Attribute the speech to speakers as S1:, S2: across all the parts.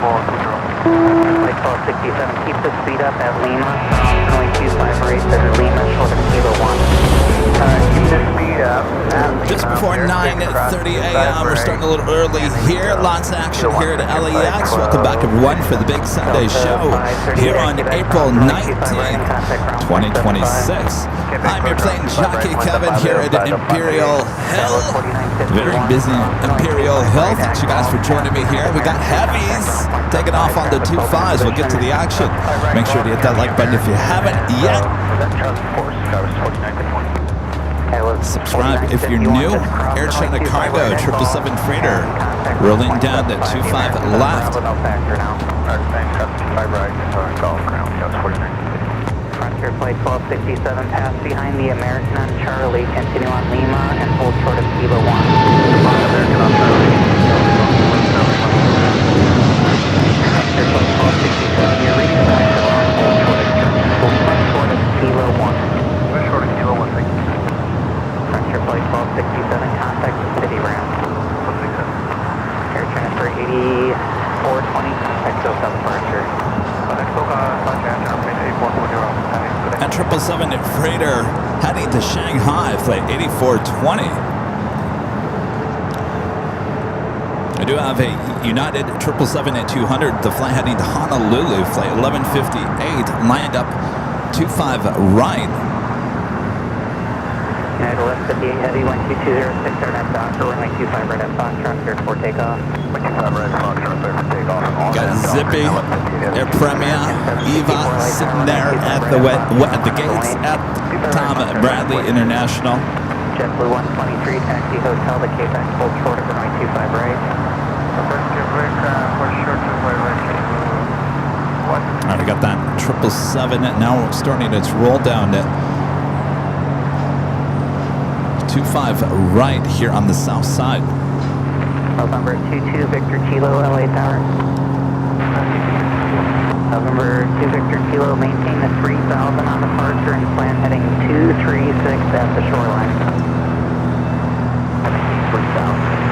S1: Flight 1267, keep the speed up at Lima, runway 25 right there, Lima, short of Kilo 1. Keep the speed up at Lima.
S2: Just before 9:30 a.m. We're starting a little early here. Lots of action here at LAX. Welcome back, everyone, for the big Sunday show here on April 19th, 2026. I'm your plane jockey Kevin here at Imperial Hill. Very busy Imperial Hill. Thanks you guys for joining me here. We got heavies taking off on the 25s. We'll get to the action. Make sure to hit that like button if you haven't yet. Subscribe if you're new. Air China Cargo 777 freighter rolling down the 25 left.
S1: Frontier Flight 1267, pass behind the American on Charlie, continue on Lima and hold short of Kilo 1. American on Charlie. Frontier Flight 1267, you're reading the hold short of Kilo 1. We're short of Kilo 1, thank you. Frontier Flight 1267, contact the city ramp. 167. Air transfer 8420, XO South departure.
S2: And 777 freighter heading to Shanghai, flight 8420. I do have a United 777 at 200, the flight heading to Honolulu, flight 1158, lined up 25 right.
S1: United 1158 Heavy, 12206, RNF Doctor, runway 25 right at Foxtrot, cleared for takeoff. 25 right at Foxtrot, cleared for takeoff.
S2: Got Zippy, Air Premier, Eva sitting there at the gates at Tom Bradley International.
S1: JetBlue 123, taxi hotel, the K-Back, hold short of runway 25 right.
S2: Alright, we got that 777, now we're starting its roll down at 25 right here on the south side.
S1: November 22 Victor Kilo, LA Tower. November 2 Victor Kilo, maintain the 3000 on departure and plan heading 236 at the shoreline. 3000.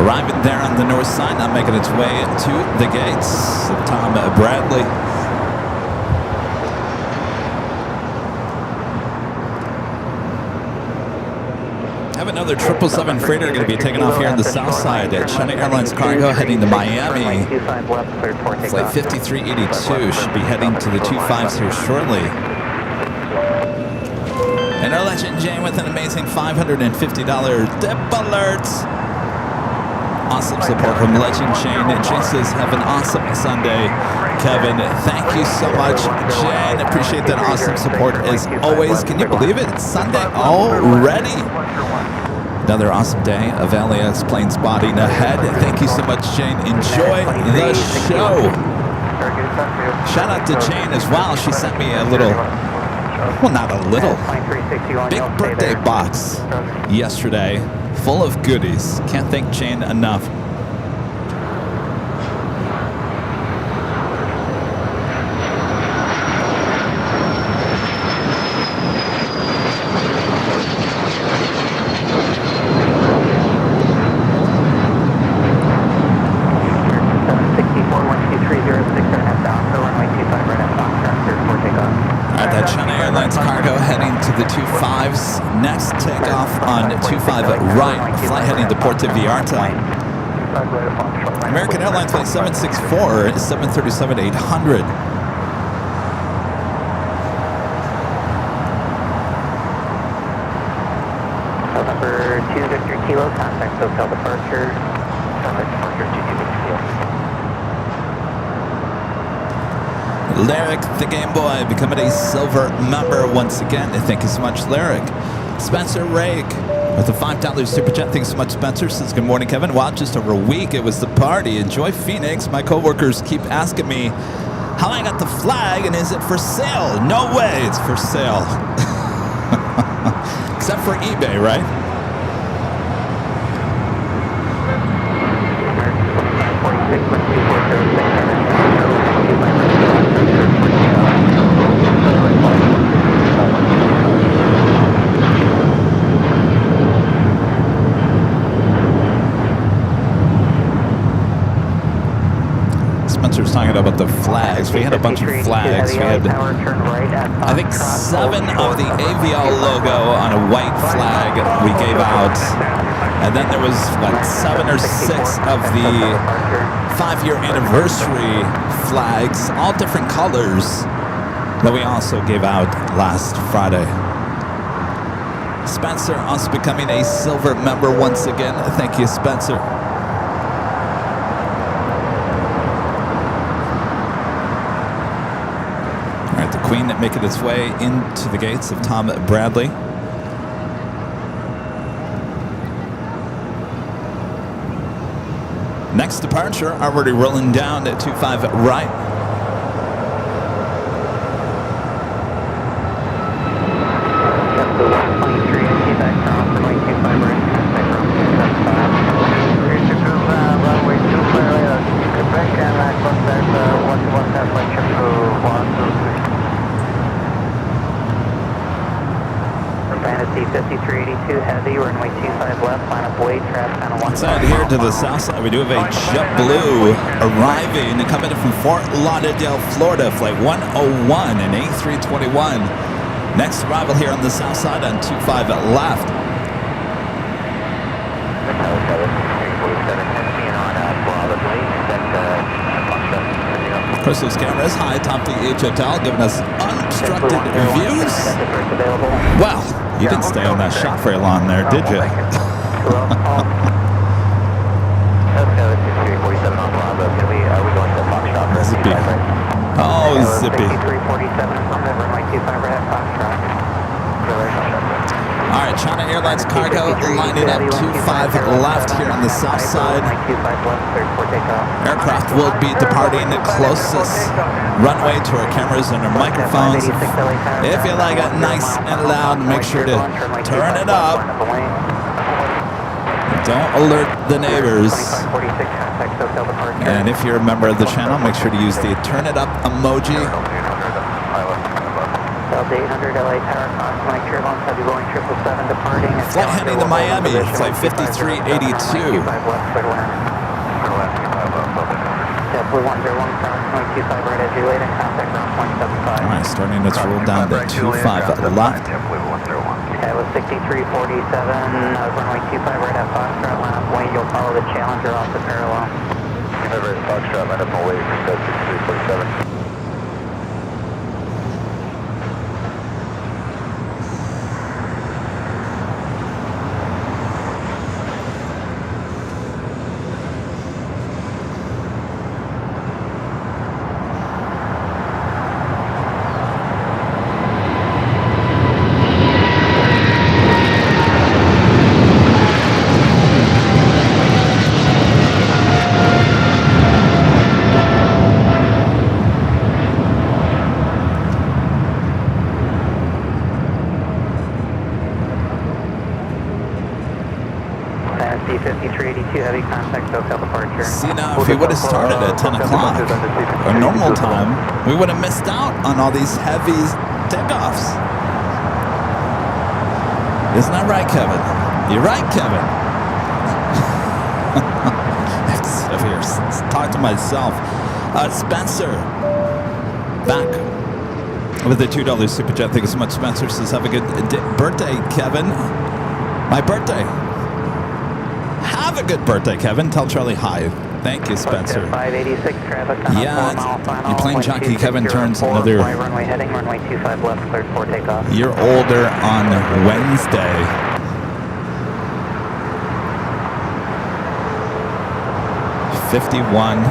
S2: Arriving there on the north side, now making its way to the gates of Tom Bradley. Have another 777 freighter going to be taking off here on the south side at China Airlines Cargo heading to Miami. Flight 5382 should be heading to the 25s here shortly. And our Legend Jane with an amazing $550 tip alert. Awesome support from Legend Jane. And Jane says, have an awesome Sunday. Kevin, thank you so much. Jane, appreciate that awesome support as always. Can you believe it? It's Sunday already. Another awesome day of LAX plane spotting ahead. Thank you so much, Jane. Enjoy the show. Shout out to Jane as well. She sent me a little, well, not a little, big birthday box yesterday full of goodies. Can't thank Jane enough. Next takeoff on 25 right, flight heading to Puerto Vallarta. American Airlines flight 764, 737-800.
S1: November 2 Victor Kilo, contact hotel departure. Contact departure 2 Victor Kilo.
S2: Lyric, the Game Boy, becoming a silver member once again. Thank you so much, Lyric. Spencer Rake with a $5 super chat. Thanks so much, Spencer. Says, good morning, Kevin. Wow, just over a week. It was the party. Enjoy Phoenix. My coworkers keep asking me how I got the flag and is it for sale? No way it's for sale. Except for eBay, right? Spencer's talking about the flags. We had a bunch of flags. We had, I think, 7 of the AVL logo on a white flag we gave out. And then there was, what, 7 or 6 of the 5-year anniversary flags, all different colors, that we also gave out last Friday. Spencer also becoming a silver member once again. Thank you, Spencer. Queen making its way into the gates of Tom Bradley. Next departure, already rolling down at 25 right. Inside here to the south side, we do have a JetBlue arriving, coming in from Fort Lauderdale, Florida, flight 101 and A321. Next arrival here on the south side on 25 left. Of course, those cameras high atop the H Hotel, giving us unobstructed views. Well, you didn't stay on that shot very long there, did you? Zippy. Oh, Zippy. All right, China Airlines cargo lining up 25 left here on the south side. Aircraft will be departing the closest runway to our cameras and our microphones. If you like it nice and loud, make sure to turn it up. Don't alert the neighbors. And if you're a member of the channel, make sure to use the turn it up emoji. Flight heading to Miami, flight 5382. Alright, starting to roll down to 25 left.
S1: That was 6347, runway 25 right at Foxtrot, line up wing, you'll follow the Challenger off the parallel. Remember, Foxtrot, line up away for 6347.
S2: See, now, if we would have started at 10 o'clock, our normal time, we would have missed out on all these heavy takeoffs. Isn't that right, Kevin? You're right, Kevin. I have to sit up here, talk to myself. Spencer, back with the $2 super chat. Thank you so much, Spencer. Says, have a good birthday, Kevin. My birthday. Have a good birthday, Kevin. Tell Charlie hi. Thank you, Spencer.
S1: 586 traffic.
S2: Yeah, your Plane Jockey Kevin turns another
S1: runway heading, runway 25 left, cleared for takeoff.
S2: year older on Wednesday. .51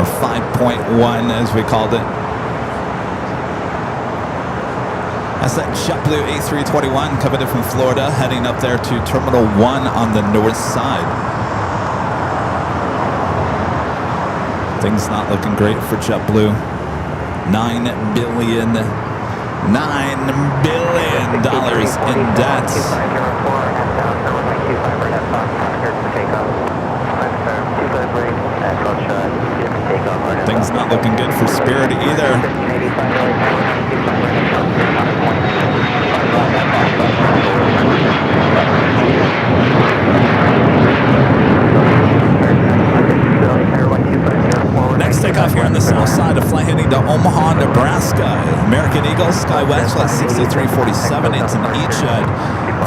S2: or 5 3.1 as we called it. That's that JetBlue A321 coming in from Florida, heading up there to Terminal 1 on the north side. Things not looking great for JetBlue. $9 billion in debt. Things not looking good for Spirit either. Next takeoff here on the south side, a flight heading to Omaha, Nebraska. American Eagle, SkyWest, flight 6347, it's an E-Jet.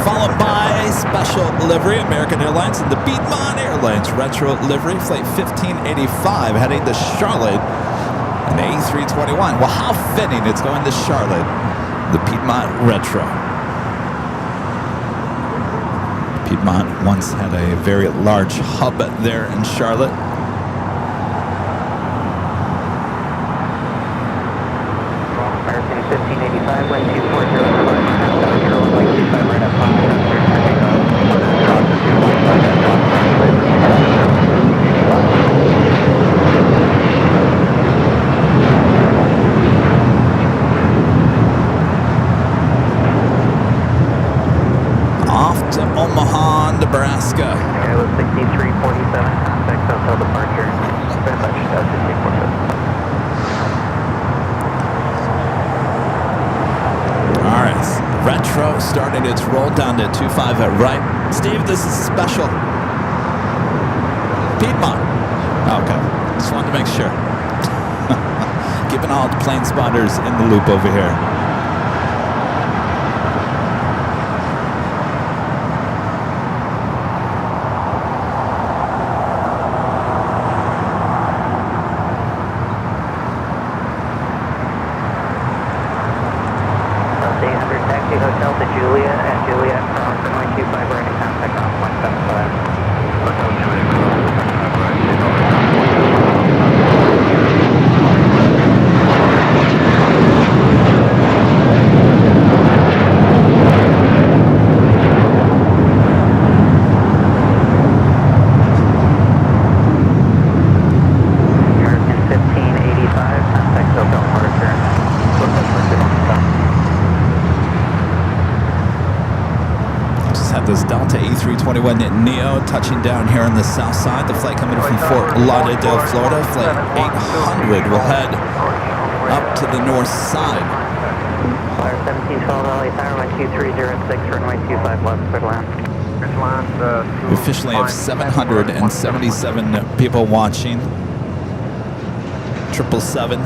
S2: Followed by special livery, American Airlines and the Piedmont Airlines retro livery, flight 1585, heading to Charlotte, an A321. Well, how fitting it's going to Charlotte, the Piedmont retro. Piedmont once had a very large hub there in Charlotte.
S1: American 1585, wind 240, right up on
S2: Off to Omaha, Nebraska.
S1: Airline 6347, contact hotel departure. Very much 6347.
S2: All right, retro started its roll down to 25 at right. Steve, this is special. Piedmont. Okay, just wanted to make sure. Keeping all the plane spotters in the loop over here.
S1: Hotel to Julia and Juliet from 125 right in contact off 175. Hotel Juliet American 1585, contact hotel departure.
S2: Had this Delta A321 Neo touching down here on the south side. The flight coming from Fort Lauderdale, Florida. Flight 800 will head up to the north side.
S1: Flyer 1712 LA Tower, 12306, runway 25 left, clear to land.
S2: We officially have 777 people watching. 777.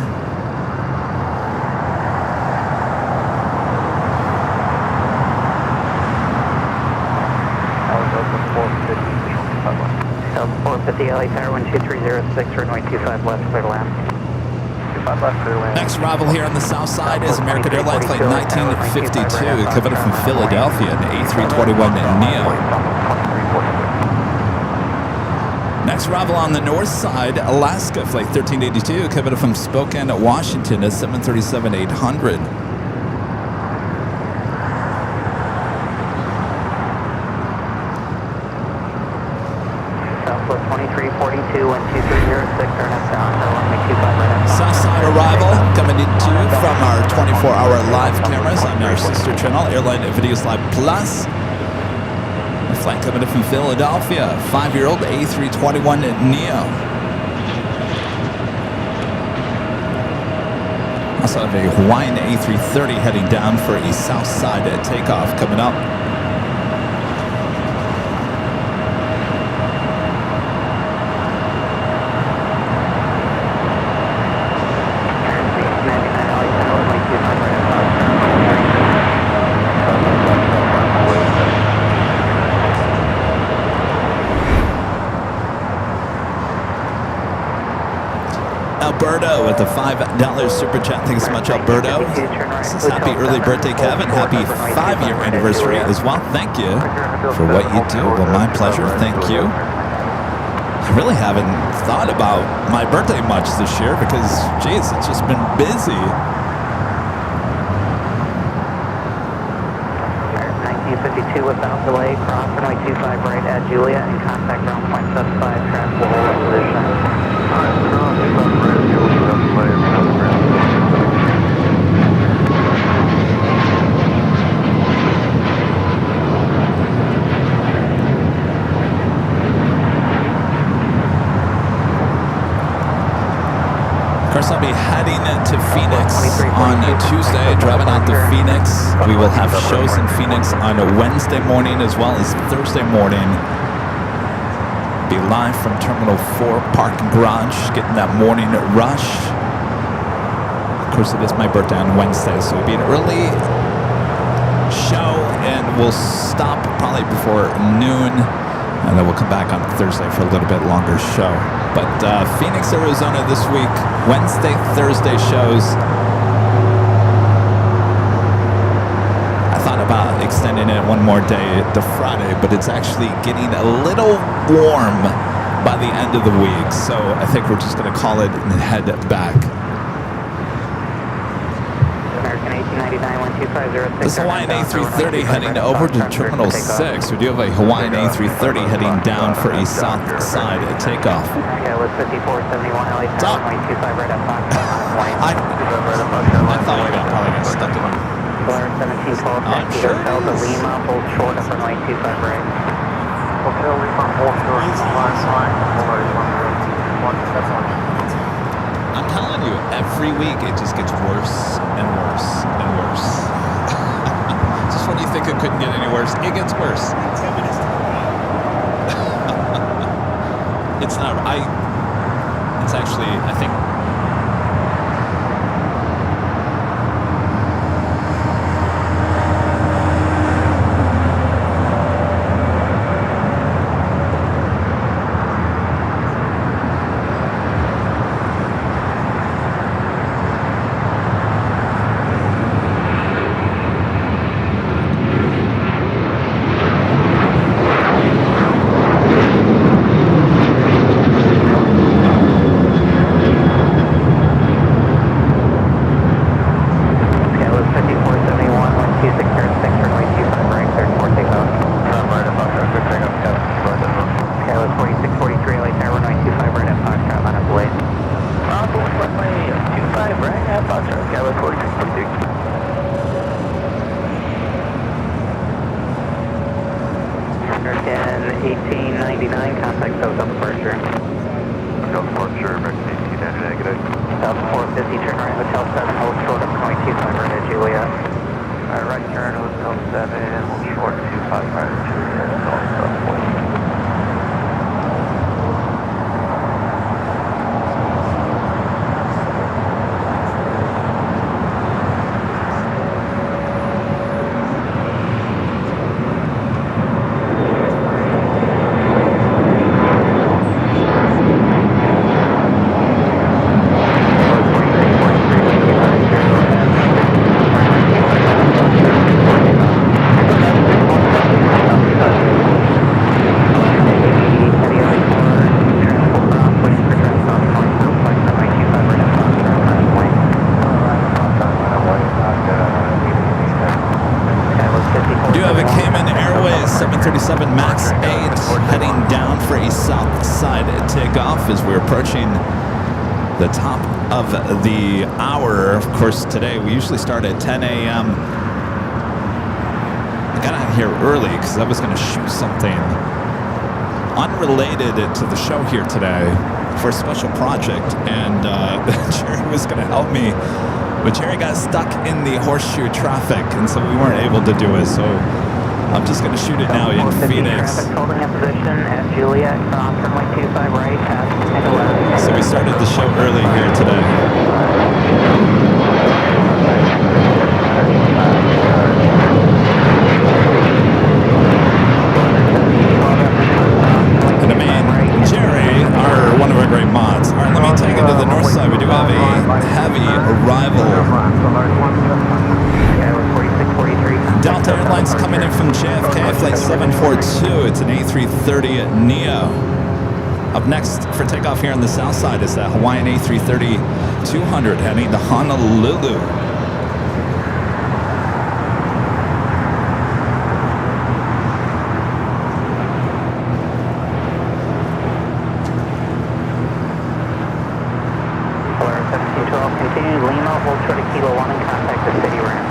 S1: Delta 450 LA Tower, 12306, runway 25 left, clear to land. 25 left, clear to land.
S2: Next arrival here on the south side is American Airlines flight 1952, coming from Philadelphia, an A321 Neo. Next arrival on the north side, Alaska flight 1382, coming from Spokane, Washington, a 737-800.
S1: Southwest 2342, 12306, turn us down, runway 25 right up.
S2: Southside arrival coming into from our 24-hour live cameras on our sister channel, Airline Videos Live Plus. A flight coming in from Philadelphia, 5-year-old A321 Neo. Also have a Hawaiian A330 heading down for a south side takeoff coming up. Alberto with a $5 super chat. Thanks so much, Alberto. This is happy early birthday, Kevin. Happy 5-year anniversary as well. Thank you for what you do. Well, my pleasure. Thank you. I really haven't thought about my birthday much this year because, geez, it's just been busy.
S1: 1952 without delay, cross runway 25 right at Julia and contact ground point 75, traffic will hold in position.
S2: Of course, I'll be heading to Phoenix on Tuesday, driving out to Phoenix. We will have shows in Phoenix on a Wednesday morning as well as Thursday morning. Be live from Terminal 4 parking garage, getting that morning rush. Of course, it is my birthday on Wednesday, so it'll be an early show, and we'll stop probably before noon, and then we'll come back on Thursday for a little bit longer show. But Phoenix, Arizona this week, Wednesday, Thursday shows. I thought about extending it one more day to Friday, but it's actually getting a little warm by the end of the week. So I think we're just going to call it and head back. This Hawaiian A330 heading over to Terminal 6. We do have a Hawaiian A330 heading down for a south side takeoff. Stop. I thought you got probably got stuck in it. I'm sure.
S1: Lima, hold short up runway 25 right.
S3: Hotel Lima, hold short,
S2: I'm telling you, every week it just gets worse and worse and worse. Just when you think it couldn't get any worse, it gets worse. It's not. It's actually, I think. As we're approaching the top of the hour. Of course, today we usually start at 10 a.m. I got out here early because I was going to shoot something unrelated to the show here today for a special project, and Jerry was going to help me, but Jerry got stuck in the horseshoe traffic, and so we weren't able to do it. So I'm just going to shoot it now in Phoenix.
S1: Holding a position at Juliet, cross runway 25 right, pass to left.
S2: So we started the show early here today. And I mean, Jerry, one of our great mods. All right, let me take it to the north side. We do have a heavy arrival. Delta Airlines coming in from JFK, flight 742. It's an A330 Neo. Up next for takeoff here on the south side is that Hawaiian A330-200 heading to Honolulu.
S1: Continue Lima, hold short of Kilo 1 and contact the city ramp.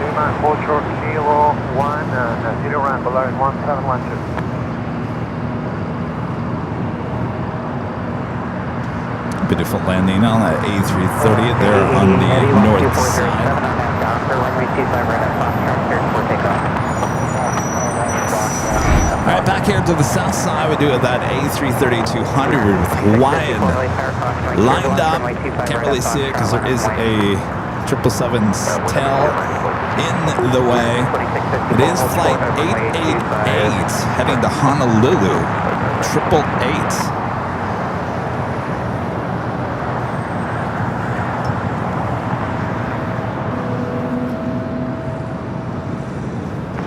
S3: Lima, hold short Kilo 1 and city ramp, below 1712.
S2: Beautiful landing on that A330 there on the north side. All right, back here to the south side, we do that A330-200 with Hawaiian lined up. Can't really see it because there is a 777's tail in the way. It is flight 888 heading to Honolulu. 888.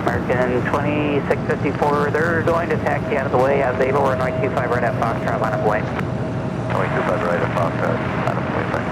S1: American 2654, they're going to taxi out of the way as able. Runway 25 right at Foxtrot, line of way.
S3: Runway 25 right at Foxtrot, line of way, thanks,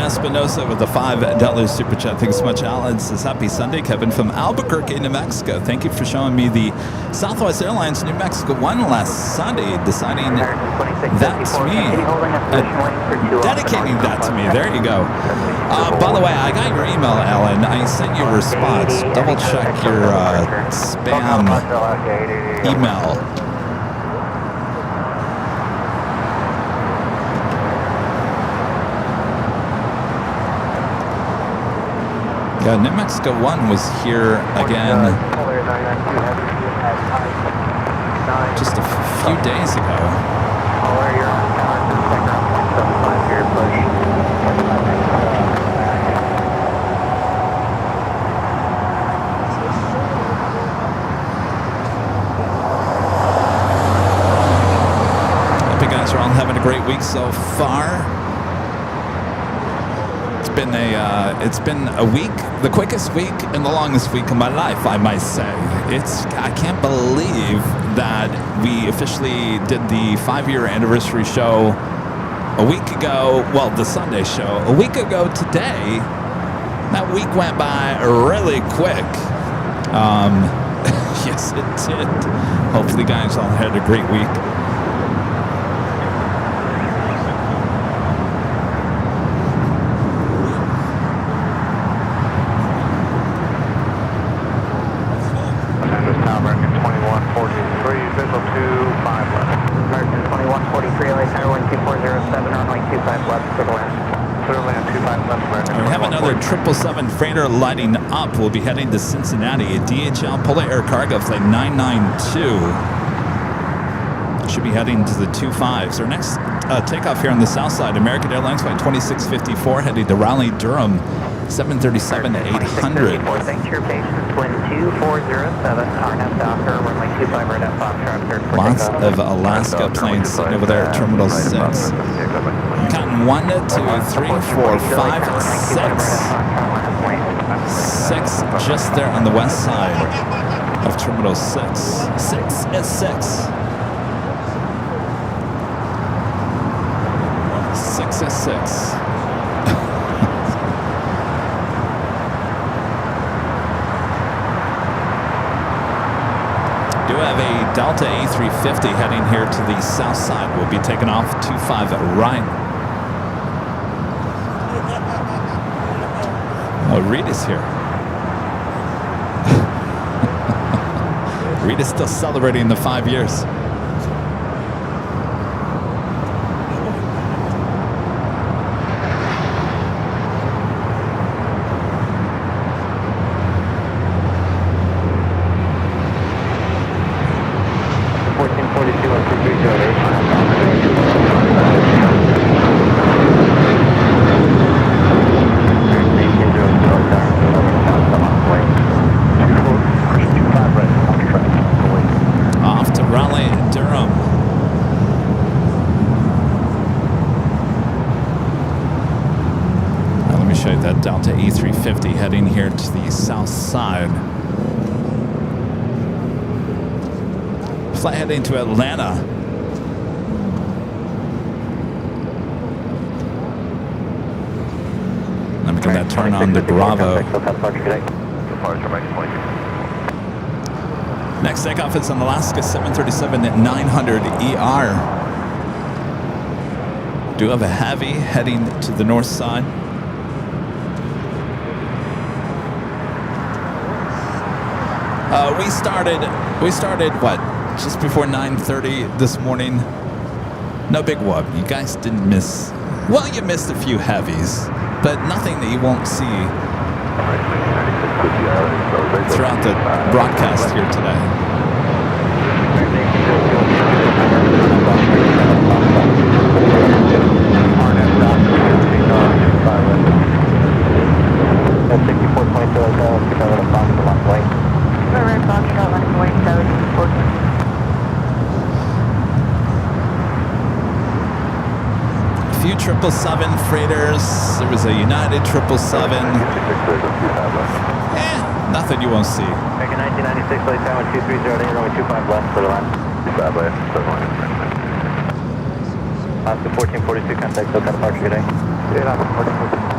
S2: Espinosa with the $5 super chat. Thanks so much, Alan. Says happy Sunday, Kevin from Albuquerque, New Mexico. Thank you for showing me the Southwest Airlines New Mexico one last Sunday, deciding that to me, dedicating that to me. There you go. By the way, I got your email, Alan. I sent you a response. Double check your spam email. Yeah, New Mexico 1 was here again just a few days ago. Hope you guys are all having a great week so far. It's been a week, the quickest week and the longest week of my life, I might say. I can't believe that we officially did the 5-year anniversary show a week ago. Well, the Sunday show a week ago today. That week went by really quick. Yes, it did. Hopefully, you guys all had a great week. We have another 777 freighter lighting up. We'll be heading to Cincinnati. A DHL Polar Air Cargo flight 992. Should be heading to the 25s. Our next takeoff here on the south side, American Airlines flight 2654 heading to Raleigh, Durham, 737-800.
S1: Thanks for your patience. Wind 2407, RNF Docker, runway 25 right at Foxtrot.
S2: Lots of Alaska planes sitting over there at Terminal 6. I'm counting 1, 2, 3, 4, 5, 6. 6 just there on the west side of Terminal 6. 6 is 6. 6 is 6. Do have a Delta A350 heading here to the south side. We'll be taking off 25 right. Oh, Rita's here. Rita's still celebrating the 5 years. Delta A350 heading here to the south side. Flight heading to Atlanta. Let me get that turn on the Bravo. Next takeoff is an Alaska 737 at 900 ER. Do have a heavy heading to the north side. We started what? Just before 9:30 this morning. No big whoop. You guys didn't miss. Well, you missed a few heavies, but nothing that you won't see throughout the broadcast here today. A few 777 freighters. There was a United 777. Nothing you won't see.
S1: American 1996, flight time 1230, runway 25 left for the line. 25 left, for the line. Alaska 1442, contact SoCal departure, good day. Alaska 1442.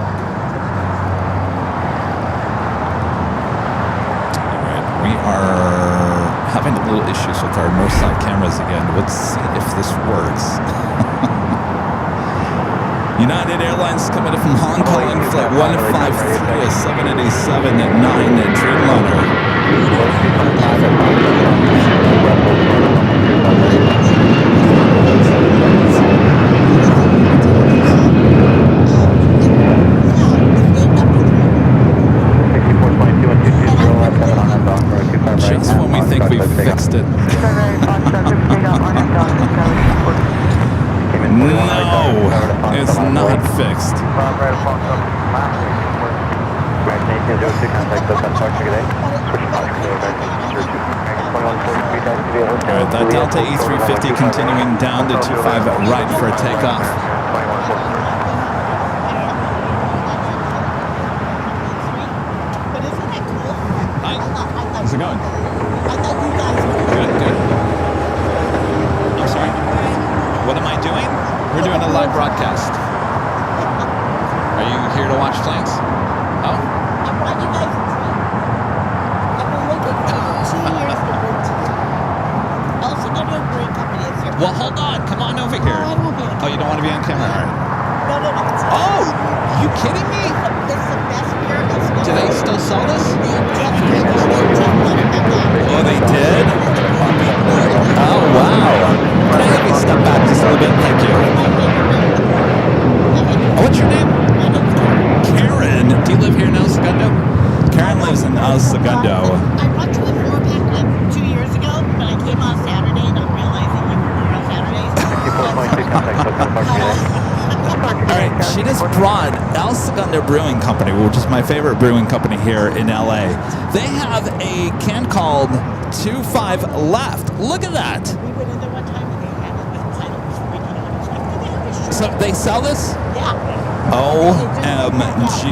S2: We are having a little issues with our north side cameras again. Let's see if this works. United Airlines coming in from Hong Kong, flight 153, a 787 at 9 at Dreamliner. Just when we think we've fixed it. No, it's not fixed. Alright, that Delta E350 continuing down to 25 right for a takeoff. Hi, how's it going? Good, good. I'm sorry? What am I doing? We're doing a live broadcast. Are you here to watch planes? Oh? Well, hold on. Come on over here. Oh, you don't want to be on camera? All right. Oh, you kidding me? Do they still sell this? Oh, they did? Oh, wow. Can I have you step back just a little bit? Thank you. Oh, what's your name? Karen. Do you live here in El Segundo? Karen lives in El Segundo.
S4: I brought you a four-pack like 2 years ago, but I came on Saturday and I'm realizing you were on Saturdays.
S2: All right, she just brought El Segundo Brewing Company, which is my favorite brewing company here in LA. They have a can called 25 Left. Look at that.
S4: We went in there one time and they had it with titles.
S2: So they sell this?
S4: Yeah.
S2: OMG.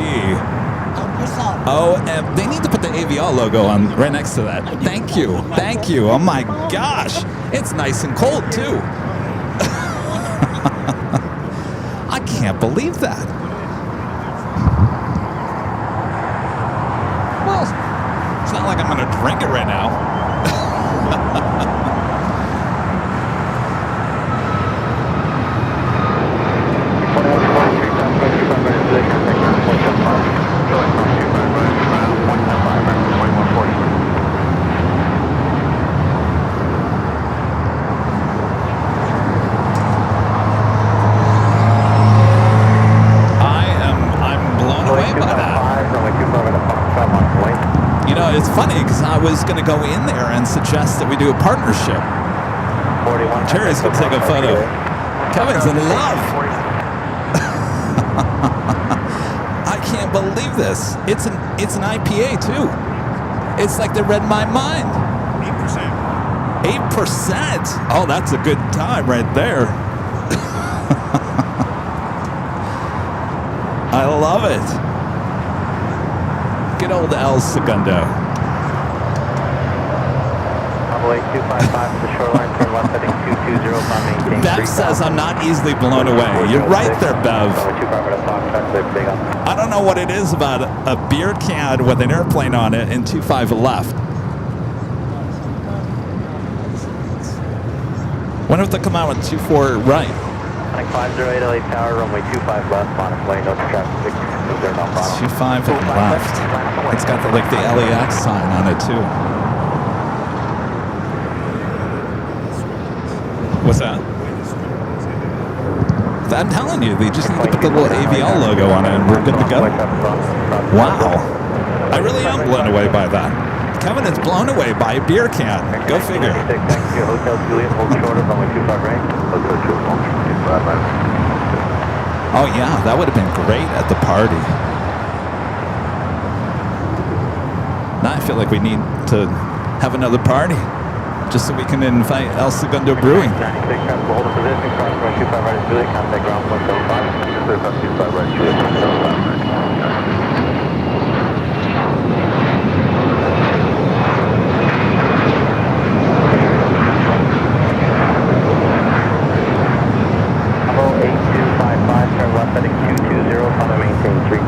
S2: They need to put the AVL logo on right next to that. Thank you. Thank you. Oh my gosh. It's nice and cold too. I can't believe that. Well, it's not like I'm going to drink it right now. was going to go in there and suggest that we do a partnership.
S1: 41.
S2: Jerry's going to take a photo. Kevin's in love. I can't believe this. It's an IPA too. It's like they read my mind. 8%. Oh, that's a good time right there. I love it. Good old El Segundo.
S1: Runway 255 to the shoreline, turn left heading 220 upon maintain.
S2: Bev says I'm not easily blown away. You're right there, Bev. I don't know what it is about a beer can with an airplane on it and 25 left. When if they come out with 24 right?
S1: 508 LA Tower, runway 25 left, on a plane, no traffic, there no problem.
S2: 25 left. It's got the LAX sign on it too. What's that? I'm telling you, they just need to put the little AVL logo on it and we're good to go. Wow. I really am blown away by that. Kevin is blown away by a beer can. Go figure. Oh yeah, that would have been great at the party. Now I feel like we need to have another party, just so we can invite El Segundo Brewing.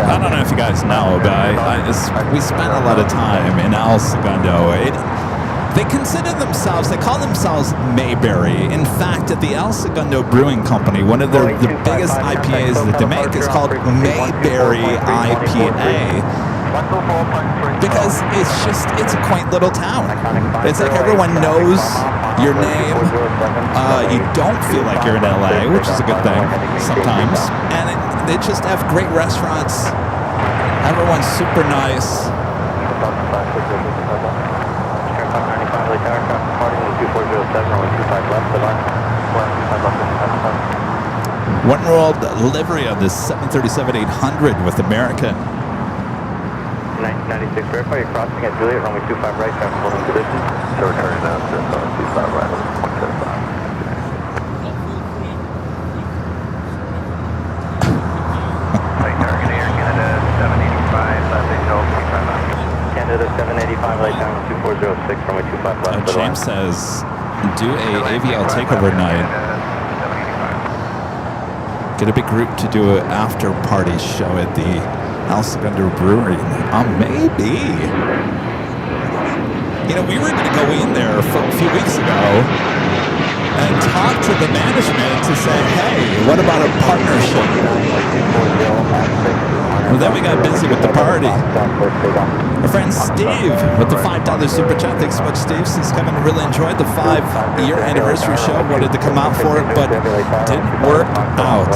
S2: I don't know if you guys know, but we spent a lot of time in El Segundo. They consider themselves, they call themselves Mayberry. In fact, at the El Segundo Brewing Company, one of the biggest IPAs that they make is called Mayberry IPA. Because it's a quaint little town. It's like everyone knows your name. You don't feel like you're in LA, which is a good thing sometimes. And they just have great restaurants. Everyone's super nice. One World livery on this 737-800 with American.
S1: 1996, verify you're crossing at Juliet, runway 25 right, traffic holding position. So we're turning down to 25 right, 175. Light target Air Canada 785, left exit 25 left. Canada 785, light time 2406, runway 25 left.
S2: James says, do a AVL takeover night. Get a big group to do an after party show at the El Segundo Brewery. Maybe. You know, we were going to go in there a few weeks ago and talk to the management to say, hey, what about a partnership? Well, then we got busy with the party. Our friend Steve with the $5 super chat. Thanks so much, Steve. Says Kevin really enjoyed the 5-year anniversary show. Wanted to come out for it, but didn't work out.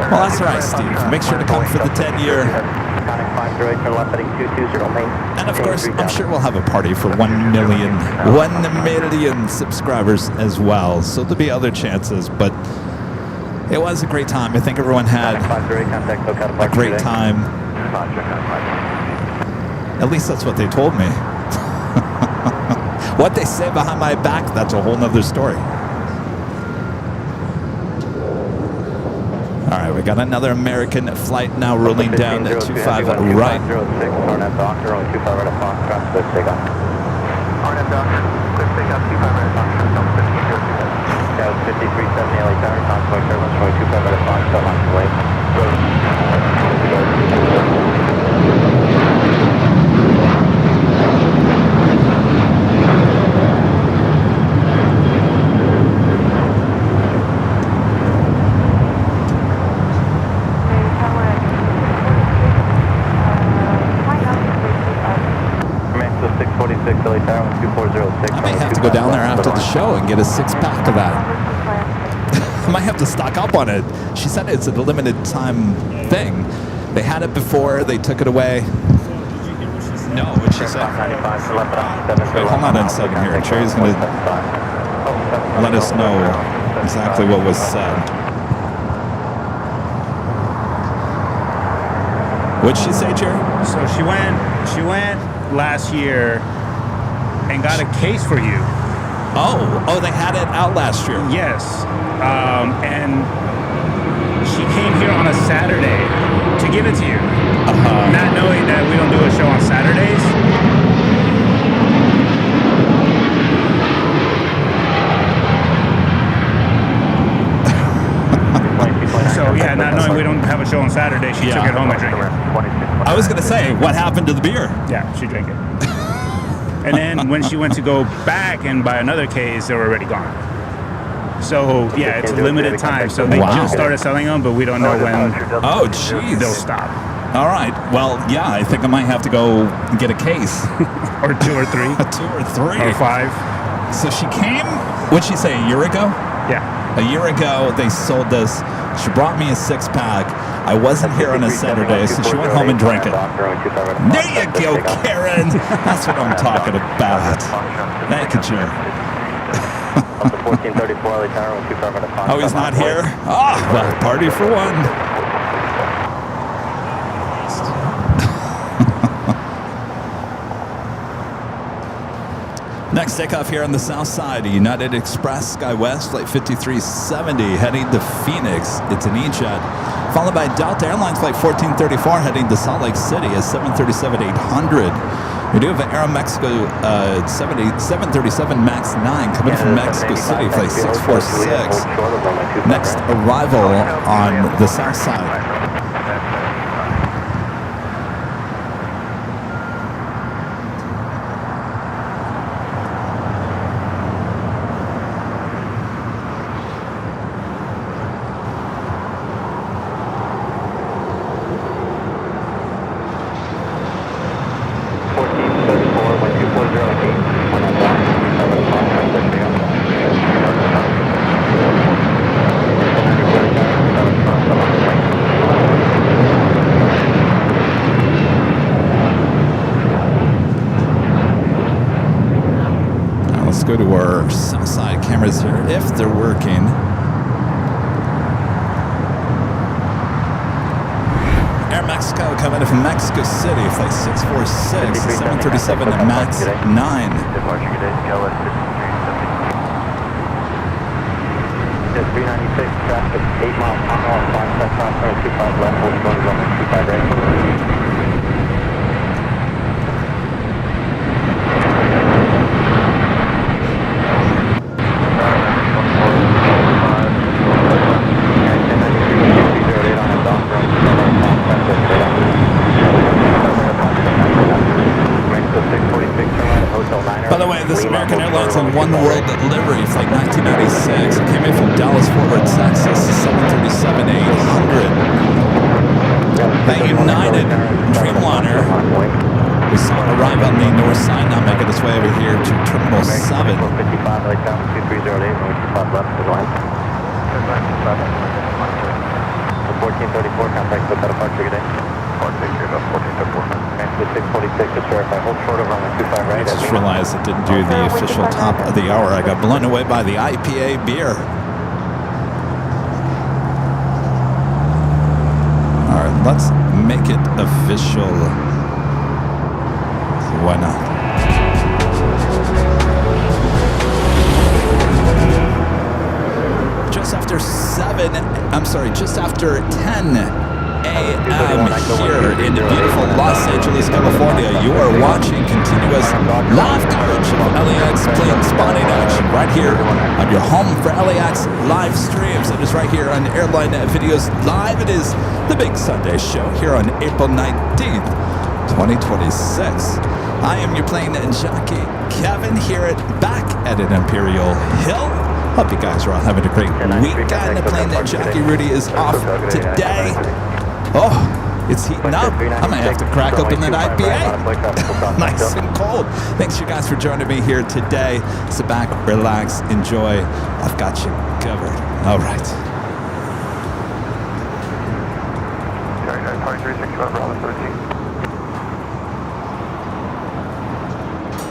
S2: Well, that's all right, Steve. Make sure to come for the 10-year. And of course, I'm sure we'll have a party for 1 million subscribers as well. So there'll be other chances, but it was a great time. I think everyone had a great time. At least that's what they told me. What they say behind my back, that's a whole nother story. All right, we got another American flight now rolling down at 25 right. I may have to go down there after the show and get a 6-pack of that. I might have to stock up on it. She said it's a limited time thing. They had it before, they took it away. No, what'd she say? Wait, hold on a second here. Cherry's going to let us know exactly what was said. What'd she say, Cherry?
S5: So she went last year and got a case for you.
S2: Oh, they had it out last year.
S5: Yes. And she came here on a Saturday to give it to you. Not knowing that we don't do a show on Saturdays. So yeah, not knowing we don't have a show on Saturday, she took it home and drank it.
S2: I was going to say, what happened to the beer?
S5: Yeah, she drank it. And then when she went to go back and buy another case, they were already gone. So yeah, it's a limited time. So they just started selling them, but we don't know when
S2: Oh, jeez.
S5: they'll stop.
S2: All right. Well, yeah, I think I might have to go get a case.
S5: Or 2 or 3.
S2: 2 or 3.
S5: Or 5.
S2: So she came, what'd she say, a year ago?
S5: Yeah.
S2: A year ago, they sold this. She brought me a 6-pack. I wasn't here on a Saturday, so she went home and drank it. There you go, Karen. That's what I'm talking about. Thank you, Jerry. Oh, he's not here? Ah, well, party for one. Next takeoff here on the south side, United Express SkyWest, flight 5370, heading to Phoenix. It's an E-Jet. Followed by Delta Airlines, flight 1434, heading to Salt Lake City, a 737-800. We do have an Aeromexico 737 MAX 9 coming from Mexico City, flight 646. Next arrival on the south side. Go to our south side cameras here if they're working. Air Mexico coming in from Mexico City, flight 646, 737 MAX 9.
S1: Just 396 traffic, 8 miles per hour, 5 left, 25 left, 41 runway 25 right.
S2: By the way, this American Airlines on One World delivery, flight 1996. It came in from Dallas, Fort Worth, Texas, 737-800. That United Dreamliner, we saw it arrive on the north side, now making its way over here to Terminal 7.
S1: 1434, contact with that departure today. 646, just verify, hold short of runway 25 right.
S2: I just realized it didn't do the official top of the hour. I got blown away by the IPA beer. All right, let's make it official. Why not? Just after 10 a.m. here in beautiful Los Angeles, California. You are watching continuous live coverage of LAX plane spotting action right here on your home for LAX live streams. It is right here on Airline Videos Live. It is the Big Sunday Show here on April 19th, 2026. I am your plane jockey, Kevin, here back at an Imperial Hill. Hope you guys are all having a great weekend. The plane jockey Rudy is off today. Oh, it's heating up. I might have to crack open that IPA. Nice and cold. Thanks you guys for joining me here today. Sit back, relax, enjoy. I've got you covered. All right.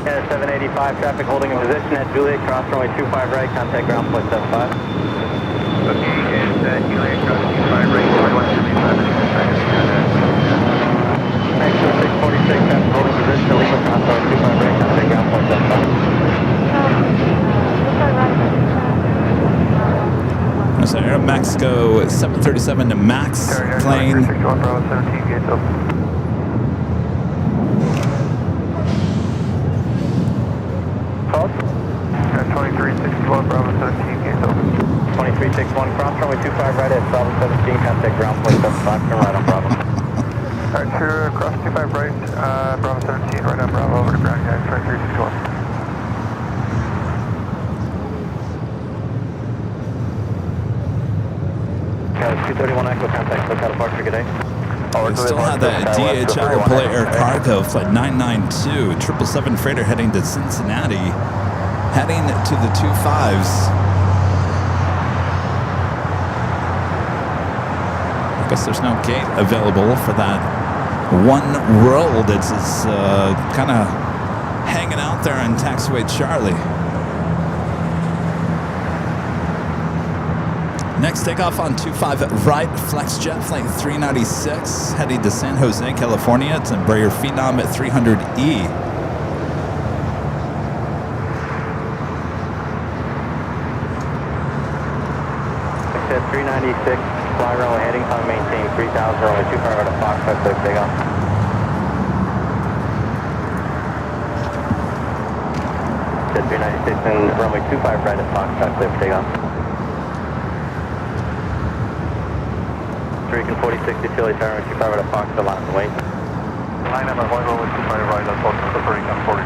S1: Yeah, 785 traffic holding in position at Juliet, cross runway 25 right, contact ground point 75.
S3: Okay, is Juliet cross 25 right, 2175,
S1: Maximum 646 traffic holding position at Lima, cross runway 25 right, contact ground point 75.
S2: There's an Aeromexico 737 to MAX plane.
S3: 61 Bravo 17, gates open.
S1: Call?
S3: 2361 Bravo 17, gates open.
S1: 2361, cross runway 25 right at Bravo 17, contact ground point 75, turn right on Bravo.
S3: Alright, sure, cross 25 right, Bravo 17, right on Bravo, over to ground, guys, 2361.
S1: Cali 231 Echo, contact SoCal departure, good day.
S2: We still have the DHL Play Air Cargo Flight 992, 777 freighter heading to Cincinnati, heading to the 25s. I guess there's no gate available for that one world. It's kind of hanging out there in taxiway Charlie. Next takeoff on 25 right, FlexJet Flight 396, heading to San Jose, California. It's Embraer Phenom at 300E.
S1: At 396, fly runway heading, time maintain 3000, runway 25 right at Fox, clear takeoff. At 396 and runway 25 right at Fox, clear for takeoff. Recon 4060, Philly tower, runway 25 right at Fox, line and wait.
S3: Line number 1, runway 25 right, that's all, Recon 40.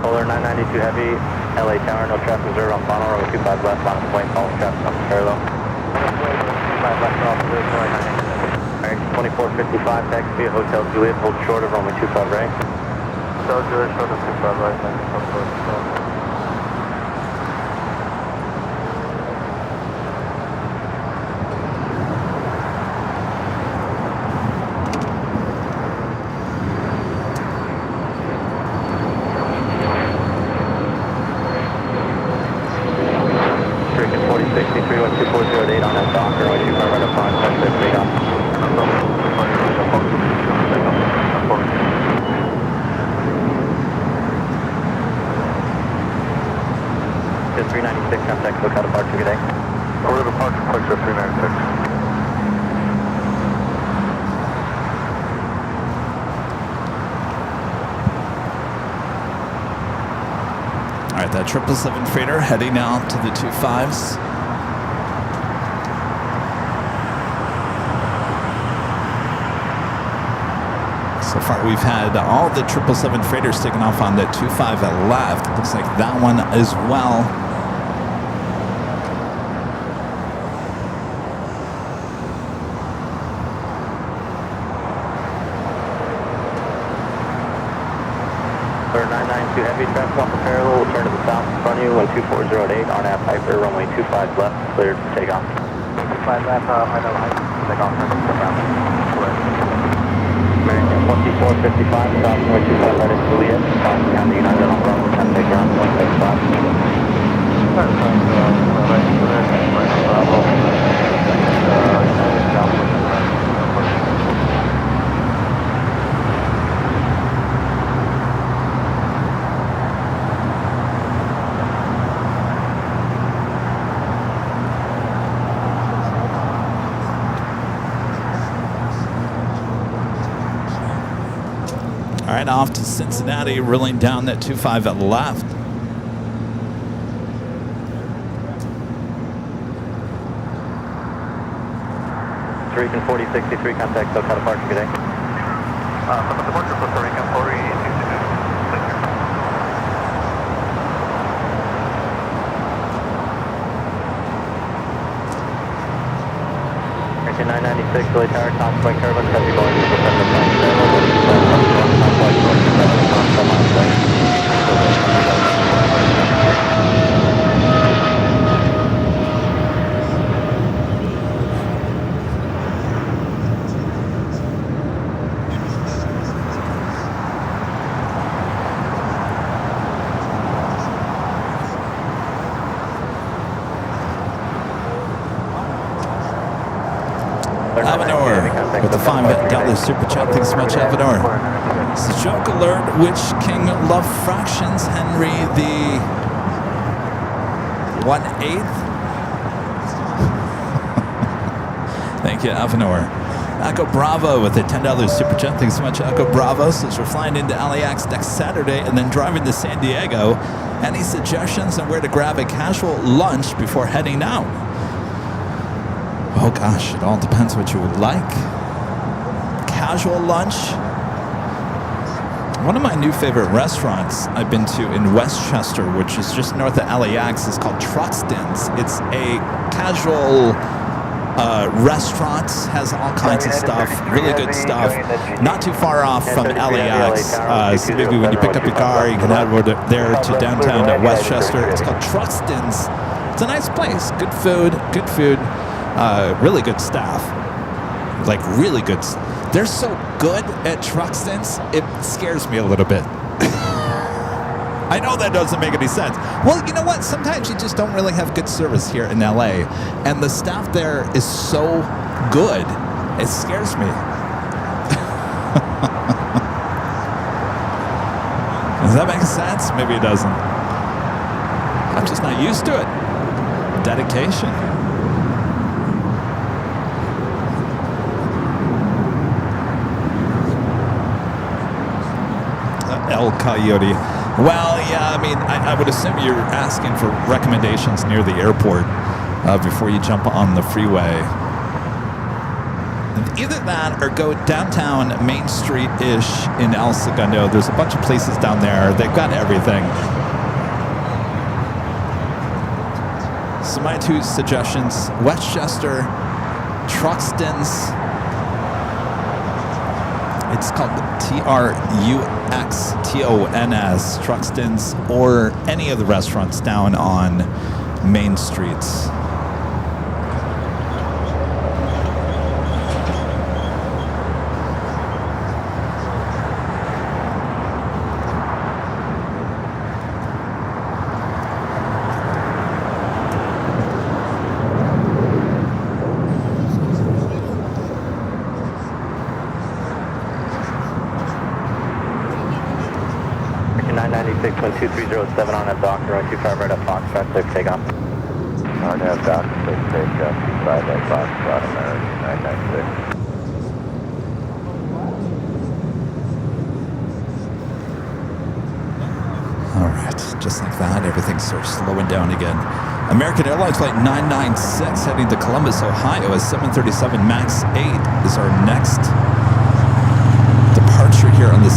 S1: Polar 992 heavy, LA tower, no traffic observed on final, runway 25 left, line and wait, all traffic on parallel. Alright, 2455, taxi via Hotel Juliet, hold short of runway 25 right.
S3: Hotel Juliet, short of 25 right, line.
S2: All right, that 777 freighter heading out to the 25s. So far, we've had all the 777 freighters taken off on the 25 left. Looks like that one as well.
S1: Clear 992 heavy traffic off the parallel, turn to the south in front of you, 12408, RNAV Piper, runway 25 left, cleared for takeoff. 25 left, I know, takeoff, American 2455, south runway 25 right at Juliet, crossing on the United on Bravo, contact ground, 165.
S2: All right, off to Cincinnati, rolling down that 25 at left.
S1: Recon 4063, contact SoCal departure, good day.
S3: From the departure for Recon 4062.
S1: Recon 996, Philly tower, top point turbine, heavy volume, descend the flight parallel,
S2: Avenor with the $5 super chat. Thanks so much, Avenor. It's a joke alert. Which king love fractions? Henry the 1/8? Thank you, Avenor. Echo Bravo with a $10 super chat. Thanks so much, Echo Bravo. Since we're flying into LAX next Saturday and then driving to San Diego, any suggestions on where to grab a casual lunch before heading out? Oh gosh, it all depends what you would like. Casual lunch. One of my new favorite restaurants I've been to in Westchester, which is just north of LAX, is called Truxton's. It's a casual restaurant, has all kinds of stuff, really good stuff. Not too far off from LAX. So maybe when you pick up your car, you can head over there to downtown Westchester. It's called Truxton's. It's a nice place. Good food. Really good staff. Like really good. They're so good at Truxton's, it scares me a little bit. I know that doesn't make any sense. Well, you know what? Sometimes you just don't really have good service here in LA. And the staff there is so good, it scares me. Does that make sense? Maybe it doesn't. I'm just not used to it. Dedication. El Coyote. Well, yeah, I mean, I would assume you're asking for recommendations near the airport before you jump on the freeway. Either that or go downtown Main Street-ish in El Segundo. There's a bunch of places down there. They've got everything. So my two suggestions, Westchester, Truxton's. It's called Truxtons, Truxton's, or any of the restaurants down on Main Streets.
S1: When 2307 on that doctor, 025 right up Foxtrot, clear for takeoff. On that doctor, clear for takeoff, 25 right Foxtrot, American 996.
S2: All right, just like that, everything starts slowing down again. American Airlines Flight 996 heading to Columbus, Ohio, as 737 MAX 8 is our next departure here on the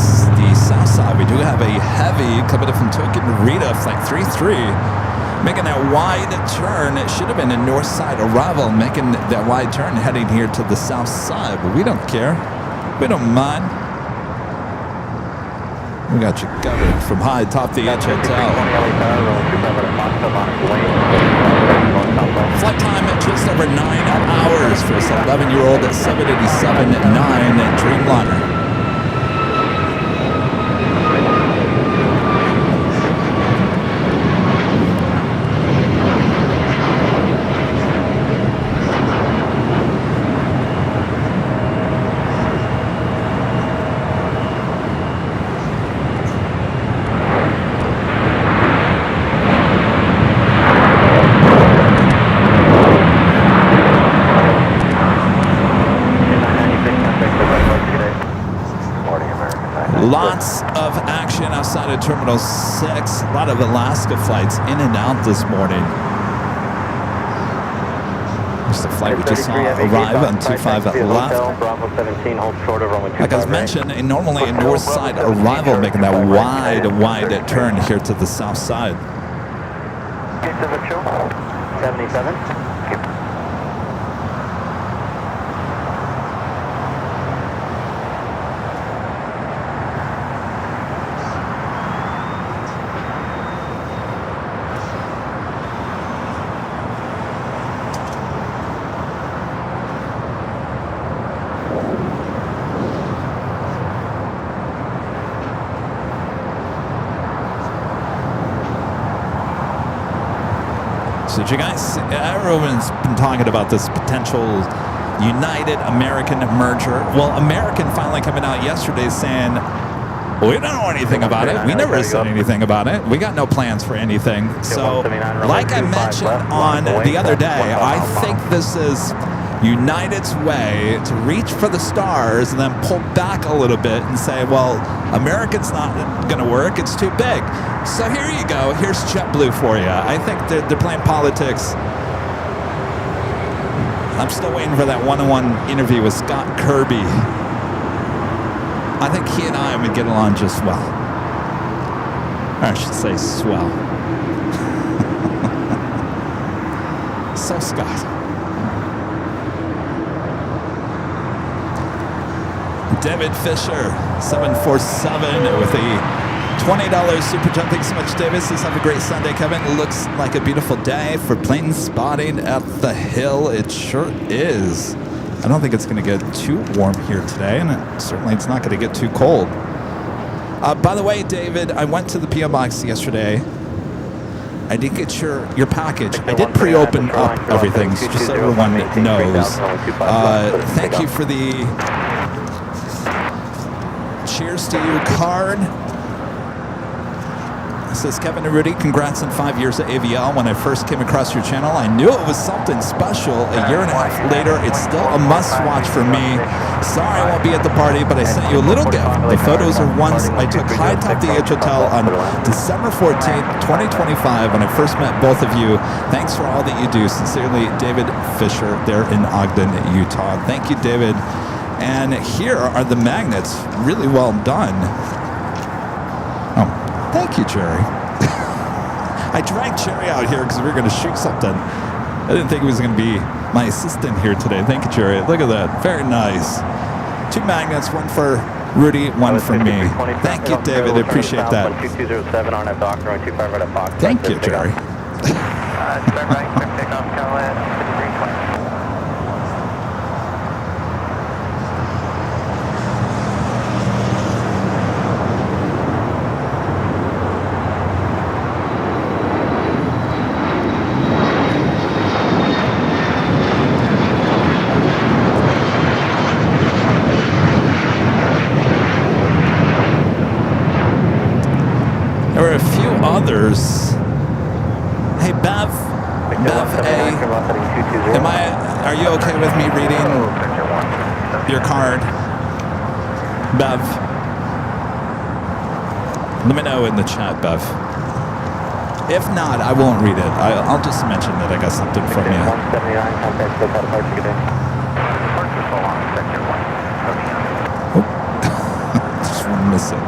S2: south side. We do have a heavy coming in from Tokyo Narita, Flight 33, making that wide turn. It should have been a north side arrival, making that wide turn heading here to the south side, but we don't care. We don't mind. We got you covered from high atop the H Hotel. Flight time at just over 9 hours for this 11-year-old 787-9 Dreamliner. Lots of action outside of Terminal 6. A lot of Alaska flights in and out this morning. There's the flight we just saw arrive on 25 at left. Like I was mentioning, normally a north side arrival, making that wide turn here to the south side.
S1: 77.
S2: So you guys, everyone's been talking about this potential United American merger. Well, American finally coming out yesterday saying, we don't know anything about it. We never said anything about it. We got no plans for anything. So, like I mentioned on the other day, I think this is United's way to reach for the stars and then pull back a little bit and say, well, American's not going to work. It's too big. So here you go. Here's JetBlue for you. I think they're playing politics. I'm still waiting for that one-on-one interview with Scott Kirby. I think he and I would get along just well. Or I should say swell. So Scott. David Fisher, 747 with a $20 super chat. Thanks so much, David. Says, have a great Sunday, Kevin. It looks like a beautiful day for plane spotting at the hill. It sure is. I don't think it's going to get too warm here today, and certainly it's not going to get too cold. By the way, David, I went to the P.O. Box yesterday. I did get your package. I did pre-open up everything, just so everyone knows. Thank you for the cheers to you card. It says, Kevin and Rudy, congrats on 5 years at AVL. When I first came across your channel, I knew it was something special. A year and a half later, it's still a must-watch for me. Sorry I won't be at the party, but I sent you a little gift. The photos are ones I took high atop the H Hotel on December 14th, 2025, when I first met both of you. Thanks for all that you do. Sincerely, David Fisher, there in Ogden, Utah. Thank you, David. And here are the magnets. Really well done. Oh, thank you, Jerry. I dragged Jerry out here because we were going to shoot something. I didn't think he was going to be my assistant here today. Thank you, Jerry. Look at that. Very nice. 2 magnets, one for Rudy, one for me. Thank you, David. I appreciate that. Thank you, Jerry. Others. Hey, Bev A, are you okay with me reading your card? Bev, let me know in the chat, Bev. If not, I won't read it. I'll just mention that I got something from you. Oh. Just one missing.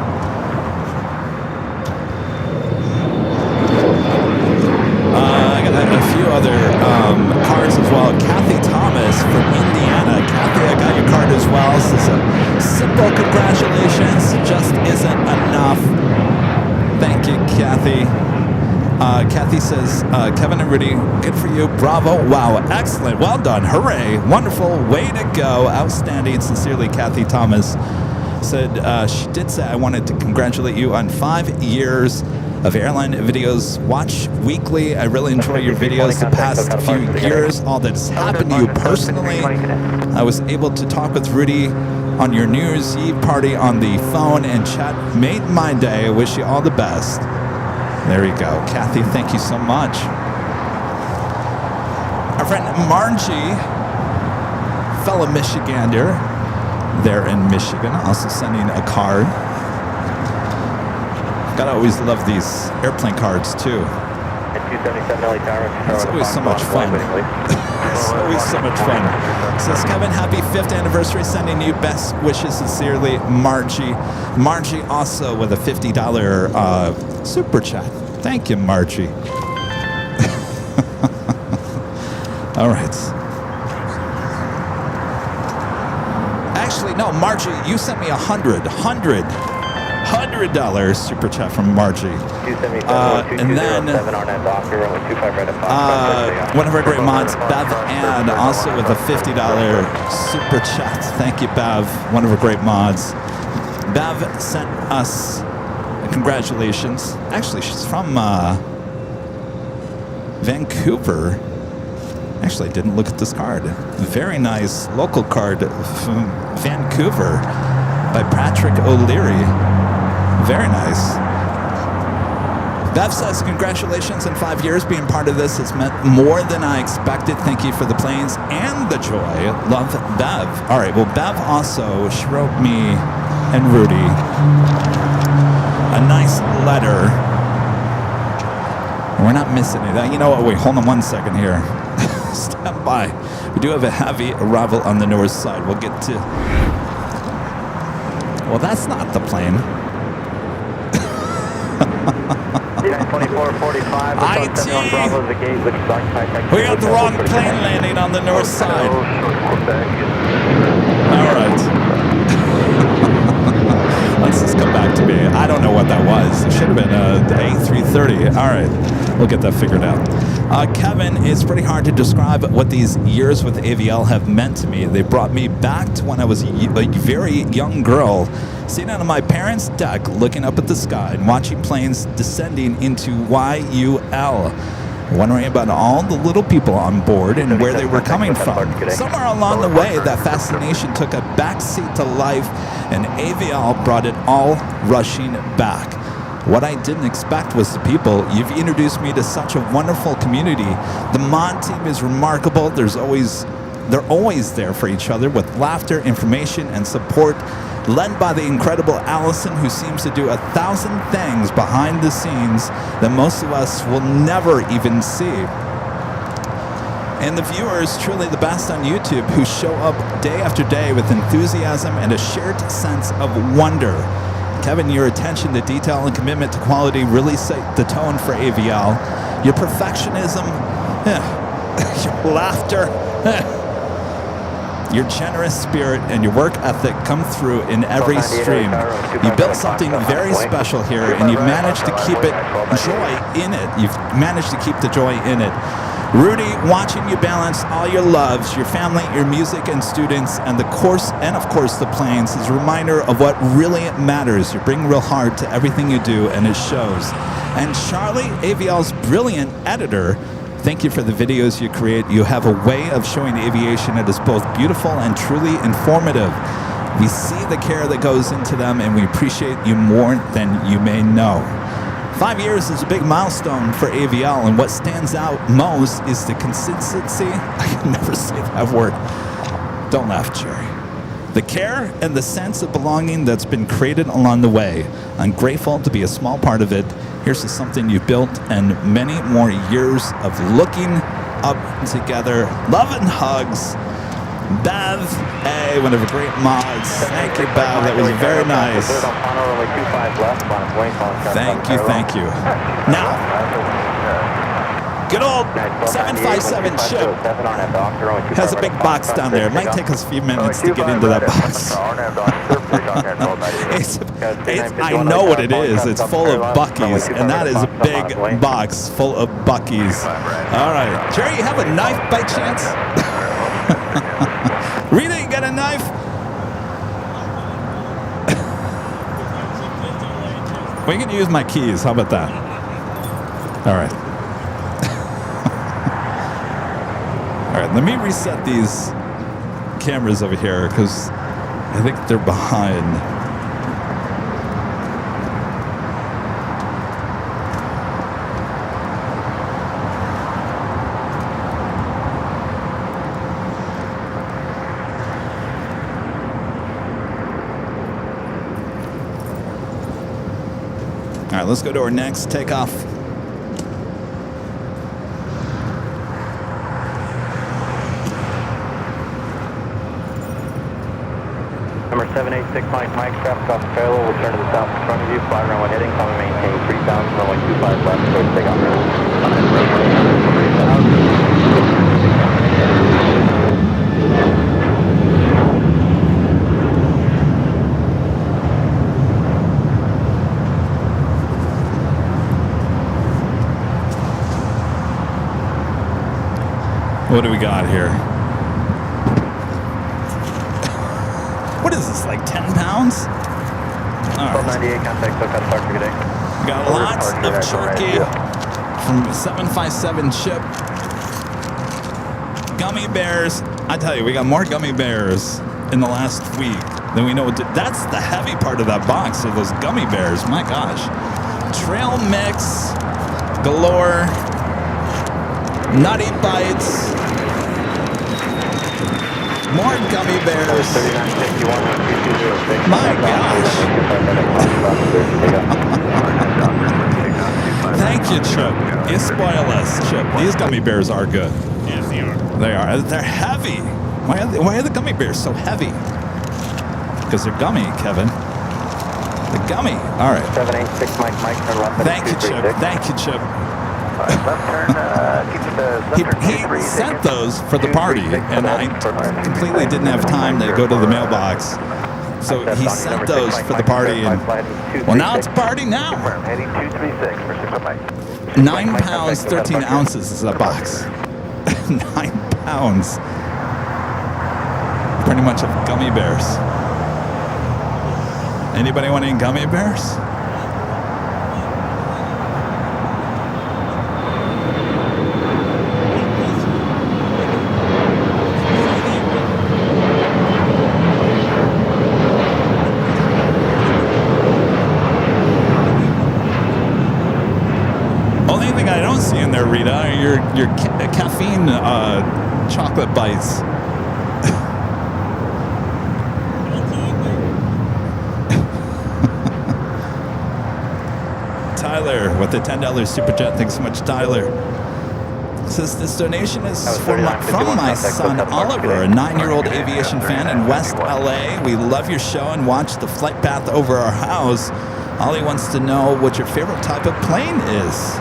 S2: A few other cards as well. Kathy Thomas from Indiana. Kathy, I got your card as well. This is a simple congratulations. Just isn't enough. Thank you, Kathy. Kathy says, Kevin and Rudy, good for you. Bravo. Wow. Excellent. Well done. Hooray. Wonderful. Way to go. Outstanding. Sincerely, Kathy Thomas. Said she did say I wanted to congratulate you on 5 years of airline videos. Watch weekly. I really enjoy your videos the past few years. All that's happened to you personally. I was able to talk with Rudy on your New Year's Eve party on the phone and chat. Made my day. I wish you all the best. There you go. Kathy, thank you so much. Our friend Margie, fellow Michigander, there in Michigan, also sending a card. Gotta always love these airplane cards too. It's always so much fun. It's always so much fun. Says Kevin, happy 5th anniversary. Sending you best wishes. Sincerely, Margie. Margie also with a $50 super chat. Thank you, Margie. All right. Actually, no, Margie, you sent me $100 super chat from Margie. And then one of our great mods, Bev Ann, also with a $50 super chat. Thank you, Bev, one of our great mods. Bev sent us congratulations. Actually, she's from Vancouver. Actually, I didn't look at this card. Very nice local card from Vancouver by Patrick O'Leary. Very nice. Bev says, congratulations on 5 years being part of this. It's meant more than I expected. Thank you for the planes and the joy. Love, Bev. All right, well, Bev also, she wrote me and Rudy a nice letter. We're not missing it. You know what? Wait, hold on 1 second here. Stand by. We do have a heavy arrival on the north side. We'll get to... Well, that's not the plane.
S1: 2445.
S2: We got the wrong plane landing on the north side. All right. Let's just come back to me. I don't know what that was. It should have been A330. All right. We'll get that figured out. Kevin, it's pretty hard to describe what these years with AVL have meant to me. They brought me back to when I was a very young girl, sitting on my parents' deck, looking up at the sky and watching planes descending into YUL. Wondering about all the little people on board and where they were coming from. Somewhere along the way, that fascination took a backseat to life, and AVL brought it all rushing back. What I didn't expect was the people. You've introduced me to such a wonderful community. The mod team is remarkable. They're always there for each other with laughter, information, and support, led by the incredible Allison, who seems to do 1,000 things behind the scenes that most of us will never even see. And the viewers, truly the best on YouTube, who show up day after day with enthusiasm and a shared sense of wonder. Kevin, your attention to detail and commitment to quality really set the tone for AVL. Your perfectionism, your laughter, your generous spirit, and your work ethic come through in every stream. You built something very special here, and you've managed to keep it joy in it. You've managed to keep the joy in it. Rudy, watching you balance all your loves, your family, your music and students, and the course, and of course the planes, is a reminder of what really matters. You bring real hard to everything you do, and it shows. And Charlie, AVL's brilliant editor, thank you for the videos you create. You have a way of showing aviation that is both beautiful and truly informative. We see the care that goes into them, and we appreciate you more than you may know. 5 years is a big milestone for AVL, and what stands out most is the consistency. I can never say that word. Don't laugh, Jerry. The care and the sense of belonging that's been created along the way. I'm grateful to be a small part of it. Here's to something you've built and many more years of looking up together. Love and hugs. Bev, hey, one of the great mods. Thank you, Bev. That was very nice. Thank you. Now, good old 757 ship has a big box down there. It might take us a few minutes to get into that box. I know what it is. It's full of Buc-ee's, and that is a big box full of Buc-ee's. All right. Jerry, you have a knife by chance? Rita, you got a knife? We can use my keys. How about that? All right. All right, let me reset these cameras over here because I think they're behind. All right, let's go to our next takeoff.
S1: Number 786, Mike, traffic off the parallel, will turn to the south in front of you, fly runway heading, come and maintain 3000, runway 25 left, clear to take off.
S2: What do we got here? What is this, like 10 pounds? All right.
S1: 1298, contact SoCal Departure, good day.
S2: We got lots of jerky from 757 ship. Gummy bears. I tell you, we got more gummy bears in the last week than we know what to. That's the heavy part of that box, are those gummy bears. My gosh. Trail mix galore. Nutty bites. More gummy bears.
S1: 3951,
S2: My gosh. Thank you, Chip. You spoil us, Chip. These gummy bears are good.
S5: Yes, they are.
S2: They are. They're heavy. Why are the gummy bears so heavy? Because they're gummy, Kevin. The gummy. All right.
S1: 786 Mike, turn left.
S2: Thank you, Chip. Thank you, Chip.
S3: Left turn, keep it the left turn.
S2: He sent those for the party, and I completely didn't have time to go to the mailbox. So he sent those for the party, and well, now it's a party now.
S3: Heading 236 for 6 Mike.
S2: 9 pounds, 13 ounces is a box. 9 pounds. Pretty much of gummy bears. Anybody want any gummy bears? Only thing I don't see in there, Rita, are your caffeine chocolate bites. Tyler with the $10 super chat. Thanks so much, Tyler. Says this donation is from my son Oliver, a 9-year-old aviation fan in West LA. We love your show and watch the flight path over our house. Ollie wants to know what your favorite type of plane is.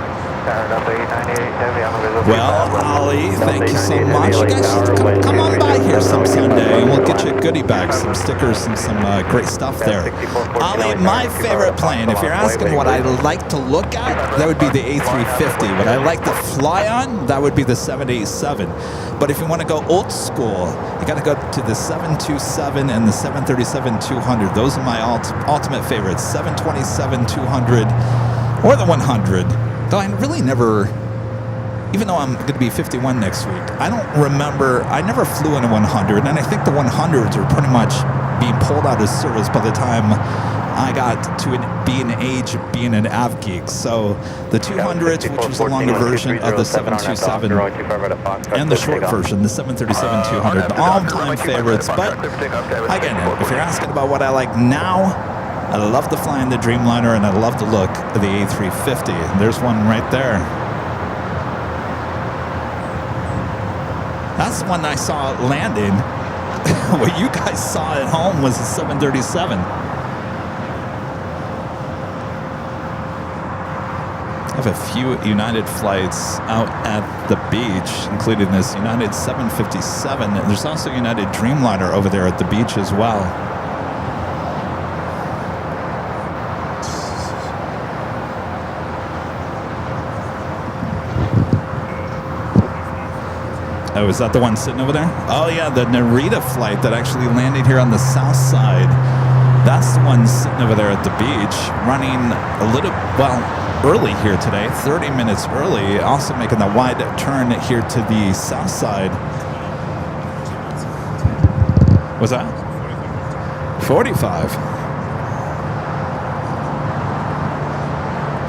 S2: Well, Ollie, thank you so much. You guys should come on by here some Sunday, and we'll get you a goodie bag, some stickers, and some great stuff there. Ollie, my favorite plane, if you're asking what I like to look at, that would be the A350. What I like to fly on, that would be the 787. But if you want to go old school, you got to go to the 727 and the 737-200. Those are my ultimate favorites, 727-200 or the 100. Though I really never, even though I'm going to be 51 next week, I don't remember, I never flew in a 100, and I think the 100s were pretty much being pulled out of service by the time I got to be an age of being an av geek. So the 200s, which was the longer version of the 727, and the short version, the 737-200, all-time favorites. But again, if you're asking about what I like now, I love to fly in the Dreamliner, and I love to look at the A350. And there's one right there. That's the one I saw landing. What you guys saw at home was the 737. I have a few United flights out at the beach, including this United 757. There's also United Dreamliner over there at the beach as well. Oh, is that the one sitting over there? Oh, yeah, the Narita flight that actually landed here on the south side. That's the one sitting over there at the beach, running a little, well, early here today, 30 minutes early, also making the wide turn here to the south side. What's that? 45.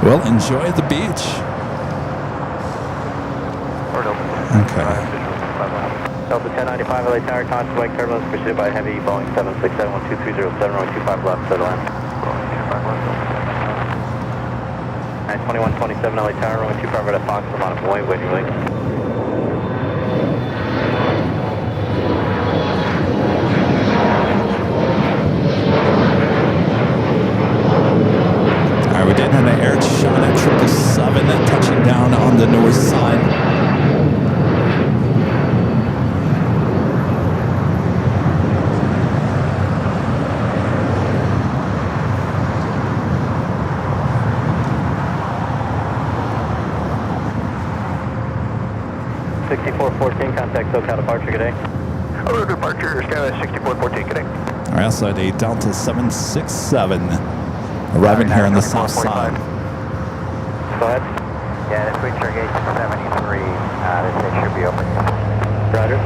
S2: Well, enjoy the beach. Okay.
S1: Delta 1095 LA Tower, constant wake turbulence pursued by heavy Boeing 767-1230, 725 left, clear the line. 2127 LA Tower, runway 25 right at Fox, a lot of Boeing, waiting link.
S2: Alright, we did have an air shot at 777 touching down on the north side.
S1: Contact SoCal departure, good day.
S3: Hello, departure, Skyline 6414, good day.
S2: All right, outside a Delta 767 arriving here on the south side.
S1: Go ahead. Yeah, this week's our gate 73. This should be open. Roger.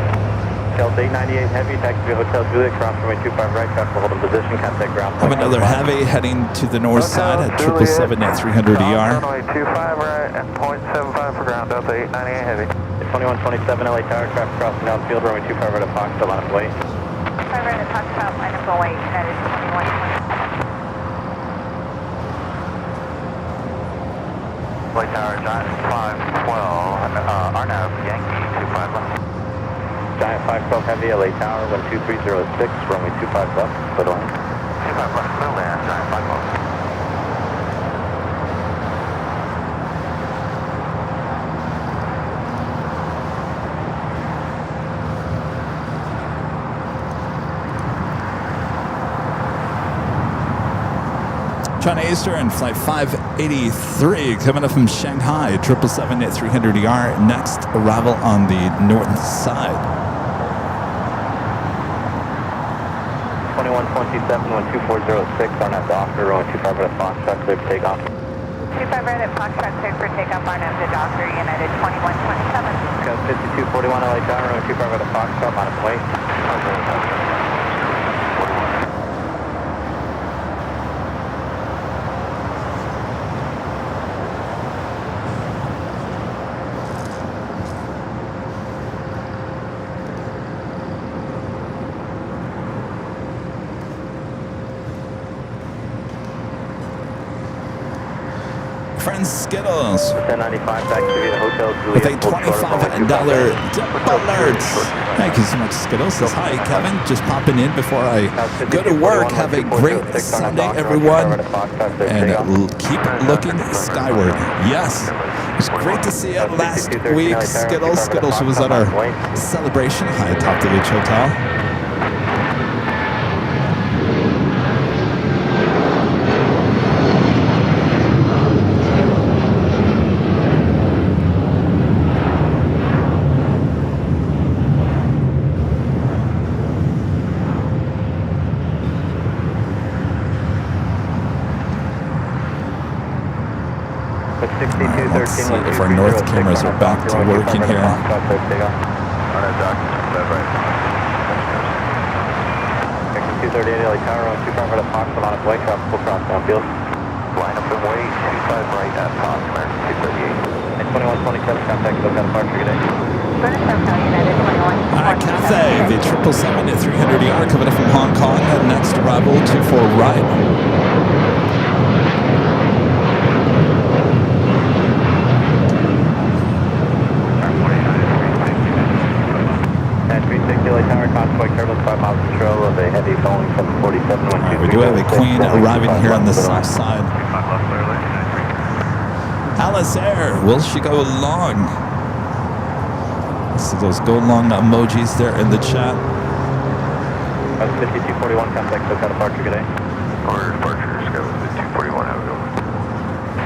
S1: Delta 898 Heavy, taxi to Hotel Juliet, cross runway 25 right, traffic hold in position, contact ground.
S2: Have another heavy heading to the north side at 777 at 300 ER.
S3: Runway 25 right and 0.75 for ground, Delta 898 Heavy.
S1: 2127 LA Tower, traffic crossing downfield, runway 25 right at Fox, line up away.
S6: 25 right at Foxtrot, line up away, that is 2127.
S3: LA Tower, Giant 512, RNAV, Yankee 25 left.
S1: Giant 512 Heavy, LA Tower, 12306, runway 25 left, clear line.
S3: 25 left, clear land, Giant 512.
S2: China Eastern, flight 583, coming up from Shanghai, 777 at 300 ER. Next arrival on the north side.
S1: 2127, 12406, on that Docker, runway 25 right at Fox, clear for takeoff.
S6: 25 right at Foxtrot, clear for takeoff, RNAV to Docker, United 2127.
S1: Got 5241 LA Tower, runway 25 right at Fox, line up away.
S2: friend Skittles
S1: 1095 back to the Hotel Juliet.
S2: with a $25 tip alert. Thank you so much, Skittles. Says, hi, Kevin. Just popping in before I go to work. Have a great Sunday, everyone. And keep looking skyward. Yes. It's great to see you last week, Skittles. Skittles was at our celebration high atop the H Hotel. Let's see if our north cameras are back to working here.
S1: Exit 238 LA Tower, on 25 right at Fox, on its way, traffic full cross downfield.
S3: Line up and wait, 25 right at Fox, American 238.
S1: And 2127, contact SoCal departure, good day.
S6: SoCal, United 2127.
S2: All right, Cathay, the 777 at 300 ER coming up from Hong Kong. Next arrival, 24 right. We do have a Queen arriving here on the south side. Alice Air, will she go long? See those go long emojis there in the chat.
S1: 5241, contact SoCal departure, good day.
S3: Order departure, go with 241, have a go.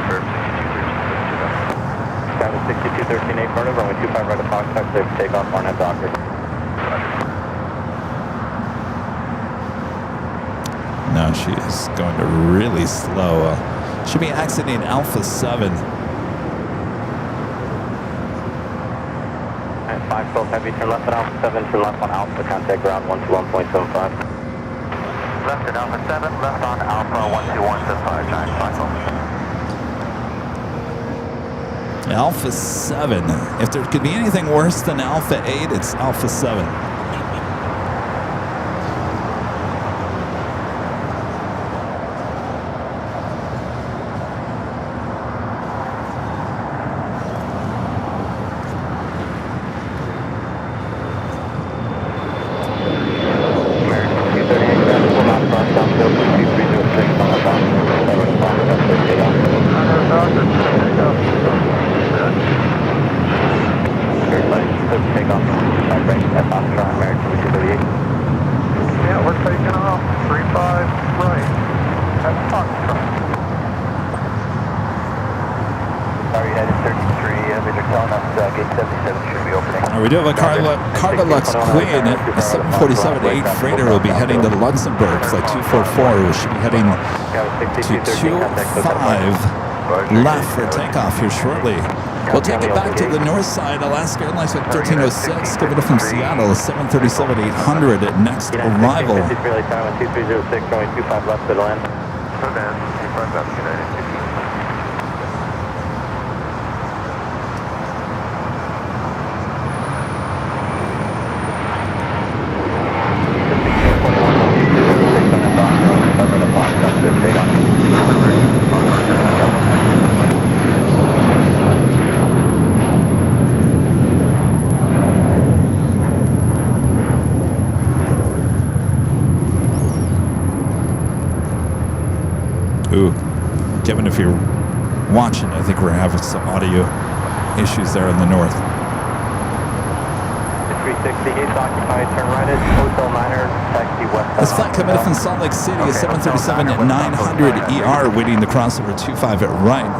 S3: Verb 62,
S1: 6213 8 runway 25 right at Fox, clear for takeoff, RNAV Docker.
S2: No, she is going to really slow. Should be exiting Alpha 7.
S1: And 512 Heavy, turn left on Alpha 7, turn left on Alpha, contact ground 121.75.
S3: Left at Alpha 7, left on Alpha 12175, Giant 5
S2: Alpha 7. If there could be anything worse than Alpha 8, it's Alpha 7.
S3: Yeah, we're taking off 35 right at Foxtrot.
S1: Sorry, headed 33, they're telling us gate 77 should be opening.
S2: We do have a Cargalux Queen at a 747-8 freighter will be heading to Luxembourg. Flight 244 we should be heading to 25 left for takeoff here shortly. We'll take it back to the north side. Alaska Airlines at 1306. Give it up from Seattle. 737-800 at next arrival.
S1: 53 LA Tower 2306, runway 25 left to the land.
S3: Rodan, 25 left, United.
S2: Ooh, Kevin, if you're watching, I think we're having some audio issues there in the north.
S1: 360, gates occupied, turn right at Hotel Miners, taxi west.
S2: This flight coming in from Salt Lake City is 737-900 waiting to cross over 25 at right.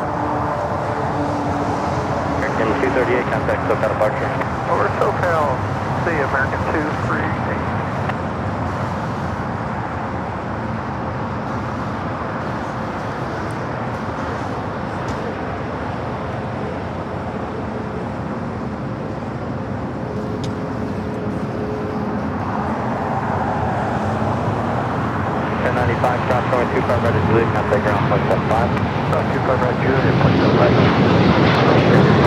S1: American 238, contact SoCal departure.
S3: Over SoCal, see American 238.
S1: Cross runway 25 right at Juliet, contact ground point 75.
S3: Cross 25 right, Juliet, point 75.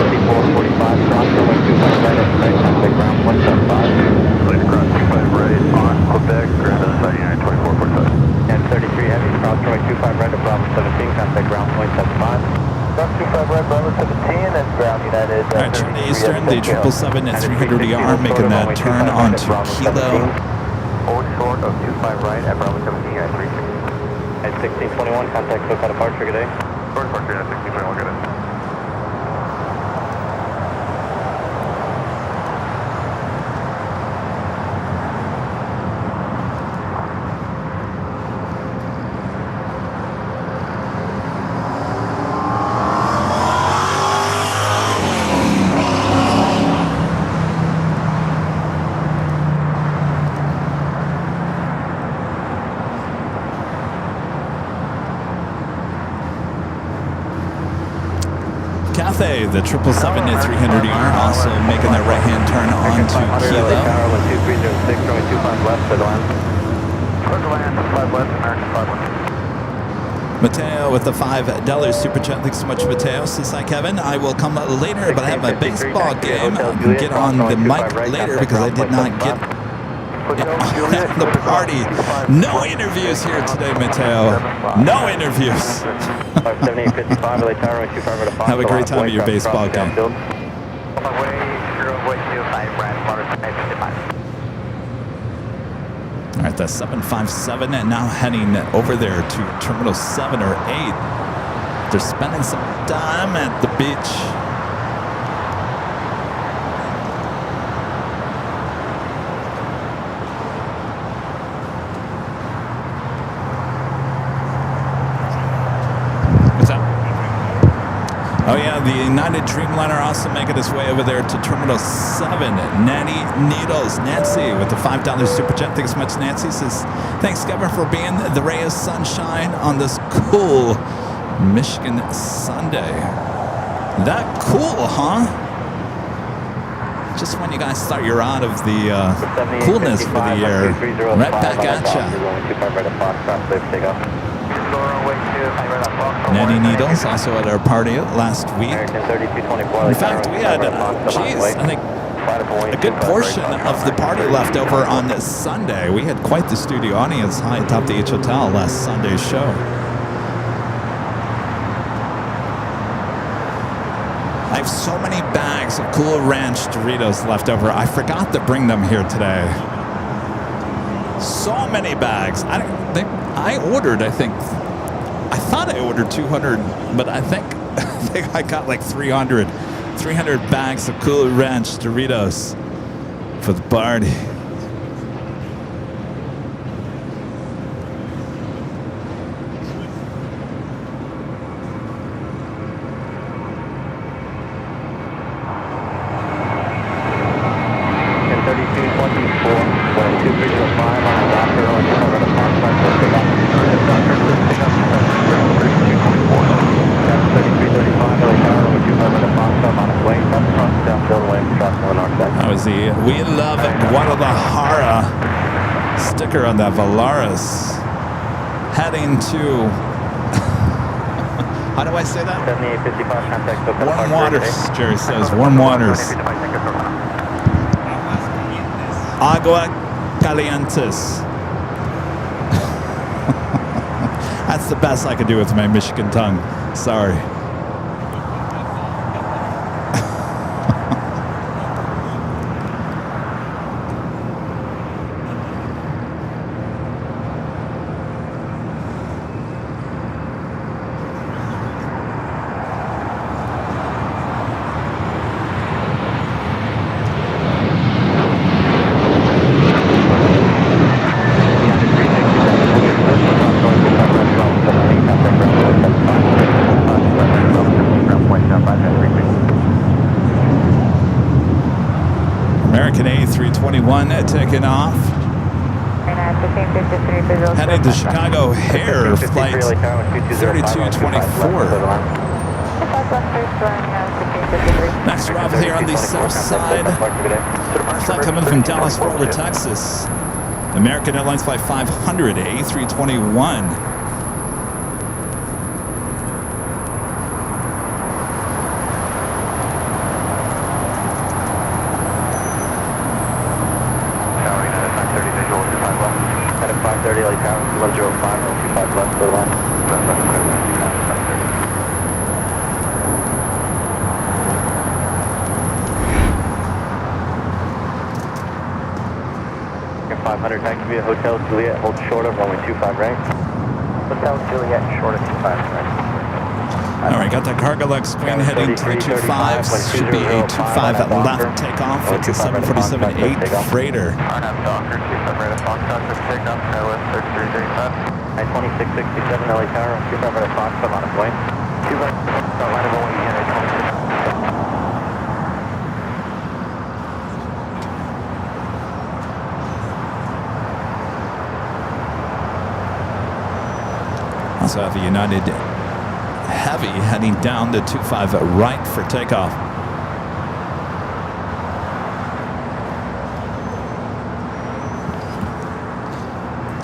S1: 5445, cross runway 25 right at Quebec, contact ground point 75.
S3: Please cross 25 right on Quebec, ground on the side, United 2445.
S1: And 33 heavy, cross runway 25 right at Bravo 17, contact ground point 75. Cross 25 right, Bravo 17, and ground United.
S2: All right, turn to Eastern, the 777 at 300ER making that turn onto Kilo.
S3: Hold short of 25 right at Bravo 17, United 360.
S1: At 1621, contact SoCal departure, good day.
S3: Short departure at 1621, good day.
S2: Cathay, the 777 at 300ER, also making that right-hand turn onto Kilo.
S1: Tower 12306, runway 25 left to the land.
S3: Clear to land, 5 left, American 5 left.
S2: Mateo with the $5 super chat. Thanks so much, Mateo. Says hi, Kevin. I will come later, but I have my baseball game. I'll get on the mic later because I did not get the party. No interviews here today, Mateo. No interviews. Have a great time at your baseball game. All right, that's 757 and now heading over there to Terminal 7 or 8. They're spending some time at the beach. Oh yeah, the United Dreamliner also making its way over there to Terminal 7. Nanny Needles, Nancy with the $5 super chat. Thanks so much, Nancy. Says, thanks, Kevin, for being the ray of sunshine on this cool Michigan Sunday. That cool, huh? Just when you guys thought you're out of the coolness for the year, right back at ya. Nanny Needles also at our party last week. In fact, we had, I think a good portion of the party left over on this Sunday. We had quite the studio audience high atop the H Hotel last Sunday's show. I have so many bags of Cool Ranch Doritos left over. I forgot to bring them here today. So many bags. I thought I ordered 200, but I think I got like 300 bags of Cool Ranch Doritos for the party. That was the We Love Guadalajara sticker on that Volaris. Heading to... How do I say that?
S1: 7855, contact
S2: Warm waters, Jerry says. Warm waters. Agua calientes. That's the best I could do with my Michigan tongue. Sorry. American A321 taking off. Heading to Chicago Hare, flight 3224. Next arrival here on the south side. Flight coming from Dallas, Fort Worth, Texas. American Airlines Flight 500, A321.
S1: Hotel Juliet, hold short of runway 25 right. Hotel Juliet, short of 25 right.
S2: All right, got that cargo LAX screen heading to the 25. Should be a 25 at left takeoff. It's a 747-8 freighter.
S3: RNAV Docker, 25 right at Foxtrot, just take off, Skywest 3335.
S1: 2667 LA Tower, 25 right at Foxtrot on its way. 25 right at Boeing, and 26.
S2: Also have a United Heavy heading down to 25 right for takeoff.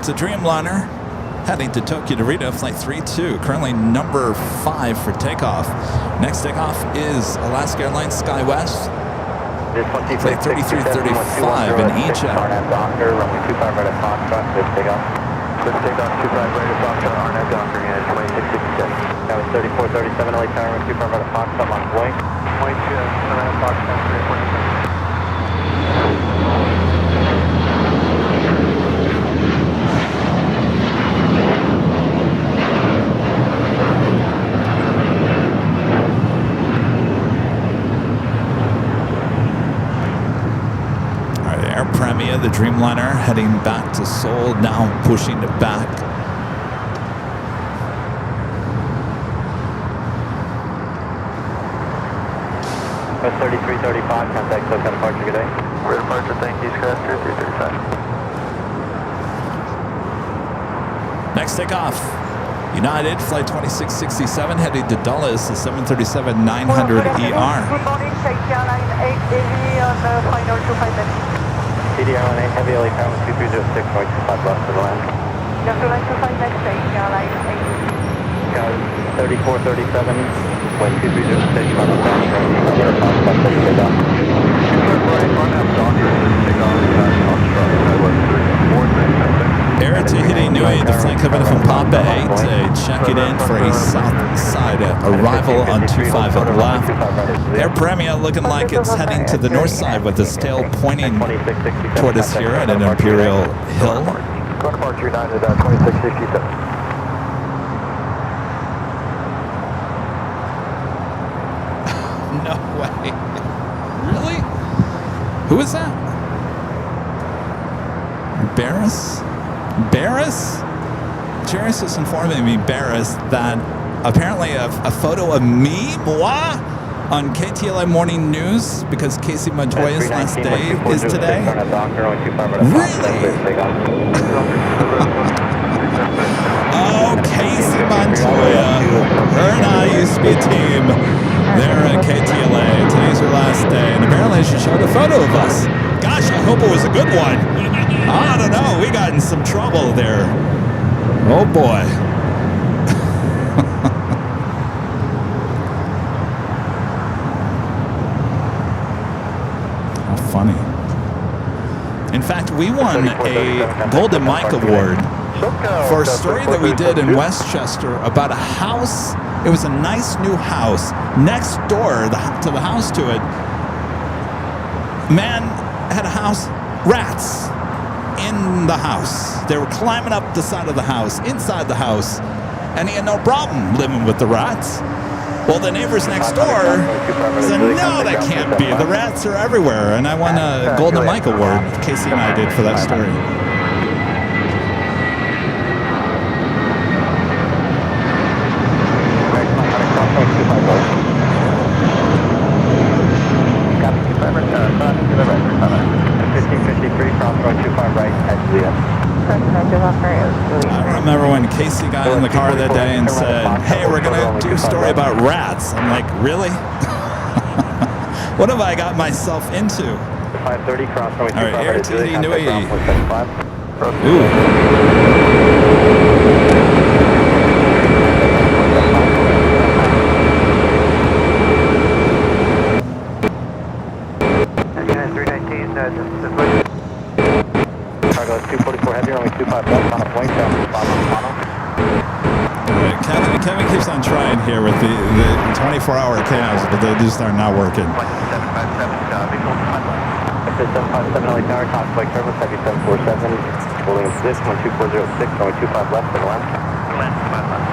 S2: It's a Dreamliner heading to Tokyo Narita, flight 32, currently number 5 for takeoff. Next takeoff is Alaska Airlines SkyWest, flight 3335 in Egypt.
S1: Docker, runway 25 right at Foxtrot, good takeoff.
S3: Good takeoff, 25 right at Foxtrot, RNAV Docker, and 2667.
S1: That was 3437 LA Tower, runway 25 right at Foxtrot on its way.
S3: 27 at Foxtrot, 347.
S2: The Dreamliner heading back to Seoul, now pushing it back.
S1: That's 3335, contact SoCal departure, good day.
S3: We're departure, thank you, Skyster, 335.
S2: Next takeoff, United, flight 2667, heading to Dulles, the 737-900ER.
S6: Good morning, take Airline 8 Heavy on the final 25 minutes.
S1: CD Airline 8 Heavy, LA Tower 2306, right 25 left for the land.
S6: Just to 25 next, take Airline 8.
S1: 3437, when 2306, run on down, run on take off.
S3: 25 right, RNAV Docker, take off, Foxtrot, Skywest 346.
S2: Air Tahiti Nui, the flight coming from Papa 8 to check it in for a south side arrival on 25 at left. Air Premia looking like it's heading to the north side with its tail pointing toward us here at an Imperial Hill.
S3: Go departure United, 2667.
S2: No way. Really? Who is that? Barris? Jairus is informing me, Barris, that apparently a photo of me, moi, on KTLA Morning News, because Casey Montoya's last day is today. Really? Oh, Casey Montoya. Her and I used to be a team. They're at KTLA. Today's your last day, and apparently she showed a photo of us. Gosh, I hope it was a good one. I don't know. We got in some trouble there. Oh boy. How funny. In fact, we won a Golden Mike Award for a story that we did in Westchester about a house. It was a nice new house. Next door to the house to it, man had a house, rats in the house. They were climbing up the side of the house, inside the house, and he had no problem living with the rats. Well, the neighbors next door said, no, that can't be. The rats are everywhere. And I won a Golden Mike Award, Casey and I did, for that story. I remember when Casey got in the car that day and said, hey, we're going to do a story about rats. I'm like, really? What have I got myself into?
S1: 530 cross runway 25.
S2: All right, Air TD Nui. Ooh.
S1: Cargo 244 heavy, runway 25 left on a point down to the bottom of the funnel.
S2: Kevin keeps on trying here with the 24-hour cams, but they just are not working.
S1: 757 LA Tower, Cox Lake Service, heavy 747, holding 6, 12406, runway 25 left for the land. Land 25 left.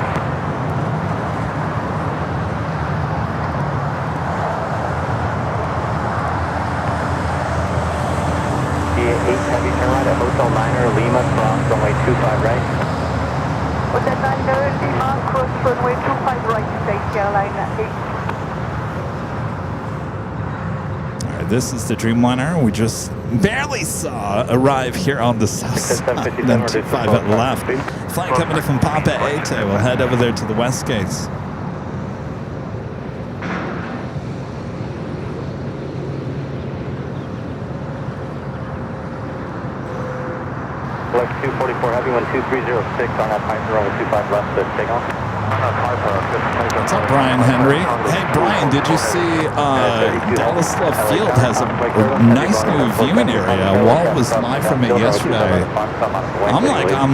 S1: DA8 heavy turn right at Hotel Niner, Lima, cross runway 25 right.
S6: Hotel Niner, Lima, cross runway 25 right, state airline 8.
S2: This is the Dreamliner we just barely saw arrive here on the south side, then 25 at left. Flight company from Papa Ate will head over there to the west gates.
S1: Flex 244 heavy, 12306 on that pipe, runway 25 left to take off.
S2: What's up, Brian Henry? Hey, Brian, did you see Dallas Love Field has a nice new viewing area? Walt was live from it yesterday. I'm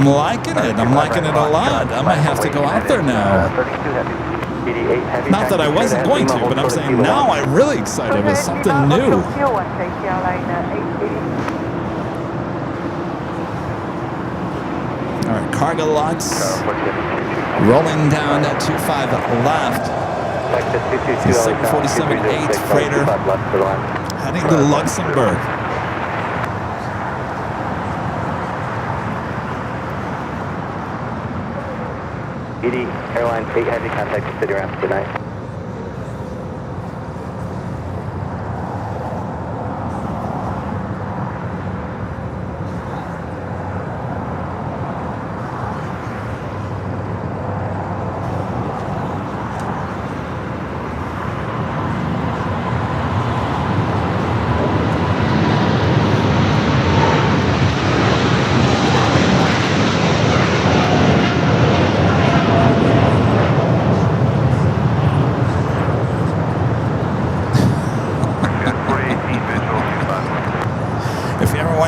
S2: liking it. I'm liking it a lot. I might have to go out there now. Not that I wasn't going to, but I'm saying now I'm really excited. It's something new. All right, cargo lots rolling down at 25 left. The 747-8 freighter heading to Luxembourg.
S1: Airline 8 heavy contact the city ramp tonight.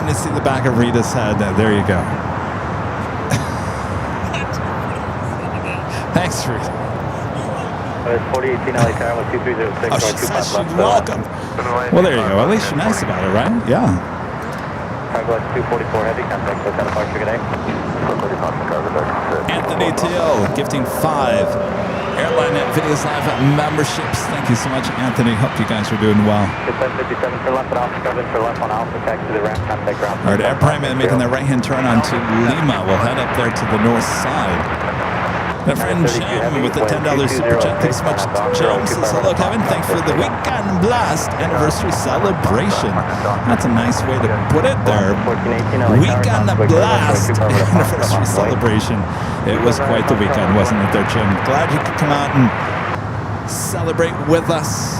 S2: To see the back of Rita's head. There you go. Thanks, Rita.
S1: 4018 LA Tower with 2306.
S2: Oh, she says she's welcome. Well, there you go. At least you're nice about it, right? Yeah.
S1: Cargo 244 heavy contact. So kind of departure, good day.
S2: Anthony Teal gifting 5 Airline Videos Live memberships. Thank you so much, Anthony. Hope you guys are doing well.
S1: 57 for left at Alpha, Kevin for left on Alpha, taxi to the ramp, contact ground.
S2: All right, Air Prime making their right-hand turn onto Lima. We'll head up there to the north side. My friend Jim with the $10 super chat. Thanks so much. Jim says, hello, Kevin. Thanks for the Weekend Blast anniversary celebration. That's a nice way to put it there. Weekend Blast anniversary celebration. It was quite the weekend, wasn't it there, Jim? Glad you could come out and celebrate with us.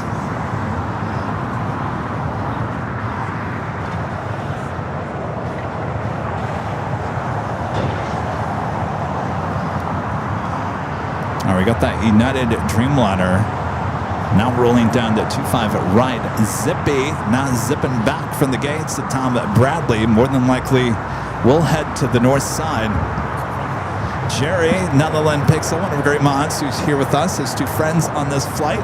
S2: All right, we got that United Dreamliner now rolling down to 25 right. Zippy now zipping back from the gates to Tom Bradley. More than likely, we'll head to the north side. Jerry Netherland Pixel, one of the great mods who's here with us, his two friends on this flight.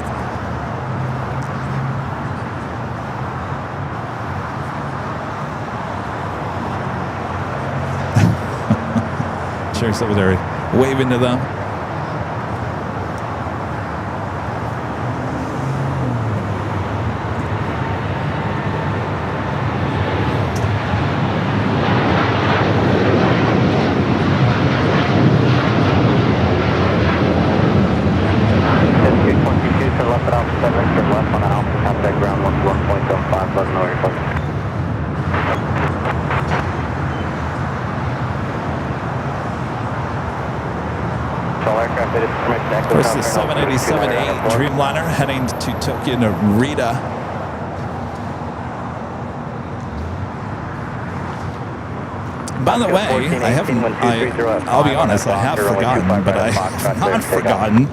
S2: Jerry's over there waving to them. There's the 787-8 Dreamliner heading to Tokyo Narita. By the way, I'll be honest, I have forgotten, but I have not forgotten.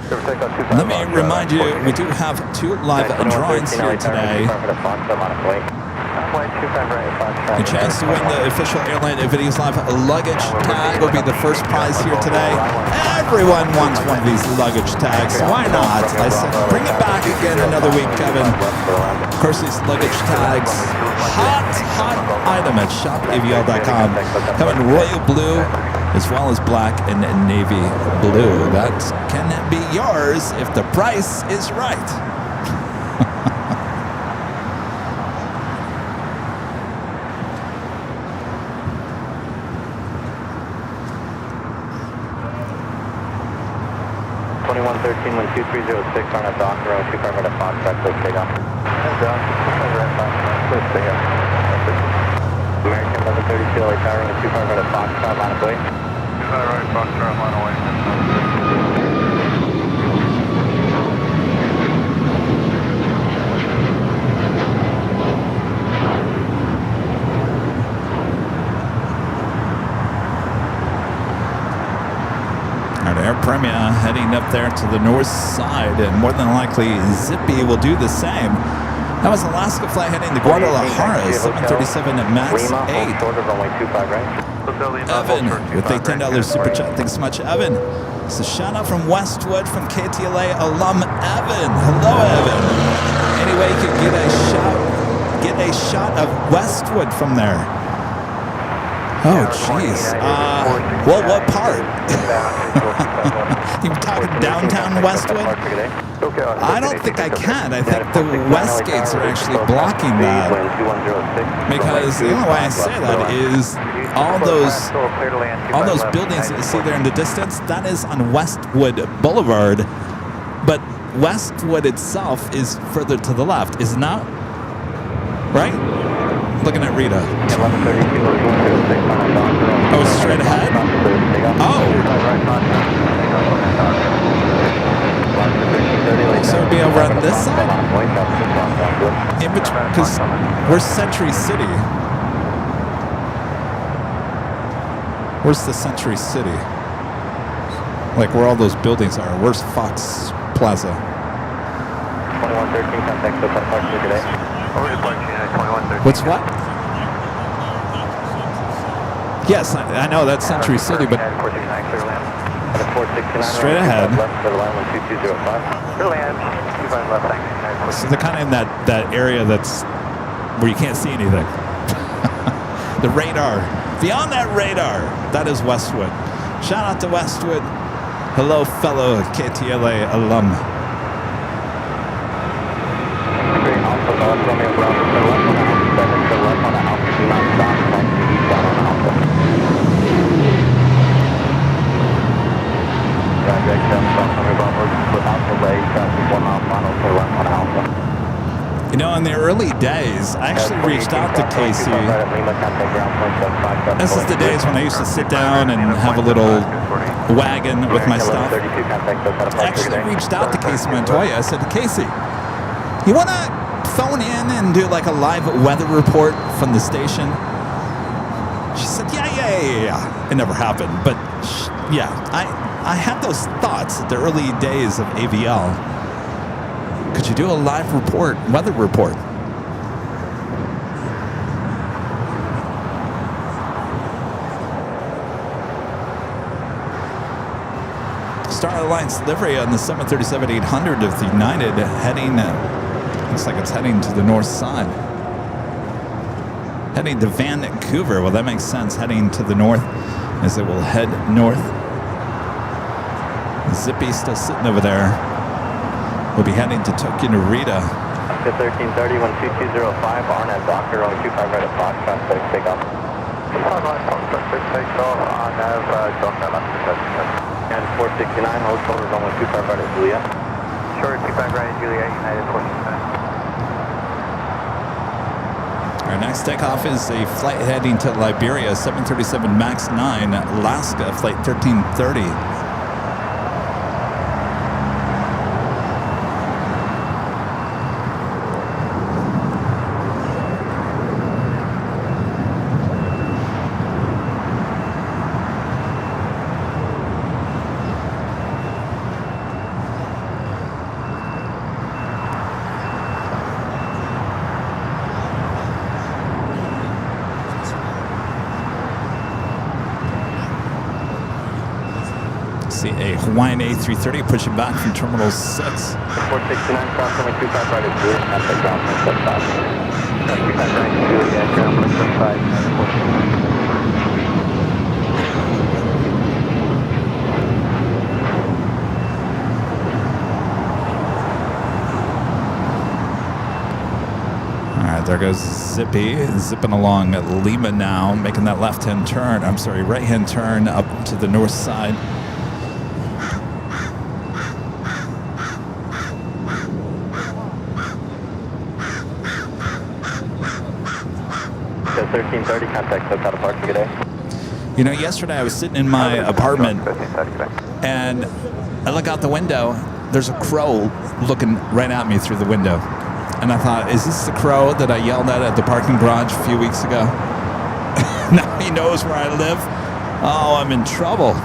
S2: Let me remind you, we do have 2 live drawings here today. A chance to win the official Airline Videos Live luggage tag will be the first prize here today. Everyone wants one of these luggage tags. Why not? I said, bring it back again another week, Kevin. Of course, these luggage tags, hot item at shopavl.com. Coming royal blue as well as black and navy blue. That can be yours if the price is right.
S1: When 2306 on a dock around 2 car at Foxtrot, please take off. Please take off. American 1132 LA Tower on 2 car at Foxtrot, line of way. 2 car right, Foxtrot, line of way.
S2: Air Premia heading up there to the north side, and more than likely Zippy will do the same. That was Alaska flight heading to Guadalajara, 737 at MAX 8. Evan with a $10 super chat. Thanks so much, Evan. It's a shout out from Westwood from KTLA alum Evan. Hello, Evan. Anyway, you can get a shot of Westwood from there. Oh, jeez. Well, what part? You talking downtown Westwood? I don't think I can. I think the west gates are actually blocking that. Because the only way I say that is all those buildings that you see there in the distance, that is on Westwood Boulevard. But Westwood itself is further to the left, is it not? Right? Looking at Rita. Oh, it's straight ahead? Oh. So it'd be over on this side? In between, because we're Century City. Where's the Century City? Like where all those buildings are. Where's Fox Plaza?
S1: 2113, contact the park today.
S2: What's what? Yes, I know that's Century City, but straight ahead. So they're kind of in that area that's where you can't see anything. The radar. Beyond that radar, that is Westwood. Shout out to Westwood. Hello, fellow KTLA alum. You know, in the early days, I actually reached out to Casey. This is the days when I used to sit down and have a little wagon with my stuff. I actually reached out to Casey Montoya. I said, Casey, you want to phone in and do like a live weather report from the station? She said, yeah. It never happened. But yeah, I had those thoughts at the early days of AVL. Could you do a live report, weather report? Star Alliance livery on the 737-800 of the United heading, looks like it's heading to the north side. Heading to Vancouver. Well, that makes sense. Heading to the north as it will head north. Zippy still sitting over there. We'll be heading to Tokyo Narita.
S1: 1330, 12205, RNAV Doctor, only 25 right at Foxtrot, take off.
S3: Sunrise Foxtrot, take off, RNAV Doctor, left
S1: And 469, hold shoulders on 125 right at Juliet.
S3: Short 25 right at Juliet, United 469.
S2: Our next takeoff is a flight heading to Liberia, 737 MAX 9, Alaska, flight 1330. See a Hawaiian A330 pushing back from Terminal 6.
S1: 469, cross only 25 right at Juliet, contact ground 175. 25 right at Juliet, ground 175, 469.
S2: All right, there goes Zippy, zipping along at Lima now, making that left-hand turn. I'm sorry, right-hand turn up to the north side.
S1: 1330, contact SoCal departure, good day.
S2: You know, yesterday I was sitting in my apartment and I look out the window. There's a crow looking right at me through the window. And I thought, is this the crow that I yelled at the parking garage a few weeks ago? Now he knows where I live. Oh, I'm in trouble.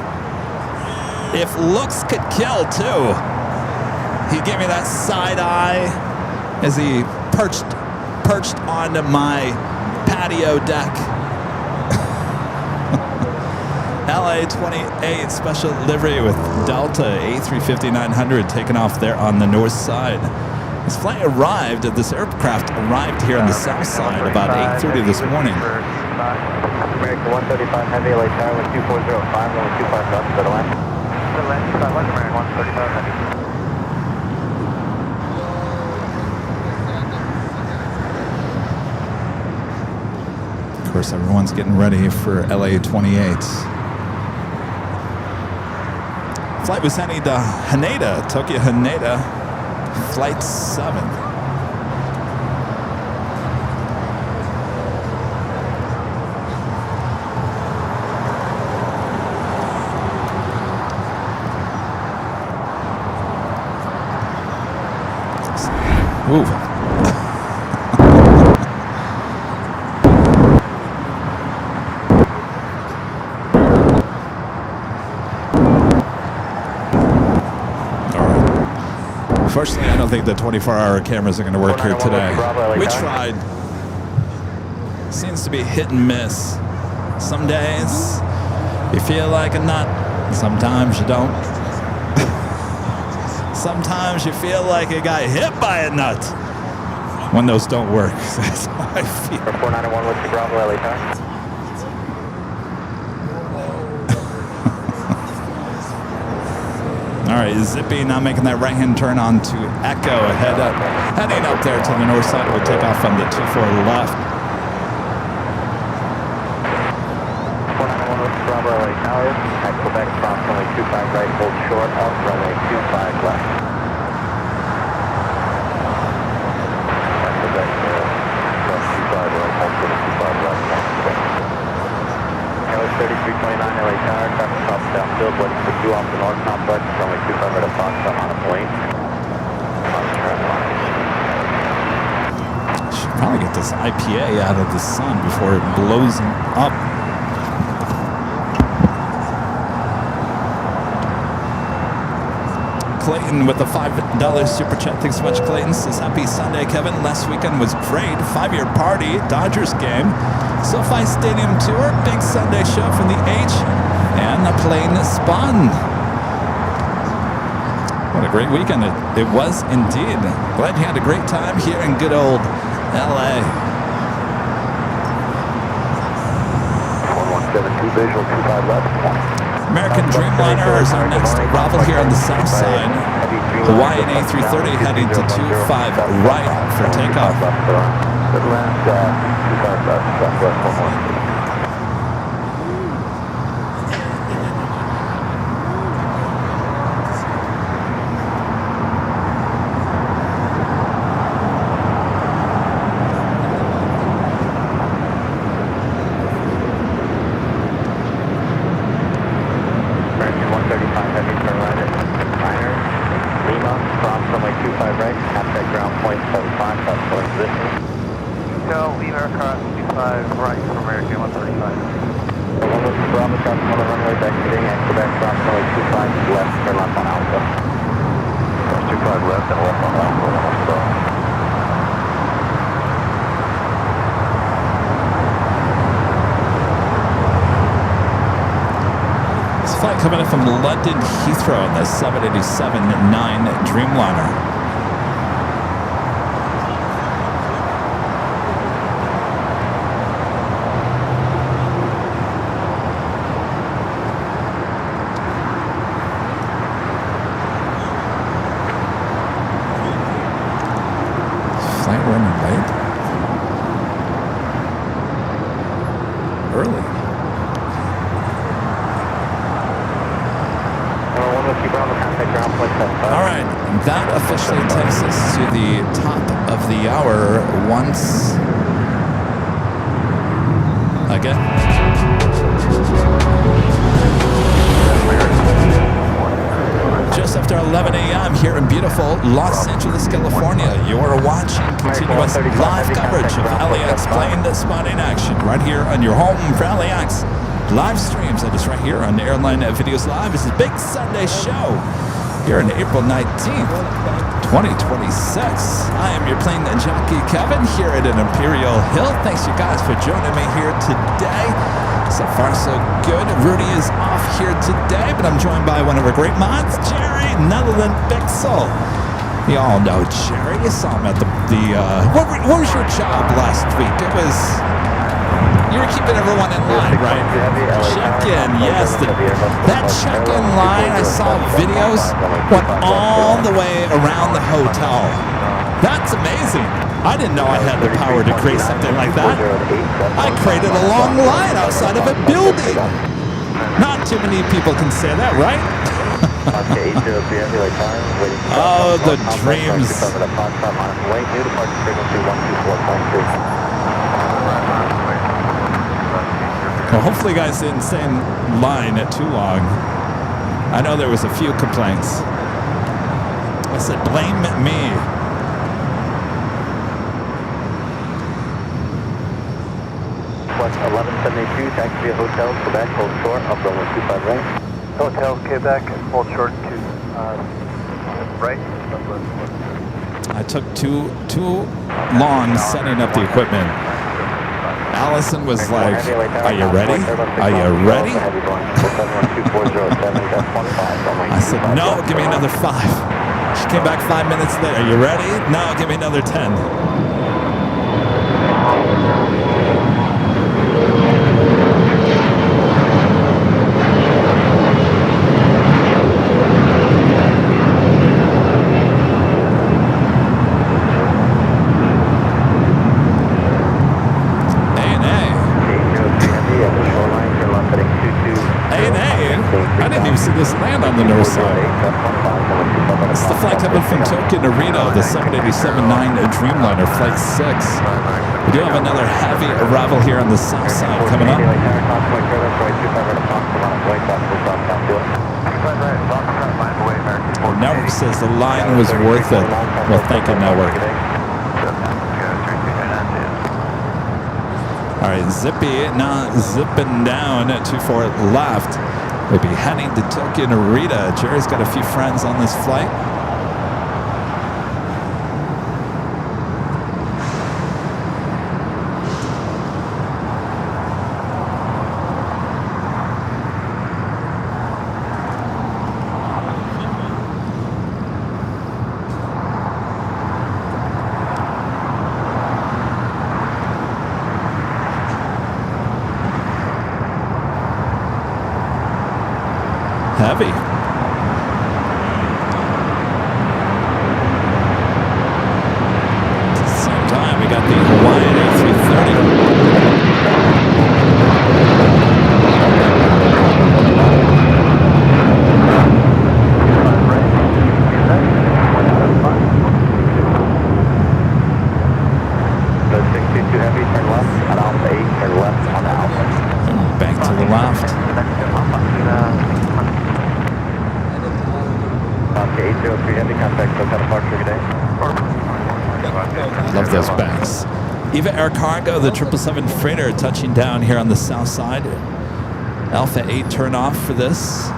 S2: If looks could kill, too. He gave me that side eye as he perched onto my patio deck. LA 28 special livery with Delta A350-900 taking off there on the north side. This flight arrived, this aircraft arrived here on the south side about 8:30 this morning.
S1: American 135 Heavy, LA Tower, 12405, 125 left, to the left.
S3: American 135 Heavy.
S2: Of course, everyone's getting ready for LA 28. Flight was heading to Haneda, Tokyo Haneda, flight 7. Ooh. Unfortunately, I don't think the 24-hour cameras are going to work here today. We tried. Seems to be hit and miss. Some days you feel like a nut. Sometimes you don't. Sometimes you feel like you got hit by a nut. When those don't work. That's how I feel.
S1: 4901, what's the Bravo, LA Tower?
S2: All right, Zippy now making that right-hand turn onto Echo, heading up there to the north side. We'll take off on the 24 left.
S1: 491 with Bravo, LA Tower. At Quebec, cross only 25 right, hold short of runway 25 left. 329 LA Tower, traffic stops downfield, waiting for you off the north complex, runway 25 right at Foxtrot on a plane.
S2: Should probably get this IPA out of the sun before it blows up. Clayton with a $5 super chat. Thanks so much, Clayton. Says happy Sunday, Kevin. Last weekend was great. 5-year party, Dodgers game, SoFi Stadium tour, big Sunday show from the H, and the plane spun. What a great weekend it was indeed. Glad you had a great time here in good old LA.
S1: 1172 visual, 25 left.
S2: American Dreamliner is our next arrival here on the south side. Hawaiian A330 heading to 25 right for takeoff.
S1: Good last, 25 left, southwest 112.
S2: Coming in from London Heathrow on the 787-9 Dreamliner. Flight running late? Early. All right, that officially takes us to the top of the hour once again. Just after 11 a.m. here in beautiful Los Angeles, California, you're watching continuous live coverage of LAX plane spotting action right here on your home for LAX. Live streams, that is right here on Airline Videos Live. This is a big Sunday show here on April 19th, 2026. I am your plane jockey, Kevin, here at an Imperial Hill. Thanks, you guys, for joining me here today. So far, so good. Rudy is off here today, but I'm joined by one of our great mods, Jerry, none other than Pixel. You all know Jerry. You saw him at the what was your job last week? It was... You were keeping everyone in line, right? Check-in, yes. That check-in line, I saw videos, went all the way around the hotel. That's amazing. I didn't know I had the power to create something like that. I created a long line outside of a building. Not too many people can say that, right? Oh, the dreams. Well, hopefully you guys didn't stay in line too long. I know there was a few complaints. I said, blame me.
S1: West 1172, taxi via Hotel Quebec, hold short, up runway 25 right.
S3: Hotel Quebec, hold short to right.
S2: I took too long setting up the equipment. Allison was like, are you ready? Are you ready? I said, no, give me another 5. She came back 5 minutes later. Are you ready? No, give me another 10. This land on the north side. It's the flight coming from Tokyo to Reno, the 787-9 Dreamliner, Flight 6. We do have another heavy arrival here on the south side coming up. Network says the line was worth it. Well, thank you, Network. All right, Zippy now zipping down at 24 left. We'll be heading to Tokyo Narita. Jerry's got a few friends on this flight. Heavy. At the same time, we got the Hawaiian
S1: A330. Heavy, turn left at Alpha 8, turn left on the Alpha.
S2: Back to the left.
S1: Okay, 803 Heavy, contact SoCal departure today.
S2: Love those backs. Eva Air Cargo, the 777 freighter, touching down here on the south side. Alpha 8 turn off for this.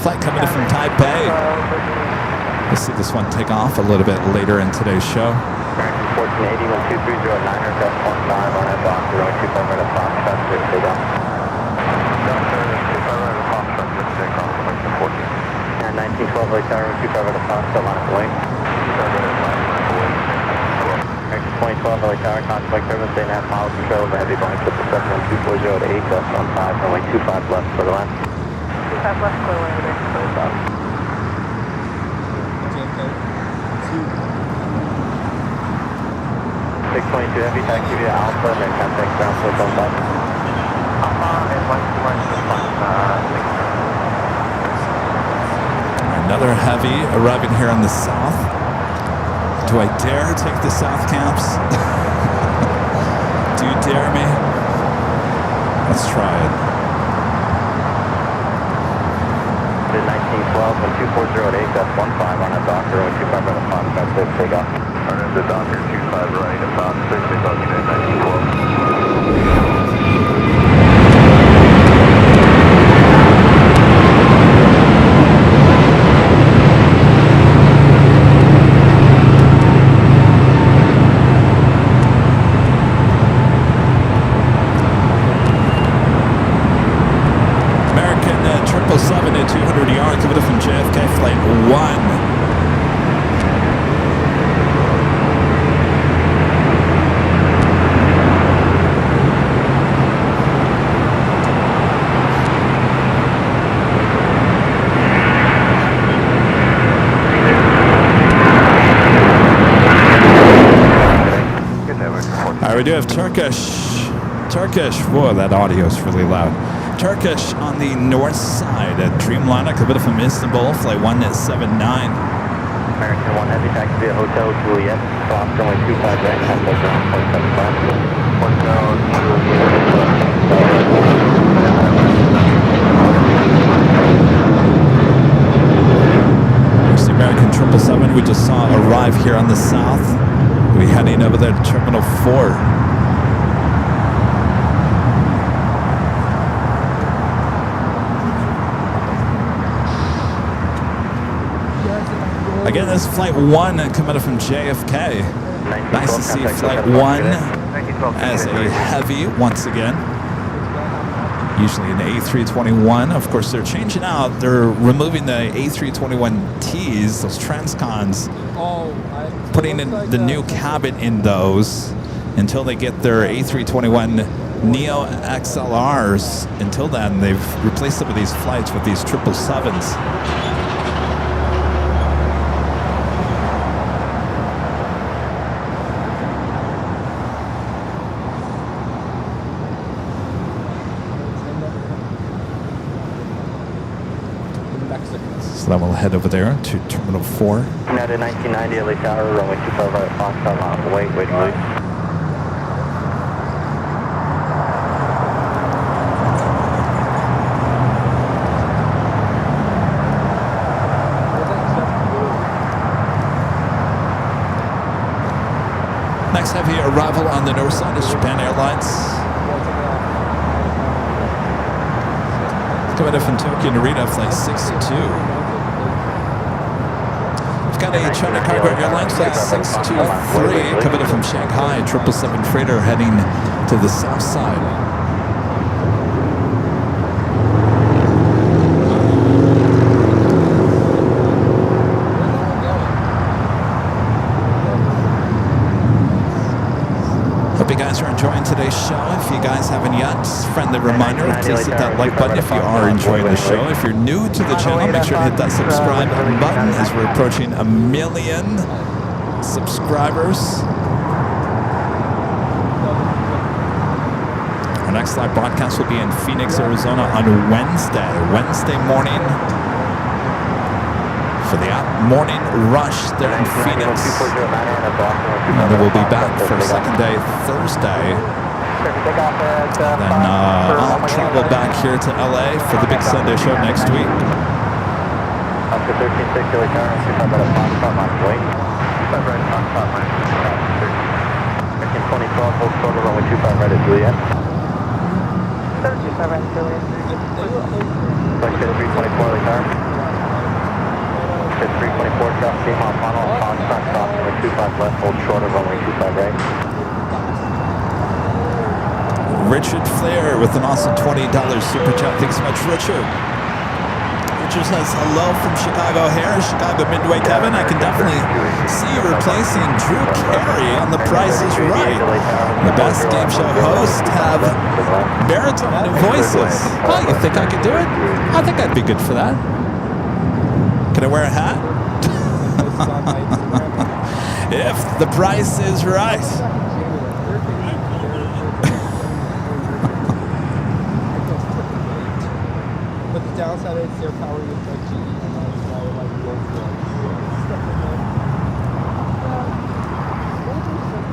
S2: Flight coming in from Taipei. We'll see this one take off a little bit later in today's show.
S1: 1480, 1230, aircraft 19 on that dock, 025 right at Fox, traffic, stay down. 1912 right tower, 25 right at Fox, line up away. 2012 LA Tower, contact Kevin, stay now, follow control of the heavy Boeing 777-1240 at 8, that's 15, runway 25 left for the line.
S6: 25 left, clear away over there.
S1: 622 Heavy, taxi via Alpha, and then contact ground switch on back.
S2: Another heavy arriving here on the south. Do I dare take the south camps? Do you dare me? Let's try it.
S1: The 1912 and 240 at 8, that's 15 on that Docker, and 25 right at Fox, that's 6, take off. Alright, the Docker 25 right at Fox, 6, take off, unit 1912.
S2: American 777 at 200 yard coming up from JFK Flight 1. All right, we do have Turkish, whoa, that audio is really loud. Turkish on the north side at Dreamliner, coming up from Istanbul, flight 179.
S1: American 1 Heavy, taxi via Hotel Juliet, Fox, runway 25 right, contact ground, 475.
S2: There's the American 777 we just saw arrive here on the south. We're heading over there to Terminal 4. Again, this is Flight 1 coming up from JFK. Nice to see Flight 1 as a heavy once again. Usually an A321. Of course, they're changing out. They're removing the A321Ts, those transcons, putting in the new cabin in those until they get their A321 Neo XLRs. Until then, they've replaced some of these flights with these 777s. So then we'll head over there to Terminal 4.
S1: United 1990 LA Tower, runway 25 right, Foxtrot, wait, release.
S2: Next heavy arrival on the north side is Japan Airlines. Coming in from Tokyo Narita, flight 62. We've got a China Cargo Airlines flight 623 coming in from Shanghai, 777 freighter heading to the south side. Hope you guys are enjoying today's show. If you guys haven't yet, friendly reminder, please hit that like button if you are enjoying the show. If you're new to the channel, make sure to hit that subscribe button as we're approaching 1 million subscribers. Our next live broadcast will be in Phoenix, Arizona on Wednesday morning for the morning rush there in Phoenix. And then we'll be back for second day Thursday. Then I'll travel back here to LA for the big Sunday show next week.
S1: After 13.6 LA Tower, 25 right, Foxtrot, wait. 25 right, Foxtrot, 13.2012, hold short, runway 25 right at Juliet.
S6: 25 right, Juliet.
S1: Flight 324 LA Tower. 324, drop steam on funnel, Foxtrot, cross runway 25 left, hold short of runway 25 right.
S2: Richard Flair with an awesome $20 super chat. Thanks so much, Richard. Richard says hello from Chicago here. Chicago Midway Kevin. I can definitely see you replacing Drew Carey on The Price is Right. The best game show hosts have baritone voices. Oh, you think I could do it? I think I'd be good for that. Can I wear a hat? If the price is right.
S7: But the downside is their power is like GE, and that's why I like Rolls Royce.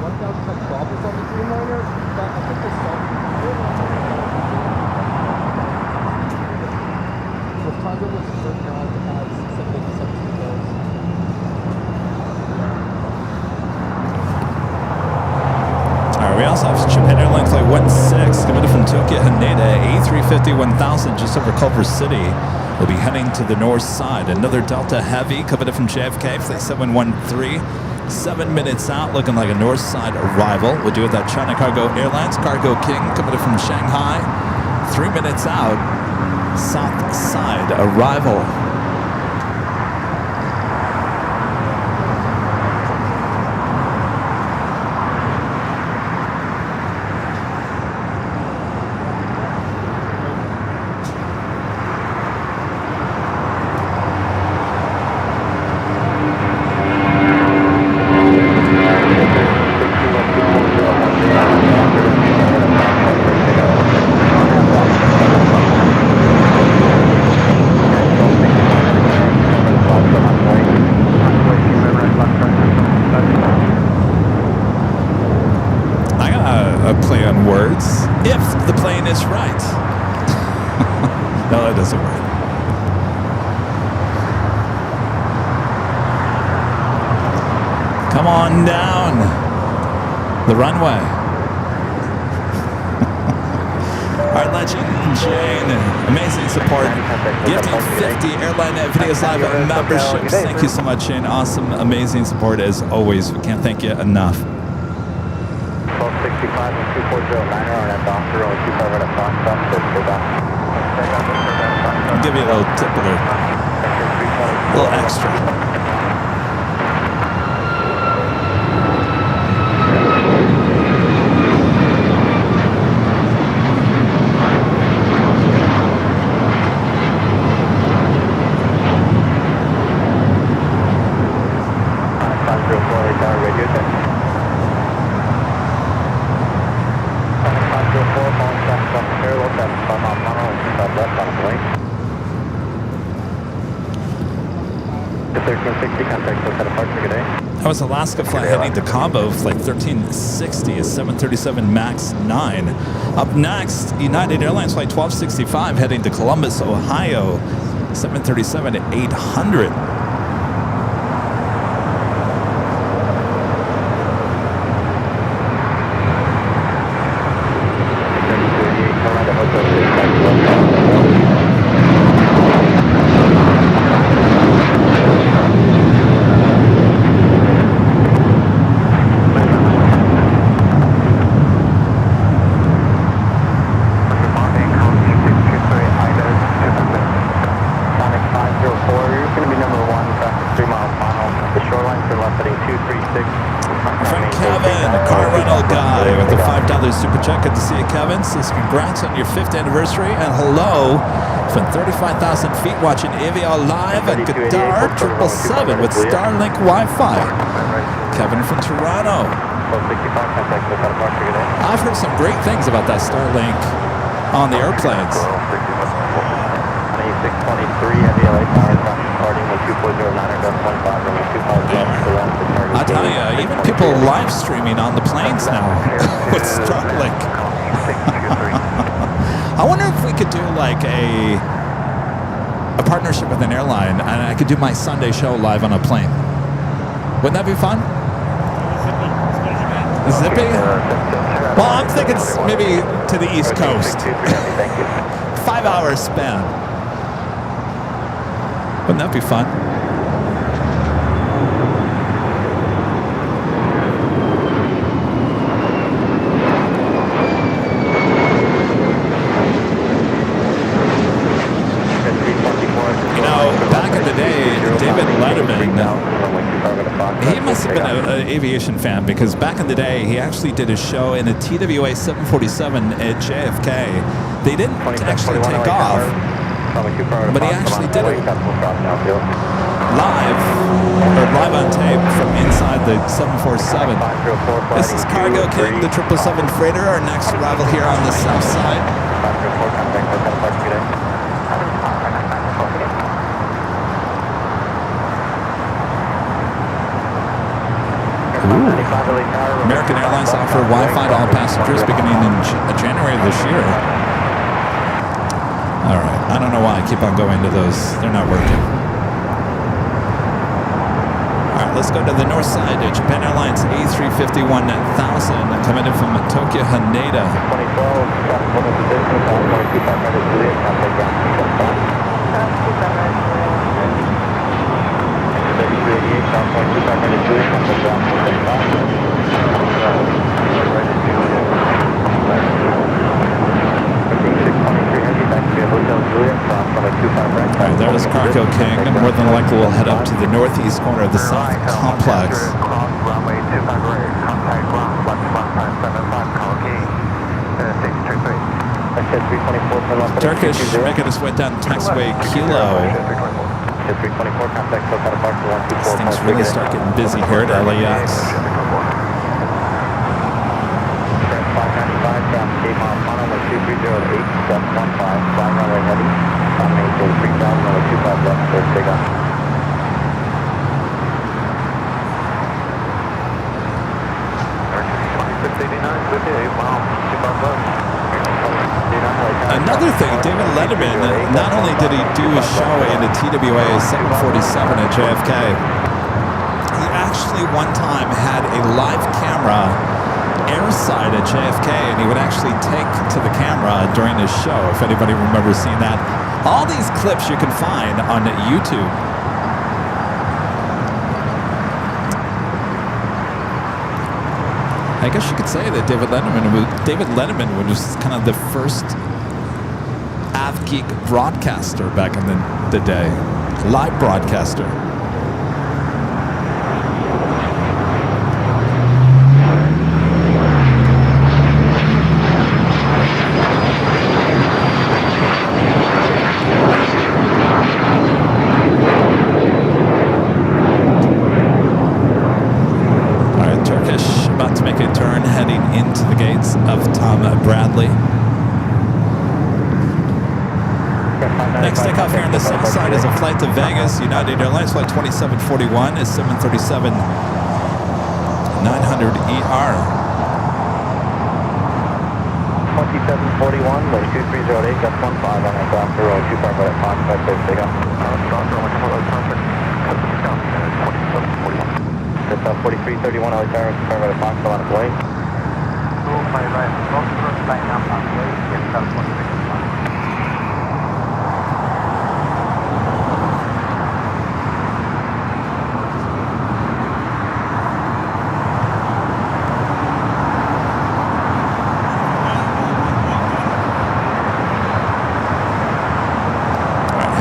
S7: What about the problems on the Dreamliner? But I think they solved it. Lufthansa was working on as 717 goals.
S2: Alright, we also have Japan Airlines flight 16 coming in from Tokyo Haneda, A350-1000 just over Culver City. We'll be heading to the north side. Another Delta Heavy coming in from JFK, flight 713. 7 minutes out, looking like a north side arrival. We'll do it at China Cargo Airlines. Cargo King coming in from Shanghai. 3 minutes out, south side arrival. Play on words. If the plane is right. No, that doesn't work. Come on down the runway. Our legend, Jane, amazing support. Gifting 50 Airline Videos Live memberships. Thank you so much, Jane. Awesome, amazing support as always. We can't thank you enough.
S1: 1265 and 2409 are at Doctor, only 25 right at Foxtrot,
S2: I'll give you a little tip or a little extra.
S1: 1360, contact SoCal departure, good day.
S2: That was Alaska flight heading to Cabo, flight 1360, a 737 MAX 9. Up next, United Airlines flight 1265 heading to Columbus, Ohio, 737-800. Says congrats on your 5th anniversary and hello from 35,000 feet watching Aviation live at Qatar 777 with Starlink Wi-Fi. Kevin from Toronto. I've heard some great things about that Starlink on the airplanes. I tell you, even people live streaming on the planes now with Starlink. I wonder if we could do like a partnership with an airline and I could do my Sunday show live on a plane. Wouldn't that be fun? Zippy? Well, I'm thinking maybe to the East Coast. 5 hour span. Wouldn't that be fun? He must have been an aviation fan because back in the day he actually did a show in a TWA 747 at JFK. They didn't actually take off, but he actually did it live on tape from inside the 747. This is Cargo King, the 777 freighter, our next arrival here on the south side. American Airlines offer Wi-Fi to all passengers beginning in January of this year. All right, I don't know why I keep on going to those. They're not working. All right, let's go to the north side. Japan Airlines A350-1000 coming in from Tokyo Haneda. Alright, there's Cargo King. More than likely we'll head up to the northeast corner of the South Complex. Turkish making its way down taxiway Kilo. Things really start getting busy here at LAX. Another thing, David Letterman, not only did he do a show in a TWA 747 at JFK, he actually one time had a live camera airside at JFK, and he would actually take to the camera during his show, if anybody remembers seeing that. All these clips you can find on YouTube. I guess you could say that David Letterman was kind of the first AvGeek broadcaster back in the day, live broadcaster. Of Tom Bradley. Next takeoff here on the south side is a flight to Vegas. United Airlines flight 2741 is 737 900ER.
S1: 2741, like 2308, that's 15 on aircraft, 025 right at Fox, right there, take off. That's 4331, I'll turn, confirm right at Fox, on its way.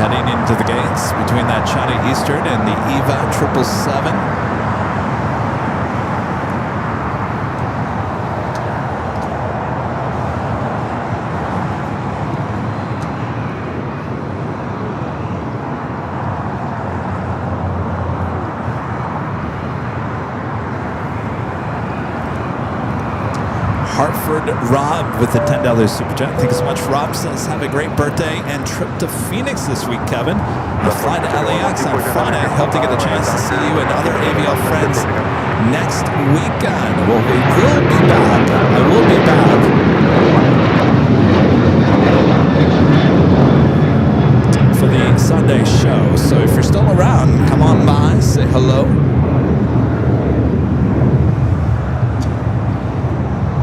S2: Heading into the gates between that China Eastern and the EVA 777. Hartford Rob with the $10 super chat. Thank you so much. Rob says, have a great birthday and trip to Phoenix this week, Kevin. A fly to LAX on Friday. Hope to get a chance to see you and other AVL friends next weekend. Well, we will be back. I will be back for the Sunday show. So if you're still around, come on by, say hello.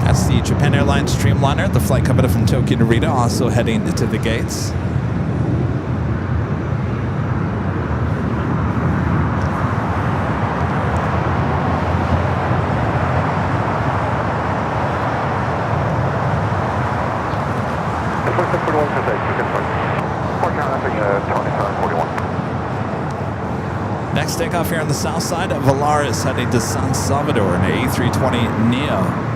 S2: That's the Japan Airlines Streamliner, the flight coming up from Tokyo to Narita, also heading to the gates. Next takeoff here on the south side of Volaris heading to San Salvador in an A320neo.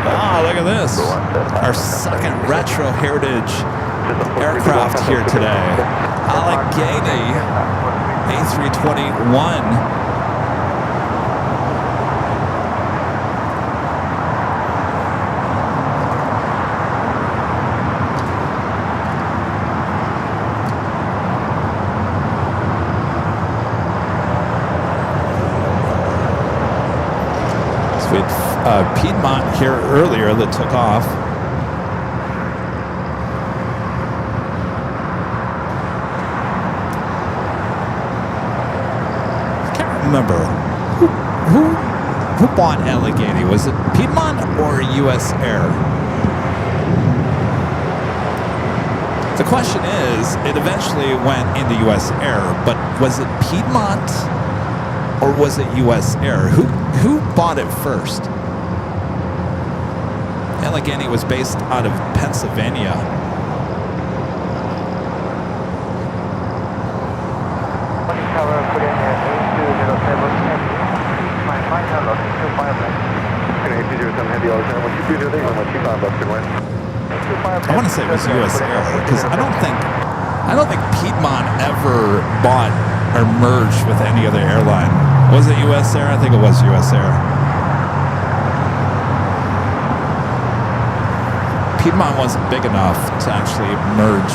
S2: Ah, look at this. Our second retro heritage aircraft here today. Allegheny A321. Piedmont here earlier that took off. I can't remember who bought Allegheny. Was it Piedmont or U.S. Air? The question is, it eventually went into U.S. Air, but was it Piedmont or was it U.S. Air? Who bought it first? Allegheny was based out of Pennsylvania. I want to say it was U.S. Air because I don't think Piedmont ever bought or merged with any other airline. Was it U.S. Air? I think it was U.S. Air. Piedmont wasn't big enough to actually merge.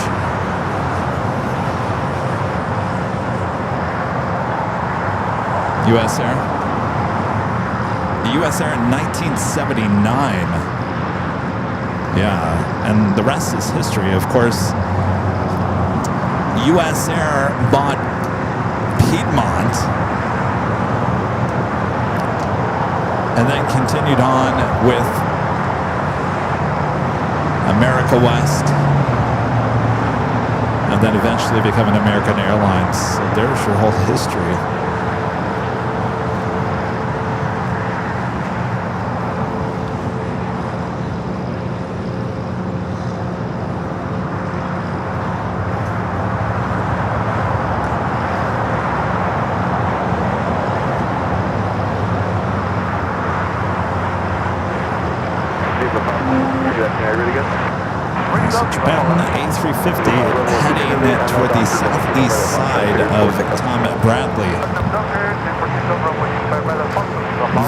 S2: U.S. Air? The U.S. Air in 1979. Yeah, and the rest is history. Of course, U.S. Air bought Piedmont and then continued on with America West, and then eventually becoming American Airlines. So there's your whole history. Japan A350 heading toward the southeast side of Tom Bradley.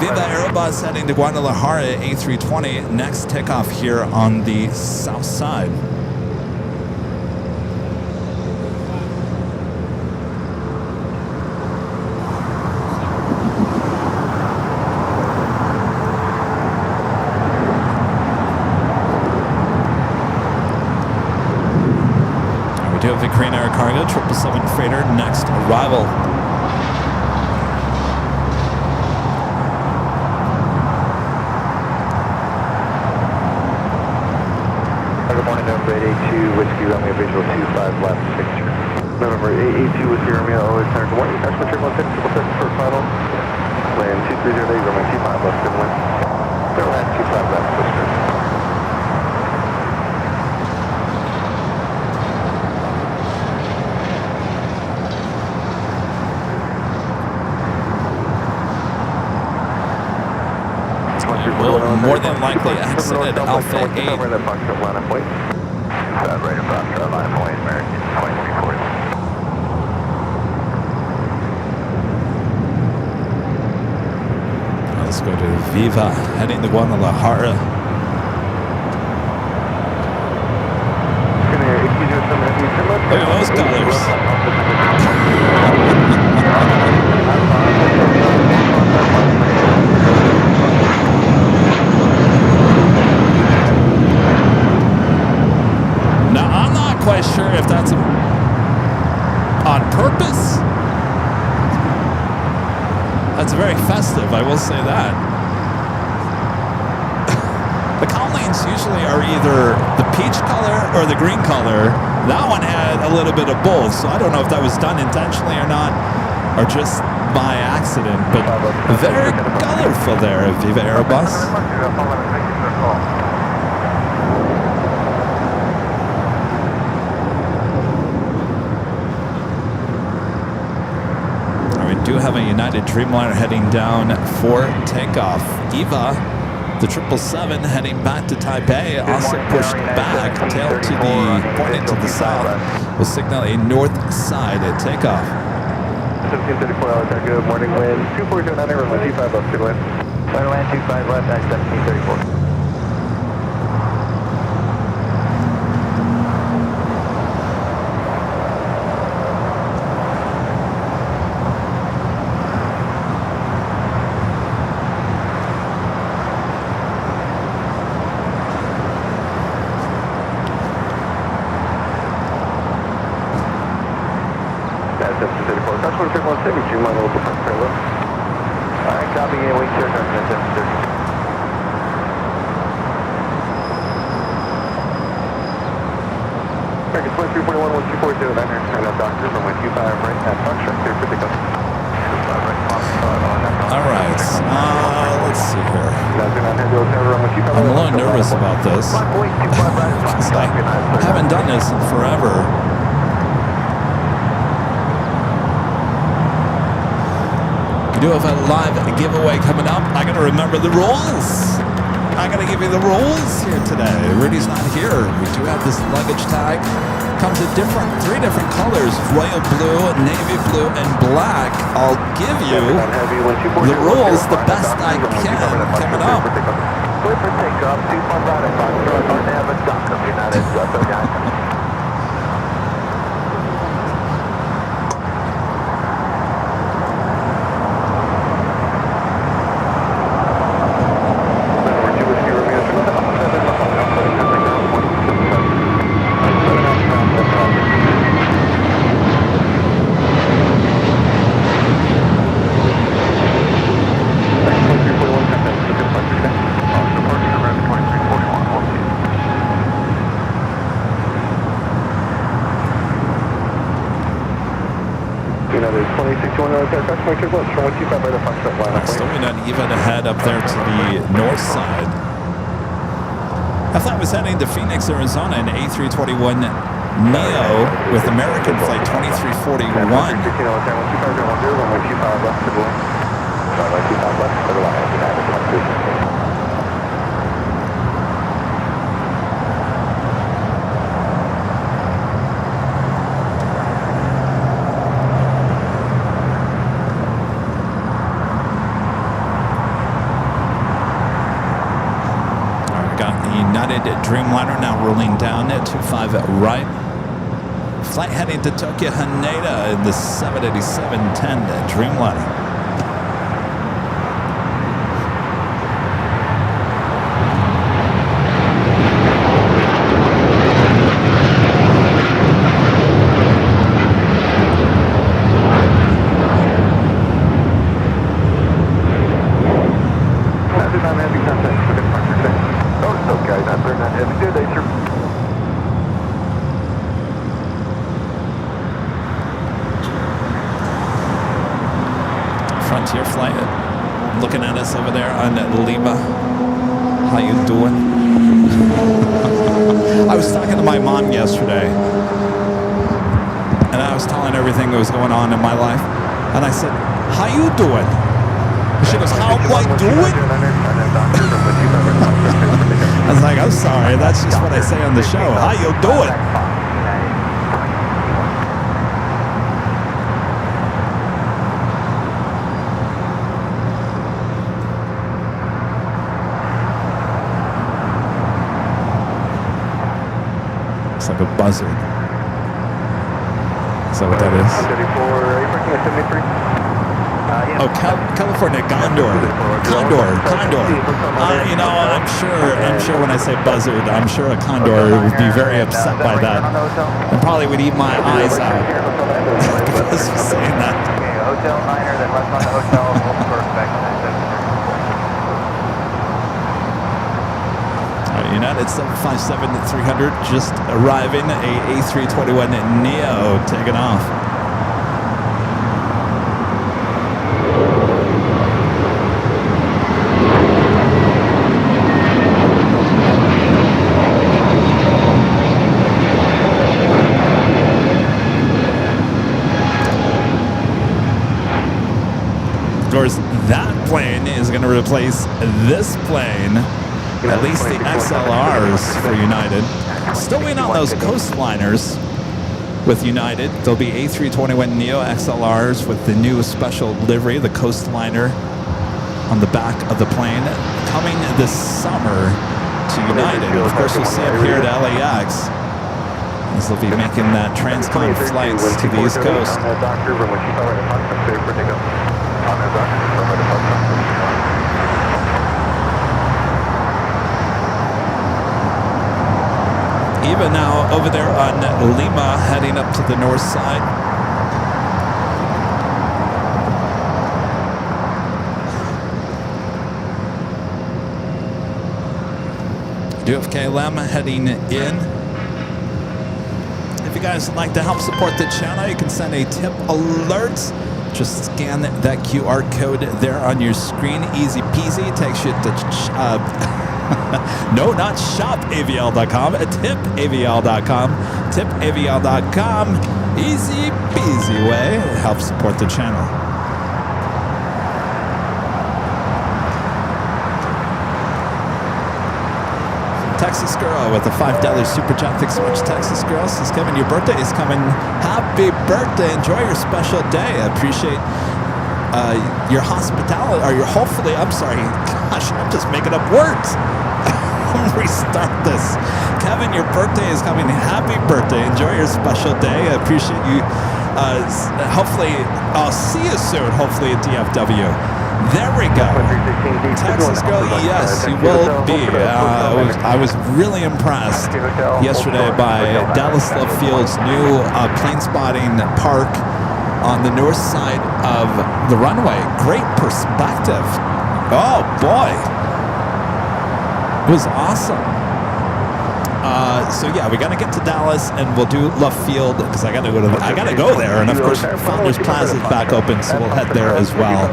S2: Viva Aerobus heading to Guadalajara A320. Next takeoff here on the south side. We do have the Korean Air Cargo 777 freighter next arrival.
S3: Good morning, November 882, Whiskey Romeo visual 25 left picture. November 882, Whiskey Romeo, always center. Good morning, National Triple 6 for final. Land 230, Romeo 25 left, good wind. Airline 25 left, Whiskey.
S2: Will more than likely exit at Alpha 8.
S3: Right at Foxtrot line of weight. Right at Foxtrot line of weight, American 2340.
S2: Let's go to Viva, heading to Guadalajara. Look at those colors. Now, I'm not quite sure if that's on purpose. That's very festive, I will say that. The Collins usually are either the peach color or the green color. That one had a little bit of both, so I don't know if that was done intentionally or not, or just by accident, but very colorful there at Viva Aerobus. We do have a United Dreamliner heading down for takeoff. Eva, the 777 heading back to Taipei, also pushed back, tail to the pointing to the south, will signal a north side at takeoff.
S3: 1734, good morning, wind 240 runway 25 left, good wind. Airline 25 left at 1734. Alright, copy, wait, sir, American 2341, 1240, 900, turn up doctor, runway 25 right at Foxtrot, clear for pickup.
S2: Alright, let's see here. I'm a little nervous about this, because I haven't done this in forever. We do have a live giveaway coming up. I gotta remember the rules. I gotta give you the rules here today. Rudy's not here. We do have this luggage tag. Comes in three different colors: royal blue, navy blue, and black. I'll give you the rules the best I can coming up.
S3: Clear for takeoff, 2 right at Foxtrot, on Avenue, Doctor United, guys.
S2: Still we not even head up there to the north side. I thought I was heading to Phoenix, Arizona in A321 Neo with American flight 2341. United Dreamliner now rolling down at 25 right. Flight heading to Tokyo Haneda in the 787-10 Dreamliner. Frontier flight looking at us over there on Lima. How you doing? I was talking to my mom yesterday, and I was telling everything that was going on in my life, and I said, "How you doing?" And she goes, "How am I doing?" I was like, "I'm sorry, that's just what I say on the show. How you doing?" It's like a buzzard. Is that what that is? Oh, California Condor. You know, I'm sure when I say buzzard, I'm sure a condor would be very upset by that, and probably would eat my eyes out because of saying that.
S3: Okay, hotel liner that runs on the hotel,
S2: United 757-300 just arriving, a A321neo taking off. Of course, that plane is going to replace this plane. At least the XLRs for United. Still waiting on those coastliners with United. There'll be A321neo XLRs with the new special livery, the coastliner on the back of the plane, coming this summer to United. Of course, you'll see them here at LAX, as they'll be making that transcon flights to the East Coast. Eva now over there on Lima, heading up to the north side. Do have KLM heading in. If you guys would like to help support the channel, you can send a tip alert. Just scan that QR code there on your screen. Easy peasy. Takes you to no, not shopavl.com, tipavl.com. Tipavl.com. Easy peasy way to help support the channel. Texas Girl with a $5 super chat. Thanks so much, Texas Girl. Says, Kevin, your birthday is coming. Happy birthday. Enjoy your special day. I appreciate your hospitality, or your hopefully, I'm sorry, gosh, I'm just making up words. Restart this. Kevin, your birthday is coming. Happy birthday. Enjoy your special day. I appreciate you. Hopefully, I'll see you soon, hopefully at DFW. There we go. Texas Girl, yes, you will be. I was really impressed yesterday by Dallas Love Field's new plane spotting park on the north side of the runway. Great perspective. Oh, boy. It was awesome. So yeah, we got to get to Dallas, and we'll do Love Field because I got to go there, and of course Founders Plaza is back open, so we'll head there as well.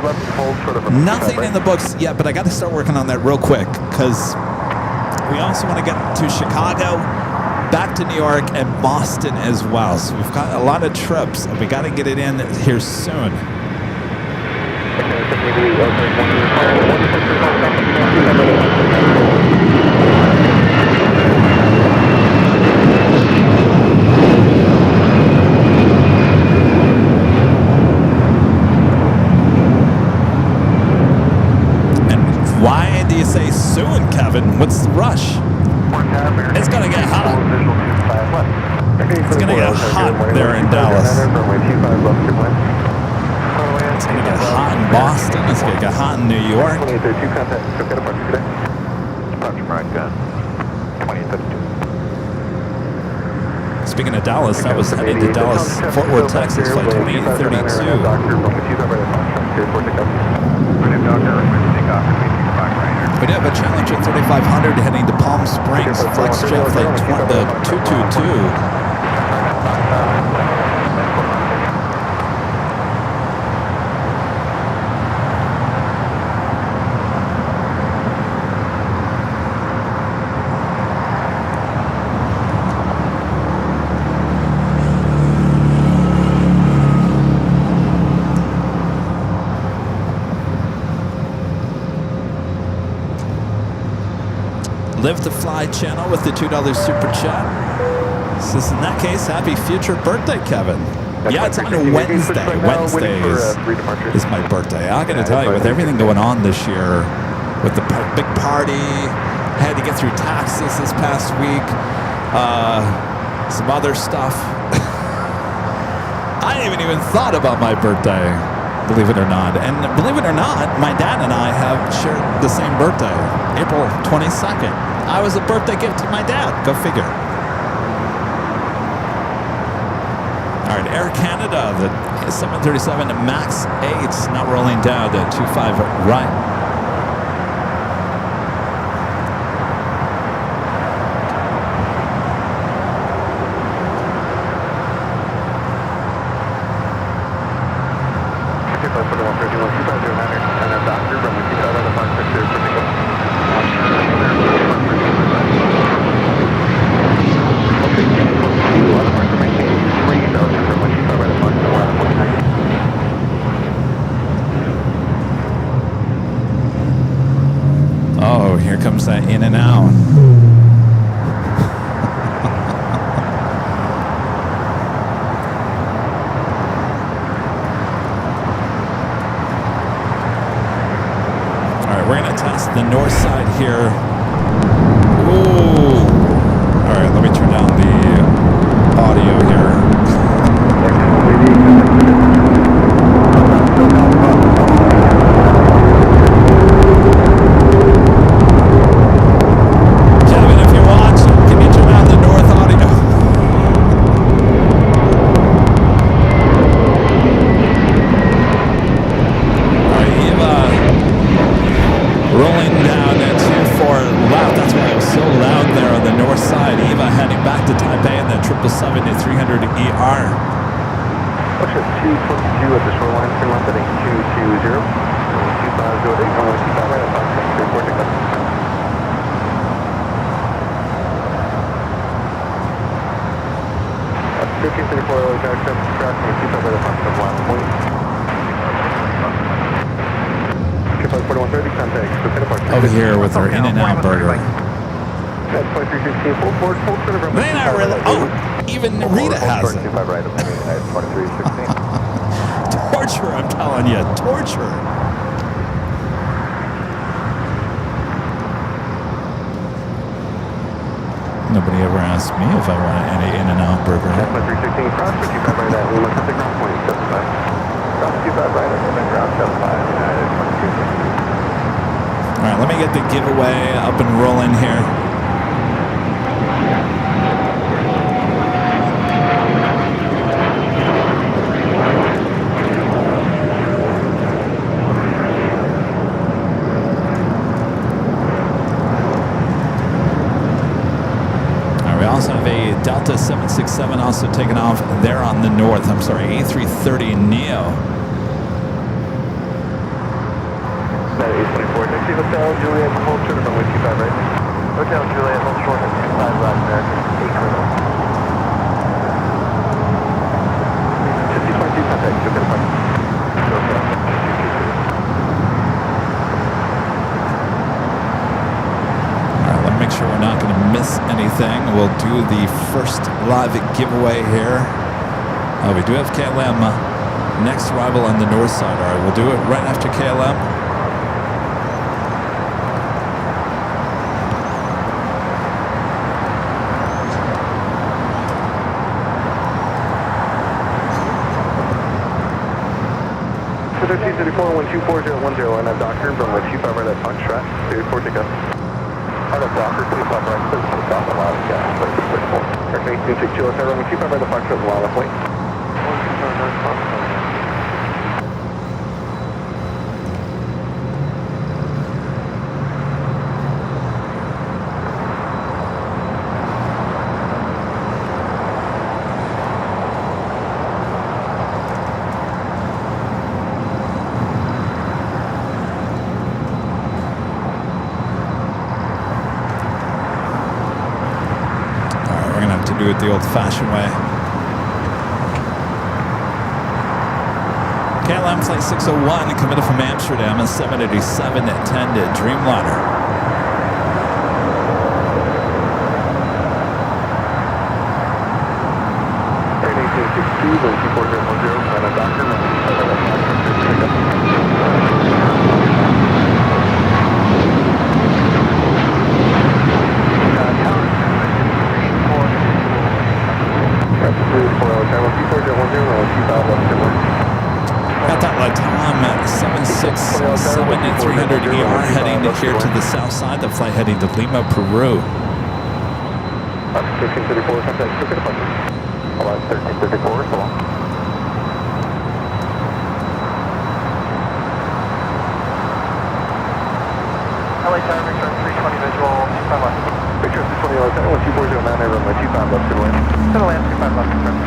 S2: Nothing in the books yet, but I got to start working on that real quick because we also want to get to Chicago, back to New York, and Boston as well. So we've got a lot of trips, and we got to get it in here soon. Why do you say soon, Kevin? What's the rush? It's gonna get hot. It's gonna get hot there in Dallas. It's gonna get hot in Boston. It's gonna get hot in New York. Speaking of Dallas, I was headed to Dallas, Fort Worth, Texas, flight 2832. We do have a Challenger 3500 heading to Palm Springs, FlexJet flight 222. Live to Fly channel with the $2 super chat. Says in that case, happy future birthday, Kevin. Yeah, it's on a Wednesday. Wednesday is my birthday. I gotta tell you, with everything going on this year, with the big party, had to get through taxes this past week, some other stuff. I haven't even thought about my birthday, believe it or not. And believe it or not, my dad and I have shared the same birthday, April 22nd. I was a birthday gift to my dad. Go figure. All right, Air Canada, the 737 MAX 8, now rolling down to 25 right. Oh, here comes that in and out. All right, we're going to test the north side here. Ooh. All right, let me turn down the audio here. Over here with our In-N-Out burger. They not really. Oh, even Rita has it. Torture, I'm telling you, torture. Nobody ever asked me if I want any In-N-Out burger. All right, let me get the giveaway up and rolling here. All right, we also have a Delta 767 also taking off there on the north. I'm sorry, A330 Neo.
S3: Hotel Juliet, hold short of runway 25 right. Hotel Juliet, hold short of 25 right there. 50.2 contact, you'll get a park.
S2: Alright, let me make sure we're not going to miss anything. We'll do the first live giveaway here. Oh, we do have KLM next arrival on the north side. Alright, we'll do it right after KLM.
S3: 1334, 124.010, line up Doctor from the 25 right at Foxtrot, 34 takeoff. Out of Docker, please stop right, please stop the line, gas, 34. Correct, 18, 6 Kilo, runway 25 right at Foxtrot, line up, wait.
S2: Do it the old-fashioned way. KLM Flight 601 committed from Amsterdam on 787 at 10 to Dreamliner. Got that LATAM 767 at 300 ER heading here to the south side. The flight heading to Lima, Peru.
S3: 1334, contact, look at the button. Hold on, 1334, so long. LA Tower, Victor 320 visual, 25 left. Victor 320 LA Tower, 12409, runway 25 left, good wind. To the land, 25 left, good wind.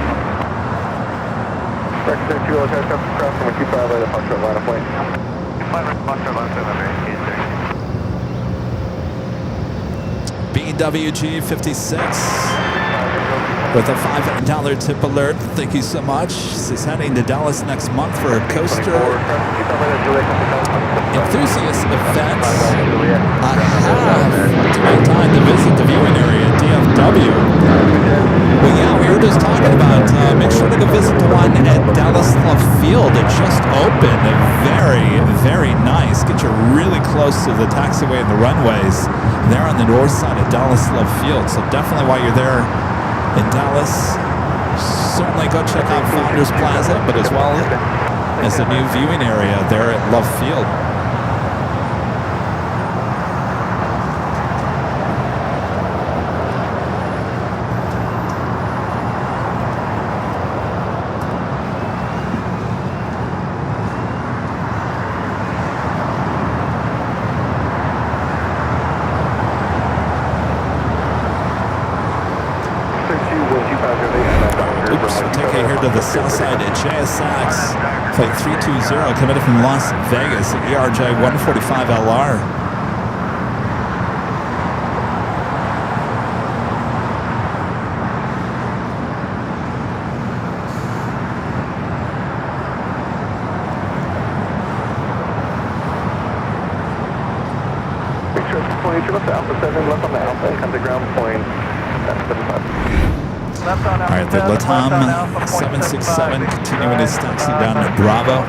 S3: Record 2 LA Tower, cross from 25 right at Foxtrot line of plane. 25 right at Foxtrot line of plane, number 830.
S2: BWG 56 with a $5 tip alert. Thank you so much. She's heading to Dallas next month for a coaster enthusiast event. I have to make time to visit the viewing area at DFW. Well, yeah, we were just talking about make sure to go visit the one at Dallas Love Field. It just opened. Very, very nice. Get you really close to the taxiway and the runways there on the north side of Dallas Love Field. So definitely while you're there in Dallas, certainly go check out Founders Plaza, but as well as the new viewing area there at Love Field. To the south side at JSX, flight 320, committed from Las Vegas at ERJ 145LR.
S3: Left to Alpha 7, left on the Alpha, and come to ground point. That's 75.
S2: All right, the LATAM 767 continuing its taxi down to Bravo.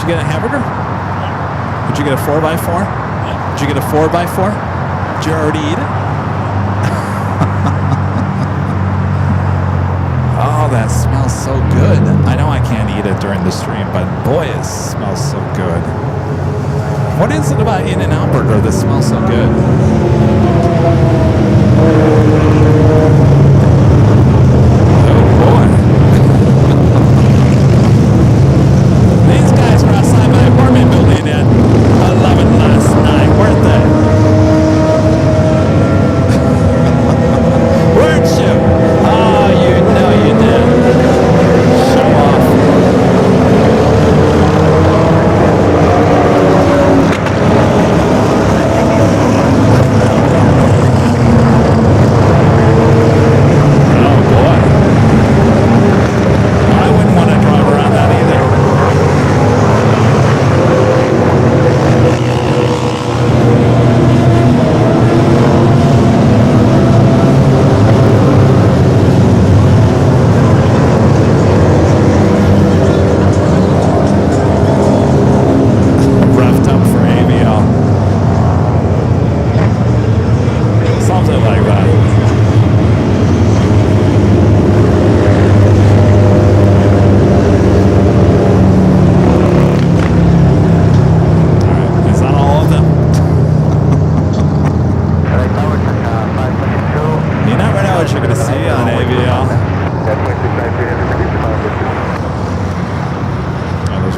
S2: Get a hamburger? Did you get a 4x4? Did you get a 4x4? Did you already eat it? Oh, that smells so good. I know I can't eat it during the stream, but boy, it smells so good. What is it about In-N-Out Burger that smells so good? Building at 11 last night. Worth it.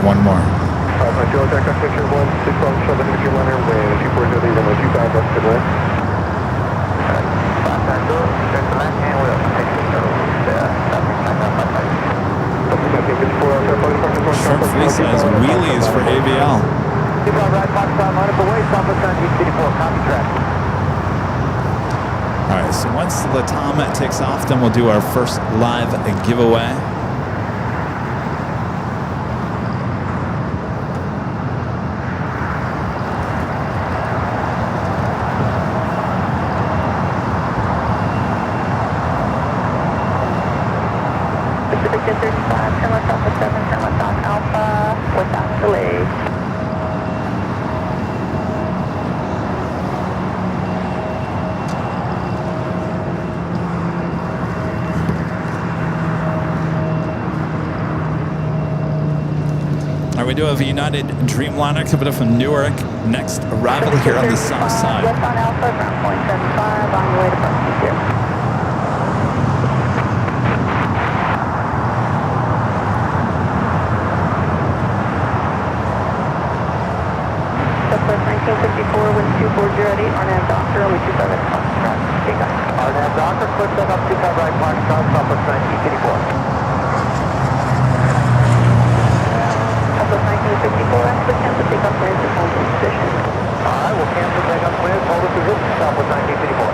S2: one more.
S3: 5.0, aircraft picture 161, if you're running, wind 240, runway 25, left to wind.
S1: 5.2, turn to left and we'll take it to
S2: Short fleet size wheelies for AVL.
S1: Keep on right, Foxtrot, line up away, South Los Angeles City 4, copy track.
S2: All right, so once the Tom takes off, then we'll do our first live giveaway.
S6: Pacific Jet 35, turn left Alpha 7, turn left on Alpha without delay.
S2: All right, we do have a United Dreamliner coming up from Newark. Next arrival here on the south side.
S6: Left on Alpha, ground point 75, on your way to Bucks 2. Southwest 1954 with 240 RNAV Doctor, only 25 at Foxtrot. Take off.
S1: RNAV Doctor, clear set up 25 right, Foxtrot, Southwest 1954.
S6: Southwest 1954, after cancel takeoff plans to hold in position.
S1: Alright, we'll cancel takeoff plans, hold the position, Southwest 1954.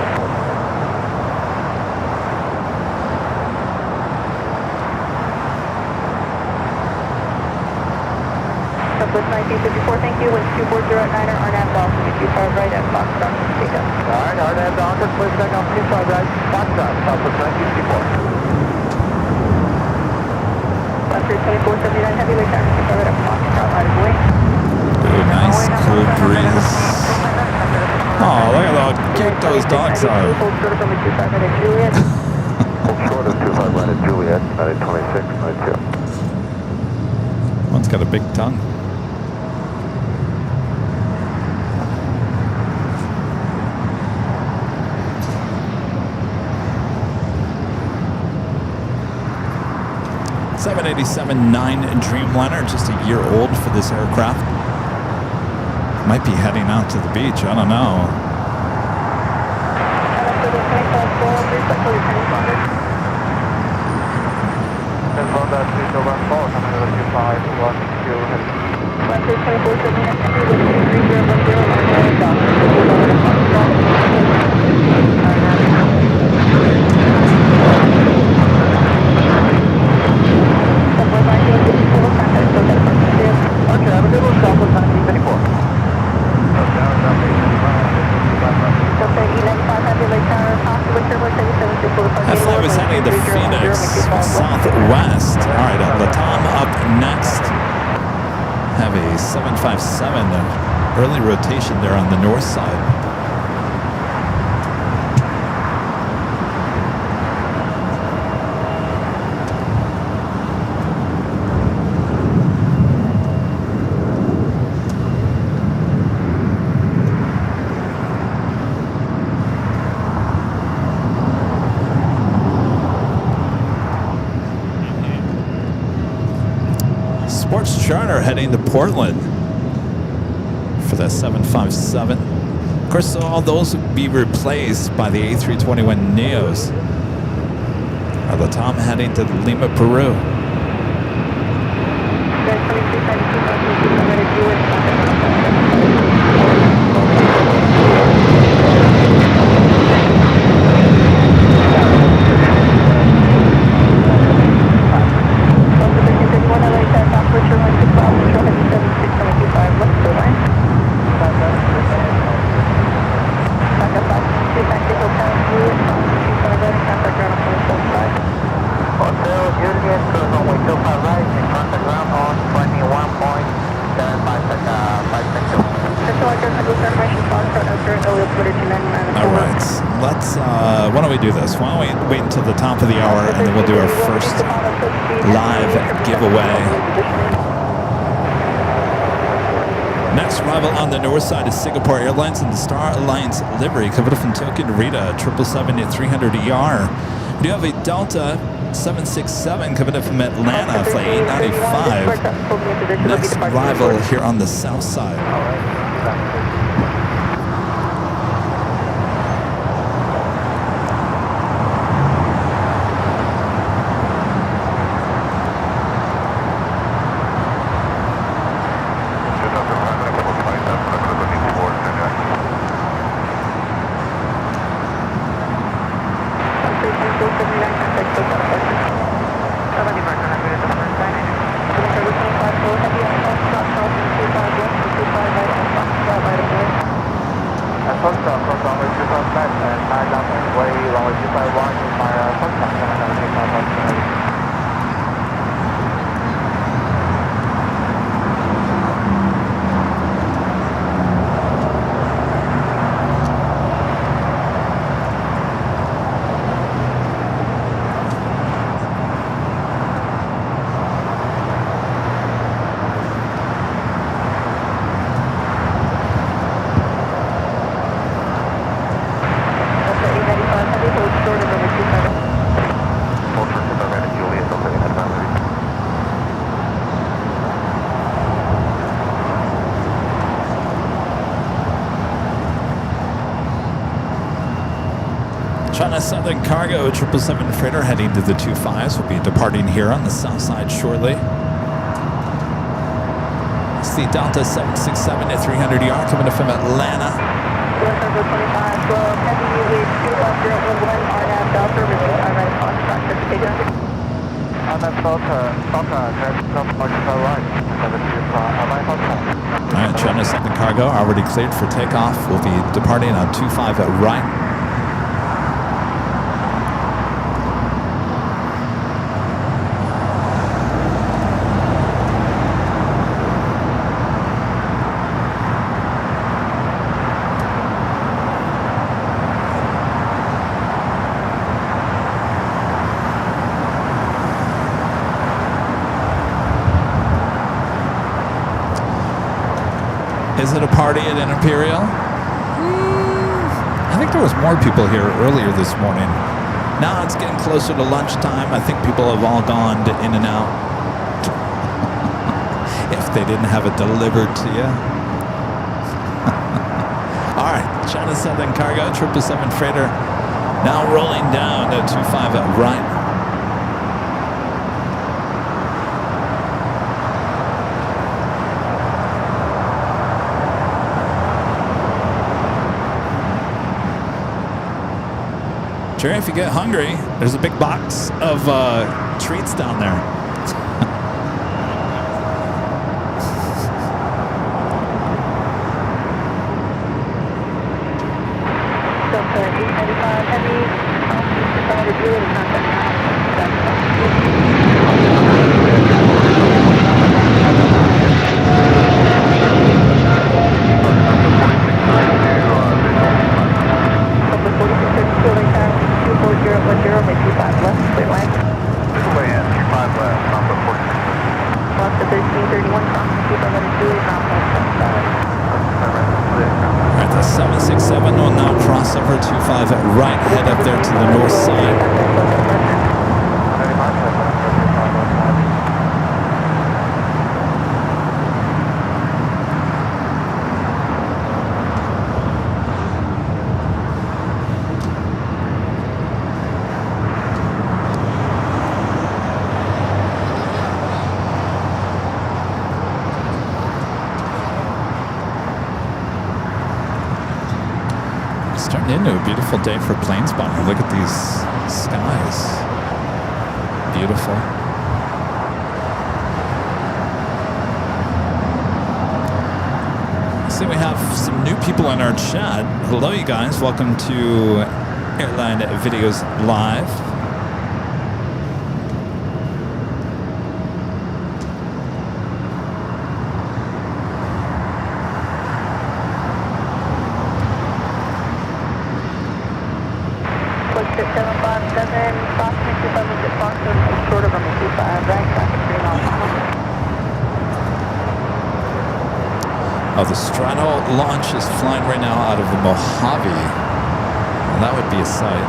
S6: Southwest 1954, thank you. Wind 240 at 9er, RNAV Dolphin, 25 right at Foxtrot. Take off.
S1: Alright, RNAV Doctor, clear set up 25 right, Foxtrot, Southwest 1954.
S6: Left 2479 heavyweight tire, 25 right at Foxtrot, right of way.
S2: Ooh, nice cool breeze. Oh, look at how cute those dogs are.
S6: Hold short of number 25 right at Juliet.
S3: Hold short of 25 right at Juliet, at 26, 92.
S2: One's got a big tongue. .787-9 Dreamliner, just a year old for this aircraft. Might be heading out to the beach, I don't know.
S1: Okay, have a good one, Southwest 1954.
S2: That flight was heading to Phoenix, southwest. All right, the Tom up next. Have a 757, early rotation there on the north side. Sports Charter heading to Portland for that 757. Of course, all those would be replaced by the A321 Neos. The Tom heading to Lima, Peru. Why don't we do this? Why don't we wait until the top of the hour and then we'll do our first live giveaway. Next arrival on the north side is Singapore Airlines and the Star Alliance livery coming from Tokyo Narita, 777-300ER. We do have a Delta 767 coming in from Atlanta, flight 895. Next arrival here on the south side. China Southern Cargo 777 freighter heading to the 25s will be departing here on the south side shortly. It's the Delta 767 at 300 ER coming in from Atlanta. Alright, China Southern Cargo already cleared for takeoff. We'll be departing on 25 at right. Is it a party at an Imperial? I think there was more people here earlier this morning. Now it's getting closer to lunchtime. I think people have all gone in and out. If they didn't have it delivered to you. All right, China Southern Cargo 777 freighter now rolling down at 25 at right. Jerry, if you get hungry, there's a big box of treats down there. Alright, the 767 will now cross over 25 at right, head up there to the north side. Turning into a beautiful day for plane spotting. Look at these skies. Beautiful. I see we have some new people in our chat. Hello, you guys. Welcome to Airline Videos Live. Oh, the Strato launch is flying right now out of the Mojave. Well, that would be a sight.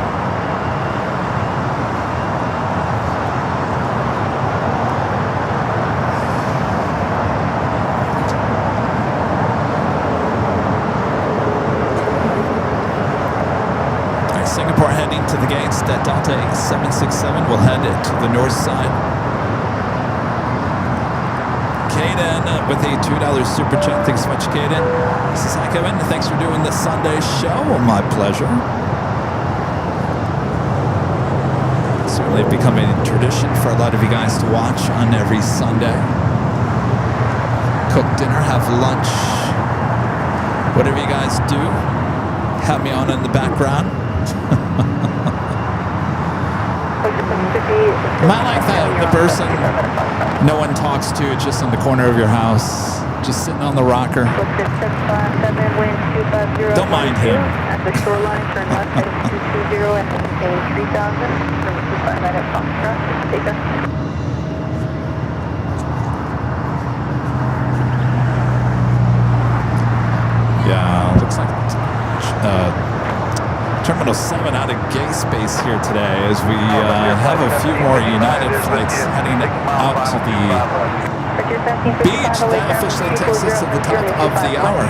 S2: LAX at Delta 767. We'll head to the north side. Caden with a $2 super chat. Thanks so much, Caden. This is hi, Kevin. Thanks for doing the Sunday show. My pleasure. Certainly becoming a tradition for a lot of you guys to watch on every Sunday. Cook dinner, have lunch, whatever you guys do. Have me on in the background. Am I like the person no one talks to, just in the corner of your house, just sitting on the rocker? Don't mind him.
S6: At the shoreline, turn left, heading 220 and maintain 3000. From 25 at Foxtrot. Take us.
S2: Yeah, looks like Terminal 7 out of gay space here today as we have a few more United flights heading out to the beach that officially takes us to the top of the hour.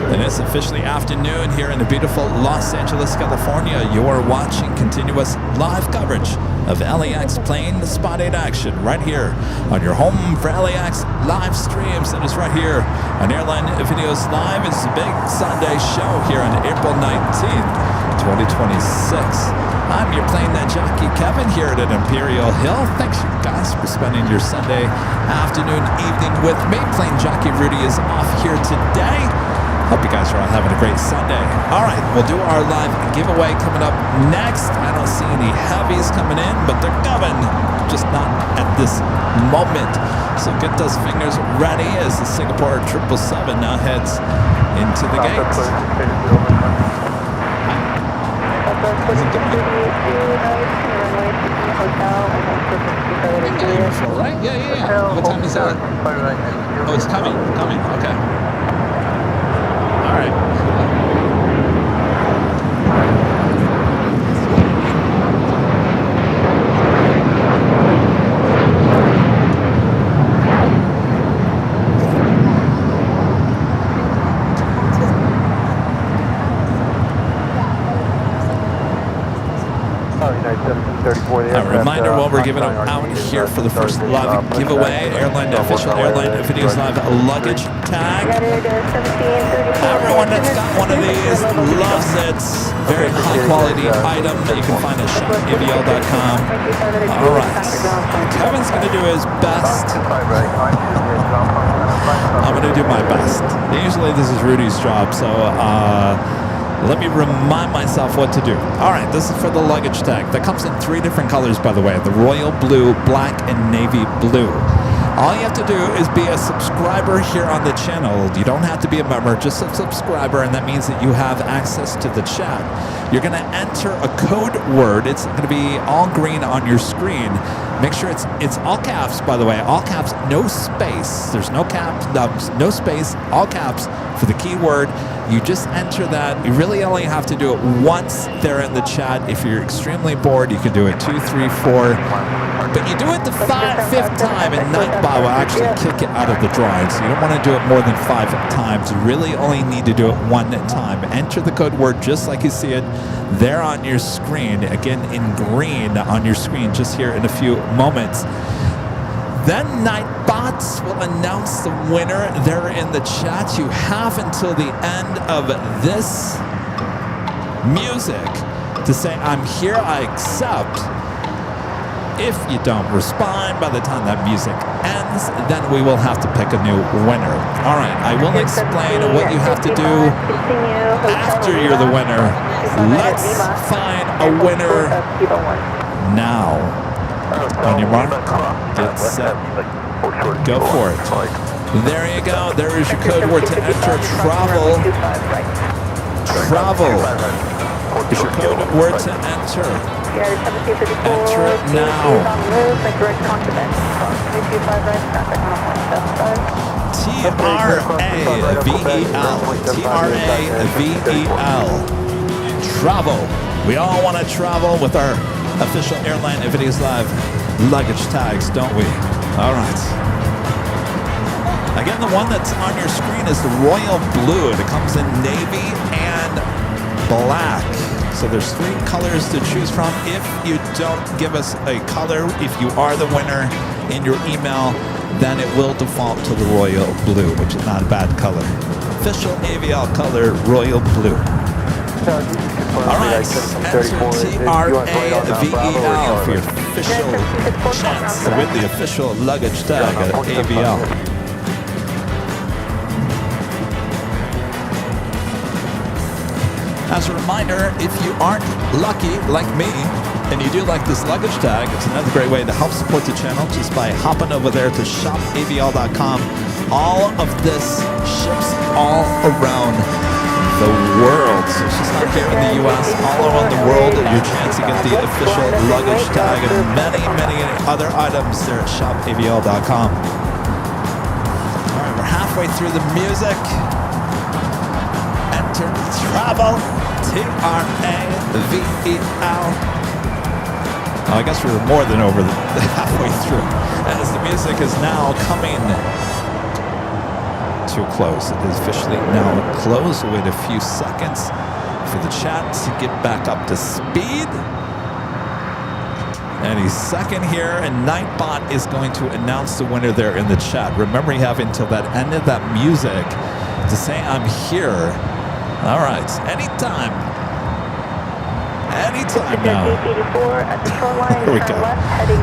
S2: And it's officially afternoon here in the beautiful Los Angeles, California. You're watching continuous live coverage of LAX plane spotted action right here on your home for LAX live streams. And it's right here on Airline Videos Live. It's a big Sunday show here on April 19th, 2026. I'm your Plane Jockey Kevin here at Imperial Hill. Thanks you guys for spending your Sunday afternoon, evening with me. Plane Jockey Rudy is off here today. Hope you guys are all having a great Sunday. All right, we'll do our live giveaway coming up next. I don't see any heavies coming in, but they're coming, just not at this moment. So get those fingers ready as the Singapore 777 now heads into the gates. Right? Yeah. What time is that? Oh, it's coming. Okay. All right. A reminder while we're giving out here for the first live giveaway, official Airline Videos Live luggage tag. Everyone that's got one of these loves it. Very high quality item that you can find at shopavl.com. All right, Kevin's going to do his best. I'm going to do my best. Usually this is Rudy's job, so let me remind myself what to do. All right, this is for the luggage tag. That comes in 3 different colors, by the way. The royal blue, black, and navy blue. All you have to do is be a subscriber here on the channel. You don't have to be a member, just a subscriber, and that means that you have access to the chat. You're going to enter a code word. It's going to be all green on your screen. Make sure it's all caps, by the way. All caps, no space. There's no caps, no space, all caps for the keyword. You just enter that. You really only have to do it once there in the chat. If you're extremely bored, you can do it 2, 3, 4. But you do it the 5th time, and Nightbot will actually kick it out of the drawing. So you don't want to do it more than 5 times. You really only need to do it 1 time. Enter the code word just like you see it there on your screen. Again, in green on your screen just here in a few moments. Then Nightbots will announce the winner there in the chat. You have until the end of this music to say, I'm here, I accept. If you don't respond by the time that music ends, then we will have to pick a new winner. All right, I will explain what you have to do after you're the winner. Let's find a winner now. On your mark, get set, go for it. There you go. There is your code word to enter. Travel. Travel is your code word to enter. Enter it now. TRAVEL. Travel. We all want to travel with our official Airline Videos Live luggage tags, don't we? All right. Again, the one that's on your screen is the royal blue. It comes in navy and black. So there's 3 colors to choose from. If you don't give us a color, if you are the winner in your email, then it will default to the royal blue, which is not a bad color. Official AVL color, royal blue. All right, enter TRAVEL for your official chance with the official luggage tag at AVL. As a reminder, if you aren't lucky like me, and you do like this luggage tag, it's another great way to help support the channel just by hopping over there to shopavl.com. All of this ships all around the world. So it's just not here in the U.S., all around the world. Your chance to get the official luggage tag and many, many other items there at shopavl.com. All right, we're halfway through the music. Enter travel, TRAVEL. Oh, I guess we were more than over halfway through, as the music is now coming to a close. It is officially now closed. We'll wait a few seconds for the chat to get back up to speed. Any second here, and Nightbot is going to announce the winner there in the chat. Remember, you have until that end of that music to say, I'm here. All right, anytime. Anytime now. Here we go.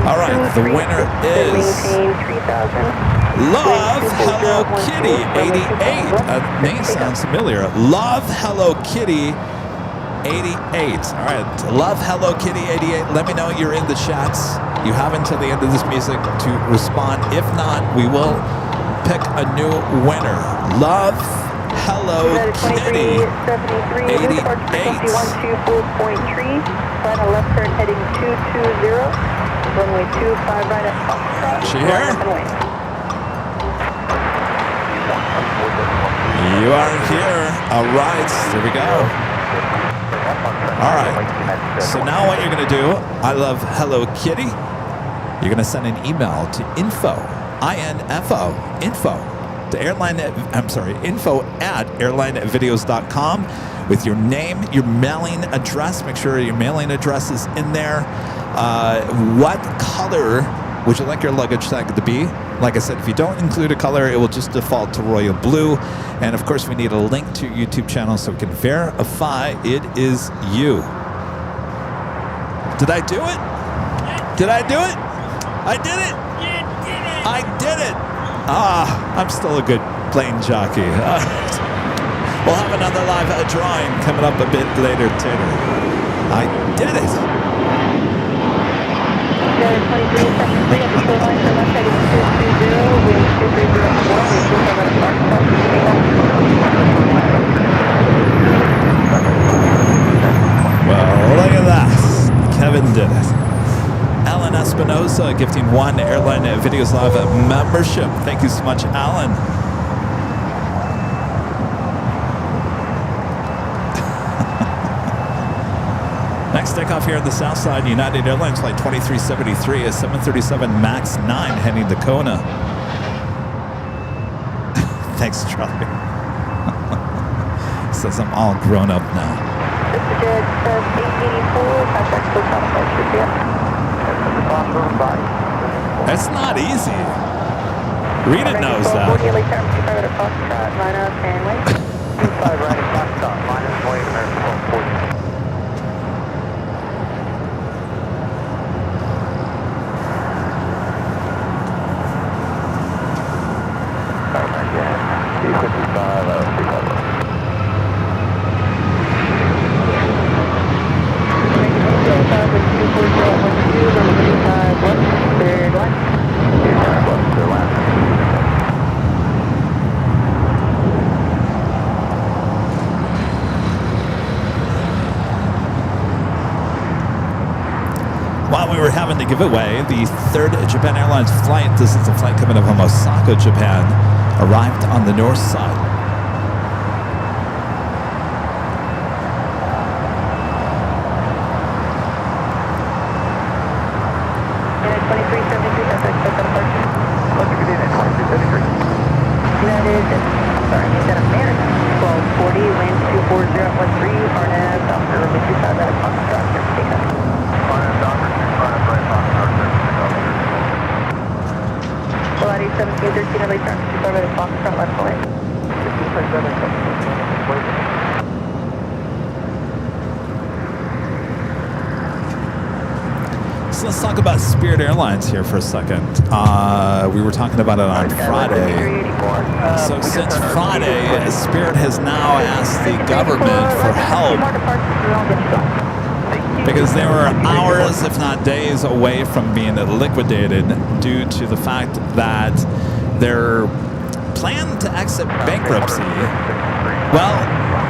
S2: All right, the winner is Love Hello Kitty 88. Name sounds familiar. Love Hello Kitty 88. All right, Love Hello Kitty 88. Let me know you're in the chats. You have until the end of this music to respond. If not, we will pick a new winner. Love Hello Kitty 88.
S6: Flight on left turn heading 220. Runway 25 right at Foxtrot.
S2: She here? You are here. All right, there we go. All right. So now what you're going to do, I love Hello Kitty. You're going to send an email to info to airline, info at airlinevideos.com with your name, your mailing address. Make sure your mailing address is in there. What color would you like your luggage tag to be? Like I said, if you don't include a color, it will just default to royal blue. And of course, we need a link to your YouTube channel so we can verify it is you. Did I do it? Did I do it? I did it. I did it. I'm still a good plane jockey. We'll have another live drawing coming up a bit later, Tater. I did it. Well, look at that. Kevin did it. Alan Espinosa gifting 1 Airline Videos Live membership. Thank you so much, Alan. Next takeoff here on the south side, United Airlines flight 2373 is 737 MAX 9 heading to Kona. Thanks, Charlie. Says I'm all grown up now. That's not easy. Rita knows that. While we were having to give away the 3rd Japan Airlines flight, this is the flight coming up from Osaka, Japan, arrived on the north side.
S6: 13 LA turn 25 at Foxtrot left lane.
S2: So let's talk about Spirit Airlines here for a second. We were talking about it on Friday. So since Friday, Spirit has now asked the government for help because they were hours, if not days, away from being liquidated due to the fact that their plan to exit bankruptcy, well,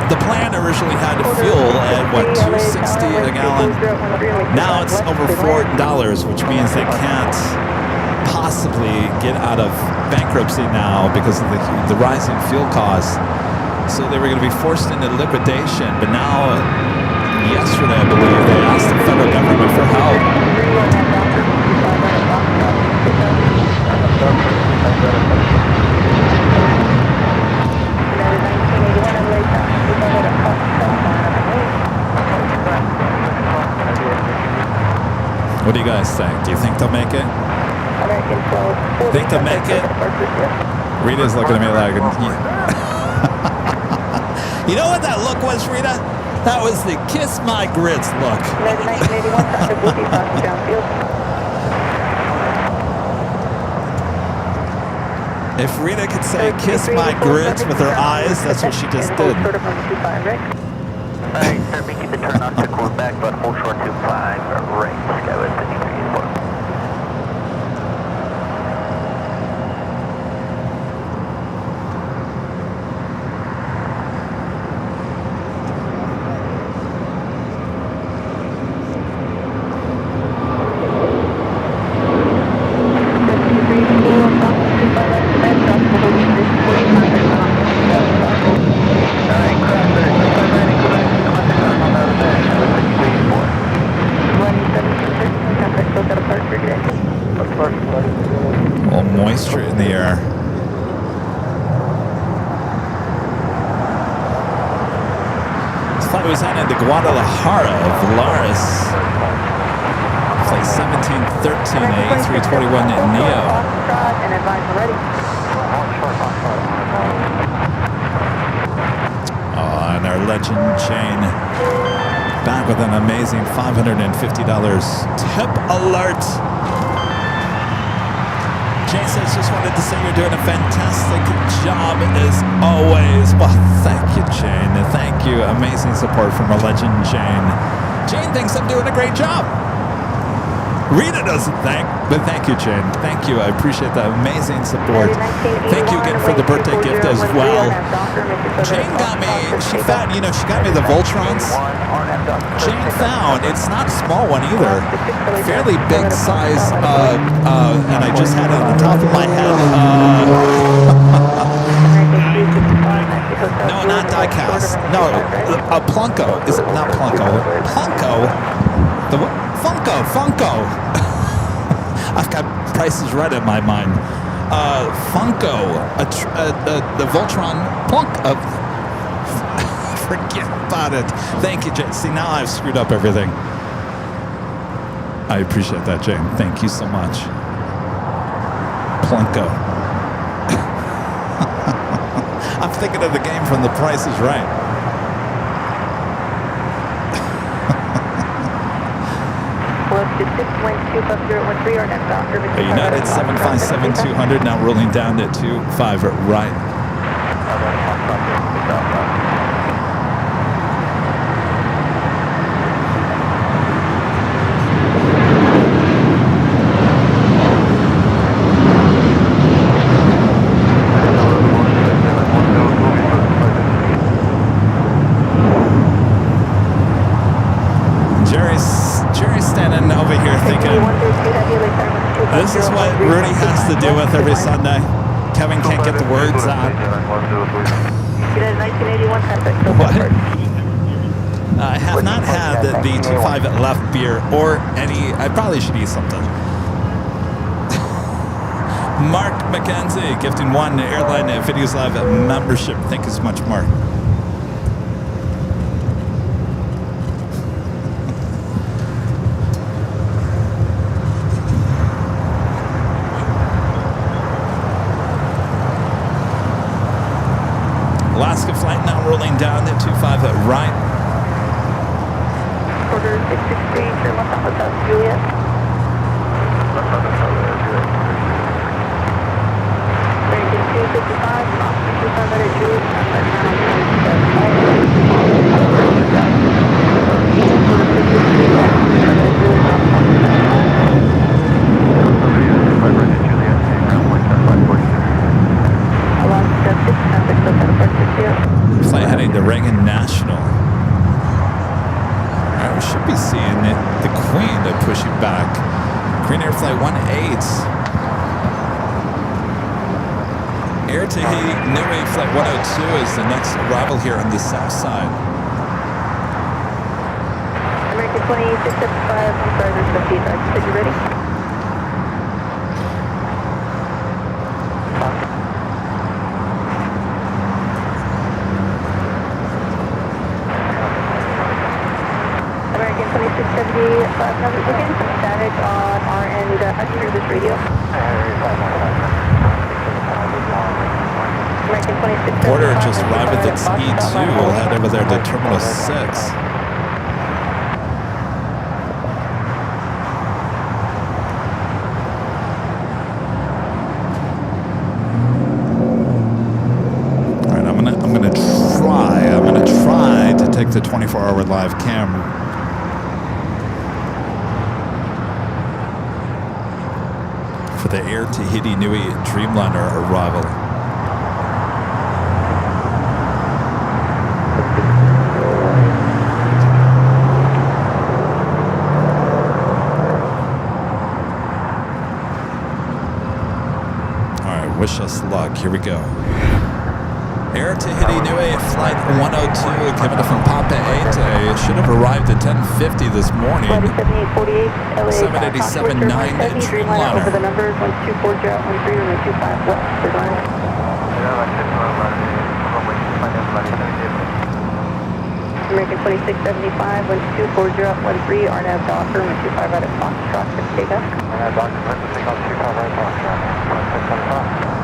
S2: the plan originally had fuel at, what, $2.60 a gallon? Now it's over $4, which means they can't possibly get out of bankruptcy now because of the rising fuel costs. So they were going to be forced into liquidation, but now, yesterday, I believe, they asked the federal government for help. What do you guys think? Do you think they'll make it? Think they'll make it? Rita's looking at me like, you know what that look was, Rita? That was the kiss my grits look. If Rita could say kiss my grits with her eyes, that's what she just did.
S1: Alright, sir, making the turn on to Quebec, but hold short to 5 right, Skywest to 384.
S2: Moisture in the air. Flight was headed to Guadalajara, Volaris. Flight 1713, A321 Neo. Oh, and our legend chain back with an amazing $550 tip alert. Jane says, just wanted to say you're doing a fantastic job as always. Well, thank you, Jane. Thank you. Amazing support from our legend, Jane. Jane thinks I'm doing a great job. Rita doesn't think, but thank you, Jane. Thank you. I appreciate that amazing support. Thank you again for the birthday gift as well. Jane got me, she got me the Voltrons. Jane found, it's not a small one either, fairly big size, and I just had it on the top of my head. No, not diecast. No, a Plunko. Is it not Plunko? Plunko? The what? Funko. I've got prices right in my mind. Funko, the Voltron Plunk. Forget about it. Thank you, Jane. See, now I've screwed up everything. I appreciate that, Jane. Thank you so much. Plunko. I'm thinking of the game from The Price is Right. A United 757-200 now rolling down to 25 right. Jerry's standing over here thinking, this is what Rudy has to deal with every Sunday. Kevin can't get the words out. What? I have not had the 25 left beer or any. I probably should eat something. Mark McKenzie gifting one Airline Videos Live membership. Thank you so much, Mark.
S6: Juliet. American 255, Oscar 25 at Juliet, right now, 7
S2: Flight heading to Reagan National. All right, we should be seeing the Queen pushing back. Queen Air Flight 18. Air Tahiti Niue Flight 102 is the next arrival here on the south side.
S6: American 2675, I'm sorry, there's some feedback. Are you ready? American 2675, now we're looking for static on our end. How do you hear this radio? American 2675.
S2: Porter just arrived at its E2. We'll head over there to Terminal 6. All right, I'm gonna try to take the 24-hour live cam. For the Air Tahiti Niue Dreamliner arrival. Wish us luck. Here we go. Air Tahiti Niue Flight 102 coming from Papa 8. Should have arrived at 10:50 this morning. 787-9 Dreamliner.
S6: Over the numbers 1240 out 13 and 25 west. American 2675 1240 out 13 RNAV Docker 25 out of Foxtrot to take up. RNAV Docker 25 out of Foxtrot 2675.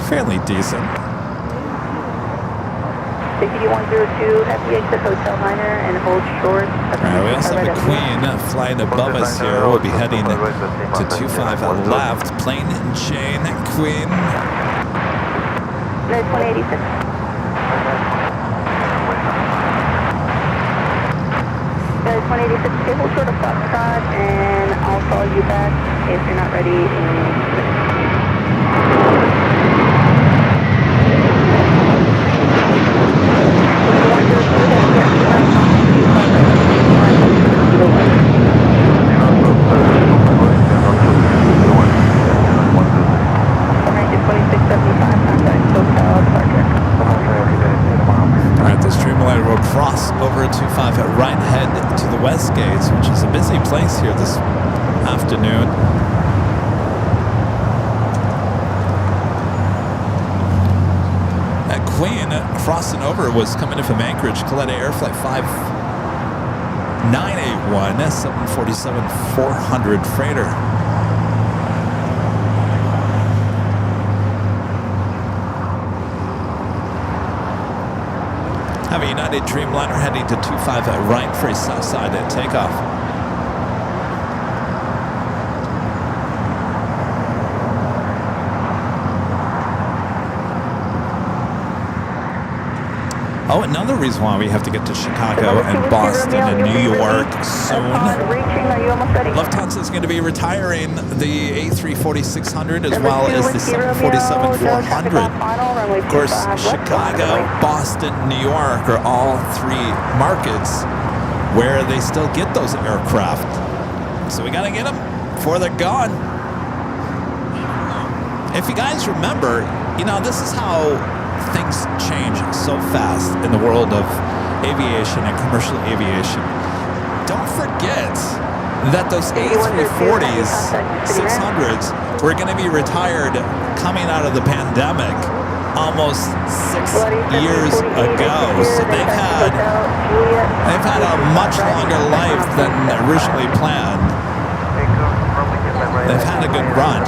S2: Fairly decent.
S6: Ticket 102, have the exit hotel liner and hold short.
S2: Alright, we also have a Queen flying above us here. We'll be heading to 25 left. Plane Chain Queen.
S6: No, 2086. No, 2086, okay, hold short of Foxtrot and I'll call you back if you're not ready in
S2: Alright, this Dreamliner will cross over 25 at right head to the west gates, which is a busy place here this afternoon. That Queen crossing over was coming in from Anchorage, Coletta Air Flight 5981, 747-400 freighter. Have a United Dreamliner heading to 25 at right for a south side at takeoff. Oh, another reason why we have to get to Chicago and Boston and New York soon. Lufthansa is going to be retiring the A340-600 as well as the 747-400. Of course, Chicago, Boston, New York are all three markets where they still get those aircraft. So we got to get them before they're gone. If you guys remember, you know, this is how things change so fast in the world of aviation and commercial aviation. Don't forget that those A340s, 600s were going to be retired coming out of the pandemic. almost 6 years ago. So they've had a much longer life than originally planned. They've had a good run.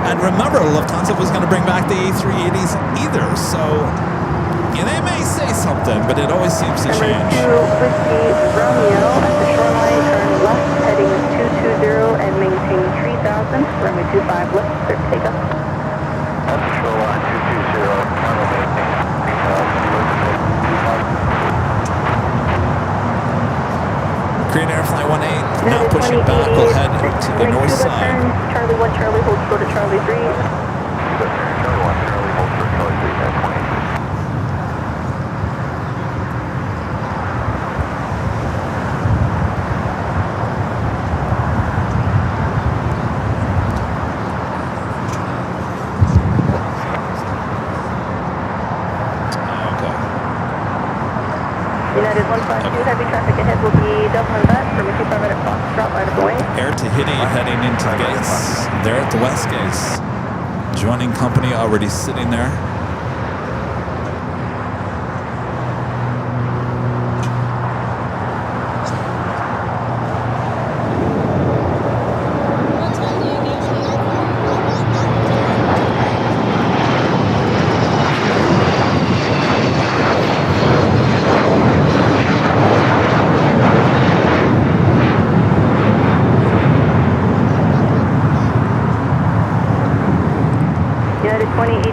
S2: And remember, Lufthansa was going to bring back the A380s either, so yeah, they may say something, but it always seems to change.
S6: Whiskey Romeo at the shoreline, turn left, heading 220 and maintain 3000. Runway 25 left, clear for takeoff.
S3: At the shoreline 220, final maintain 3000.
S2: Korean Air Flight 18, now pushing back, we'll head to the north side.
S6: Charlie 1, Charlie, hold short of Charlie 3.
S3: Charlie 1, Charlie, hold for Charlie 3, at 20.
S6: United 152, heavy traffic ahead will be Dublin back from 25 right at Foxtrot, right of the way.
S2: Air Tahiti heading into the gates. They're at the west gates. Joining company already sitting there.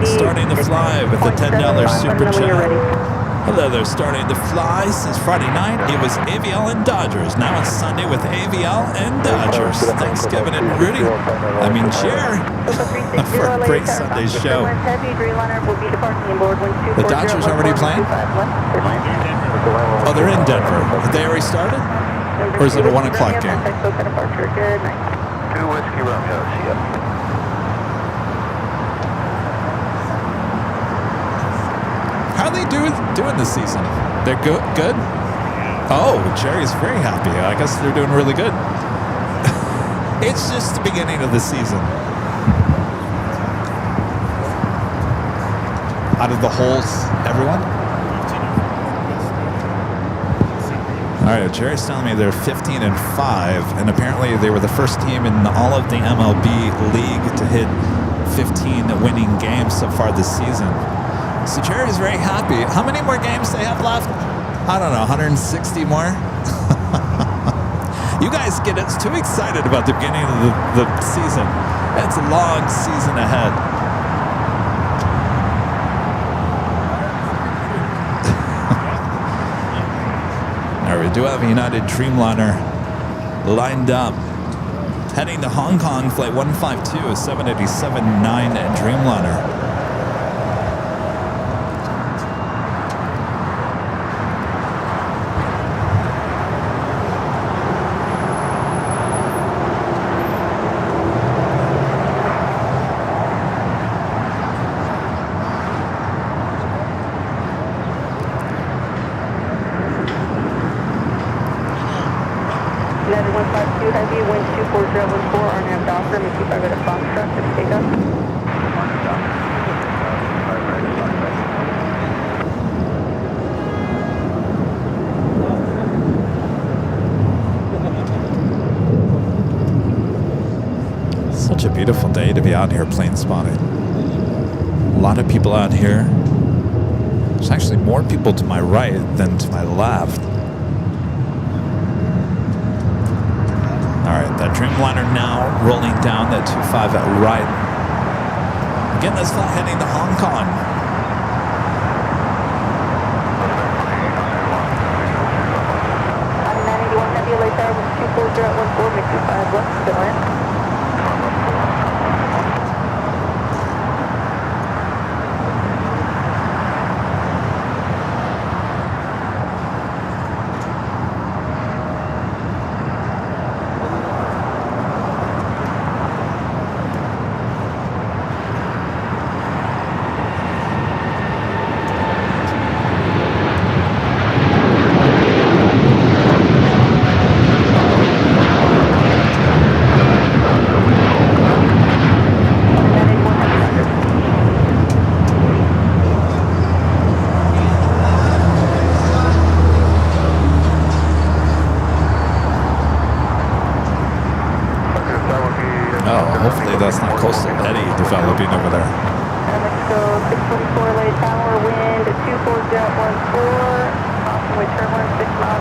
S2: Starting to fly with the $10 super chat. Hello there, starting to fly since Friday night. It was AVL and Dodgers. Now it's Sunday with AVL and Dodgers. Thanks, Kevin and Rudy. I mean, cheer for a great Sunday show. The Dodgers already playing? Oh, they're in Denver. Have they already started? Or is it a 1 o'clock game?
S3: 2 Whiskey Romeo, see ya.
S2: How are they doing this season? They're good? Oh, Jerry's very happy. I guess they're doing really good. It's just the beginning of the season. Out of the holes, everyone? All right, Jerry's telling me they're 15-5, and apparently they were the first team in all of the MLB league to hit 15 winning games so far this season. So Jerry's very happy. How many more games they have left? I don't know, 160 more? You guys get us too excited about the beginning of the season. It's a long season ahead. Now we do have a United Dreamliner lined up. Heading to Hong Kong, flight 152, a 787-9 Dreamliner.
S6: United 152 Heavy, wind 24014, RNAV Docker, make 25 right at Foxtrot, ready to take off.
S2: Such a beautiful day to be out here plane spotting. A lot of people out here. There's actually more people to my right than to my left. All right, that Dreamliner now rolling down that 25 at right. Again, that's flight heading to Hong Kong.
S6: On 981 Heavy, LA Tower, wind 24014, make 25 left, still in.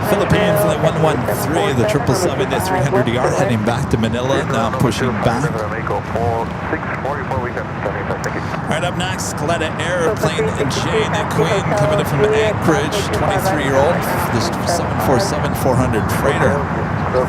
S2: Philippine flight 113, the 777 at 300ER heading back to Manila, now pushing back. All right, up next, Coletta Airplane Jane Queen coming in from Anchorage, 23-year-old, this 747-400 freighter. All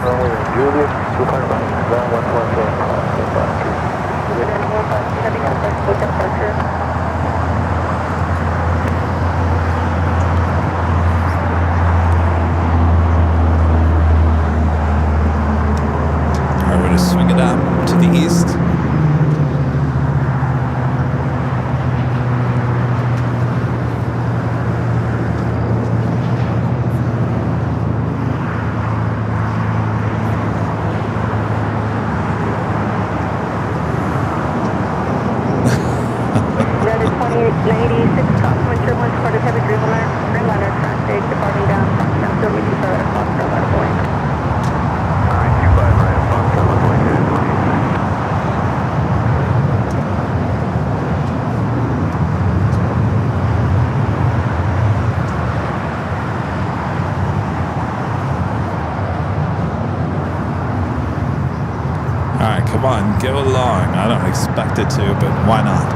S2: right, we're going to swing it up to the east. Come on, go along. I don't expect it to, but why not?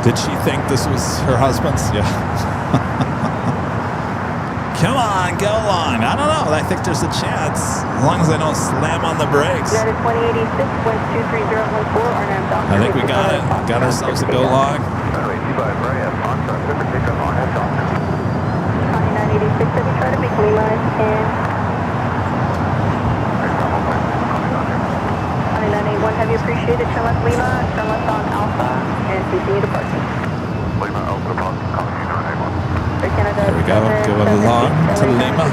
S2: Did she think this was her husband's? Yeah. Come on, go along. I don't know. I think there's a chance. As long as I don't slam on the brakes. I think we got it. Got ourselves a go along.
S6: 2986, have you tried to make Lima and 2981, have you appreciated turn left Lima, turn left on Alpha, and continue departure.
S3: Lima Alpha, calling you 981.
S2: There we go, going along to Lima.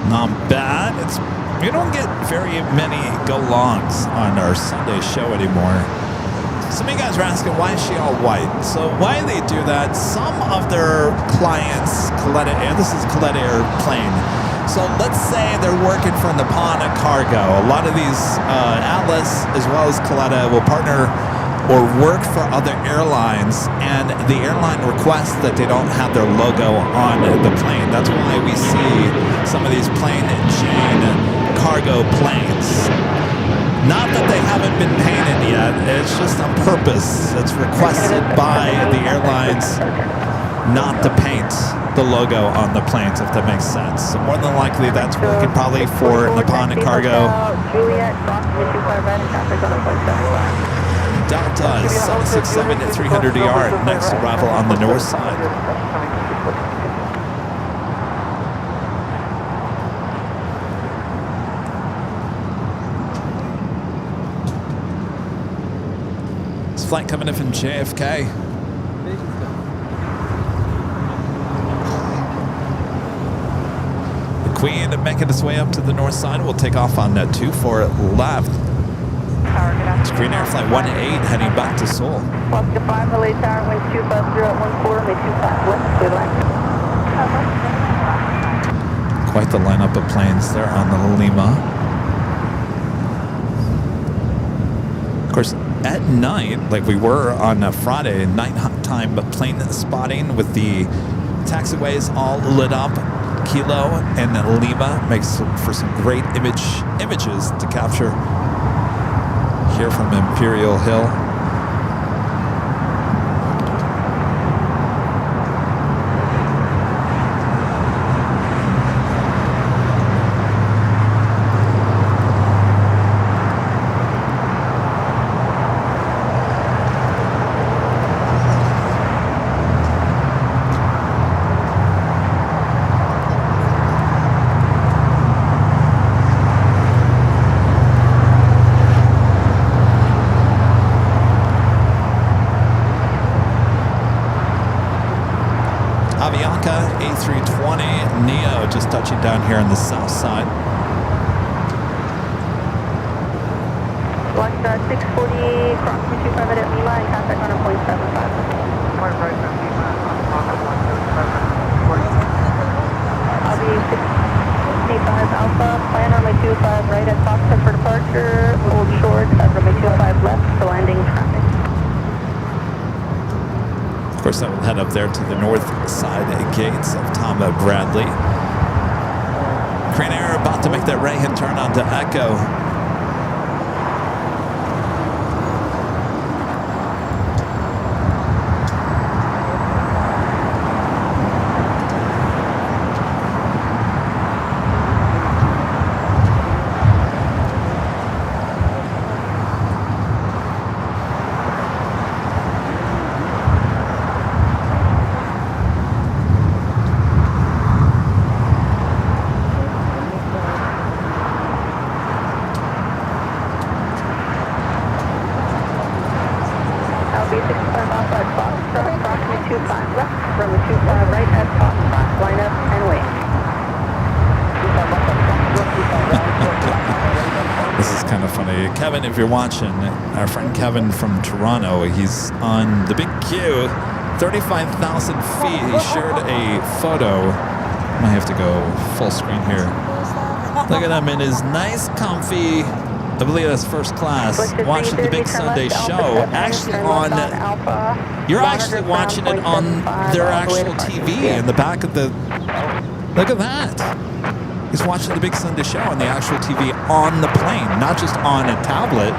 S2: Not bad. You don't get very many go-longs on our Sunday show anymore. Some of you guys are asking, why is she all white? So why they do that, some of their clients, Coletta Air, this is Coletta Airplane. So let's say they're working for Nippon Cargo. A lot of these Atlas as well as Coletta will partner or work for other airlines, and the airline requests that they don't have their logo on the plane. That's why we see some of these Plane Jockey cargo planes. Not that they haven't been painted yet, it's just on purpose. It's requested by the airlines not to paint the logo on the planes, if that makes sense. So more than likely that's working probably for Nippon Cargo. Delta 767 at 300ER, next arrival on the north side. This flight coming in from JFK. The Queen making its way up to the north side. We'll take off on 24 left. Green Air Flight 18 heading back to Seoul.
S6: Oscar 5, LA Tower, wind 250 at 14, may 25 west, clear line.
S2: Quite the lineup of planes there on the Lima. Of course, at night, like we were on Friday, nighttime plane spotting with the taxiways all lit up. Kilo and Lima makes for some great images to capture here from Imperial Hill. Touching down here on the south side.
S6: Watch 640, cross 225 at Lima and contact on a 0.75. I'll be 685 Alpha, plan runway 25 right at Foxtrot for departure, hold short at runway 25 left for landing traffic.
S2: Of course, that will head up there to the north side gates of Tom Bradley. Crane Air about to make that right-hand turn onto Echo. Kevin, if you're watching, our friend Kevin from Toronto, he's on the big queue, 35,000 feet. He shared a photo. Might have to go full screen here. Look at him in his nice, comfy, I believe that's first class, watching the big Sunday show. Actually on, you're actually watching it on their actual TV in the back of the, look at that. He's watching the big Sunday show on the actual TV on the plane, not just on a tablet.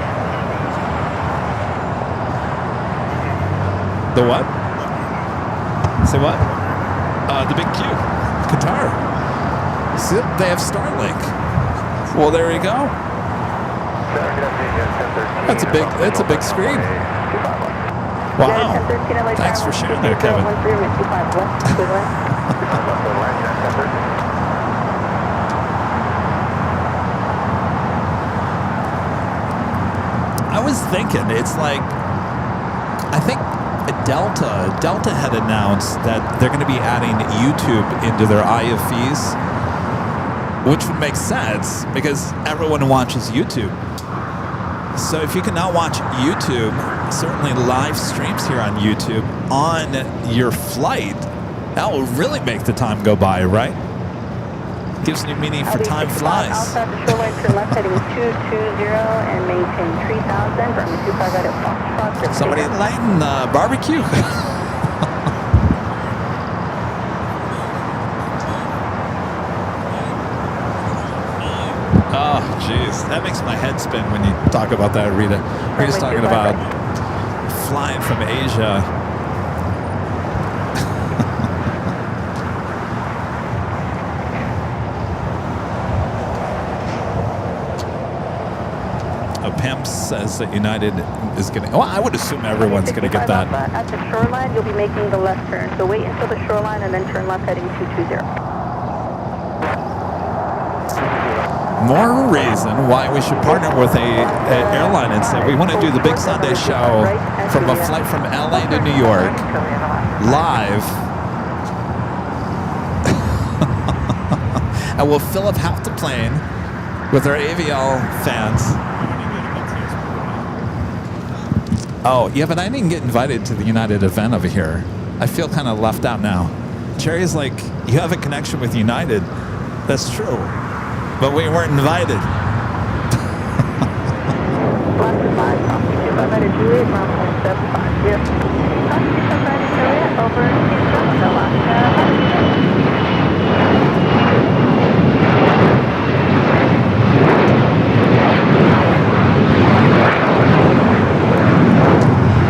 S2: The what? Say what? The big Q. Qatar. See, they have Starlink. Well, there you go. That's a big screen. Wow. Thanks for sharing there, Kevin. I was thinking, it's like, I think Delta had announced that they're going to be adding YouTube into their IFEs, which would make sense because everyone watches YouTube. So if you can now watch YouTube, certainly live streams here on YouTube on your flight, that will really make the time go by, right? Gives new meaning for time flies.
S6: Outside the shoreline to left heading 220 and maintain 3,000. Runway 25 right at Foxtrot.
S2: Somebody lighten barbecue. Oh, jeez. That makes my head spin when you talk about that, Rita. We're just talking about flying from Asia. Pam says that United is going to... Well, I would assume everyone's going to get that.
S6: At the shoreline, you'll be making the left turn. So wait until the shoreline and then turn left heading 220.
S2: More reason why we should partner with a airline and say we want to do the Big Sunday show from a flight from LA to New York live. And we'll fill up half the plane with our AVL fans. Oh, yeah, but I didn't get invited to the United event over here. I feel kind of left out now. Cherry's like, you have a connection with United. That's true. But we weren't invited.
S6: Left 5, copy 25 at Juliet, runway 75, yes. Copy 25 at Juliet, over Segundo, Alaska.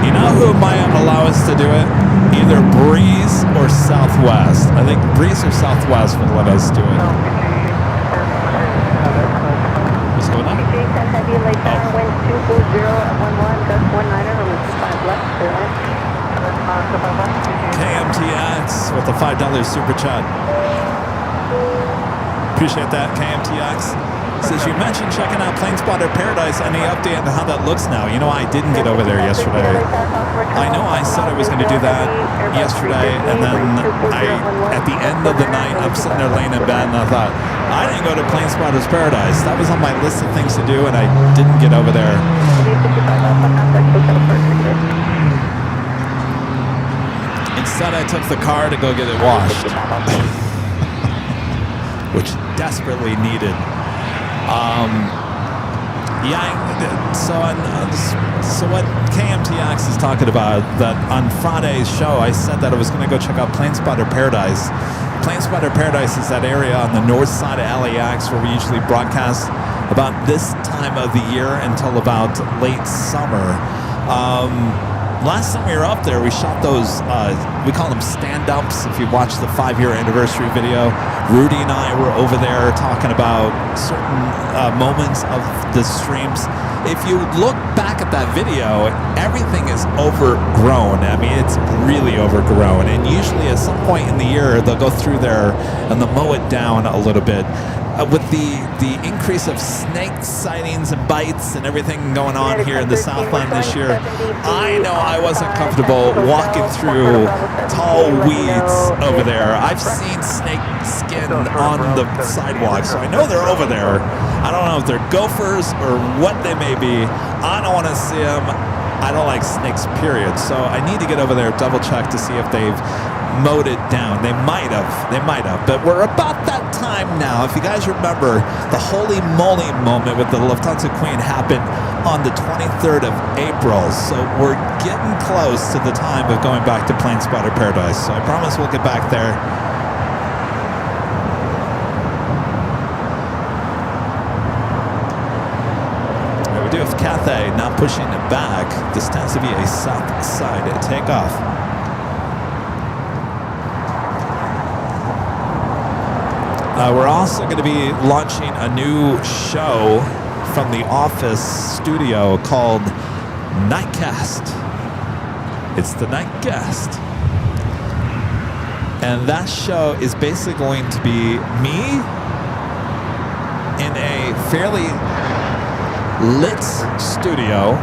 S2: You know who might allow us to do it? Either Breeze or Southwest. I think Breeze or Southwest would let us do it. What's going on?
S6: PJ 10 heavy, late down, wind 240 at 11, gust 19er, runway 25 left, airline.
S2: KMTX with the $5 super chat. Appreciate that, KMTX. Says you mentioned checking out Plane Spotter Paradise. Any update on how that looks now? You know, I didn't get over there yesterday. I know I said I was going to do that yesterday, and then at the end of the night, I'm sitting there laying in bed, and I thought, I didn't go to Plane Spotters Paradise. That was on my list of things to do, and I didn't get over there. Instead, I took the car to go get it washed, which desperately needed. So what KMTX is talking about, that on Friday's show, I said that I was going to go check out Plane Spotter Paradise. Plane Spotter Paradise is that area on the north side of LAX where we usually broadcast about this time of the year until about late summer. Last time we were up there, we shot those, we call them stand-ups. If you watch the 5-year anniversary video, Rudy and I were over there talking about certain moments of the streams. If you look back at that video, everything is overgrown. I mean, it's really overgrown. And usually at some point in the year, they'll go through there and they'll mow it down a little bit. With the increase of snake sightings and bites and everything going on here in the Southland this year, I know I wasn't comfortable walking through tall weeds over there. I've seen snake skin on the sidewalk, so I know they're over there. I don't know if they're gophers or what they may be. I don't want to see them. I don't like snakes, period. So I need to get over there, double check to see if they've mowed it down. They might have. But we're about that time now. If you guys remember, the holy moly moment with the Lufthansa Queen happened on the 23rd of April. So we're getting close to the time of going back to Plane Spotter Paradise. So I promise we'll get back there. We do have Cathay not pushing it back. This tends to be a south side takeoff. We're also going to be launching a new show from the office studio called Nightcast. It's the Nightcast. And that show is basically going to be me in a fairly lit studio,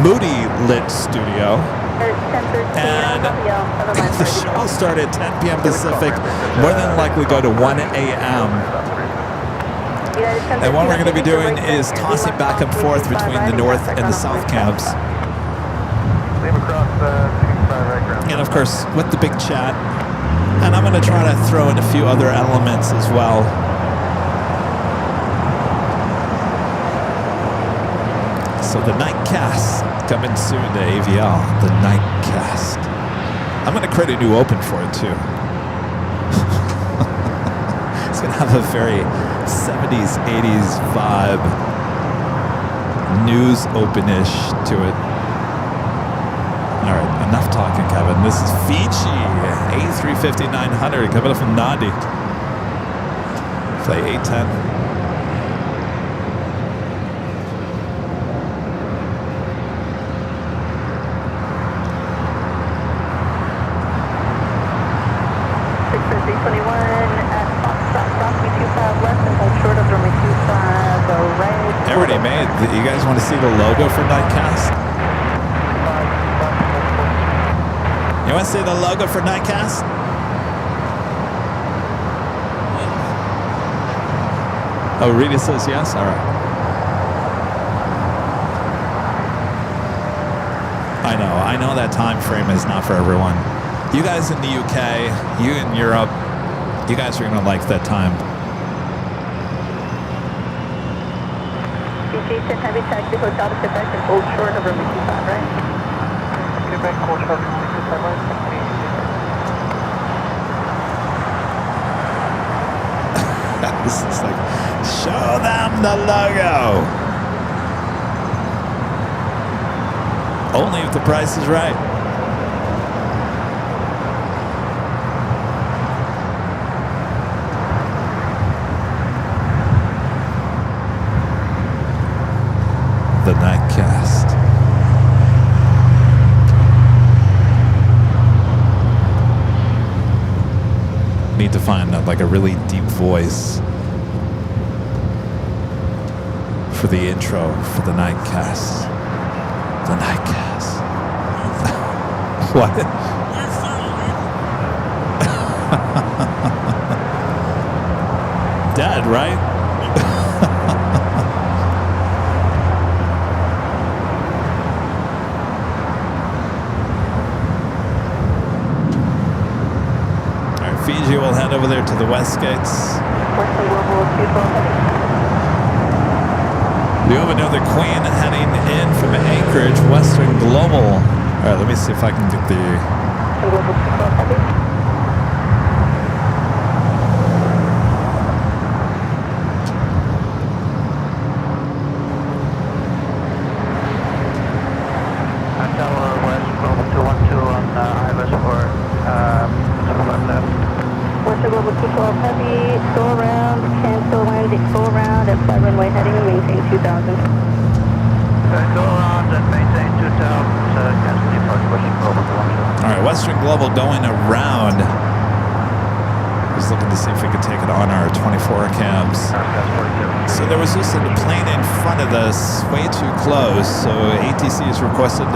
S2: moody lit studio. And the show will start at 10 p.m. Pacific, more than likely go to 1 a.m. And what we're going to be doing is tossing back and forth between the north and the south camps. And of course, with the big chat. And I'm going to try to throw in a few other elements as well. So the Nightcast coming soon to Aviation, the Nightcast. I'm going to create a new open for it too. It's going to have a very 70s, 80s vibe, news open-ish to it. All right, enough talking, Kevin. This is Fiji, A350-900 coming up from Nandi. Flight 810. You guys want to see the logo for Nightcast? You want to see the logo for Nightcast? Oh, Rita says yes? All right. I know that time frame is not for everyone. You guys in the UK, you in Europe, you guys are going to like that time.
S6: Aviation, heavy taxi, hotel to Quebec, and hold short of runway 25, right?
S3: Quebec, hold short, 25 right.
S2: This is like, show them the logo. Only if the price is right. The Nightcast. Need to find like a really deep voice for the intro for the Nightcast. The Nightcast. What? Dead, right? Fiji will head over there to the west gates.
S6: Western Global 24 heavy.
S2: We have another Queen heading in from Anchorage, Western Global. All right, let me see if I can get the...
S6: Western Global 24 heavy.
S1: Hotel West Global 212 on ILS for left.
S6: Western Global 212 heavy, go around, cancel landing, go around, and fly runway heading and maintain 2000.
S1: Go around and maintain 2000, cancel depart Western Global 212.
S2: All right, Western Global going around. I was looking to see if we could take it on our 24 cams. So there was just a plane in front of us, way too close. So ATC has requested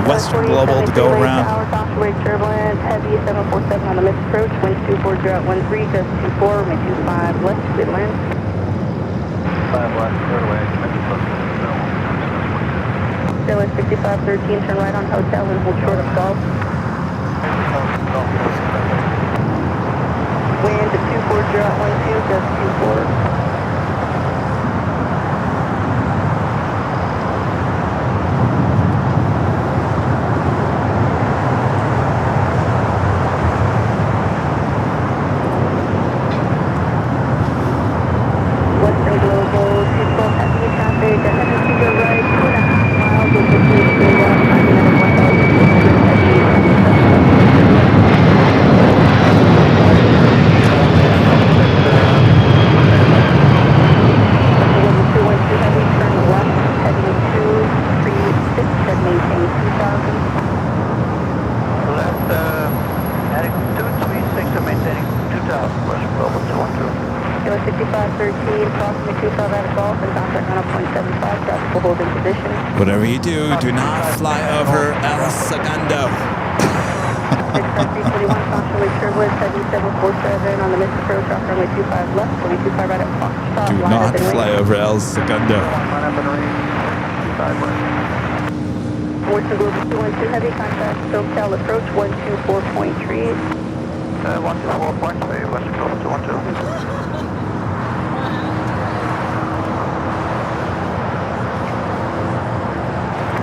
S2: Western Global to go around.
S6: Hours offshore turbulence, heavy 747 on the missed approach, winds 240 at 13, just 24, may 25 left, good land.
S1: 5 left, clear away, commit to
S6: Dallas 6513, turn right on hotel and hold short of golf. Wind at 240 at 12, just 24. Western Global 212 heavy traffic, ahead to the right, 2.5 miles with the speed straight up, timing at 1,400 heavy. Kilo 6513, approximately 25 out of golf and contact on a 0.75, traffic will hold in position.
S2: Whatever you do not fly over El Segundo.
S6: 65321, constantly turbulence, 7747 on the missed approach, off runway 25 left, runway 25 right at Foxtrot.
S2: Do not fly over El Segundo.
S6: Western Global 212 heavy, contact SoCal approach 124.38.
S1: 124.3, Western Global 212.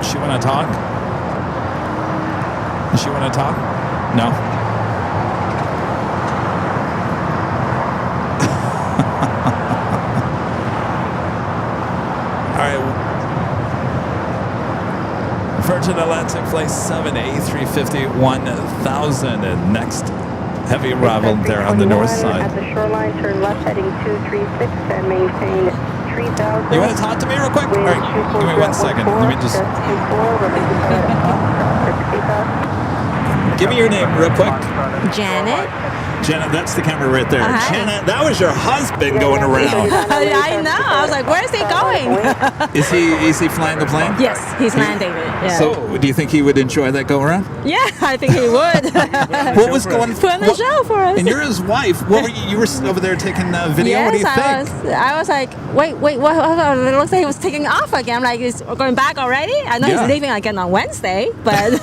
S2: She want to talk? Does she want to talk? No? All right. Virgin Atlantic Flight 7, A350 1000. And next heavy arrival there on the north side.
S6: At the shoreline, turn left heading 236 and maintain 3000.
S2: You want to talk to me real quick? All right, give me 1 second. Let me just... Give me your name real quick.
S8: Janet?
S2: Janet, that's the camera right there.
S8: Hi.
S2: Janet, that was your husband going around.
S8: I know. I was like, where's he going?
S2: Is he flying the plane?
S8: Yes, he's landing it. Yeah.
S2: So, do you think he would enjoy that go around?
S8: Yeah, I think he would.
S2: What was going
S8: Put on the show for us.
S2: And you're his wife. What were you were over there taking video.
S8: Yes,
S2: what do you think?
S8: I was like, wait, what? It looks like he was taking off again. I'm like, he's going back already? I know he's leaving again on Wednesday, but I'm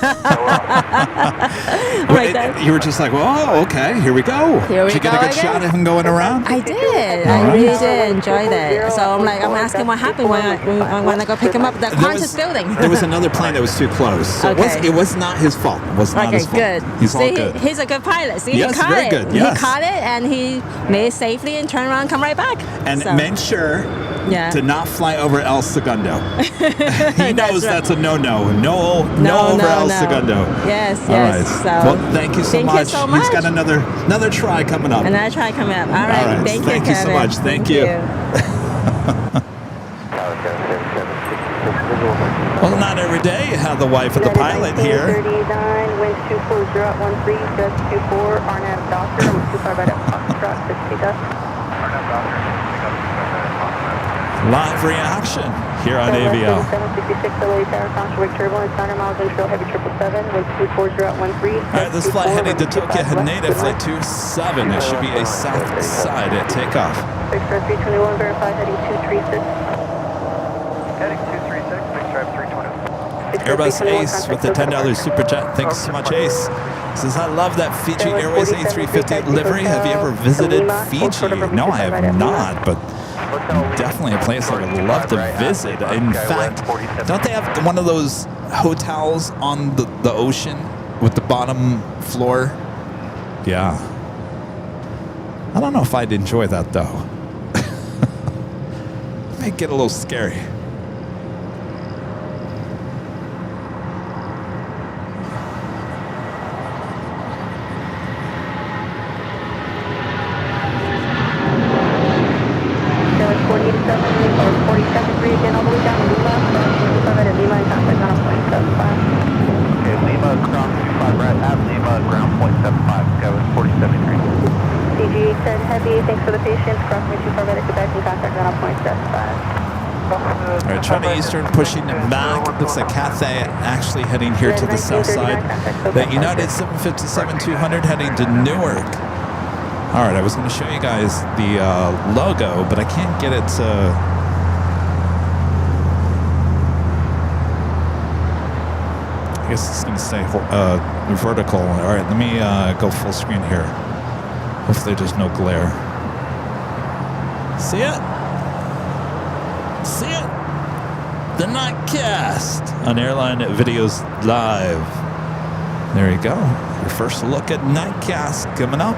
S8: like that.
S2: You were just like, well, oh, okay, here we go. go.
S8: Here we
S2: Did you get
S8: go
S2: a good
S8: again.
S2: shot of him going around?
S8: I did.
S2: All
S8: I
S2: right.
S8: really did enjoy that. So I'm asking what happened when I go pick him up at the
S2: There
S8: Qantas
S2: was-
S8: building.
S2: There was another plane that was too close. So
S8: Okay.
S2: it was not his fault. It was not
S8: Okay,
S2: his fault.
S8: good.
S2: He's all
S8: See,
S2: good.
S8: he's a good pilot. See,
S2: Yes,
S8: he caught
S2: very
S8: it.
S2: good, yes.
S8: He caught it and he made it safely and turned around and come right back.
S2: And
S8: So,
S2: made sure
S8: yeah.
S2: to not fly over El Segundo. He knows
S8: right.
S2: that's a no-no. No over El Segundo.
S8: Yes,
S2: All
S8: yes.
S2: right.
S8: So,
S2: Well, thank you so
S8: thank
S2: much.
S8: you so
S2: He's
S8: much.
S2: got another try coming up.
S8: And I try coming up. All right.
S2: All right.
S8: Thank you,
S2: Thank you so
S8: Kevin.
S2: much. Thank you. Well, not every day you have the wife of the pilot here.
S6: 39, winds 240 at 13, gust 24, RNAV Doctor, number 25 right at Foxtrot, 50 dust.
S2: Live reaction here on Aviation.
S6: 766 LA Tower, constant wake turbulence, 900 miles inshore, heavy 777, winds 240 at 13.
S2: All right, this flight heading to Tokyo Haneda, flight 27. It should be a south side at takeoff.
S6: Express 321, verified heading 236.
S3: Heading 236, big stripe 320.
S2: Airbus Ace with the $10 super chat. Thanks so much, Ace. Says, I love that Fiji Airways A350 livery. Have you ever visited Fiji? No, I have not, but definitely a place I would love to visit. In fact, don't they have one of those hotels on the ocean with the bottom floor? Yeah. I don't know if I'd enjoy that, though. Might get a little scary.
S6: Again, all the way down to Lima, at Lima and contact on a 0.75.
S1: Okay, Lima, ground 25, right at Lima, ground 0.75, Kevin, 47 degrees.
S6: CG said heavy, thanks for the patience, cross me 25 right at Quebec and contact on a 0.75.
S2: All right, China Eastern pushing back. Looks like Cathay actually heading here to the south side. The United 757-200 heading to Newark. All right, I was going to show you guys the logo, but I can't get it to... I guess it's going to stay vertical. All right, let me go full screen here. Hopefully there's no glare. See it? See it? The Nightcast on Airline Videos Live. There you go. Your first look at Nightcast coming up.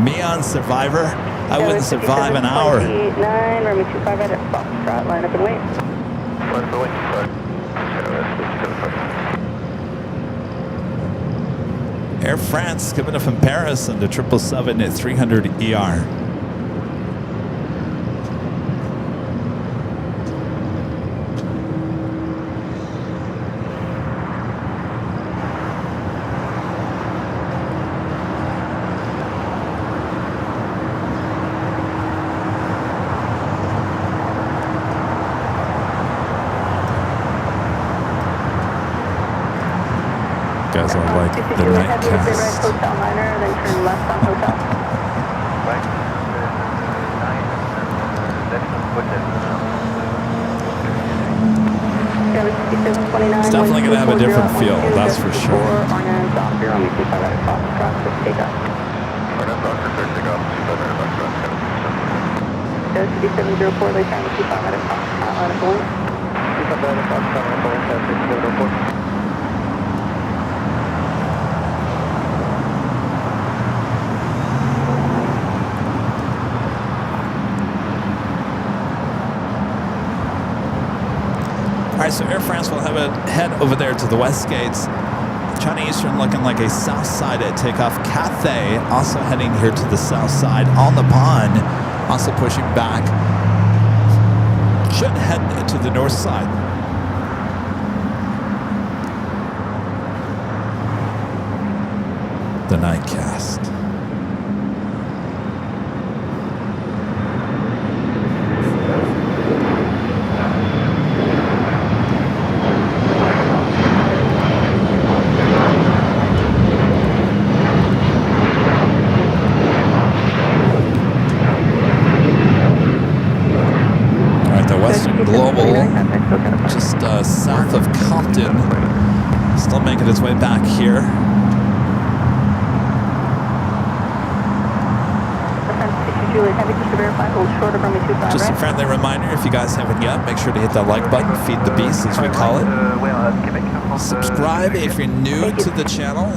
S2: Me on Survivor? I wouldn't survive an hour.
S6: 9, runway 25 right at Foxtrot, line up and wait.
S2: Air France coming up from Paris on the 777 at 300 ER. Guys are like the Nightcast.
S6: Hotel Minor, then turn left on Hotel.
S2: It's definitely going to have a different feel, that's for sure. All right, so Air France will have a head over there to the west gates. China Eastern looking like a south side at takeoff. Cathay also heading here to the south side. On the pond, also pushing back. Should head to the north side. The Nightcast. still making its way back here. Just a friendly reminder, if you guys haven't yet, make sure to hit that like button, feed the beast as we call it. Subscribe if you're new to the channel.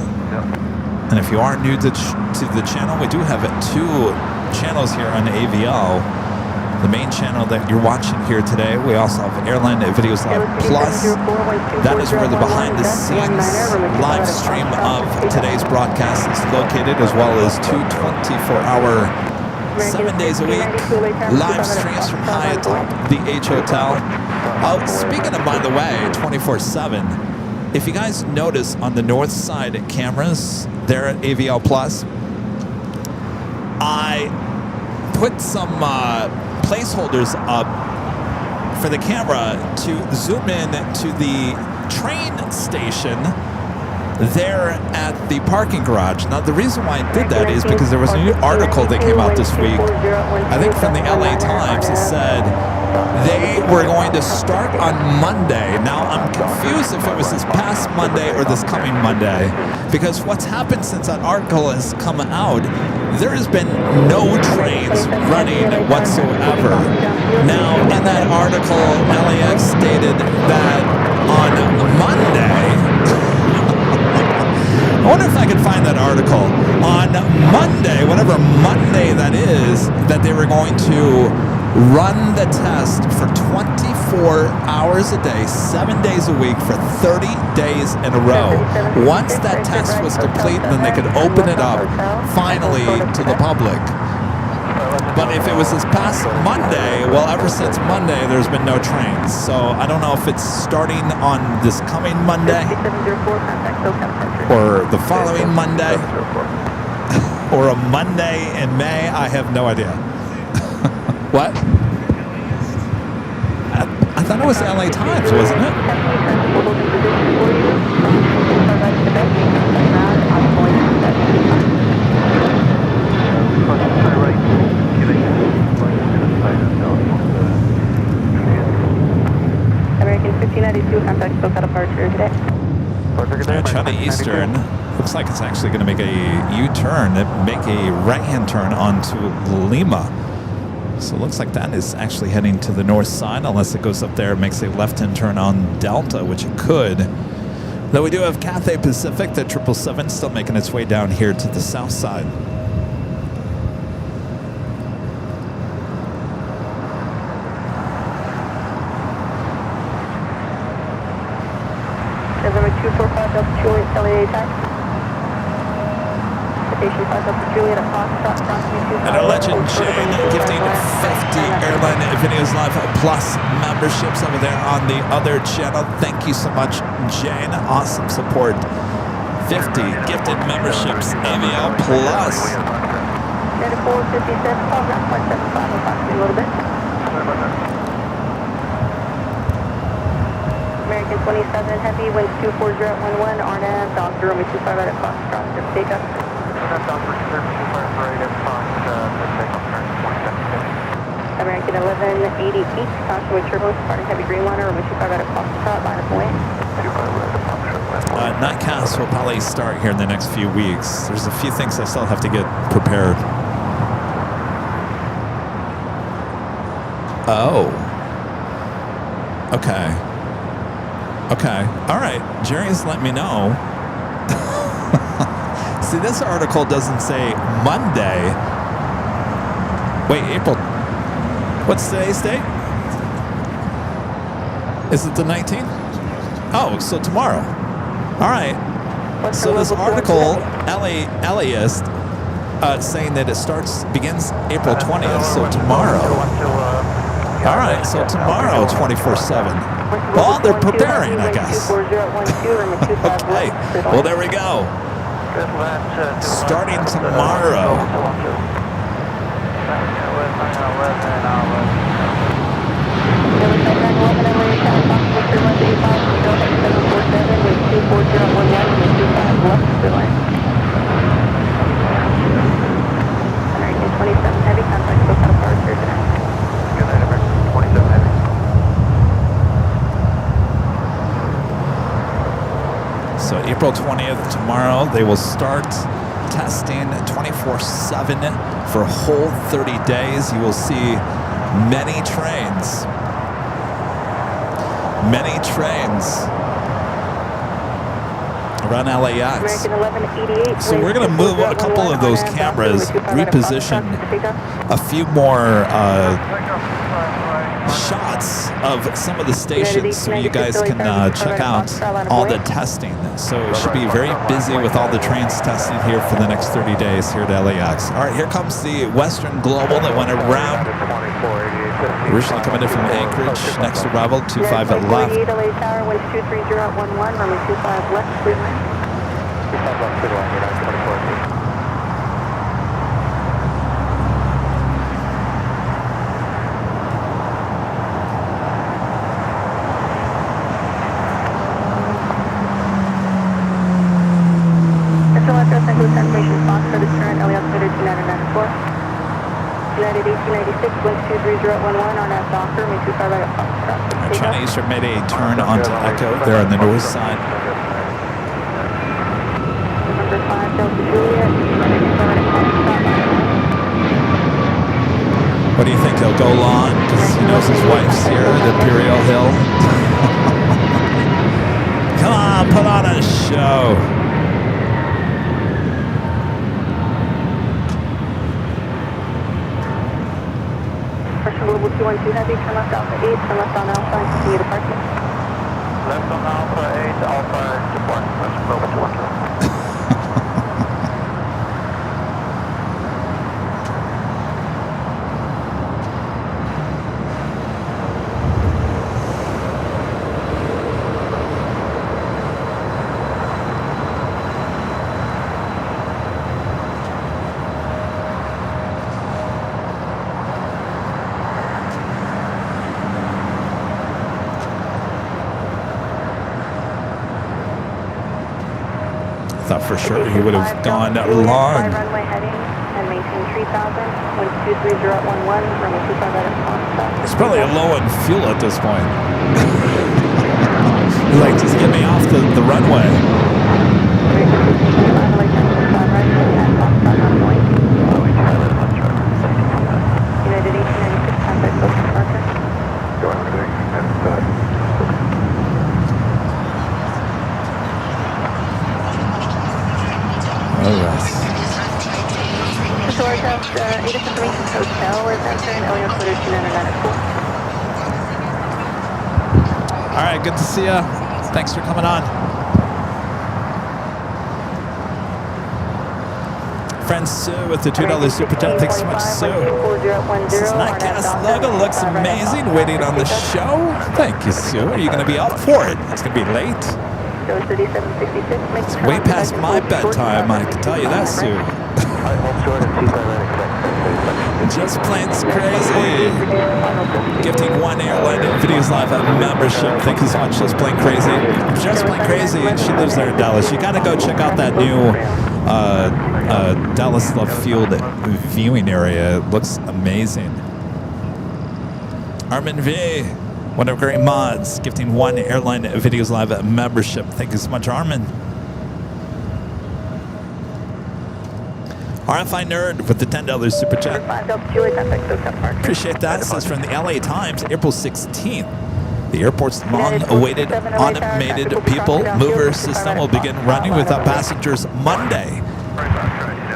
S2: And if you are new to the channel, we do have 2 channels here on AVL. The main channel that you're watching here today, we also have Airline Videos Live Plus. That is where the behind-the-scenes live stream of today's broadcast is located, as well as 2 24-hour, 7 days a week live streams from Hyatt, the H Hotel. Speaking of, by the way, 24/7, if you guys notice on the north side cameras there at AVL Plus, I put some placeholders up for the camera to zoom in to the train station there at the parking garage. Now, the reason why I did that is because there was a new article that came out this week, I think from the LA Times. It said they were going to start on Monday. Now, I'm confused if it was this past Monday or this coming Monday, because what's happened since that article has come out, there has been no trains running whatsoever. Now, in that article, LAX stated that on Monday, I wonder if I can find that article. On Monday, whatever Monday that is, that they were going to run the test for 24 hours a day, 7 days a week for 30 days in a row. Once that test was complete, then they could open it up finally to the public. But if it was this past Monday, well, ever since Monday, there's been no trains. So I don't know if it's starting on this coming Monday or the following Monday or a Monday in May. I have no idea. What? I thought it was the LA Times, wasn't it?
S6: American 1592, contact SoCal departure today.
S2: Charlie Eastern. Looks like it's actually going to make a U-turn, make a right-hand turn onto Lima. So it looks like that is actually heading to the north side, unless it goes up there and makes a left-hand turn on Delta, which it could. Though we do have Cathay Pacific, the 777, still making its way down here to the south side.
S6: November 245 Delta Juliet, LA taxi. Station 5 Delta Juliet, a Foxtrot,
S2: And our legend Jane gifting 50 Airline Videos Live Plus memberships over there on the other channel. Thank you so much, Jane. Awesome support. 50 gifted memberships, AVL Plus.
S6: United 457, call ground 175, we'll talk to you a little bit. American 27 Heavy, winds 240 at 11, RNAV, Dr. Romeo 25 right at Foxtrot, just take up. American 1188, caution with turbulence, departing heavy green water, Romeo 25 right at Foxtrot, line up away.
S2: Nightcasts will probably start here in the next few weeks. There's a few things I still have to get prepared. Oh. Okay. Okay. All right. Jerry's let me know. See, this article doesn't say Monday. Wait, April. What's today's date? Is it the 19th? Oh, so tomorrow. All right. So this article, LAist, saying that it begins April 20th, so tomorrow. All right, so tomorrow, 24/7. Well, they're preparing, I guess. Okay, well, there we go. Starting tomorrow.
S6: American 27 Heavy, contact SoCal departure today.
S3: Good night, American 27 Heavy.
S2: So April 20th, tomorrow, they will start testing 24/7 for a whole 30 days. You will see many trains. Many trains around LAX.
S6: American 1188.
S2: So we're going to move a couple of those cameras, reposition a few more shots of some of the stations so you guys can check out all the testing. So it should be very busy with all the trains testing here for the next 30 days here at LAX. All right, here comes the Western Global that went around. Originally coming in from Anchorage, next arrival, 25 at left.
S6: LA Tower, 1230 at 11, runway 25 left, clear line.
S3: 25 left, clear line, United 24.
S6: Confirmation spot for the current LA altimeter 2994. United 1896, 1230 at 11, on at Docker, may 25 right at Foxtrot.
S2: Chinese made a turn onto Echo there on the north side.
S6: Number 5, Delta Juliet, running right at Foxtrot.
S2: What do you think? He'll go long because he knows his wife's here at Imperial Hill. Come on, put on a show.
S6: Global 212 Heavy, turn left Alpha 8, turn left on Alpha, and continue to parking.
S1: Left on Alpha 8, Alpha depart, Western Global 212.
S2: Thought for sure he would have gone long.
S6: Runway heading and maintain 3000, 1230 at 11, runway 25 right at Foxtrot.
S2: It's probably low on fuel at this point. He's like, just get me off the runway.
S6: United 1896, contact close departure.
S3: Go on, everything.
S2: All right.
S6: George House, Ada Information Hotel is entering LA altimeter 2994.
S2: All right, good to see ya. Thanks for coming on. Friend Sue with the $2 super chat. Thanks so much, Sue. This Nightcast logo looks amazing. Waiting on the show. Thank you, Sue. Are you going to be up for it? It's going to be late. It's way past my bedtime, I can tell you that, Sue. Just Plane's Crazy. Gifting one airline videos live membership. Thank you so much, Just Plain Crazy. Just Plain Crazy, she lives there in Dallas. You got to go check out that new Dallas Love Field viewing area. It looks amazing. Armin V, one of our great mods, gifting one airline videos live membership. Thank you so much, Armin. RFI Nerd with the $10 super chat. Appreciate that. This is from the LA Times, April 16th. The airport's long-awaited automated people mover system will begin running without passengers Monday.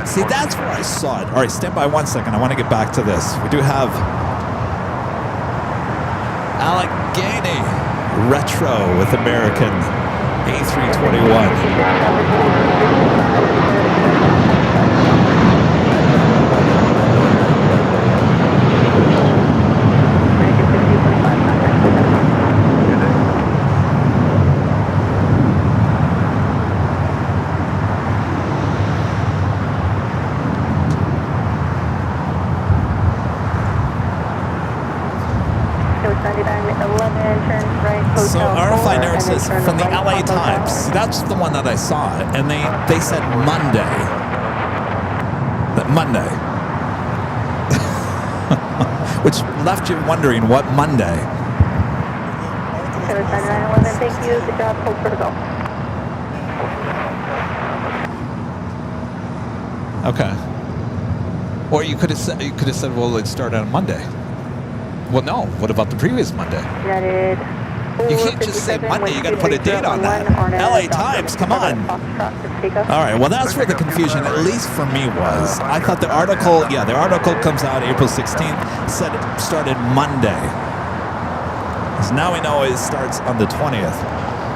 S2: See, that's where I saw it. All right, stand by 1 second. I want to get back to this. We do have Allegheny Retro with American A321. So RFI Nerd says from the LA Times. See, that's the one that I saw, and they said Monday. That Monday, which left you wondering what Monday.
S6: Thank you. Good job. Hold protocol.
S2: Okay. Or you could have said, well, let's start on Monday. Well, no. What about the previous Monday?
S6: United.
S2: You can't just say Monday. You got to put a date on that. LA Times, come on. All right. Well, that's where the confusion, at least for me, was. I thought the article comes out April 16th, said it started Monday. So now we know it starts on the 20th.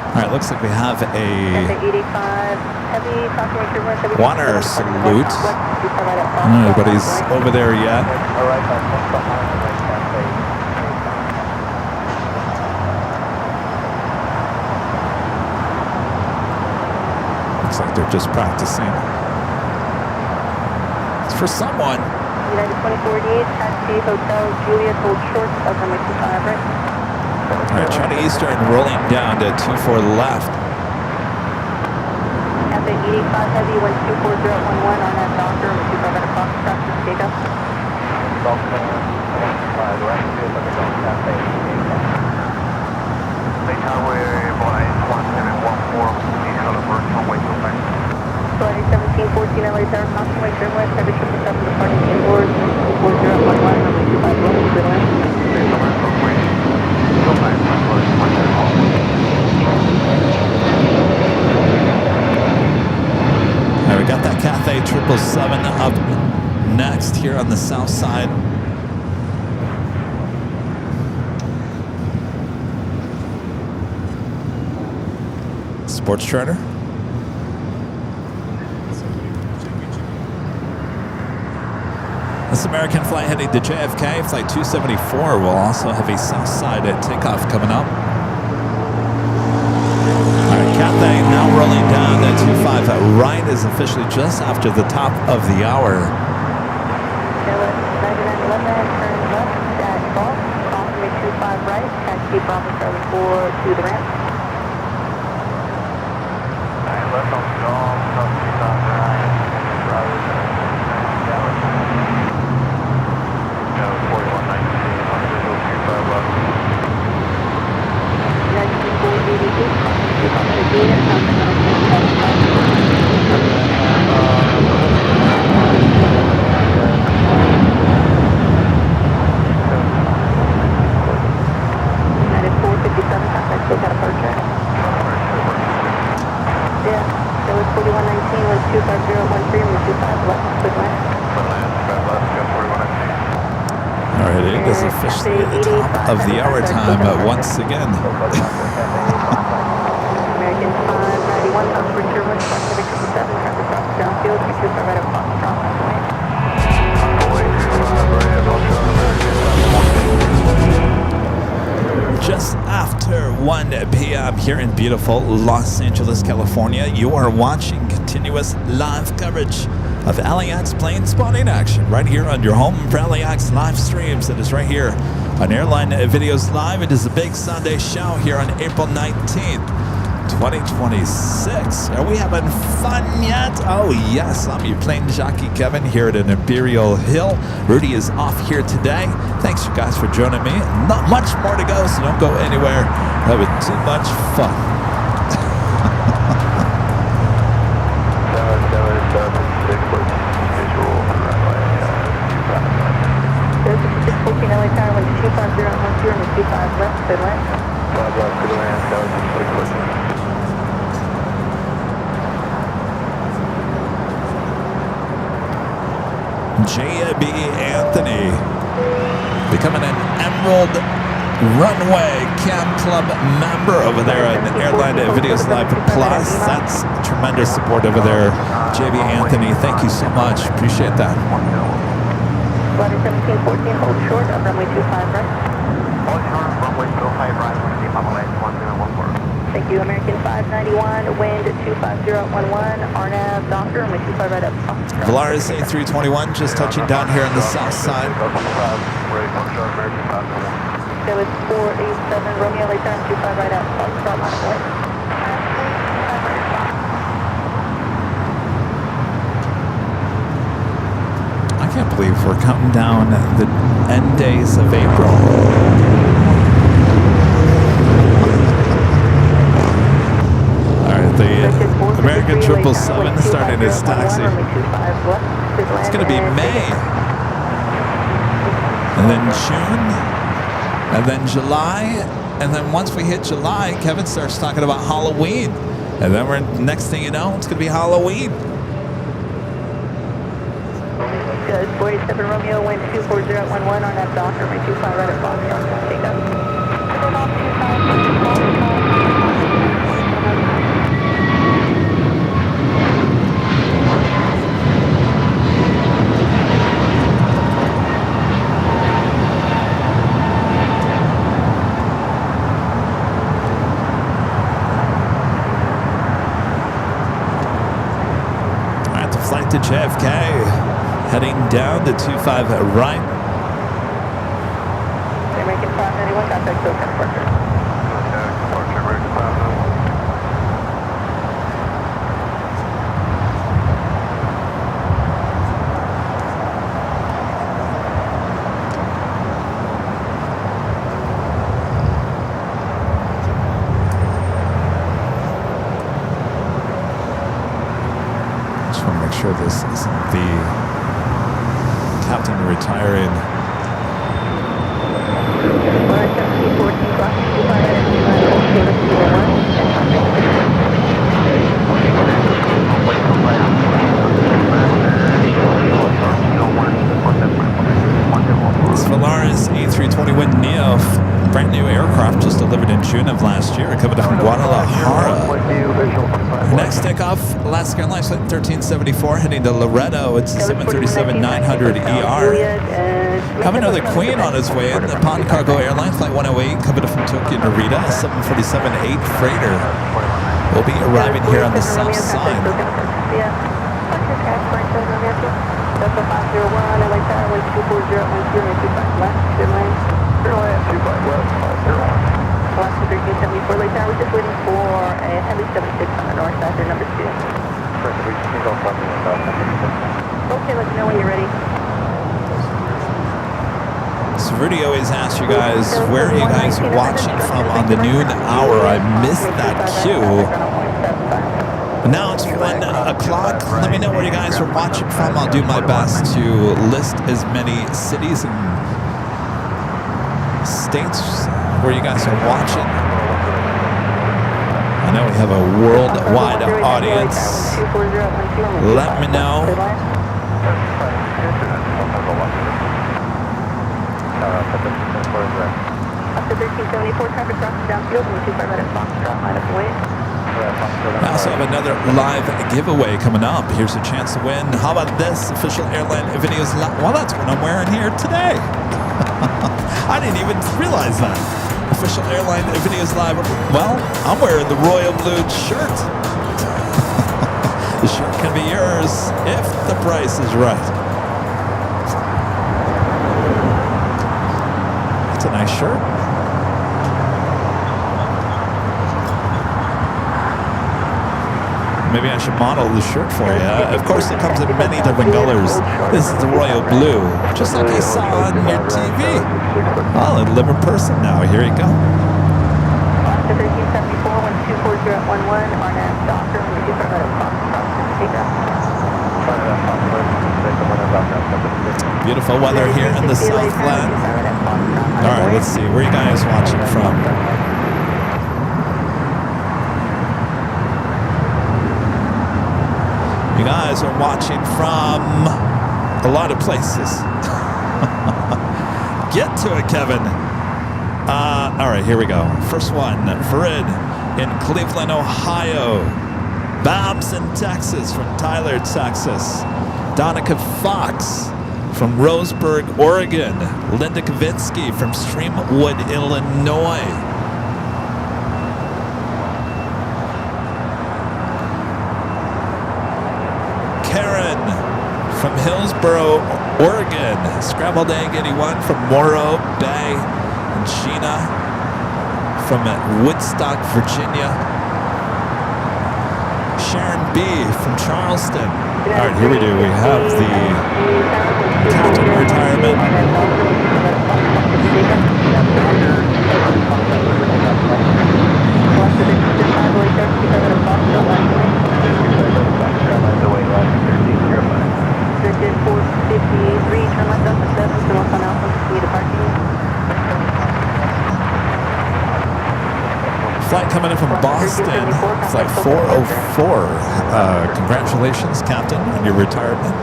S2: All right. Looks like we have a water salute. Nobody's over there yet. Looks like they're just practicing. It's for someone.
S6: United 2488, taxi, hotel, Juliet, hold short of runway 25 right.
S2: All right, Charlie Eastern rolling down to 24 left.
S6: Cafe 85 heavy, 124011 on that doctor, runway 25 right across, traffic, take up. Flight 1714 LA Tower, Constantly Trimway, 777 departing inboard, 24011, runway 25 left, good line.
S2: All right, we got that Cathay 777 up next here on the south side. Sports charter. This American flight heading to JFK, flight 274, will also have a south side takeoff coming up. All right, Cathay now rolling down to 25 right is officially just after the top of the hour.
S6: 9911, turn left at Golf, crossway 25 right, taxi Bravo Charlie 4 to the ramp.
S3: Left on Golf, cross 25 right, Bravo
S6: United 457, contact still got a departure. Yeah, that was 4119, 125013, 25 left, quick land.
S2: All right, it is officially the top of the hour time once again.
S6: American 591, Oxfordshire West, Pacific 57, traffic cross downfield, 225 right up Foxtrot,
S2: Just after 1 p.m. here in beautiful Los Angeles, California, you are watching continuous live coverage of LAX plane spotting action right here on your home for LAX live streams. It is right here on Airline Videos Live. It is a big Sunday show here on April 19th, 2026. Are we having fun yet? Oh yes, I'm your Plane Jockey Kevin here at an Imperial Hill. Rudy is off here today. Thanks you guys for joining me. Not much more to go, so don't go anywhere. Having too much fun.
S6: There's a 614 LA Tower, 25010, 25 left, good land.
S3: 5 left, good land, that was 614.
S2: J.B. Anthony becoming an Emerald Runway Cam Club member over there at Airline Videos Live Plus. That's tremendous support over there, J.B. Anthony. Thank you so much. Appreciate that.
S6: Flight 1714, hold short of runway 25 right.
S1: Hold short of runway 25 right, keep on the line 1014.
S6: Thank you, American 591, wind 25011, RNAV, doctor, runway 25 right up.
S2: Valaris A321 just touching down here on the south side.
S6: That was 487, Romeo, late turn, 25 right up, Foxtrot, line of way.
S2: I can't believe we're counting down the end days of April. All right, American 777 starting its taxi. It's going to be May. And then June. And then July. And then once we hit July, Kevin starts talking about Halloween. And then next thing you know, it's going to be Halloween.
S6: Good. 47 Romeo, wind 24011 on that Docker, my 25 right at Foxtrot. Take up.
S2: All right, the flight to JFK. Heading down to 25 right.
S6: American 591, contact Silver departure.
S3: Departure, American 591.
S2: Just want to make sure this isn't the captain retiring. This Volaris A321 Neo, brand new aircraft just delivered in June of last year, coming from Guadalajara. Next takeoff, Alaska Airlines flight 1374 heading to Loretto. It's the 737-900ER. Have another Queen on his way in. The Pond Cargo Airline flight 108 coming from Tokyo Narita, 747-8 freighter. Will be arriving here on the south side.
S6: Alaska 1374, late tower, we're just waiting for a Heavy 76 on the north side, number 2. Okay, let me know when you're ready.
S2: So Rudy always asks you guys, where are you guys watching from on the noon hour? I missed that cue. Now it's 1 o'clock. Let me know where you guys are watching from. I'll do my best to list as many cities and states where you guys are watching. I know we have a worldwide audience. Let me know.
S6: After 1374, traffic crosses downfield, and 25 right at Foxtrot, line of way.
S2: I also have another live giveaway coming up. Here's a chance to win. How about this? Official Airline videos. Well, that's what I'm wearing here today. I didn't even realize that. Official Airline videos live. Well, I'm wearing the royal blue shirt. The shirt can be yours if the price is right. It's a nice shirt. Maybe I should model the shirt for you. Of course, it comes in many different colors. This is the royal blue, just like you saw on your TV. I'll live in person now. Here you go.
S6: After 1374, 124011, RNAV Docker, and 25 right at Foxtrot, take up.
S2: Beautiful weather here in the Southland. All right, let's see. Where are you guys watching from? You guys are watching from a lot of places. Get to it, Kevin. All right, here we go. First one, Farid in Cleveland, Ohio. Babs in Texas from Tyler, Texas. Donica Fox from Roseburg, Oregon. Linda Kavinsky from Streamwood, Illinois. From Hillsboro, Oregon. Scrambled Egg 81 from Morro Bay. And Sheena from Woodstock, Virginia. Sharon B. from Charleston. All right, here we do. We have the captain retirement. coming in from Boston. Flight 404. Congratulations, Captain, on your retirement.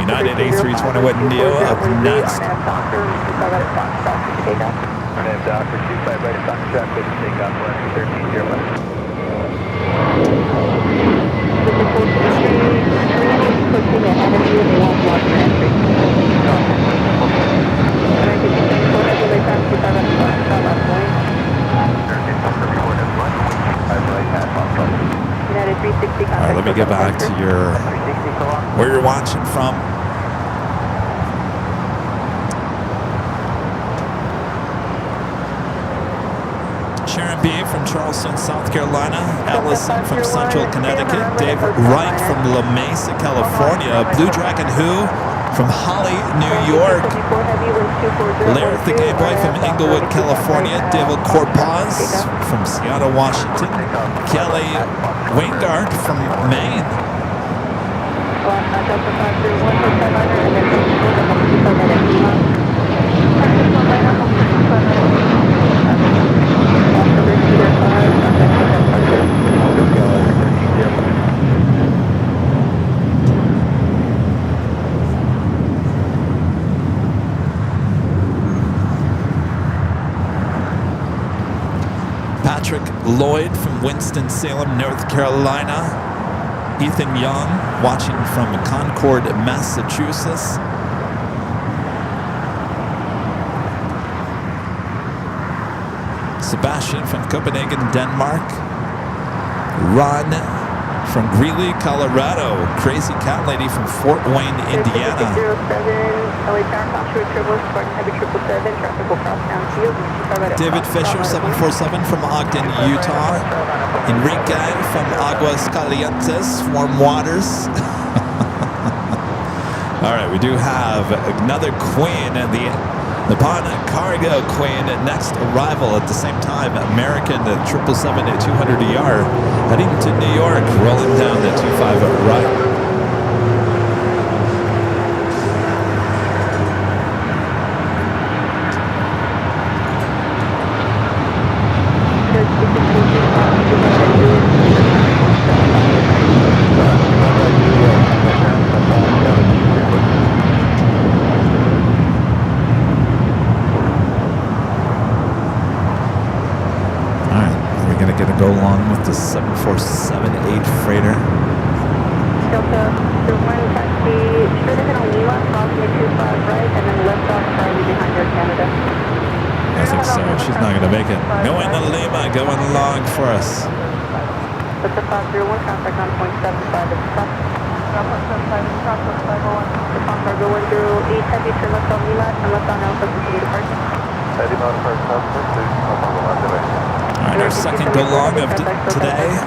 S2: United A321neo up next.
S3: My name's Doctor 25 right at Fox Traffic, takeoff landing 13 left.
S2: All right, let me get back to your where you're watching from. Sharon B. from Charleston, South Carolina. Allison from Central Connecticut. Dave Wright from La Mesa, California. Blue Dragon Who from Holly, New York. Larry the Gay Boy from Inglewood, California. David Corpaz from Seattle, Washington. Kelly Wingard from Maine. Patrick Lloyd from Winston-Salem, North Carolina. Ethan Young watching from Concord, Massachusetts. Sebastian from Copenhagen, Denmark. Ron from Greeley, Colorado. Crazy Cat Lady from Fort Wayne, Indiana. David Fisher, 747 from Ogden, Utah. Enrique from Aguas Calientes, Warm Waters. All right, we do have another queen, the Nippon Cargo Queen, next arrival at the same time. American 777 at 200ER heading to New York, rolling down the 25 right. Go along with the 747-8 freighter.
S6: Delta, the one taxi, straight ahead on Lima, approximately 25 right, and then left off Charlie behind Air Canada.
S2: I think so. She's not going to make it. Going to Lima, going along for us.
S6: That's a 501, contact on 0.75 at the top. 501. The Cargo 108, heavy, turn left on Lima, and left on Alpha, continue departure.
S3: Heading on first customer, please come on the left away.
S2: All right, our second go long of today.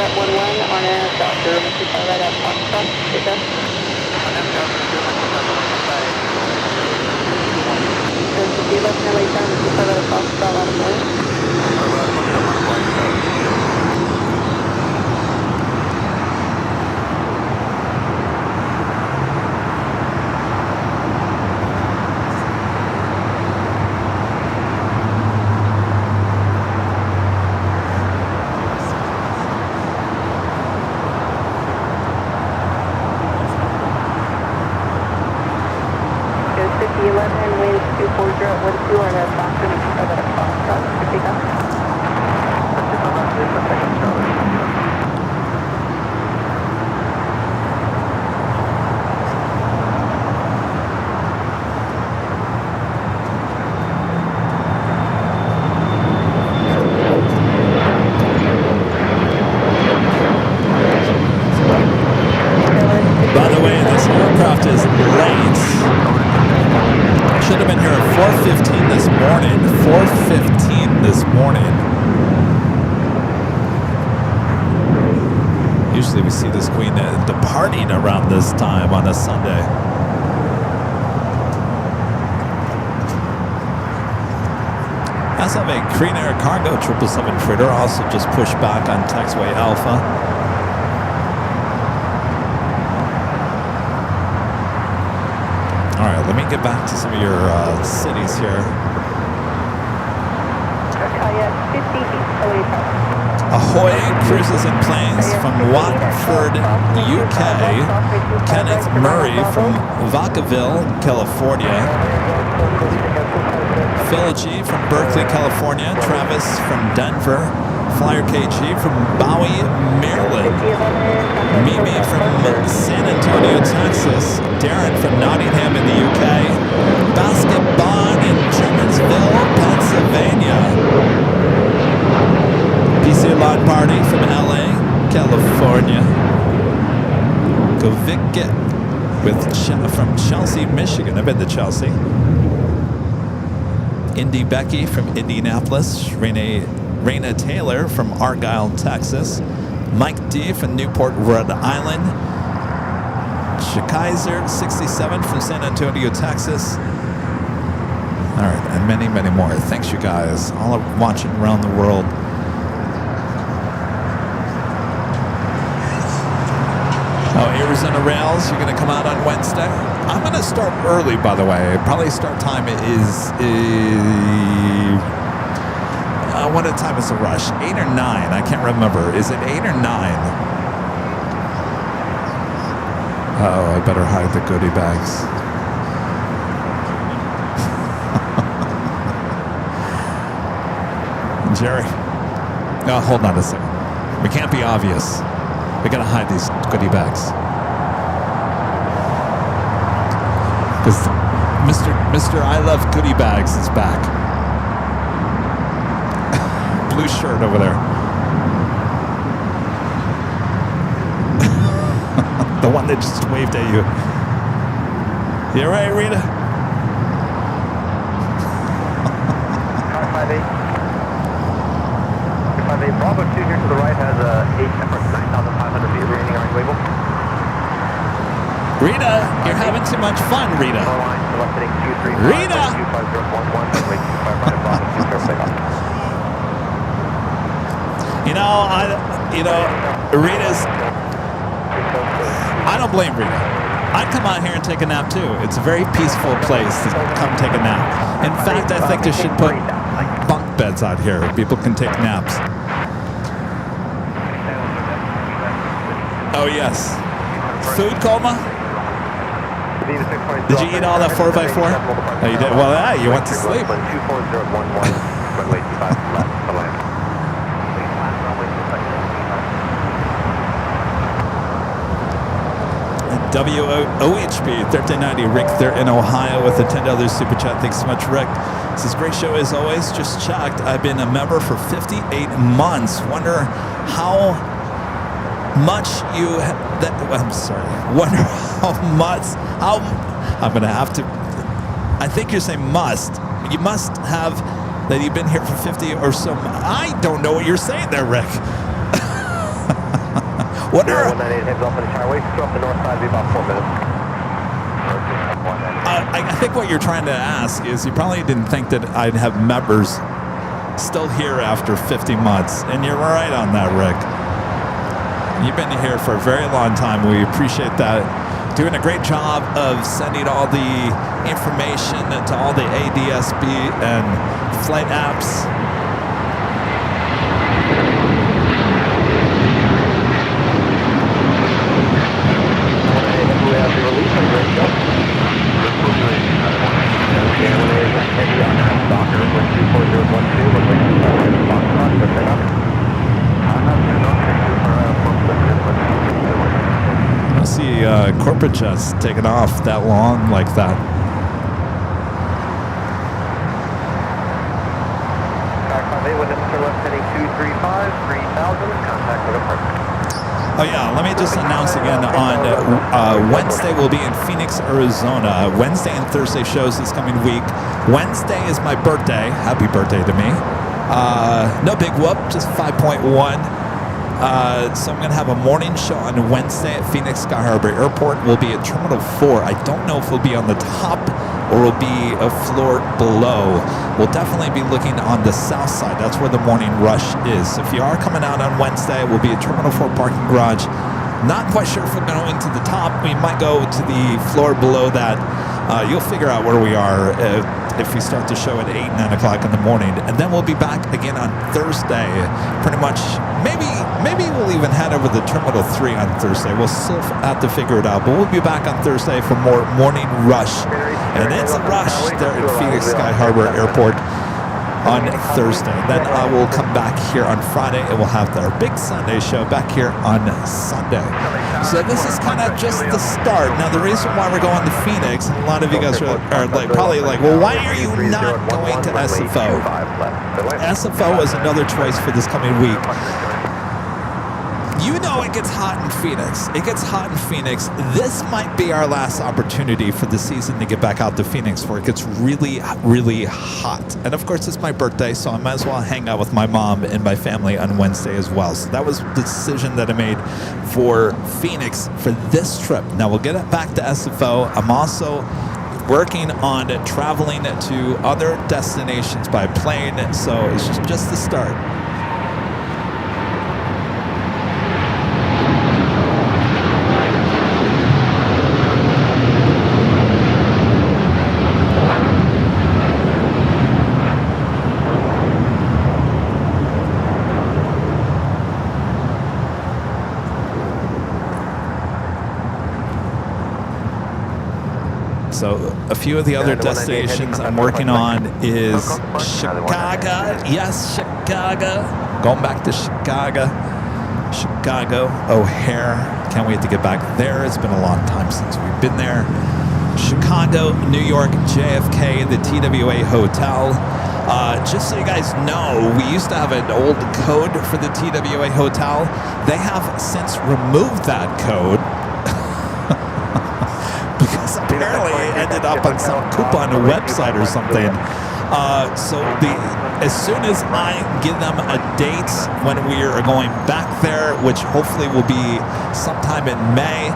S6: at 11 on a Dr. Mr. right at Foxtrot. Take that. There's 11 LA time, Mr. right at Foxtrot on the morning.
S2: aircraft is late. Should have been here at 4:15 this morning. 4:15 this morning. Usually we see this queen departing around this time on a Sunday. As of a Korean Air Cargo 777 freighter also just pushed back on taxiway Alpha. All right, let me get back to some of your cities here. Ahoy cruises and planes from Watford, UK. Kenneth Murray from Vacaville, California. Phil G from Berkeley, California. Travis from Denver. Flyer KG from Bowie, Maryland. Mimi from San Antonio, Texas. Darren from Nottingham in the UK. Basket Bond in Germansville, Pennsylvania. PC Lawn Party from LA, California. Govicke from Chelsea, Michigan. I've been to Chelsea. Indy Becky from Indianapolis. Raina Taylor from Argyle, Texas. Mike D from Newport, Rhode Island. Shakaiser 67 from San Antonio, Texas. All right, and many, many more. Thanks, you guys. All watching around the world. Oh, Arizona Rails, you're going to come out on Wednesday? I'm going to start early, by the way. Probably start time is what time is the rush? 8 or 9? I can't remember. Is it 8 or 9? Oh, I better hide the goodie bags. Jerry. Oh, hold on a second. We can't be obvious. We gotta hide these goodie bags. Because Mr. I Love Goodie Bags is back. Blue shirt over there. The one that just waved at you. You all right, Rita?
S3: Car 58. 58 Bravo 2 here to the right has a 9,500 feet remaining on your label.
S2: Rita, you're having too much fun, Rita. Rita! Rita's. I don't blame Rita. I'd come out here and take a nap too. It's a very peaceful place to come take a nap. In fact, I think they should put bunk beds out here. People can take naps. Oh, yes. Food coma? Did you eat all that 4x4? Oh, you did? Well, you went to sleep. WOHP 1390 Rick there in Ohio with a $10 super chat. Thanks so much, Rick. This is a great show as always. Just checked. I've been a member for 58 months. Wonder how much you I'm sorry. Wonder how much I'm gonna have to. I think you're saying must. You must have that you've been here for 50 or so. I don't know what you're saying there, Rick. Wonder. I think what you're trying to ask is you probably didn't think that I'd have members still here after 50 months, and you're right on that, Rick. You've been here for a very long time. We appreciate that. Doing a great job of sending all the information to all the ADSB and flight apps. I see corporate jets taking off that long like that. Oh yeah, let me just announce again on Wednesday we'll be in Phoenix, Arizona. Wednesday and Thursday shows this coming week. Wednesday is my birthday. Happy birthday to me. No big whoop, just 5.1. So I'm going to have a morning show on Wednesday at Phoenix Sky Harbor Airport. We'll be at Terminal 4. I don't know if we'll be on the top or we'll be a floor below. We'll definitely be looking on the south side. That's where the morning rush is. So if you are coming out on Wednesday, we'll be at Terminal 4 parking garage. Not quite sure if we're going to the top. We might go to the floor below that. You'll figure out where we are if we start the show at 8, 9 o'clock in the morning. And then we'll be back again on Thursday. Pretty much, maybe we'll even head over to Terminal 3 on Thursday. We'll still have to figure it out. But we'll be back on Thursday for more morning rush. And it's a rush there at Phoenix Sky Harbor Airport on Thursday. Then I will come back here on Friday and we'll have our big Sunday show back here on Sunday. So this is kind of just the start. Now the reason why we're going to Phoenix, and a lot of you guys are probably like, well, why are you not going to SFO? SFO is another choice for this coming week. You know it gets hot in Phoenix. It gets hot in Phoenix. This might be our last opportunity for the season to get back out to Phoenix where it gets really, really hot. And of course, it's my birthday, so I might as well hang out with my mom and my family on Wednesday as well. So that was the decision that I made for Phoenix for this trip. Now we'll get it back to SFO. I'm also working on traveling to other destinations by plane, so it's just the start. So a few of the other destinations I'm working on is Chicago. Yes, Chicago. Going back to Chicago. O'Hare. Can't wait to get back there. It's been a long time since we've been there. Chicago, New York, JFK, the TWA Hotel. Just so you guys know, we used to have an old code for the TWA Hotel. They have since removed that code. Apparently it ended up on some coupon website or something. So as soon as I give them a date when we are going back there, which hopefully will be sometime in May,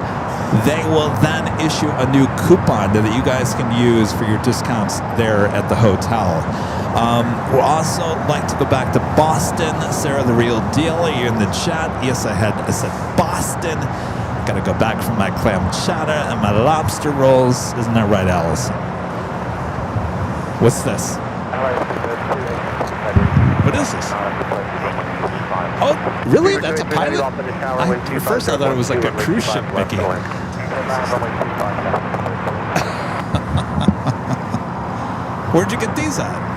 S2: they will then issue a new coupon that you guys can use for your discounts there at the hotel. We'll also like to go back to Boston. Sarah, the real deal, are you in the chat? Yes, I said Boston. Gotta go back for my clam chowder and my lobster rolls. Isn't that right, Allison? What's this? What is this? Oh, really? That's a pilot? At first I thought it was like a cruise ship, Mickey. Where'd you get these at?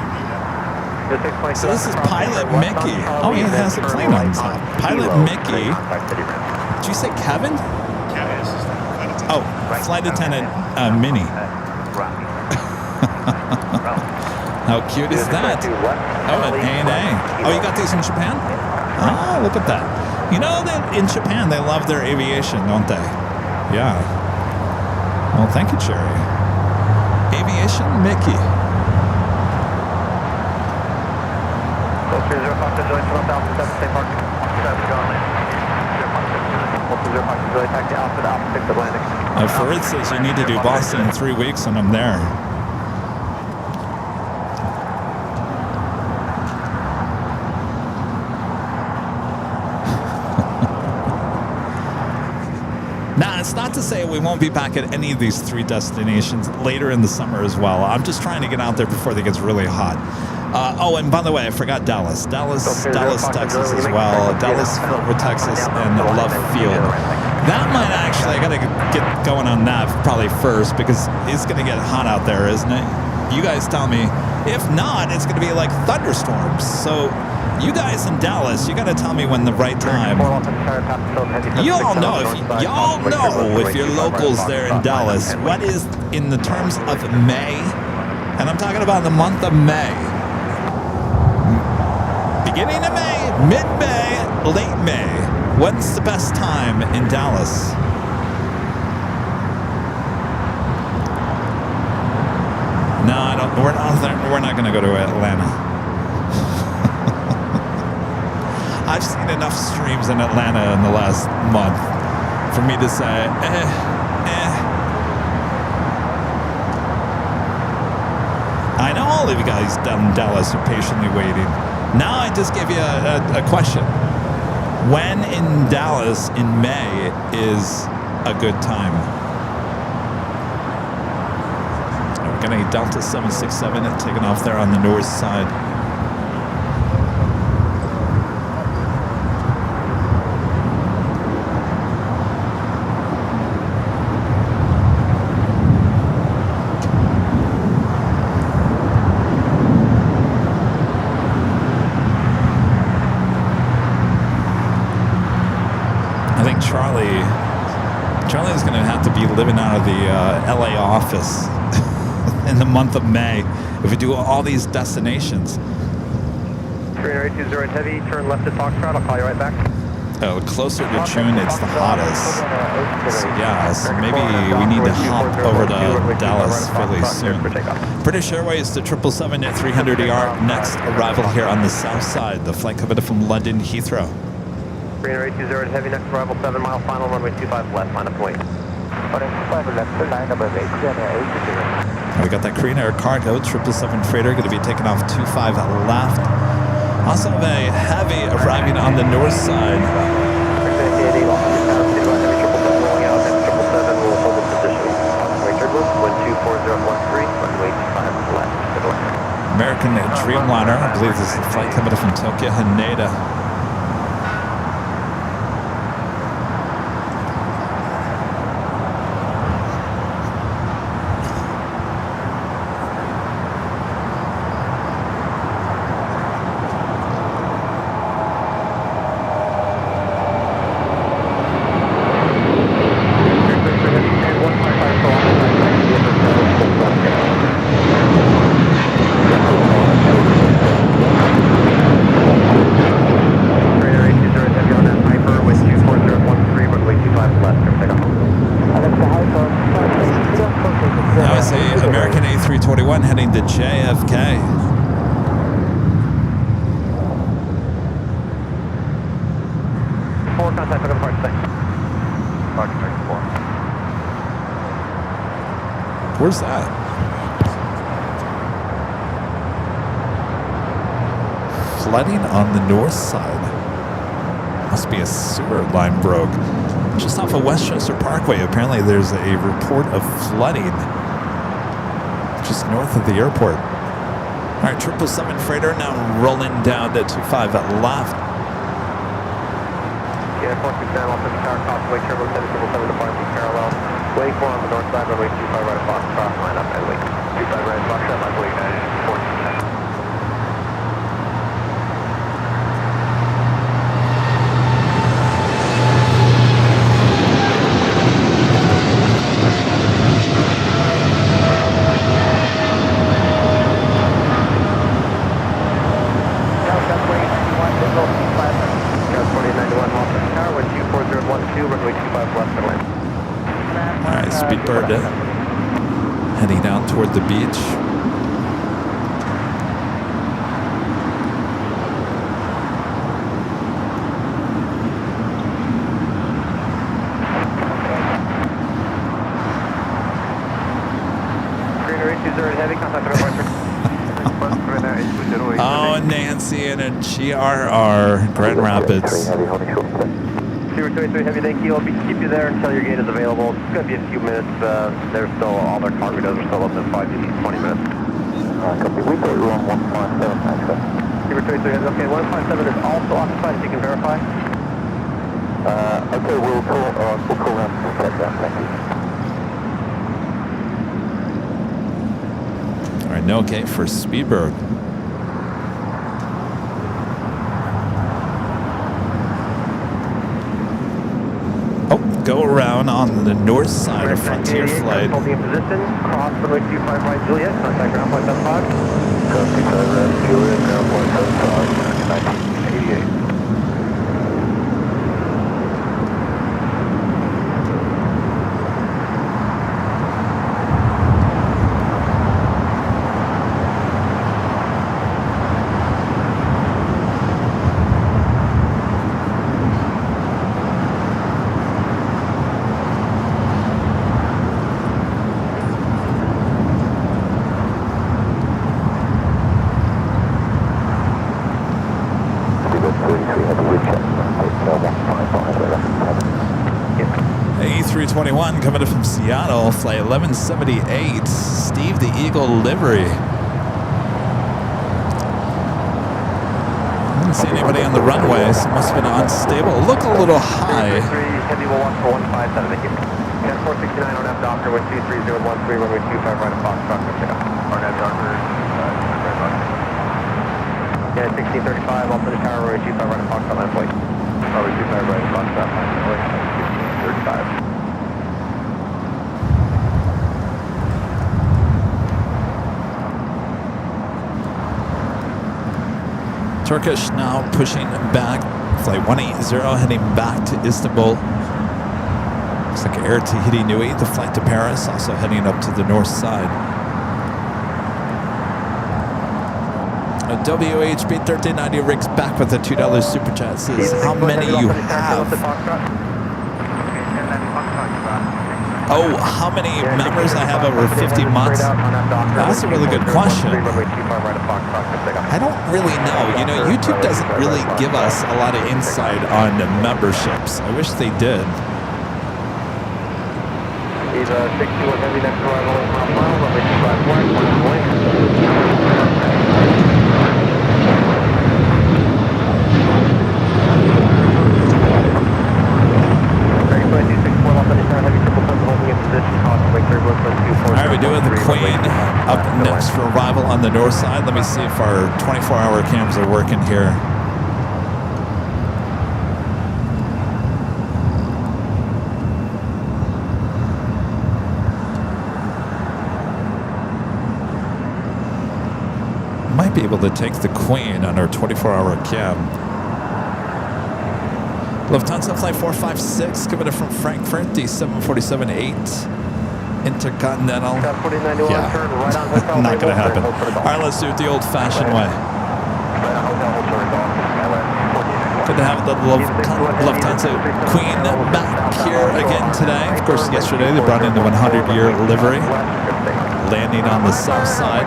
S2: So this is Pilot Mickey. Oh, he has a plane on top. Pilot Mickey. Did you say Kevin? Oh, Flight Attendant Minnie. How cute is that? Oh, an A&A. Oh, you got these in Japan? Oh, look at that. You know that in Japan they love their aviation, don't they? Yeah. Well, thank you, Cherry. Aviation Mickey. Farid says you need to do Boston in 3 weeks, and I'm there. Now, it's not to say we won't be back at any of these 3 destinations later in the summer as well. I'm just trying to get out there before it gets really hot. Oh, and by the way, I forgot Dallas, Texas as well. Dallas, Fort Worth, Texas, and Love Field. That might actually, I gotta get going on that probably first because it's gonna get hot out there, isn't it? You guys tell me. If not, it's gonna be like thunderstorms. So you guys in Dallas, you gotta tell me when the right time. Y'all know if you're locals there in Dallas, what is in the terms of May, and I'm talking about the month of May. Beginning of May, mid-May, late May. When's the best time in Dallas? No, I don't. We're not going to go to Atlanta. I've seen enough streams in Atlanta in the last month for me to say, I know all of you guys down in Dallas are patiently waiting. Now I just gave you a question. When in Dallas in May is a good time? We're getting a Delta 767 and taking off there on the north side. Charlie's going to have to be living out of the LA office in the month of May if we do all these destinations.
S3: 3820 heavy, turn left at Foxtrot, I'll call you right back.
S2: Oh, closer to June, it's the hottest. So yeah, so maybe we need to hop over to Dallas fairly soon. British Airways to 777 at 300 ER. Next arrival here on the south side. The flight coming from London Heathrow.
S3: 3820 heavy, next arrival 7 mile final, runway 25 left, line up wing.
S2: We got that Korean Air cargo 777 freighter going to be taking off 25 left. Also have a heavy arriving on the north side. American Dreamliner, I believe this is the flight coming from Tokyo Haneda. Heading to JFK.
S3: Four contact for the parts thing.
S2: Where's that? Flooding on the north side. Must be a sewer line broke. Just off of Westchester Parkway, apparently there's a report of flooding just north of the airport. All right, 777 freighter now rolling down to 25 left.
S3: Yeah, 467 off the tower, crossway, turbo 777 departing parallel. Waiting for on the north side, runway 25 right at Foxtrot, line up and wait. 25 right at Foxtrot, line up, United 467.
S2: Alright, Speedbird heading out toward the beach. Oh, Nancy and a GRR, Grand Rapids.
S3: 023 heavy, thank you. I'll keep you there until your gate is available. It's going to be a few minutes. There's still, all their cargo does are still up in 5 to 20 minutes. Copy. We got room 157, thanks, sir. 023 heavy, okay. 157 is also occupied, if you can verify. Okay, we'll call them and check that. Thank you.
S2: All right, no gate for Speedbird. Go around on the north side of Frontier Flight.
S3: Holding in position, cross runway 25 right Juliet, contact ground point 75. 25 right Juliet, ground point 75, 1988.
S2: 2221 coming in from Seattle, flight 1178, Steve the Eagle livery. I didn't see anybody on the runway, so it must have been unstable. Look a little high.
S3: Heavy will watch for 157, thank you. 10469 on F Docker with 23013, runway 25 right at Foxtrot, on F Docker, yeah, 1635, off to the tower, runway 25 right at Foxtrot, land point. Runway 25 right at Foxtrot, land point, 1635.
S2: Turkish now pushing back, flight 180 heading back to Istanbul. Looks like Air Tahiti Nui, the flight to Paris, also heading up to the north side. WHB 1390 rigs back with a $2 super chat. Says how many you have. Oh, how many members I have over 50 months? That's a really good question. I don't really know. You know, YouTube doesn't really give us a lot of insight on memberships. I wish they did.
S3: He's 61 heavy next arrival, runway 25 wide, 1 point.
S2: Alright, we're doing the Queen up next for arrival on the north side. Let me see if our 24-hour cams are working here. Might be able to take the Queen on our 24-hour cam. Lufthansa Flight 456 coming in from Frankfurt, the 747-8 Intercontinental. Yeah, not going to happen. All right, let's do it the old-fashioned way. Good to have the Lufthansa Queen back here again today. Of course, yesterday they brought in the 100-year livery, landing on the south side.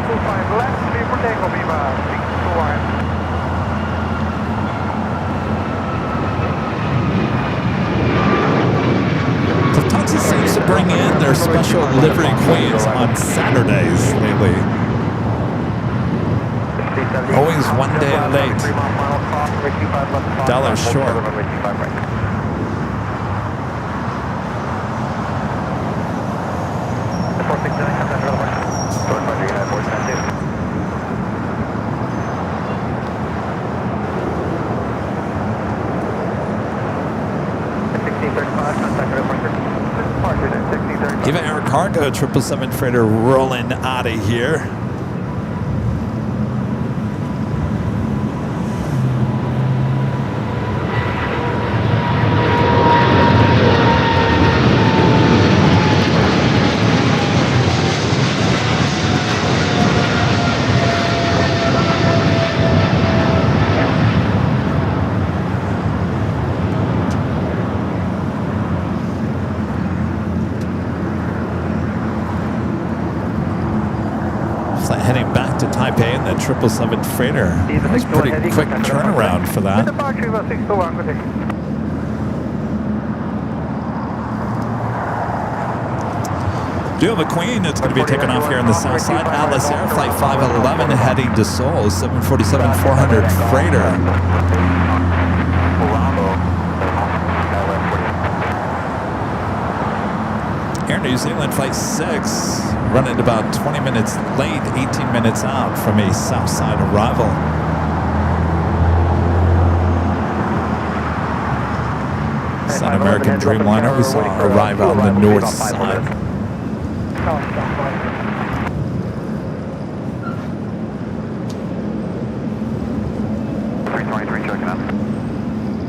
S2: Lufthansa seems to bring in their special livery queens on Saturdays lately. Always one day late. $1 short. Eva Air Cargo 777 freighter rolling out of here. Heading back to Taipei in the 777 freighter. That was a pretty quick turnaround for that. Do have a Queen that's going to be taken off here on the south side. Atlas Air Flight 511 heading to Seoul, 747-400 freighter. Air New Zealand Flight 6 running about 20 minutes late, 18 minutes out from a south side arrival. Sun American Dreamliner we saw arrive on the north side.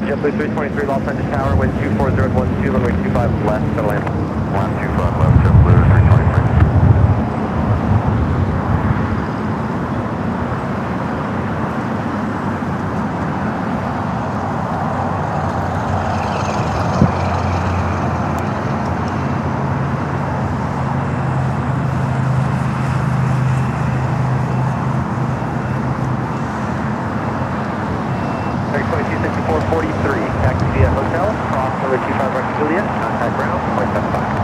S3: JetBlue 323 Los Angeles Tower, wind 24012, runway 25 left, to land. 125 left, JetBlue 323. Taxi via hotel, cross over 25 right Juliet, contact ground, 0.75.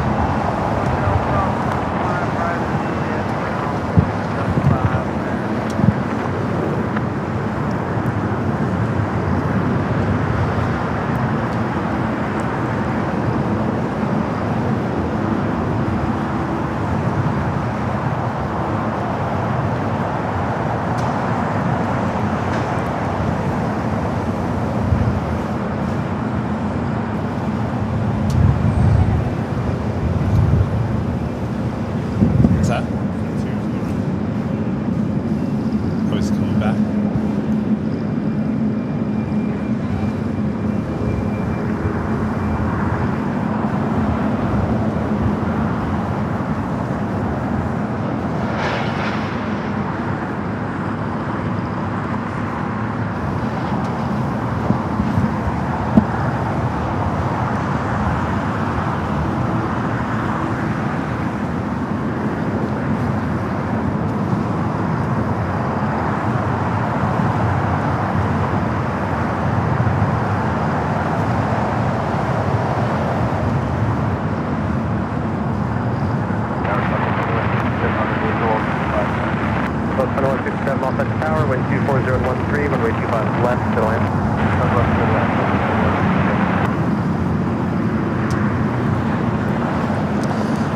S3: Both 2167 off at the tower, wind 24013, runway 25 left to land.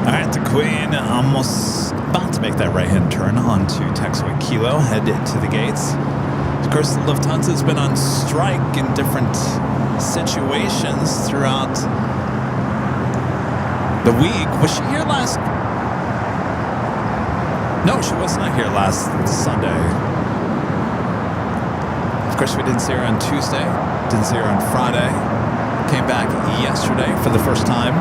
S2: All right, the Queen almost about to make that right-hand turn onto taxiway Kilo, head to the gates. Of course, Lufthansa's been on strike in different situations throughout the week. Was she here last? No, she was not here last Sunday. Of course, we didn't see her on Tuesday, didn't see her on Friday. Came back yesterday for the first time.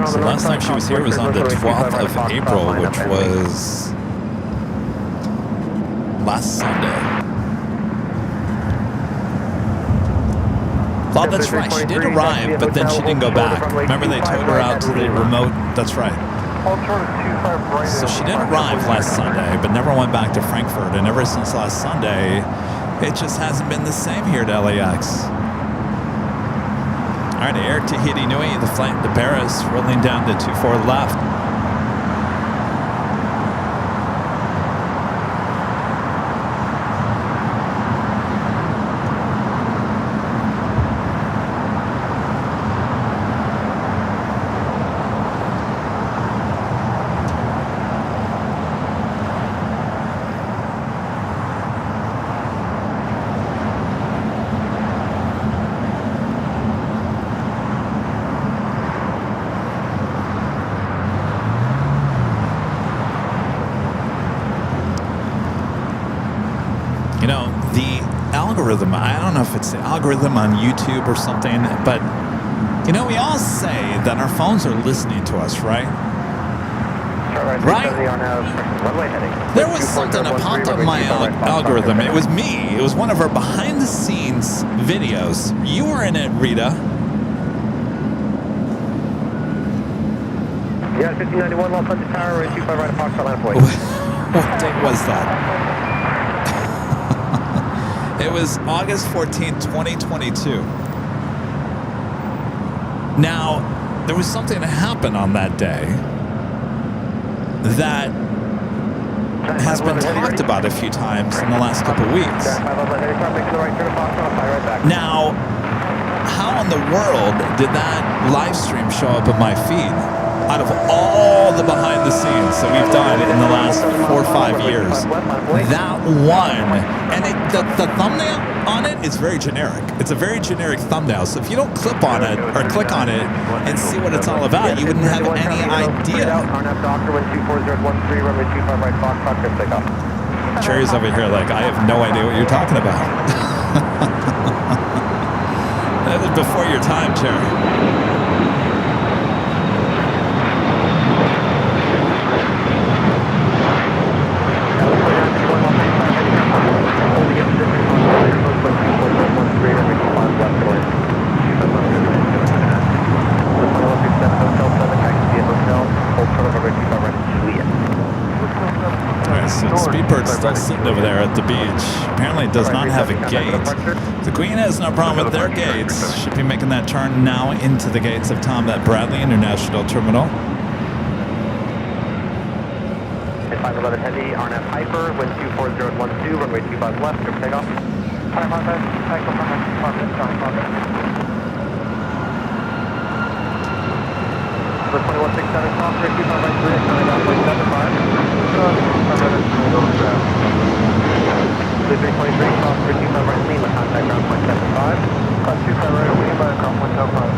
S2: So the last time she was here was on the 12th of April, which was last Sunday. Well, that's right. She did arrive, but then she didn't go back. Remember, they towed her out to the remote. That's right. So she did arrive last Sunday, but never went back to Frankfurt. And ever since last Sunday, it just hasn't been the same here at LAX. All right, Air Tahiti Nui, the flight to Paris, rolling down to 24 left. I don't know if it's the algorithm on YouTube or something, but you know, we all say that our phones are listening to us, right? Right? There was something that popped up my algorithm. It was me. It was one of our behind-the-scenes videos. You were in it, Rita.
S3: Yeah, 1591, Los Angeles Tower, 25 right of Fox, Atlanta Point.
S2: What date was that? It was August 14, 2022. Now, there was something that happened on that day that has been talked about a few times in the last couple of weeks. Now, how in the world did that live stream show up in my feed? Out of all the behind the scenes that we've done in the last 4 or 5 years, that one, and the thumbnail on it is very generic. It's a very generic thumbnail. So if you don't click on it and see what it's all about, you wouldn't have any idea. Cherry's over here like, I have no idea what you're talking about. That was before your time, Cherry. Speedbird's still sitting over there at the beach. Apparently it does not have a gate. The Queen has no problem with their gates. Should be making that turn now into the gates of Tom at Bradley International Terminal.
S3: 511 Heavy, RNF Hyper, wind 24012, runway 25 left, group takeoff. 2167 cross, 25 right 3, 323 cross, 25 right Lima, contact ground point 75. 25 right Lima, ground point 75,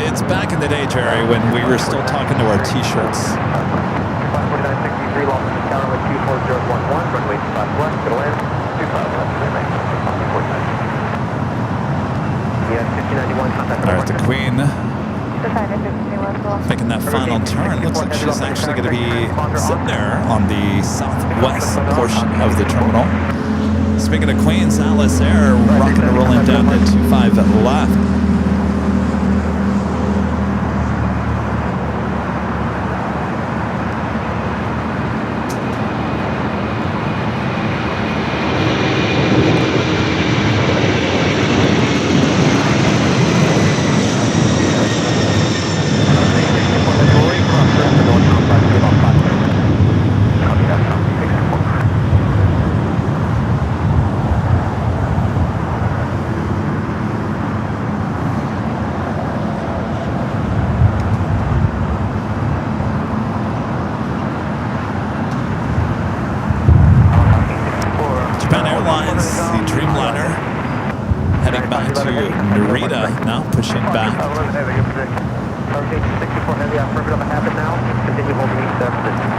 S2: It's back in the day, Jerry, when we were still talking to our t-shirts.
S3: 54963, Los Angeles Tower with 24011, runway 25 left, go in, 25 left, remain. Yeah, 1591, contact.
S2: All right, the Queen making that final turn. Looks like she's actually going to be sitting there on the southwest portion of the terminal. Speaking of Queens, Alice Air rocking and rolling down to 25 left. Yeah, now pushing back.
S3: 11 heavy, good position. Okay, 64 heavy, I'm perfect on the habit now. Continue holding each step position.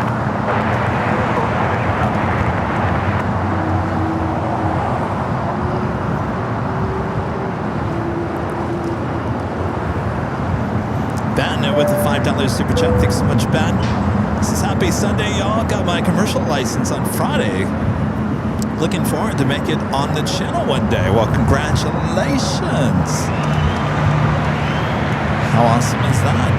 S2: Ben with the $5 super chat. Thanks so much, Ben. This is Happy Sunday, y'all. Got my commercial license on Friday. Looking forward to make it on the channel one day. Well, congratulations. How awesome is that?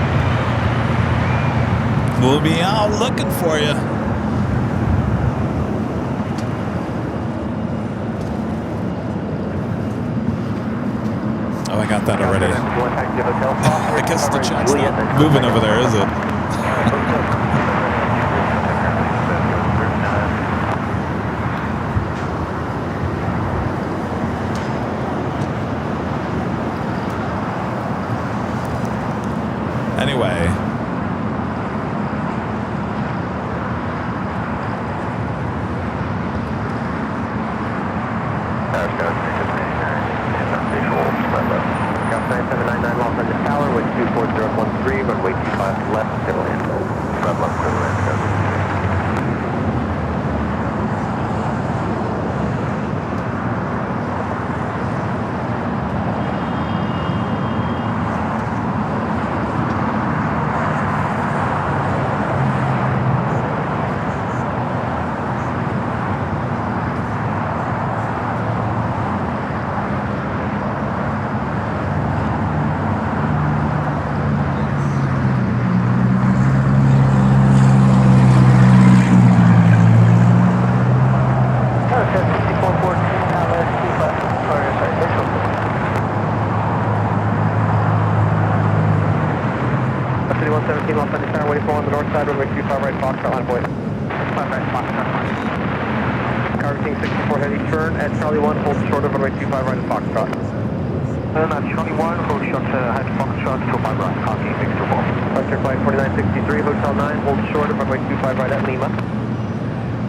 S2: We'll be out looking for you. Oh, I got that already. I guess the chat's not moving over there, is it? Anyway.
S3: Got 9799 Los Angeles Tower with 24013, runway 25 left, clear land. Red left, clear land, go.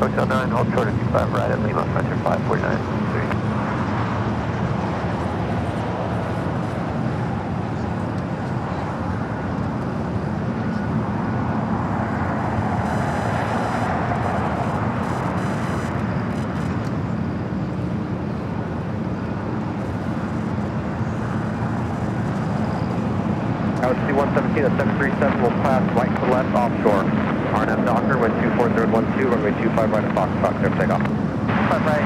S3: Hotel 9, hold short of 25 right at Lima, Frontier 54963. LC 117 at 737 will pass right to left offshore. RNF Docker, wind 24012, runway 25 right at Foxtrot, clear takeoff. 5 right,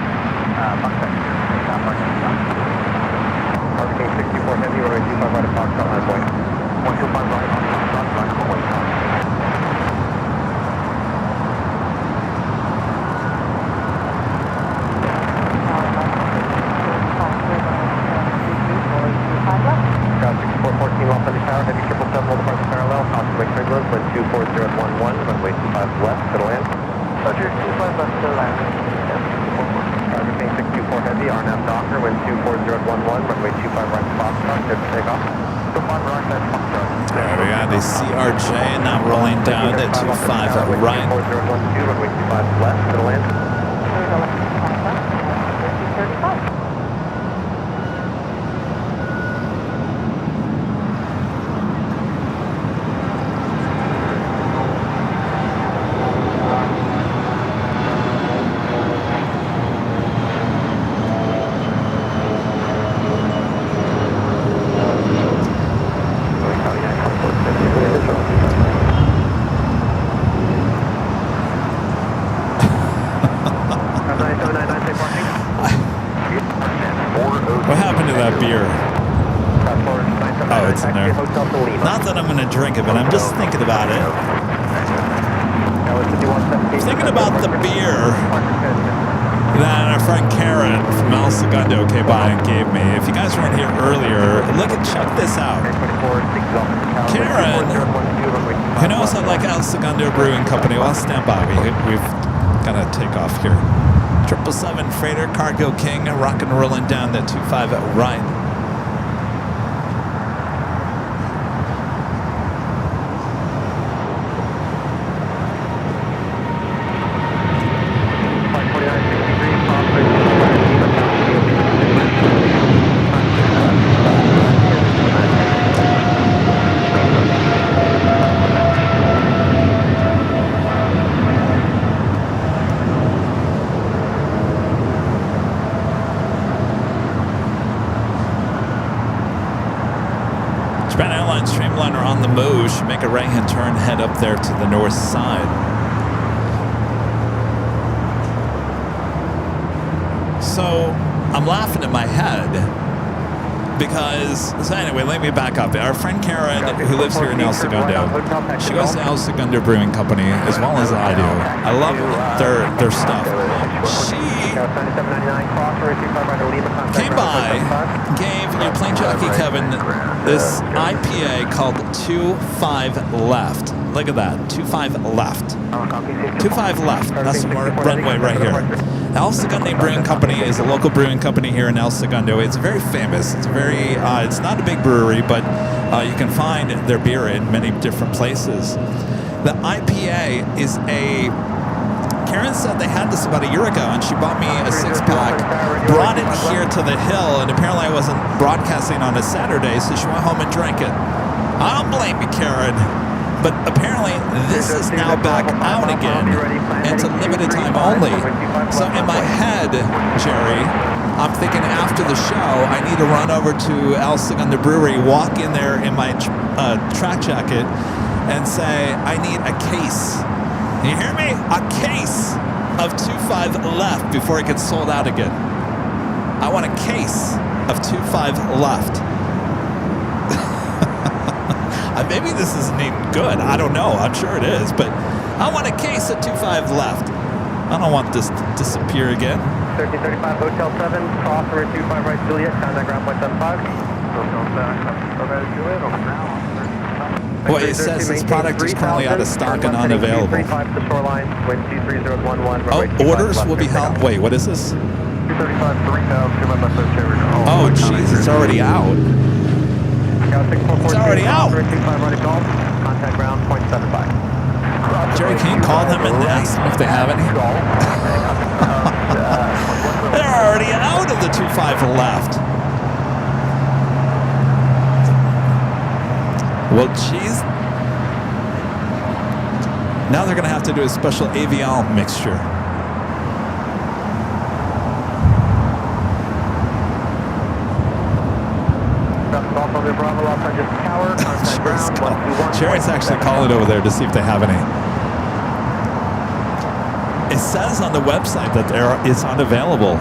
S3: Foxtrot, Hurricane 64 heavy, runway 25 right at Foxtrot, line point. 125 right on Foxtrot, line point. Ground 6414 Los Angeles Tower, heavy 777, hold departure parallel, constantly turbulence, wind 24011, runway 25 left, middle land. Roger, 25 left, middle land. Hurricane 624 heavy, RNF Docker, wind 24011, runway 25 right to Foxtrot, clear to takeoff.
S2: There we got the CRJ now rolling down at 25 right.
S3: 4012, runway 25 left, middle land.
S2: What happened to that beer? Oh, it's in there. Not that I'm going to drink it, but I'm just thinking about it. Thinking about the beer that our friend Karen from El Segundo came by and gave me. If you guys weren't here earlier, check this out. Karen, who knows I like El Segundo Brewing Company, well, stand by. We've got to take off here. 777 Freighter Cargo King, rock and rolling down that 25 right. make a right-hand turn, head up there to the north side. So I'm laughing in my head because, so anyway, let me back up. Our friend Karen, who lives here in El Segundo, she goes to El Segundo Brewing Company as well as I do. I love their stuff. She came by, gave your Plane Jockey Kevin this IPA called 2-5 Left. Look at that, 2-5 Left. 2-5 Left, that's the runway right here. El Segundo Brewing Company is a local brewing company here in El Segundo. It's very famous. It's very, it's not a big brewery, but you can find their beer in many different places. The IPA is a, Karen said they had this about a year ago, and she bought me a 6-pack, brought it here to the hill, and apparently I wasn't broadcasting on a Saturday, so she went home and drank it. I don't blame you, Karen. But apparently this is now back out again, and it's a limited time only. So in my head, Jerry, I'm thinking after the show, I need to run over to El Segundo Brewery, walk in there in my track jacket, and say, I need a case. You hear me? A case of 2-5 Left before it gets sold out again. I want a case of 2-5 Left. Maybe this isn't even good. I don't know. I'm sure it is. But I want a case of 2-5 Left. I don't want this to disappear again.
S3: 1335 Hotel 7, cross over 25 right Juliet, contact ground point 75.
S2: Well, it says this product is currently out of stock and unavailable. Oh, orders will be held. Wait, what is this? Oh, jeez, it's already out. It's already out.
S3: Contact ground point 75.
S2: Jerry, can you call them and ask them if they have any? They're already out of the 2-5 Left. Well, geez. Now they're going to have to do a special Aviation mixture. Jerry's actually calling over there to see if they have any. It says on the website that it's unavailable.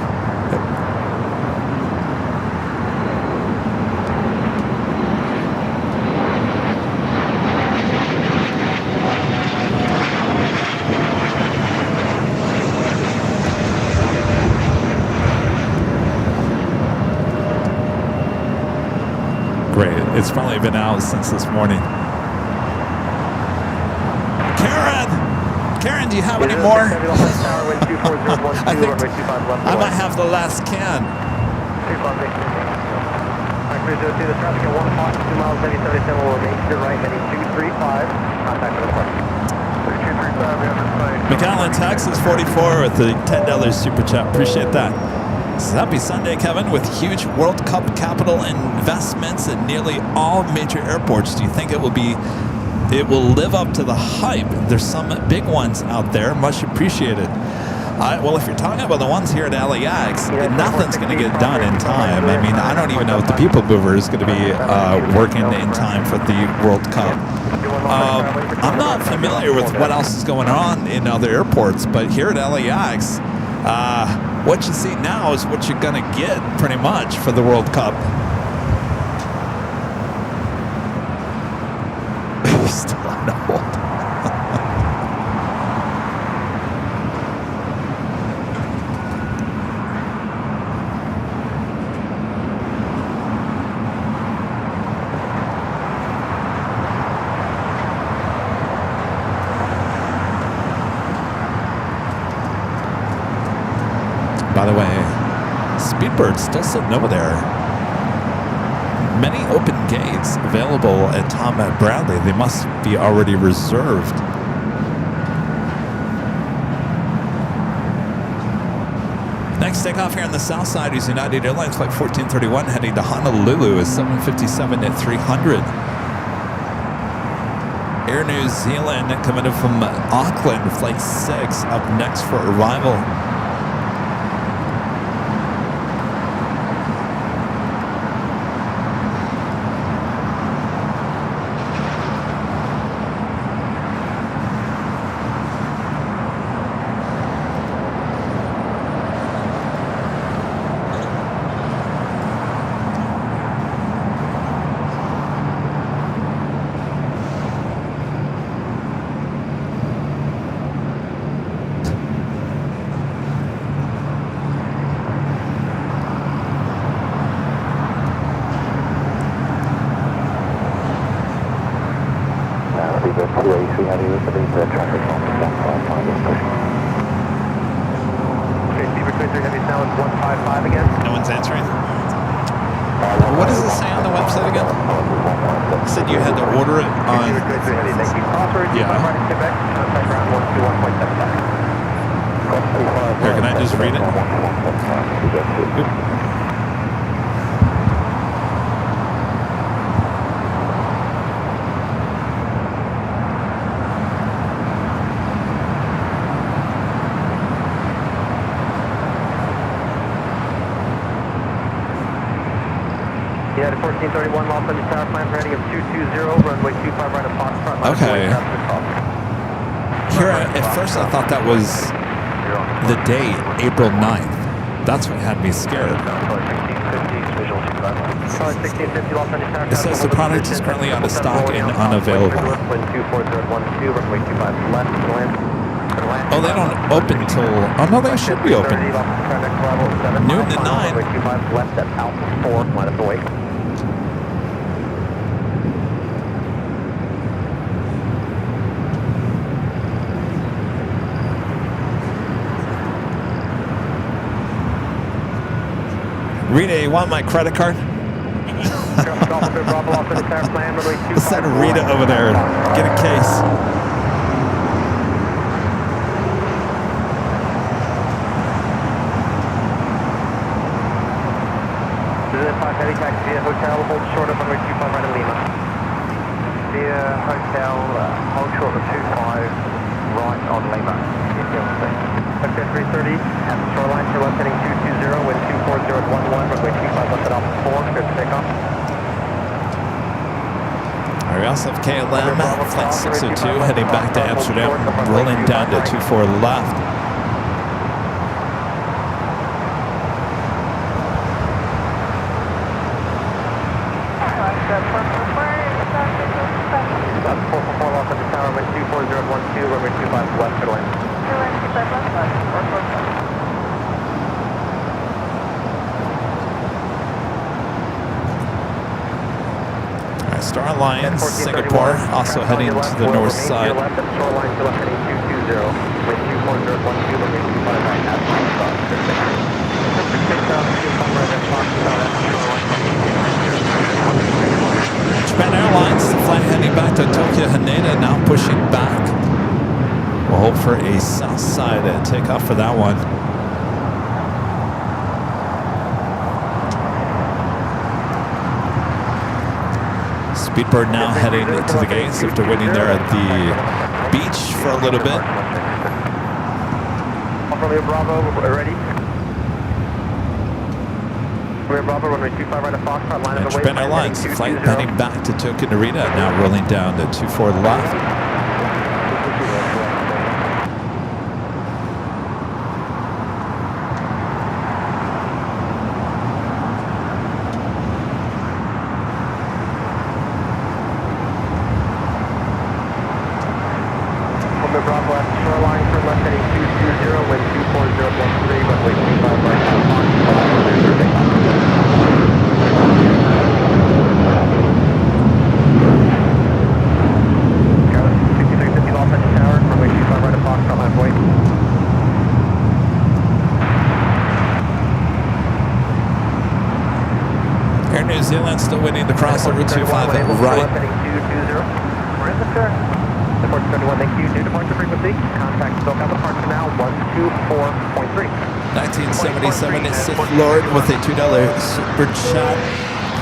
S2: Great. It's probably been out since this morning. Karen, do you have any more? I might have the last can. McAllen, Texas 44 with the $10 super chat. Appreciate that. Happy Sunday, Kevin. With huge World Cup capital investments at nearly all major airports, do you think it will live up to the hype? There's some big ones out there. Much appreciated. Well, if you're talking about the ones here at LAX, nothing's going to get done in time. I mean, I don't even know if the People Mover is going to be working in time for the World Cup. I'm not familiar with what else is going on in other airports, but here at LAX, what you see now is what you're going to get pretty much for the World Cup. Still on hold. By the way, Speedbird's still sitting over there. Many open gates available at Tom at Bradley. They must be already reserved. Next takeoff here on the south side is United Airlines flight 1431 heading to Honolulu is 757 at 300. Air New Zealand coming in from Auckland, flight 6 up next for arrival.
S3: AC Heavy with the traffic on 155 discretion.
S1: Okay, Beaver 23 Heavy now is 155 again.
S2: No one's answering. What does it say on the website again? It said you had to order it on.
S1: Beaver 23 Heavy, thank you. Crossroads,
S2: Yeah.
S1: right in Quebec, outside ground 121.75.
S2: Here, can I just read it? Oop.
S1: Yeah, the 1431 Los Angeles Tower plan for heading of 220, runway 25 right of Foxtrot. line of
S2: Okay.
S1: way, traffic cross.
S2: Here, at first I thought that was the date, April 9th. That's what had me scared.
S1: Solid 1650 Los Angeles Tower.
S2: It says the product is currently out of stock and unavailable.
S1: Wind 24012, runway 25 left, land.
S2: Oh, they don't open till. Oh no, they should be open. Noon to 9.
S1: Runway 25 left at Alpha 4, line of the way.
S2: Rita, you want my credit card? Let's send Rita over there and get a case.
S1: Heavy taxi via hotel, hold short of runway 25 right of Lima. Via hotel, hold short of 25 right on Lima. Okay, 330, at the shoreline, to left heading 220, wind 24011, runway 25 left at Alpha 4, good to take off.
S2: All right, we also have KLM, flight 602, heading back to Amsterdam, rolling down to 24 left.
S1: That's 444 Los Angeles Tower, wind 24012, runway 25 left, good land.
S2: All right, Star Alliance, Singapore, also heading to the north side.
S1: Left at shoreline, to left heading 220, wind 24012, runway 25 right at Foxtrot, good to take off.
S2: Japan Airlines, the flight heading back to Tokyo Haneda, now pushing back. We'll hope for a south side takeoff for that one. Speedbird now heading to the gates after waiting there at the beach for a little bit.
S1: Romeo Bravo, ready. Romeo Bravo, runway 25 right of Foxtrot, line of the way.
S2: Japan Airlines, the flight heading back to Tokyo Narita, now rolling down to 24 left.
S1: Bravo at shoreline, turn left heading 220, wind 24013, runway 25 right at Foxtrot, Carolyn, 6350 Los Angeles Tower, runway 25 right at Foxtrot, line of way.
S2: Air New Zealand still waiting to cross over 25 at right.
S1: Left heading 220. We're in the turn. Airport 31, thank you. New departure frequency. Contact SoCal departure now, 124.3.
S2: 1977 is Sith Lord with a $2 super chat.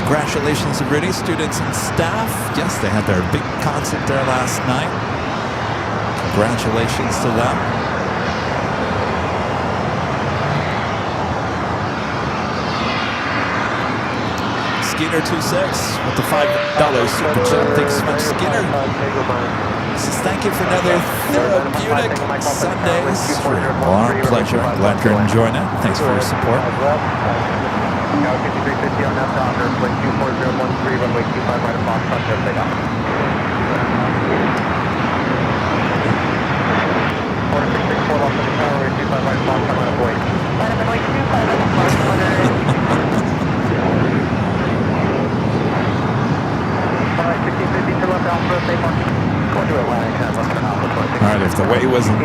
S2: Congratulations to Rudy, students and staff. Yes, they had their big concert there last night. Congratulations to them. Skeeter26 with the $5 super chat. Thanks so much, Skeeter. Says thank you for another therapeutic Sundays. For our pleasure. Glad you're enjoying it. Thanks for your support.
S1: Tower 5350 on now, Doctor, plane 24013, runway 25 right of Foxtrot, just take off. Order 664 Los Angeles Tower, runway 25 right of Foxtrot, line of way.
S6: Line of runway 25 right of Foxtrot.
S1: 1650 to left Alpha, stay parking. Going to Atlantic,
S2: right, if the wait wasn't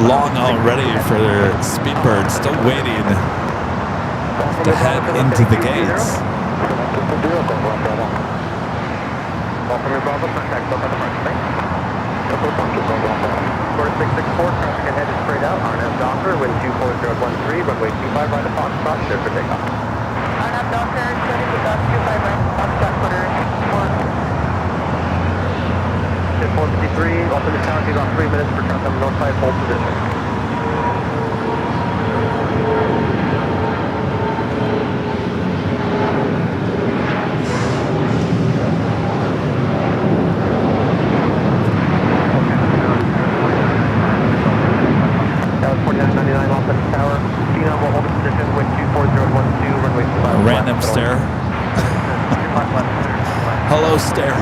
S2: long already for Speedbird, still waiting to head into the gates.
S3: Square 664, traffic and headed straight out, RNF Docker, wind 24013, runway 25 right at Foxtrot, clear for takeoff.
S6: RNF Docker, steady with us, 25 right, Foxtrot, quarter
S3: 453, open the tower, take off 3 minutes for traffic on the north side, hold position.
S2: Random stare. Hello, stare.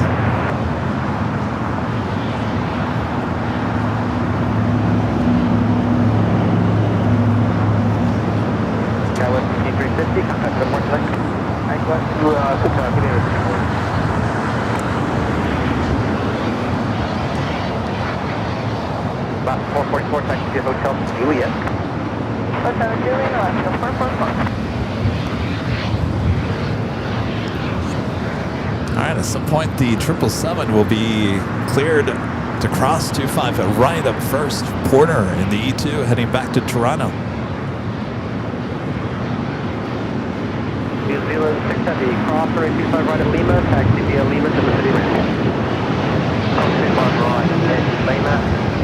S3: Skywest 350, contact the port select. Skywest to Last 444, taxi to Hotel Juliet.
S6: Hotel Juliet, Alaska, 444.
S2: All right, at some point, the 777 will be cleared to cross 25 right up first. Porter in the E2 heading back to Toronto.
S3: New Zealand 670, cross runway 25 right at Lima, taxi via Lima to the city range. Okay, Bob Roy, Lima,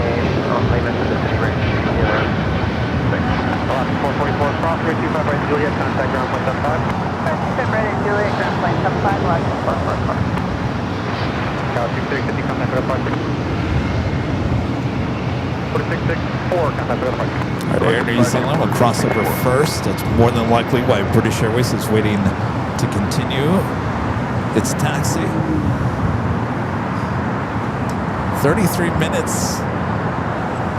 S3: and on Lima to the city range. Last 444, cross runway 25 right at Juliet, contact ground point 75.
S6: Right at Juliet, ground plane 75, Alaska, 444.
S3: Tower 6350, contact for departure. 4664, contact for departure.
S2: All right, Air New Zealand will cross over first. That's more than likely why British Airways is waiting to continue its taxi. 33 minutes.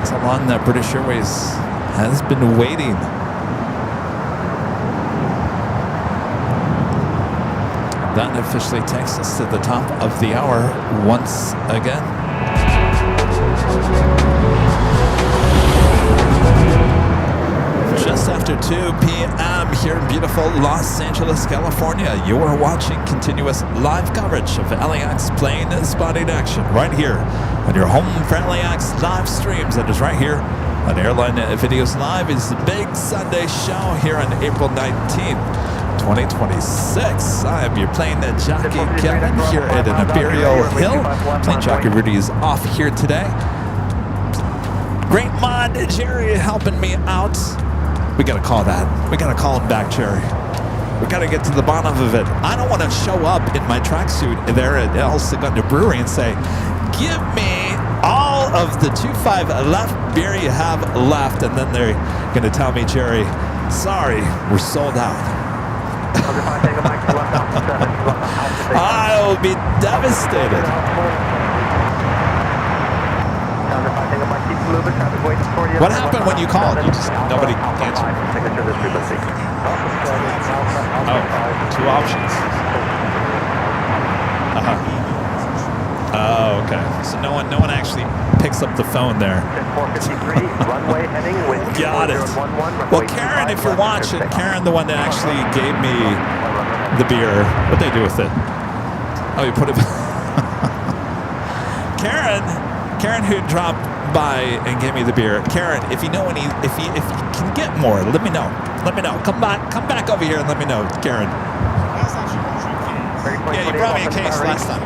S2: That's how long that British Airways has been waiting. That officially takes us to the top of the hour once again. Just after 2 p.m. here in beautiful Los Angeles, California, you are watching continuous live coverage of LAX plane spotting action right here on your home for LAX live streams. That is right here on Airline Videos Live. It's the big Sunday show here on April 19th. 2026. I am your Plane Jockey Kevin here at an Imperial Hill. Plane Jockey Rudy is off here today. Great mod Jerry helping me out. We gotta call that. We gotta call him back, Jerry. We gotta get to the bottom of it. I don't want to show up in my tracksuit there at Segundo Brewery and say, "Give me all of the 2.5 left beer you have left," and then they're gonna tell me, "Jerry, sorry, we're sold out." I'll be devastated. What happened when you called? You just, nobody answered. Oh, 2 options. Oh, okay. So no one actually picks up the phone there. Got it. Well, Karen, if you're watching, Karen, the one that actually gave me the beer, what'd they do with it? Oh, you put it. Karen, who dropped by and gave me the beer. Karen, if you know if you can get more, let me know. Let me know. Come back over here and let me know, Karen. Yeah, you brought me a case last time.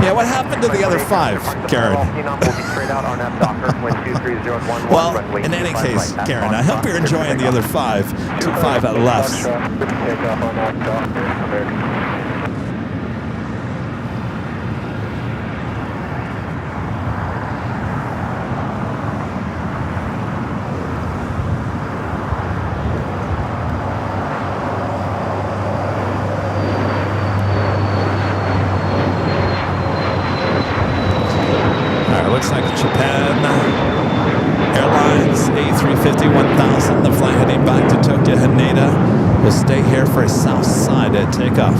S2: Yeah, what happened to the other 5, Karen? Well, in any case, Karen, I hope you're enjoying the other 5, 2.5 at left. Looks like Japan Airlines A350-1000, the flight heading back to Tokyo Haneda, will stay here for a south side at takeoff.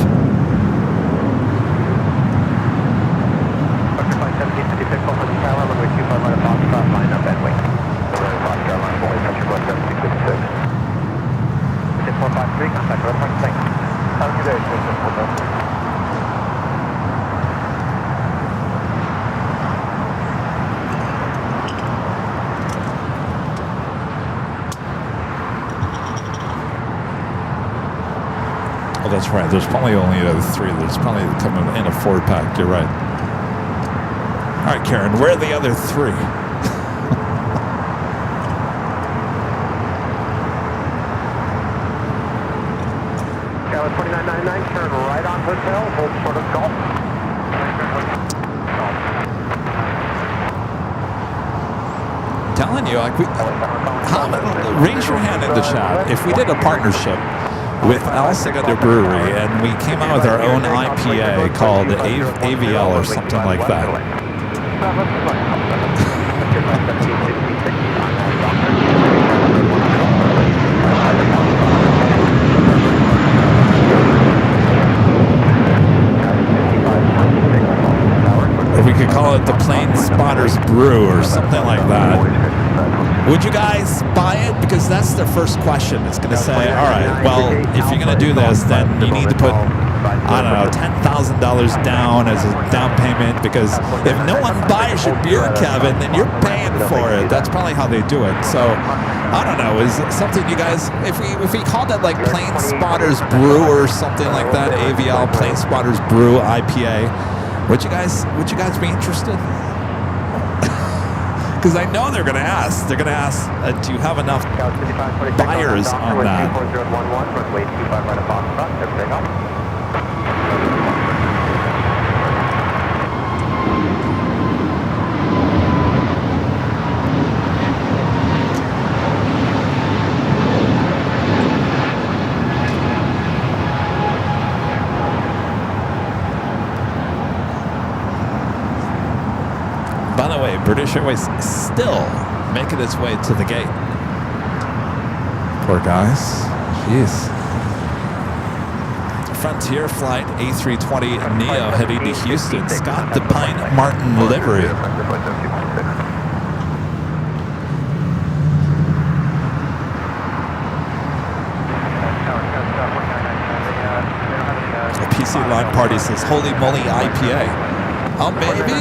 S2: that's right. There's probably only 3. There's probably coming in a 4-pack. You're right. All right, Karen, where are the other 3?
S3: Tower 2999, turn right on hotel, hold short of golf.
S2: Telling you, like raise your hand in the chat if we did a partnership with Segundo Brewery and we came out with our own IPA called AVL or something like that. Or we could call it the Plane Spotters Brew or something like that. Would you guys buy it? Because that's their first question. It's going to say, all right, well, if you're going to do this, then you need to put, I don't know, $10,000 down as a down payment, because if no one buys your beer, Kevin, then you're paying for it. That's probably how they do it. So, I don't know, is it something you guys, if we called it like Plane Spotters Brew or something like that, AVL, Plane Spotters Brew, IPA, would you guys be interested? Because I know they're going to ask. They're going to ask, do you have enough buyers on that? By the way, British Airways still making its way to the gate. Poor guys. Jeez. Frontier flight A320 Neo heading to Houston. Scott the Pine Martin livery. A PC line party says, holy moly IPA. Oh, maybe.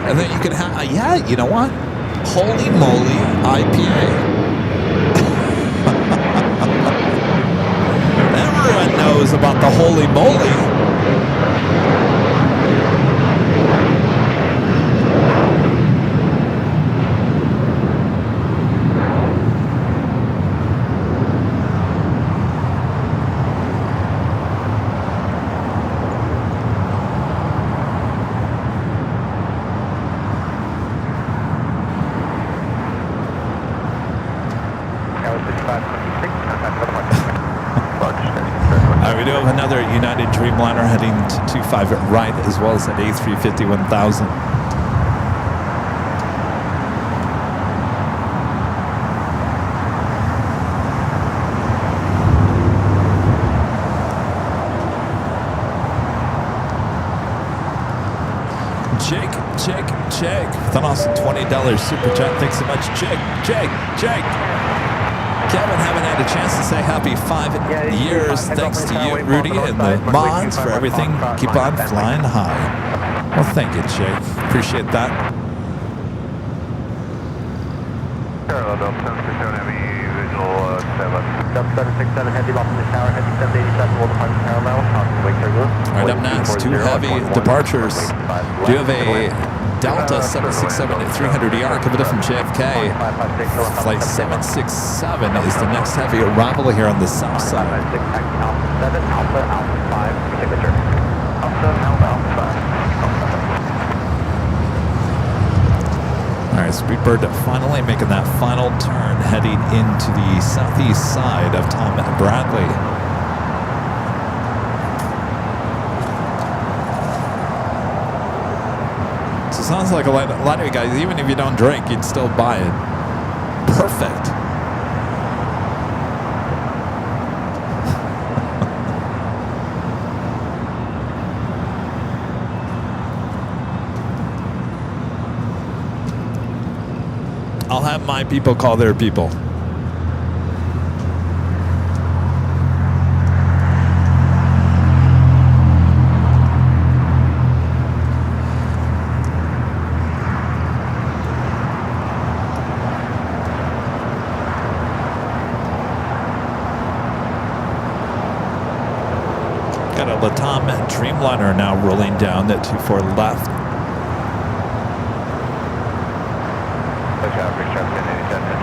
S2: And then you can have, yeah, you know what? Holy moly IPA. Everyone knows about the holy moly. We do have another United Dreamliner heading to 25 right, as well as an A350 1000. Jake, with an awesome $20 super chat. Thanks so much, Jake. Kevin, haven't had a chance to say happy 5 years. Thanks to you, Rudy, and the mods for everything. Keep on flying high. Well, thank you, Jake. Appreciate that. All right, up next, 2 heavy departures. Do you have a Delta 767 at 300ER coming up from JFK? Flight 767 is the next heavy arrival here on the south side. All right, Speedbird finally making that final turn, heading into the southeast side of Tom Bradley. So it sounds like a lot of you guys, even if you don't drink, you'd still buy it. Perfect. I'll have my people call their people. the Tom Dreamliner now rolling down at 24 left.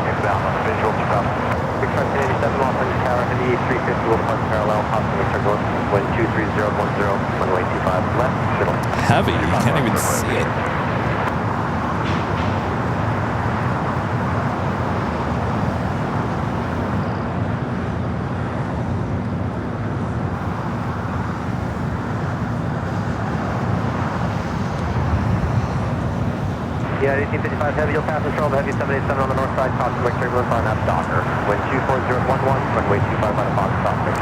S3: Inbound on the visual from 687 Los Angeles Tower, Indy 350 will depart parallel, possibly turbulence, wind 23010, runway 25 left, middle.
S2: Heavy, you can't even see it.
S3: Yeah, 1855 heavy, you'll pass control of heavy 787 on the north side, cosmic turbulence on that Docker. Wind 24011, runway 25 on the Fox Docker.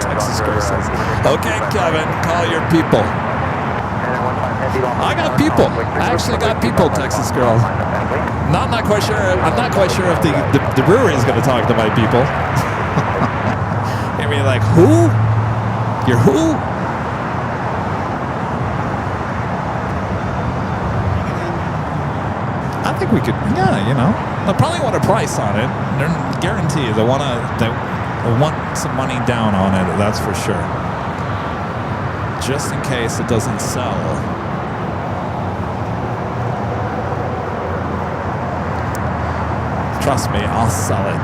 S2: Texas girl says, okay, Kevin, call your people. I got people. I actually got people, Texas girl. No, I'm not quite sure. I'm not quite sure if the brewery is going to talk to my people. I mean, like, who? You're who? I think we could, yeah, you know. I probably want a price on it. They're guaranteed. They want some money down on it, that's for sure. Just in case it doesn't sell. Trust me, I'll sell it.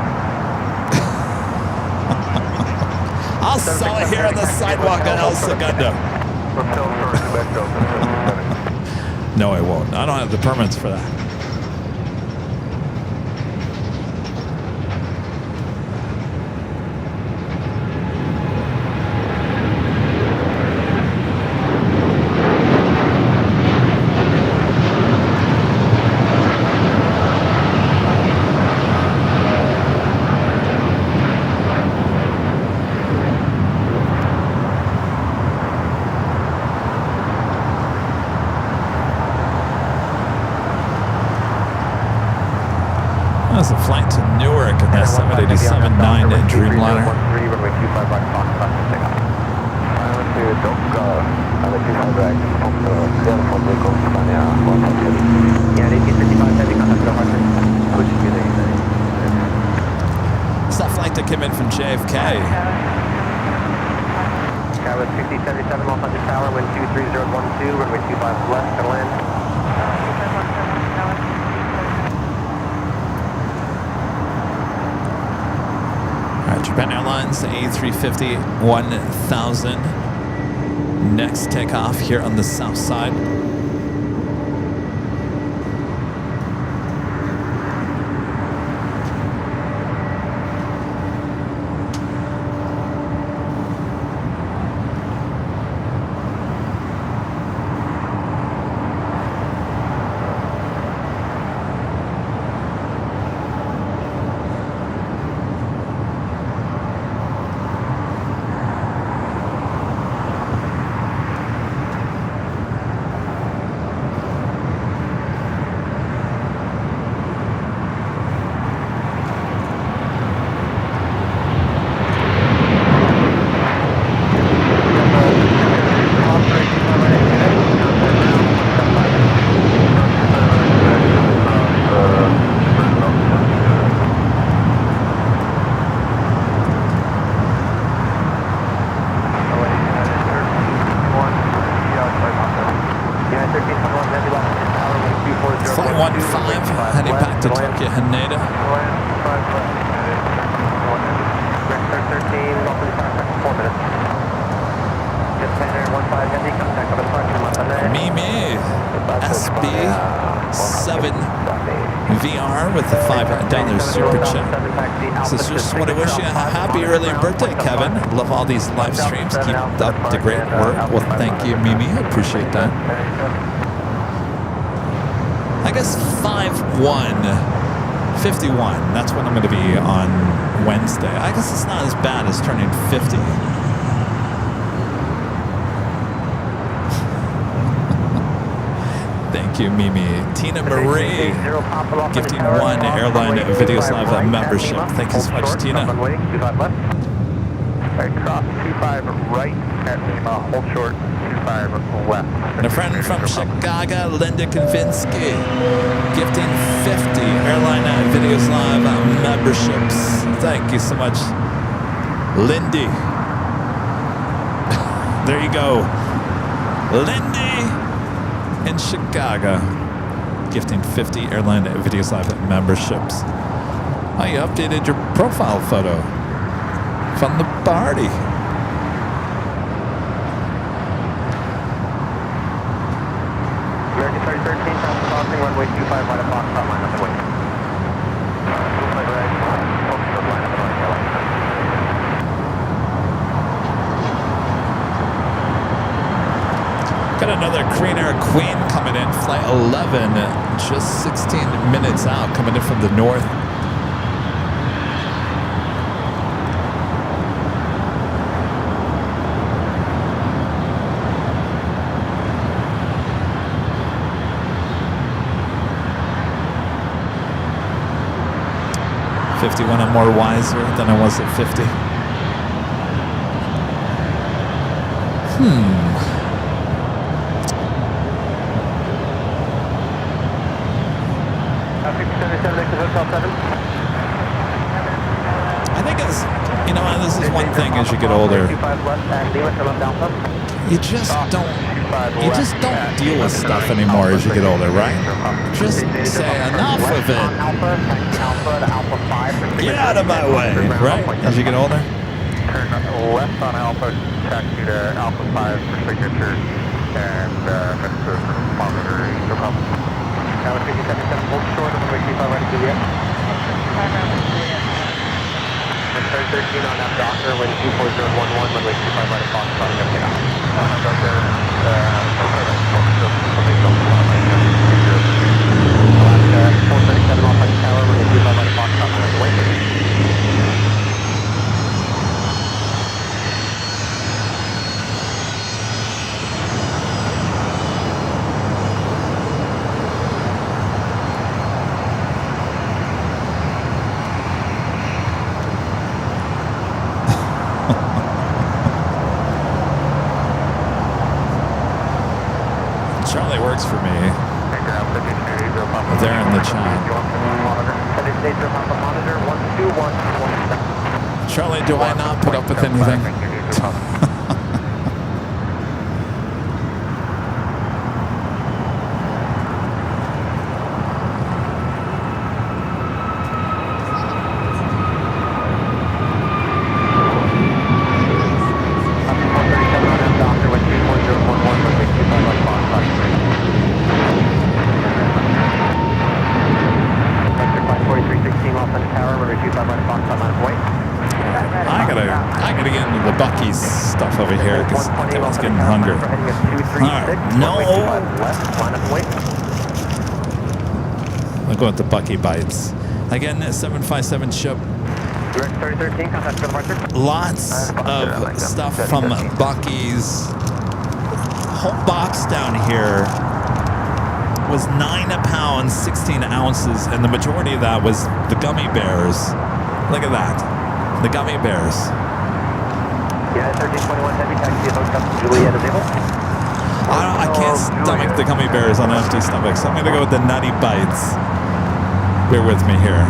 S2: I'll sell it here on the sidewalk at El Segundo. No, I won't. I don't have the permits for that. That's a flight to Newark in that 787-9 Dreamliner. It's that flight that came in from JFK.
S3: Tower 6077 Los Angeles Tower, wind 23012, runway 25 left, to land.
S2: Japan Airlines A350 1000. Next takeoff here on the south side. Flight 15 heading back to Tokyo Haneda. Mimi SB7 VR with the $5 super chat. So just want to wish you a happy early birthday, Kevin. Love all these live streams. Keep up the great work. Well, thank you, Mimi. I appreciate that. I guess 5-1, 51. That's when I'm going to be on Wednesday. I guess it's not as bad as turning 50. Thank you, Mimi. Tina Marie, gifting one Airline Videos Live membership. Thank you so much, Tina.
S3: Cross 25 right at Lima, hold short 25 left.
S2: And a friend from Chicago, Linda Kavinsky, gifting 50 Airline Videos Live memberships. Thank you so much, Lindy. There you go. Lindy in Chicago. Gifting 50 Airline Videos Live memberships. Oh, you updated your profile photo from the party.
S1: American 3013, South crossing, runway 25, right at Fox, top line up the way.
S2: Got another Queen Air Queen coming in, flight 11, just 16 minutes out, coming in from the north. I'm more wiser than I was at 50. I think it's, you know, this is one thing as you get older. You just don't deal with stuff anymore as you get older, right? Just say enough of it. Get out of my way, right? As you get older.
S3: Turn left on Alpha, taxi to Alpha 5 for signature, and monitor, no problem.
S1: Tower 57, hold short on the way 25 right to Juliet. 13 on that Docker, when 24011, runway 25 right at Fox, starting up get out. Docker, 437 off by the tower, runway 25 right at Fox, starting up the way.
S2: Charlie works for me. They're in the chat. Charlie, do I not put up with anything? I gotta get into the Buc-ee's stuff over here because Kevin's getting hungry. Alright, no. I'll go with the Buc-ee bites. Again, 757 ship. Lots of stuff from Buc-ee's. Whole box down here was 9 pounds, 16 ounces, and the majority of that was the gummy bears. Look at that. The gummy bears.
S1: Yeah, 1321 heavy taxi to Juliet is able.
S2: I can't stomach the gummy bears on an empty stomach, so I'm going to go with the nutty bites. Bear with me here.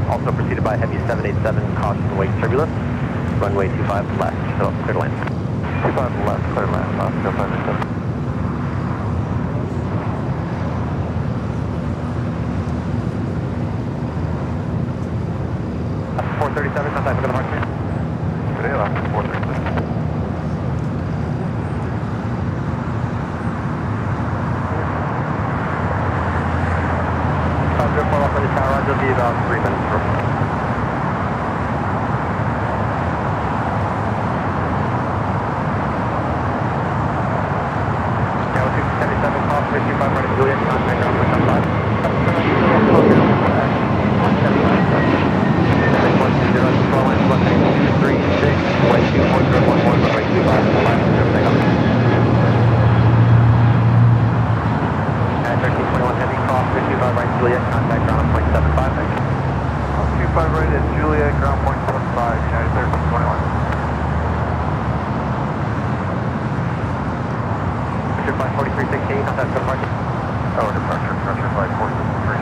S1: Also preceded by heavy 787, caution wake turbulence. Runway 25 left, so clear to land.
S3: 25 left, clear to land. Oscar 587.
S1: 437, contact with the departure.
S3: Today, left 437.
S1: On the tower, it'll be about 3 minutes from. Juliet, contact ground point 75, thank you.
S3: 25 right at Juliet, ground point 75, United 1321.
S1: Flight 4316, contact departure.
S3: Oh, departure flight 43.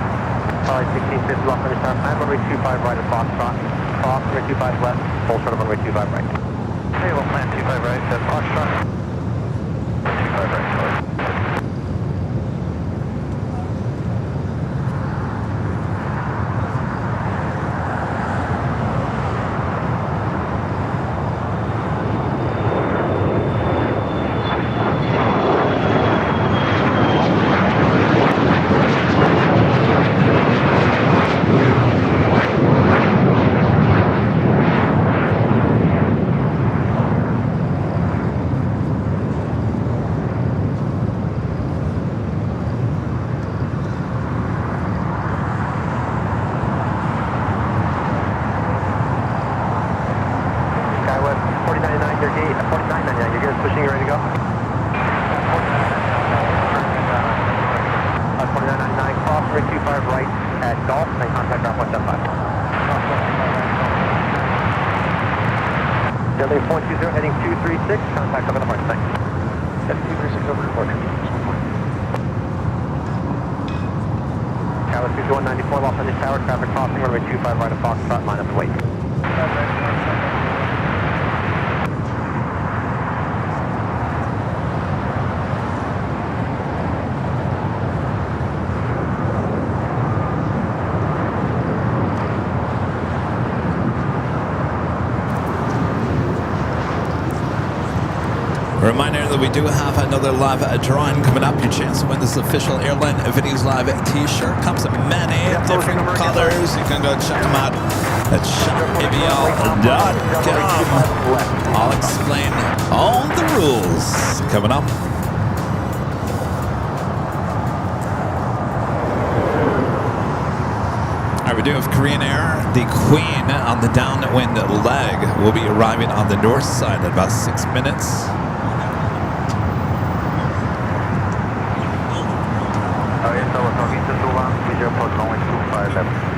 S1: Flight 1650, lost on your tower plan, runway 25 right at Foxtrot. Cross, runway 25 left, full short of runway 25 right.
S3: Hey, well, plan 25 right at Foxtrot. 25 right, sorry.
S1: Skywest 4999, your gate, 4999, your gate is pushing, you ready to go? 4999, cross, runway 25 right at Golf, and contact ground point 75. Building 420, heading 236, contact over the mark, thanks.
S3: Heading 236 over departure.
S1: Skywest 22194, lost on your tower, traffic crossing, runway 25 right at Foxtrot, line up and wait.
S2: A reminder that we do have another live drawing coming up. Your chance to win this official Airline Videos Live t-shirt. Comes in many different colors. You can go check them out at shopavl.com. I'll explain all the rules coming up. All right, we're doing with Korean Air. The Queen on the downwind leg will be arriving on the north side in about 6 minutes.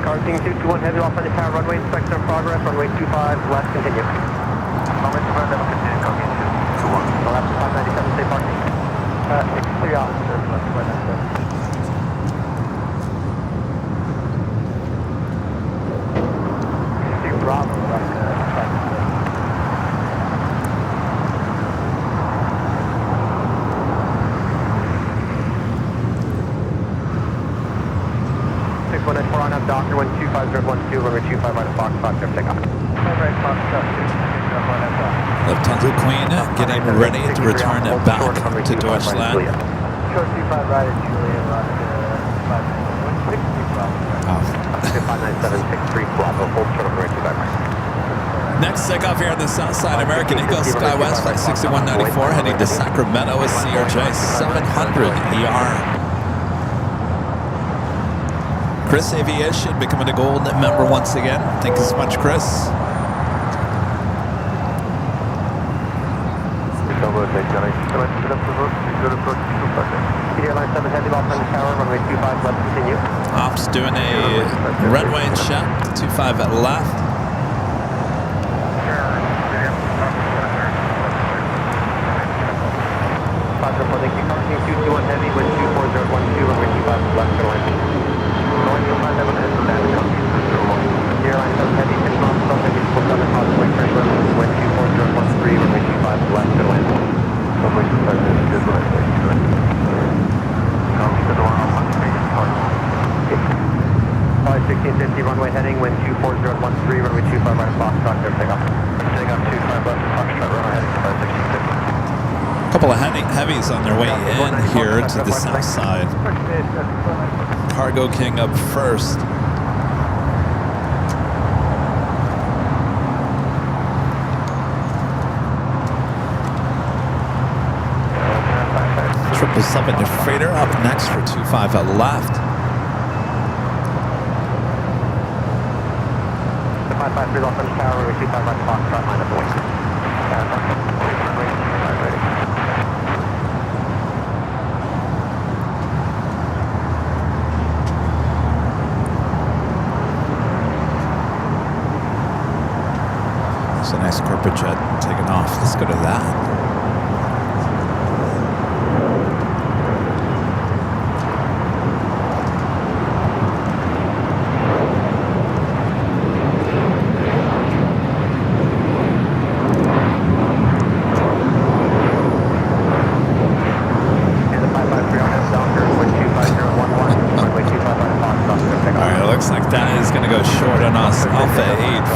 S1: Carting 221 heavy off on your tower runway, inspection in progress, runway 25 left, continue.
S3: Runway 25 left, continue, copy 221.
S1: The left 597, stay parking.
S3: 63 officers, left 597.
S1: Bravo, left 597. 6194 on up, Doctor 125.012, runway 25 right at Foxtrot, clear for takeoff.
S3: Right, Foxtrot, 261
S2: Lufthansa Queen getting ready to return back to Deutschland.
S3: Short 25 right at Juliet, left 563 Bravo.
S1: 59763 Bravo, hold short of runway 25 right.
S2: Next takeoff here on the south side, American Eagle SkyWest Flight 6194 heading to Sacramento with CRJ 700 ER. Chris Aviation becoming a gold member once again. Thank you so much, Chris.
S1: Airline 7 heavy off on the tower, runway 25 left, continue.
S2: Ops doing a runway check, 25 left.
S1: Thank you. Carting 221 heavy with 24012, runway 25 left, go in. Airline 7 heavy, 6 knots, 12 heavy, full 7 knots, wing pressure, wind 24013, runway 25 left, go in.
S3: Runway 25 is good, right, good. Copy to the
S1: 1650, runway heading, wind 24013, runway 25 right at Foxtrot, clear for takeoff.
S3: Takeoff 25 left at Foxtrot, runway heading to 1650.
S2: A couple of heavies on their way in here to the south side. Cargo King up first. Triple seven freighter up next for 25 left.
S1: The 553 Los Angeles Tower, runway 25 right at Foxtrot, line up and wait.
S2: a nice corporate jet taking off. Let's go to that.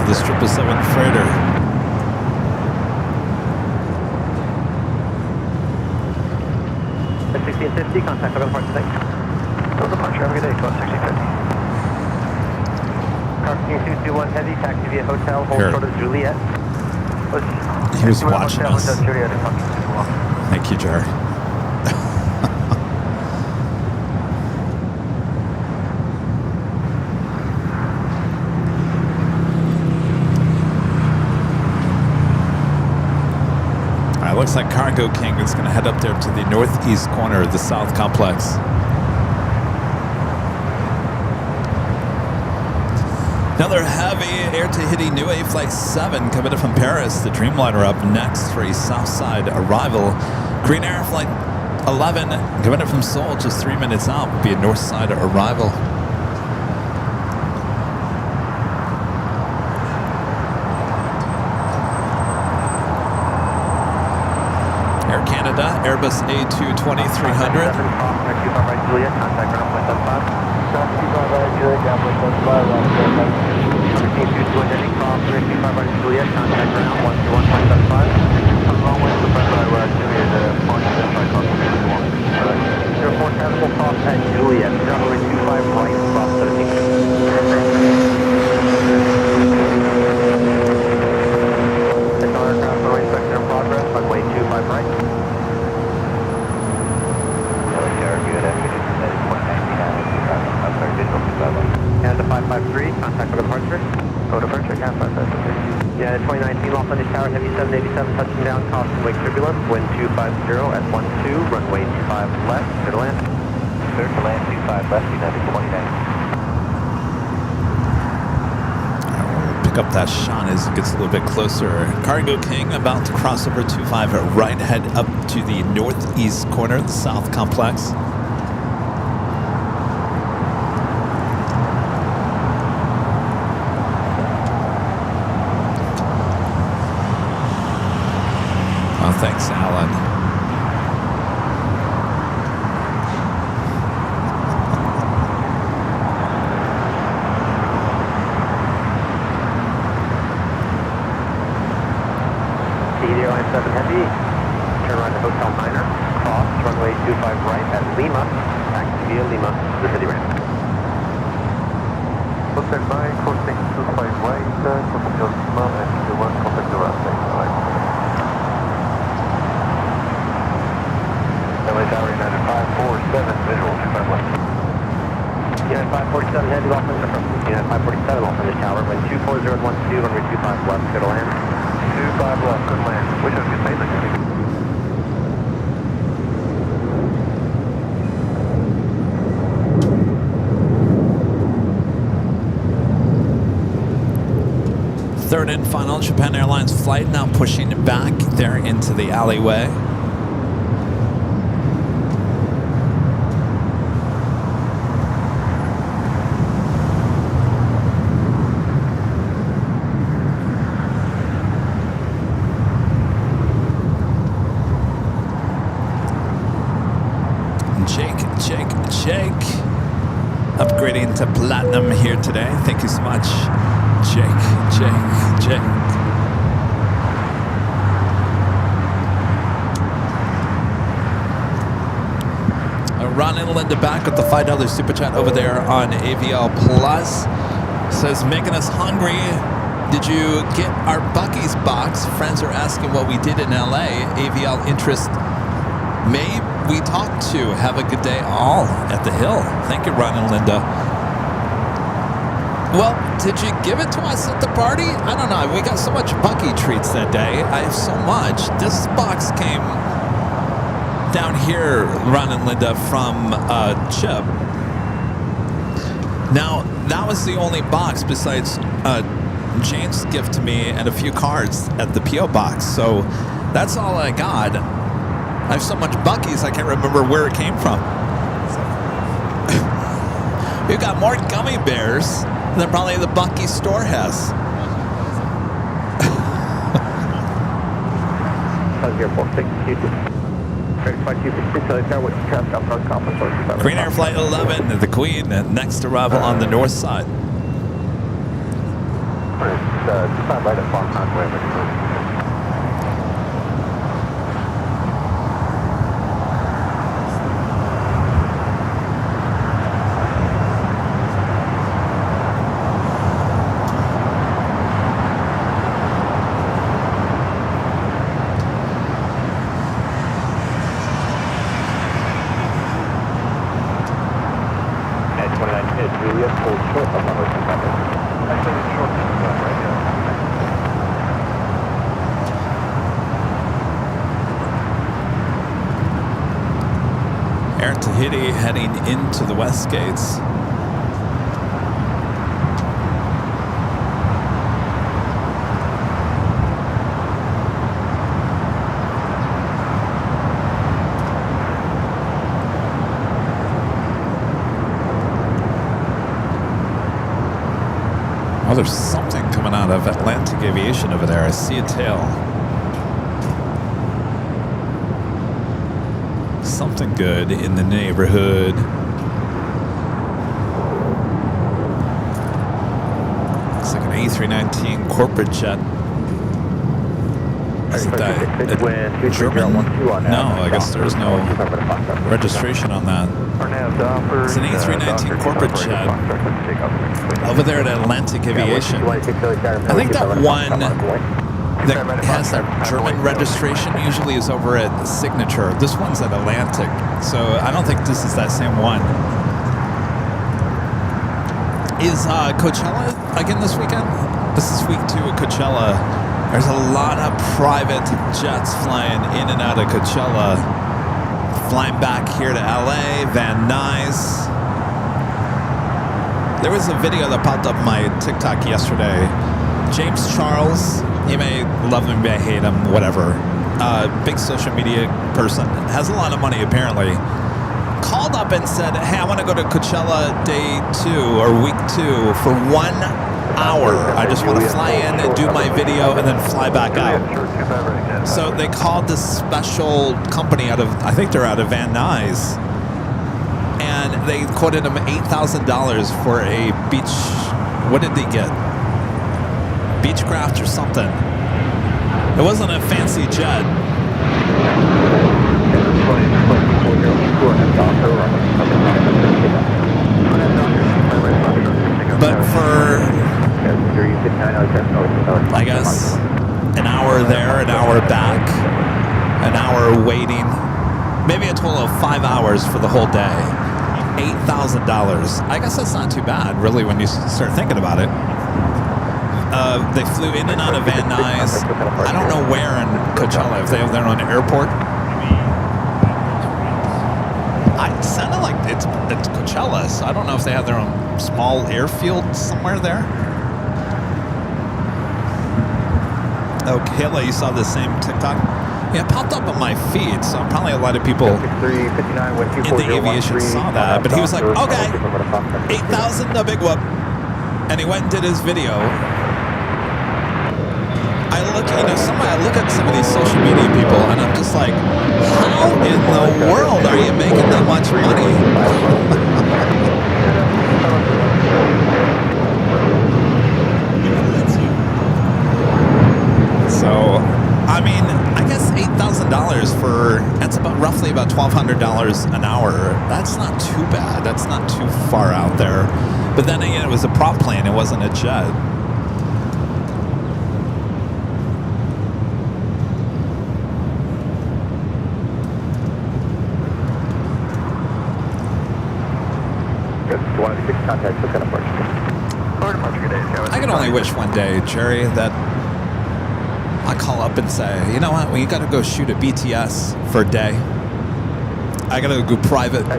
S2: The 777 freighter.
S1: At 1650, contact over the departure today. Over the departure, have a good day, 1650. Car 221 Heavy, taxi via hotel, hold short of Juliet.
S2: He was watching us. Thank you, Jerry. Looks like Cargo King is going to head up there to the northeast corner of the South Complex. Another heavy Air Tahiti New A Flight 7 coming in from Paris. The Dreamliner up next for a Southside arrival. Green Air Flight 11 coming in from Seoul just 3 minutes out will be a Northside arrival. Airbus A220-300.
S1: Canada 553, contact for departure. Go departure, Canada 553. Yeah, 2019 Los Angeles Tower, Heavy 787, touching down, caution wake turbulence, wind 250 at 12, runway 25 left, clear to land. Clear to land, 25 left, United 29.
S2: Pick up that shot as it gets a little bit closer. Cargo King about to cross over 25 right, head up to the northeast corner of the South Complex. Oh, thanks, Alan.
S1: Airline 7 Heavy, turn around to Hotel Niner, cross runway 25 right at Lima, taxi via Lima to the city ramp.
S3: Hotel 9, crossing 25 right, contact your Lima, and the one contact the ramp. LA Tower United 547, visual 25 left.
S1: United 547 Heavy, Los Angeles, United 547 Los Angeles Tower, wind 240 at 12, runway 25 left, clear to land.
S3: 25 left, good land. Wish I could say that.
S2: Third and final Japan Airlines flight now pushing back there into the alleyway. Jake, upgrading to platinum here today. Thank you so much, Jake. Ron and Linda back with the $5 super chat over there on AVL Plus. Says, making us hungry. Did you get our Buc-ee's box? Friends are asking what we did in LA. AVL interest maybe we talked to. Have a good day all at the Hill. Thank you, Ron and Linda. Well, did you give it to us at the party? I don't know. We got so much Buc-ee treats that day. I have so much. This box came down here, Ron and Linda, from Chip. Now, that was the only box besides Jane's gift to me and a few cards at the P.O. box. So that's all I got. I have so much Buc-ee's, I can't remember where it came from. You got more gummy bears than probably the Buc-ee store has. Green Air Flight 11, the Queen, next arrival on the north side. Air Tahiti heading into the west gates. Oh, there's something coming out of Atlantic Aviation over there. I see a tail. Something good in the neighborhood. Looks like an A319 corporate jet. Isn't that a German? No, I guess there's no registration on that. It's an A319 corporate jet over there at Atlantic Aviation. I think that one that has a German registration usually is over at Signature. This one's at Atlantic, so I don't think this is that same one. Is Coachella again this weekend? This is week 2 at Coachella. There's a lot of private jets flying in and out of Coachella. Flying back here to LA, Van Nuys. There was a video that popped up on my TikTok yesterday. James Charles, you may love him, you may hate him, whatever. Big social media person, has a lot of money apparently. Called up and said, hey, I want to go to Coachella day 2 or week 2 for 1 hour. I just want to fly in and do my video and then fly back out. So they called this special company out of, I think they're out of Van Nuys, and they quoted him $8,000 for a beach, what did they get? Beechcraft or something. It wasn't a fancy jet. But for, I guess, an hour there, an hour back, an hour waiting, maybe a total of 5 hours for the whole day. $8,000. I guess that's not too bad, really, when you start thinking about it. They flew in and out of Van Nuys. I don't know where in Coachella, if they have their own airport. It sounded like it's Coachella, so I don't know if they have their own small airfield somewhere there. Oh, Kayla, you saw the same TikTok? Yeah, it popped up on my feed, so probably a lot of people in the aviation saw that. But he was like, okay, 8,000, a big whoop. And he went and did his video. I look at some of these social media people, and I'm just like, how in the world are you making that much money? So, I mean, I guess $8,000 for, that's roughly about $1,200 an hour. That's not too bad. That's not too far out there. But then again, it was a prop plane. It wasn't a jet. I can only wish one day, Jerry, that I call up and say, you know what, well, you got to go shoot a BTS for a day. I gotta go private. All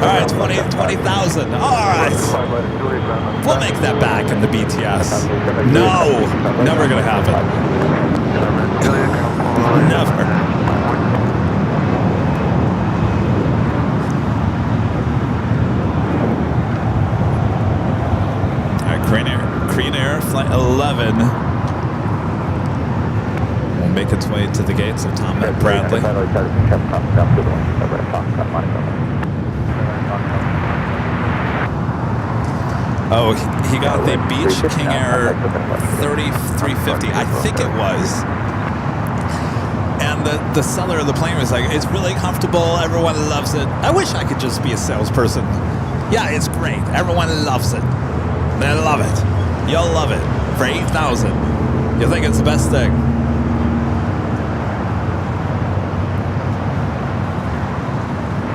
S2: right, 20,000. All right. We'll make that back in the BTS. No, never gonna happen. Never. All right, Crane Air, flight 11. Will make its way to the gates of Tom and Bradley. Oh, he got the Beach King Air 3350, I think it was. And the seller of the plane was like, it's really comfortable, everyone loves it. I wish I could just be a salesperson. Yeah, it's great. Everyone loves it. They love it. You'll love it. For 8,000. You think it's the best thing.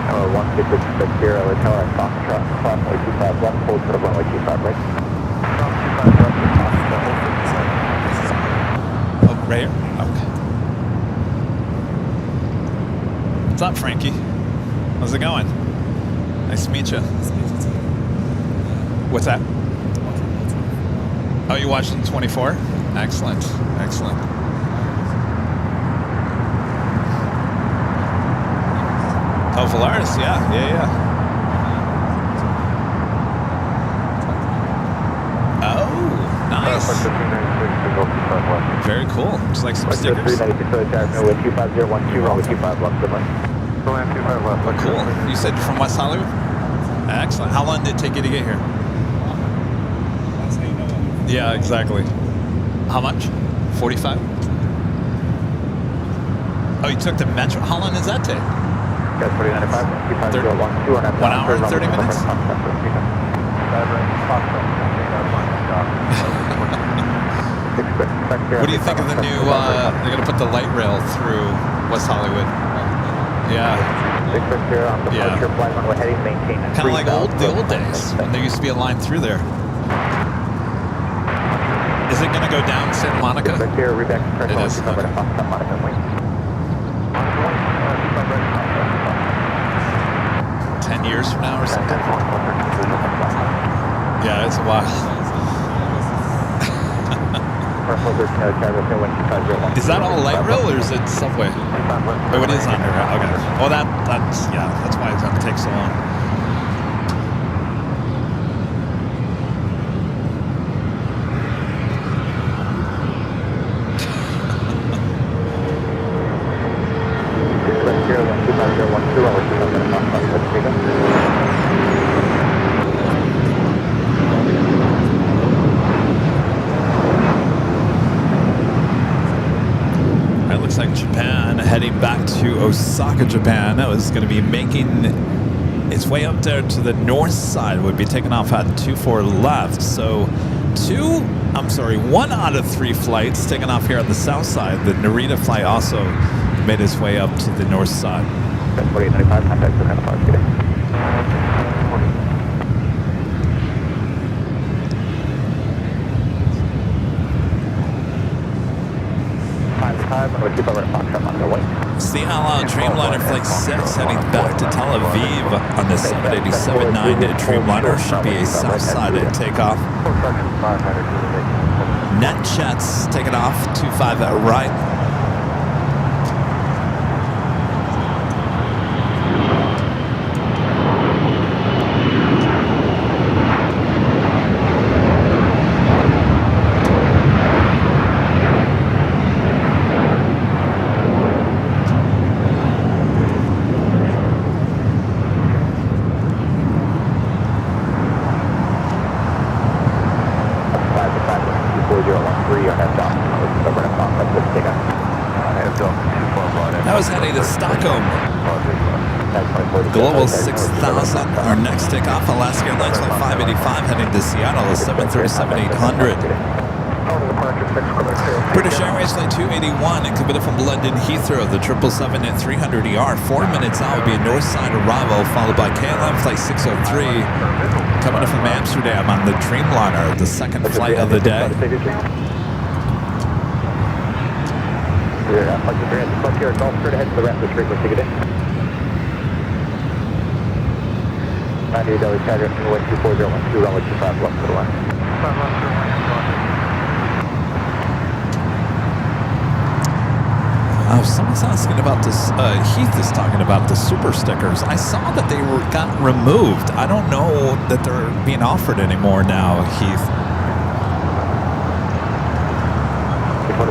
S3: Hello, 1660, Tower, Foxtrot, runway 25 left, hold to the runway 25 right.
S2: Oh, right here? Okay. What's up, Frankie? How's it going? Nice to meet you. What's that? Oh, you watched in 24? Excellent. Excellent. Oh, Volaris, yeah. Oh, nice. Very cool. Just like some stickers. Cool. You said you're from West Hollywood? Excellent. How long did it take you to get here? Yeah, exactly. How much? 45? Oh, you took the Metro. How long does that take? 1 hour and 30 minutes? What do you think of the new, they're going to put the light rail through West Hollywood? Yeah. Kind of like the old days when there used to be a line through there. Is it going to go down Santa Monica? It is. Okay. 10 years from now or something? Yeah, it's a while. Is that all light rail or is it subway? Oh, it is underground. Okay. Well, that's why it's going to take so long. It looks like Japan heading back to Osaka, Japan. That was going to be making its way up there to the north side. Would be taking off at 24 left. So 1 out of 3 flights taking off here on the south side. The Narita flight also made its way up to the north side.
S3: 4895, contact Segundo Park today. 55, and we'll keep over at Foxtrot on the way.
S2: It's the Al Dreamliner Flight 6 heading back to Tel Aviv on the 787-9 Dreamliner. Should be a south side takeoff. NetJets taking off 25 at right. That was heading to Stockholm. Global 6000. Our next takeoff, Alaska Airlines Flight 585 heading to Seattle, 737-800. British Airways Flight 281 and committed from London Heathrow, the 777 at 300ER. 4 minutes out will be a north side arrival, followed by KLM Flight 603 coming in from Amsterdam on the Dreamliner, the second flight of the day.
S3: Fuck your golf straight ahead to the rest of the frequency, good day. 98 Delhi Tiger, wind 24012, runway 25 left to the line.
S2: Someone's asking about this. Heath is talking about the super stickers. I saw that they got removed. I don't know that they're being offered anymore now, Heath.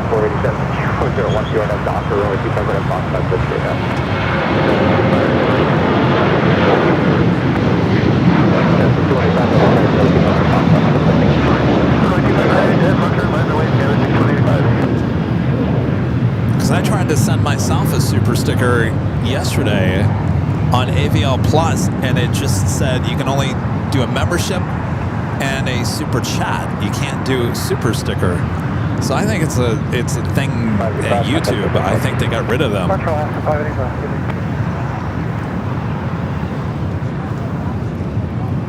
S3: 487, 010, and Doctor, runway 25 left, box 5
S2: Because I tried to send myself a super sticker yesterday on AVL Plus, and it just said you can only do a membership and a super chat. You can't do super sticker. So I think it's a thing at YouTube. I think they got rid of them.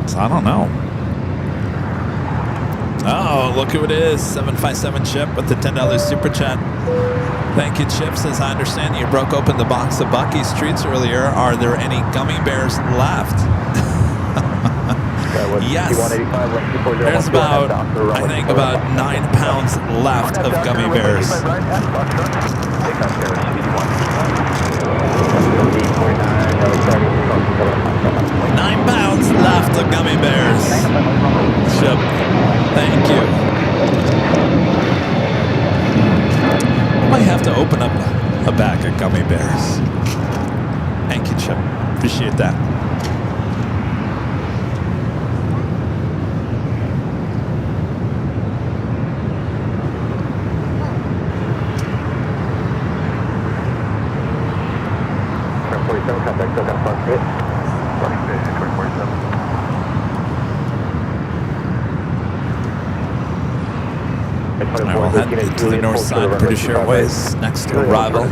S2: So I don't know. Oh, look who it is. 757 Chip with the $10 super chat. Thank you, Chip. Says, I understand you broke open the box of Bucky's treats earlier. Are there any gummy bears left? Yes. There's about, I think, about 9 pounds left of gummy bears. 9 pounds left of gummy bears. Chip, thank you. I might have to open up a bag of gummy bears. Thank you, Chip. Appreciate that. I will head to the north side, British Airways, next arrival.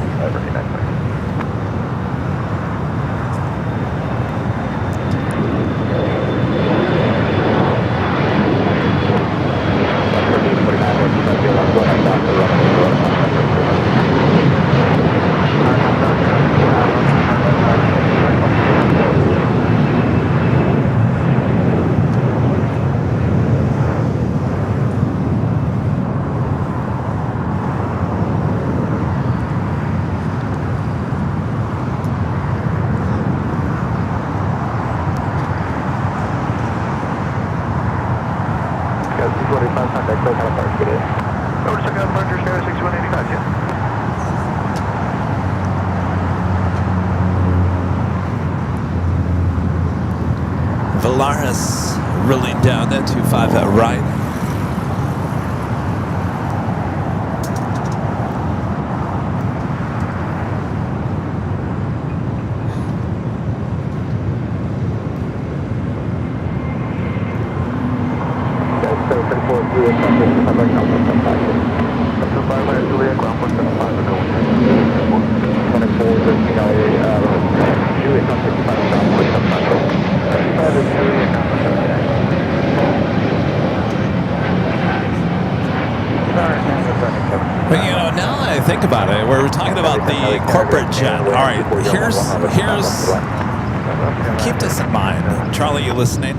S2: Valaris rolling down that 25 at right. But you know, now that I think about it, we're talking about the corporate jet. All right, here's. Keep this in mind, Charlie. You listening?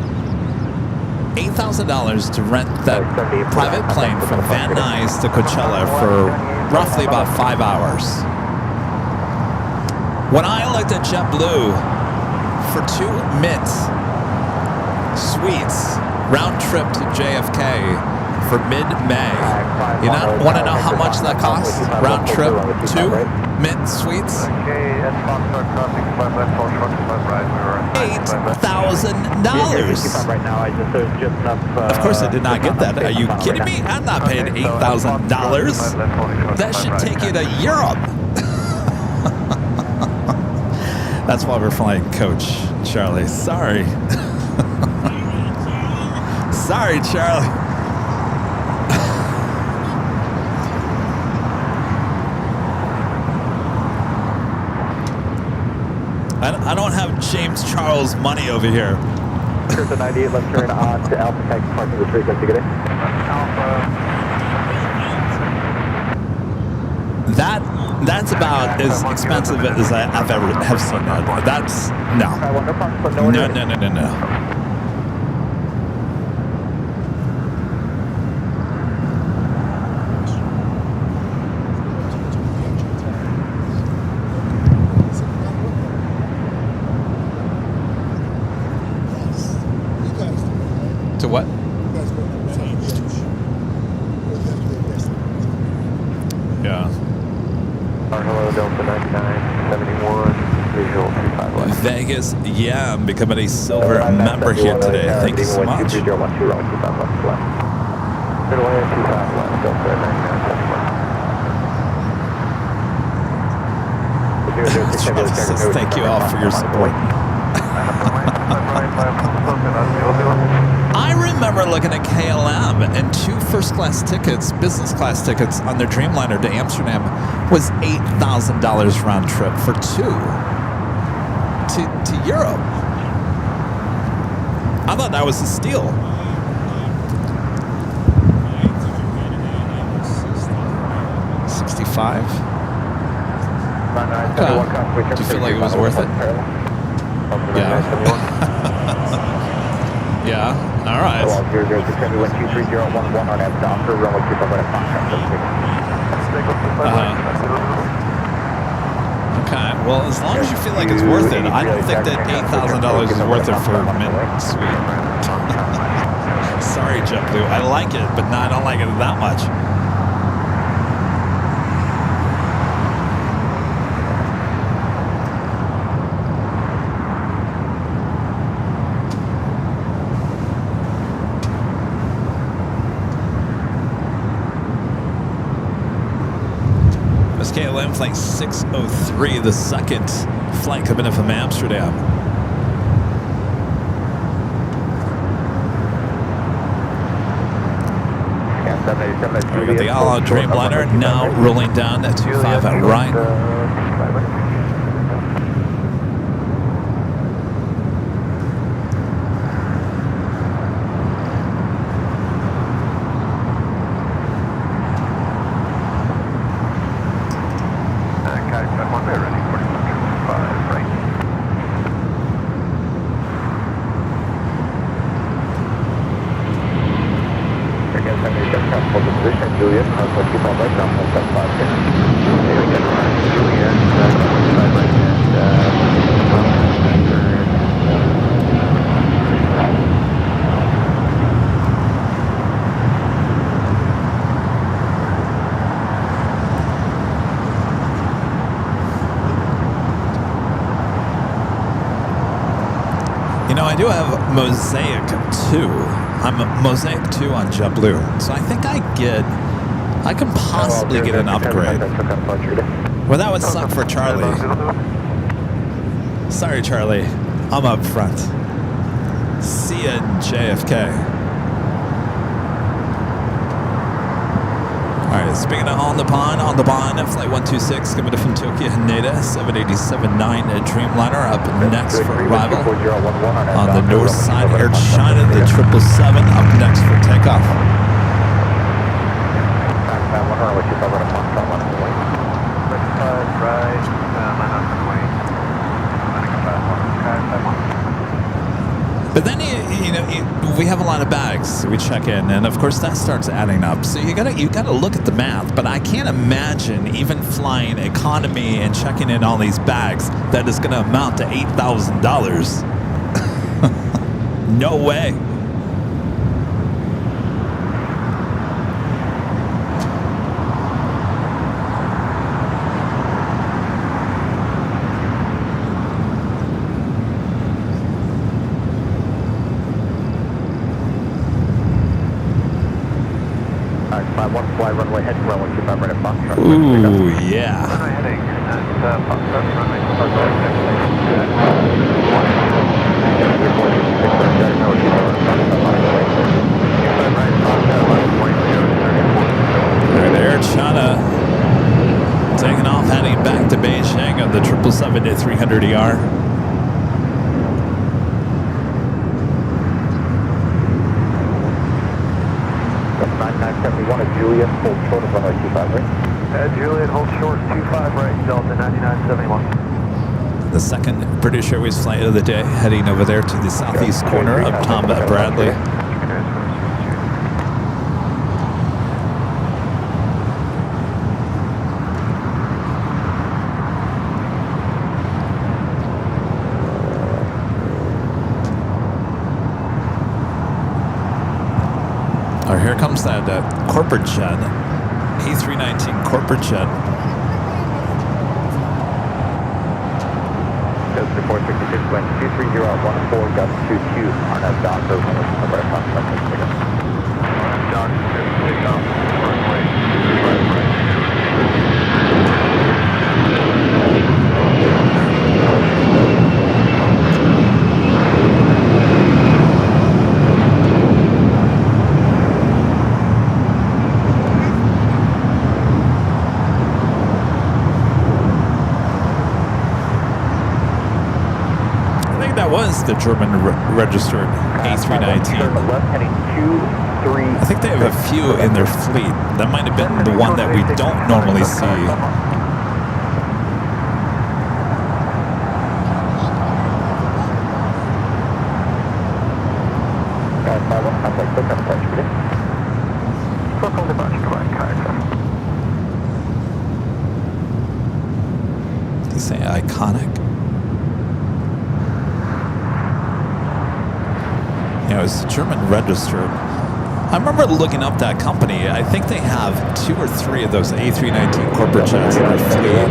S2: $8,000 to rent that private plane from Van Nuys to Coachella for roughly about 5 hours. When I looked at JetBlue for 2 mint suites round trip to JFK for mid-May. You want to know how much that costs? Round trip, 2 mint suites? $8,000. Of course I did not get that. Are you kidding me? I'm not paying $8,000. That should take you to Europe. That's why we're flying coach, Charlie. Sorry. Sorry, Charlie. I don't have James Charles money over here.
S3: Here's the 98, let's turn on to Alpha Tank, parking the frequency, get it?
S2: That's about as expensive as I've ever have seen that. That's no. No. To what? Yeah.
S3: Hello, Delta 9971, visual 25 left.
S2: Vegas, yeah, I'm becoming a silver member here today. Thank you so much.
S3: 230, 25 left. Good way, 25 left, Delta 9971.
S2: Thank you all for your support. I remember looking at KLM and 2 first-class tickets, business class tickets on their Dreamliner to Amsterdam was $8,000 round trip for 2 to Europe. I thought that was a steal. $65. Do you feel like it was worth it? Yeah. Yeah. All right. Okay. Well, as long as you feel like it's worth it, I don't think that $8,000 is worth it for Mint Suite. Sorry, JetBlue. I like it, but no, I don't like it that much. KLM flight 603, the second flight coming in from Amsterdam. We got the all Dreamliner now rolling down at 25 at right. I do have Mosaic 2. I'm a Mosaic 2 on JetBlue. So I think I can possibly get an upgrade. Well, that would suck for Charlie. Sorry, Charlie. I'm up front. See ya in JFK. All right, speaking of on the pond, flight 126 coming in from Tokyo, Haneda, 787-9 Dreamliner up next for arrival. On the north side, Air China, the 777 up next for takeoff. But then we have a lot of bags. We check in, and of course that starts adding up. So you gotta look at the math. But I can't imagine even flying economy and checking in all these bags that is going to amount to $8,000. No way.
S3: Fly runway heading runway 25 right at Foxtrot.
S2: Ooh, yeah.
S3: Runway heading at Foxtrot, runway 25
S2: right. Air China taking off, heading back to Beijing on the 777-300ER.
S3: Juliet, full short of runway 25 right. Juliet, hold short, 25 right, Delta 9971.
S2: The second British Airways flight of the day, heading over there to the southeast corner of Tom Bradley. Here comes that corporate jet, A319 corporate jet.
S3: Desert 466, wind 23014, gust 22, RNAV Docker, runway Docker, take off, runway 25 right.
S2: That was the German registered A319. I think they have a few in their fleet. That might have been the one that we don't normally see. Did he say iconic? Yeah, it was German registered. I remember looking up that company. I think they have 2 or 3 of those A319 corporate jets in their fleet,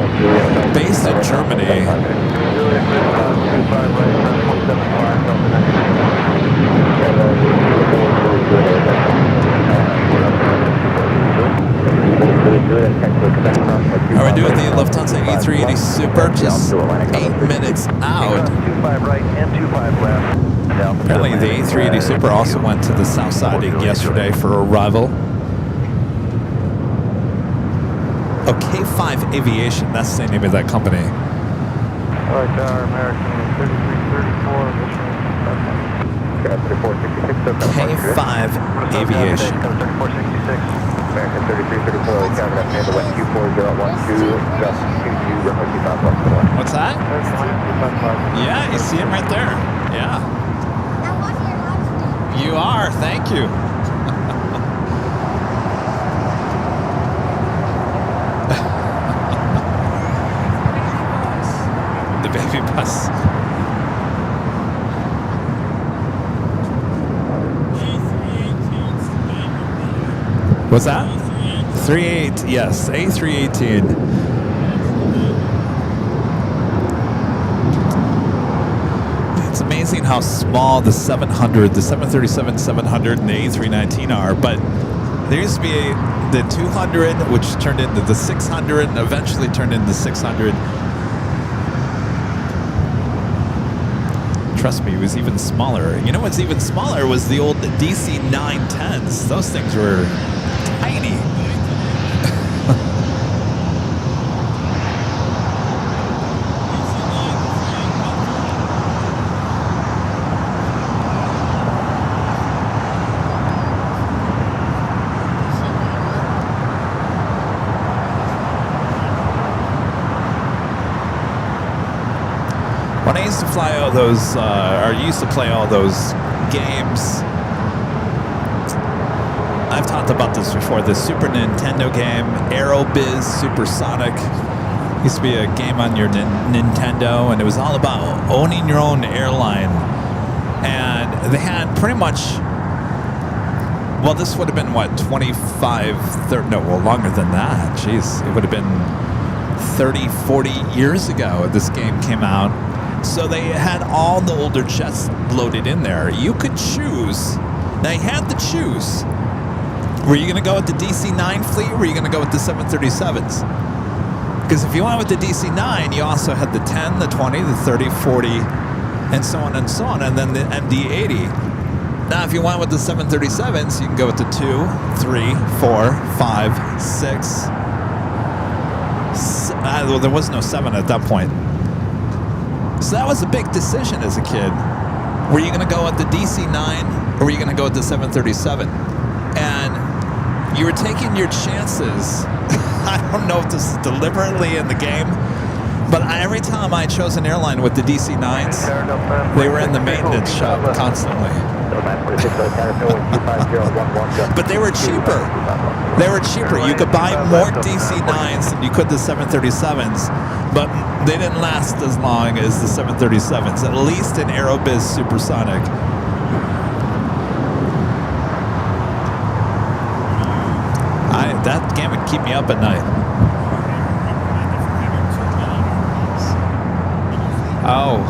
S2: based in Germany. Are we doing the Lufthansa A380 Super? Just 8 minutes out.
S3: 25 right and 25 left.
S2: Apparently the A380 Super also went to the south siding yesterday for arrival. Oh, K5 Aviation, that's the name of that company.
S3: Alright, American 3334,
S2: K5 Aviation.
S3: 3466. American 3334, Kevin, Panda West Q4012, just 22, runway 25 left.
S2: What's that? Yeah, you see him right there. Yeah. You are, thank you. The baby bus. What's that? 38, yes, A318. It's amazing how small the 700, the 737-700 and the A319 are, but there used to be the 200, which turned into the 600 and eventually turned into the 600. Trust me, it was even smaller. You know what's even smaller was the old DC-910s. Those things were tiny. When I used to fly all those, or used to play all those games, I've talked about this before, the Super Nintendo game, Aerobiz Supersonic. Used to be a game on your Nintendo, and it was all about owning your own airline. And they had pretty much, well, this would have been, what, 25, 30, no, well, longer than that. Jeez, it would have been 30, 40 years ago this game came out. So they had all the older jets loaded in there. You could choose. Now you had to choose. Were you going to go with the DC-9 fleet, or were you going to go with the 737s? Because if you went with the DC-9, you also had the 10, the 20, the 30, 40, and so on, and then the MD-80. Now, if you went with the 737s, you can go with the 2, 3, 4, 5, 6. Well, there was no 7 at that point. So that was a big decision as a kid. Were you going to go with the DC-9, or were you going to go with the 737? And you were taking your chances I don't know if this is deliberately in the game, but every time I chose an airline with the DC-9s, they were in the maintenance shop constantly. But they were cheaper. They were cheaper. You could buy more DC-9s than you could the 737s, but they didn't last as long as the 737s, at least in Aerobiz Supersonic. That game would keep me up at night. Oh.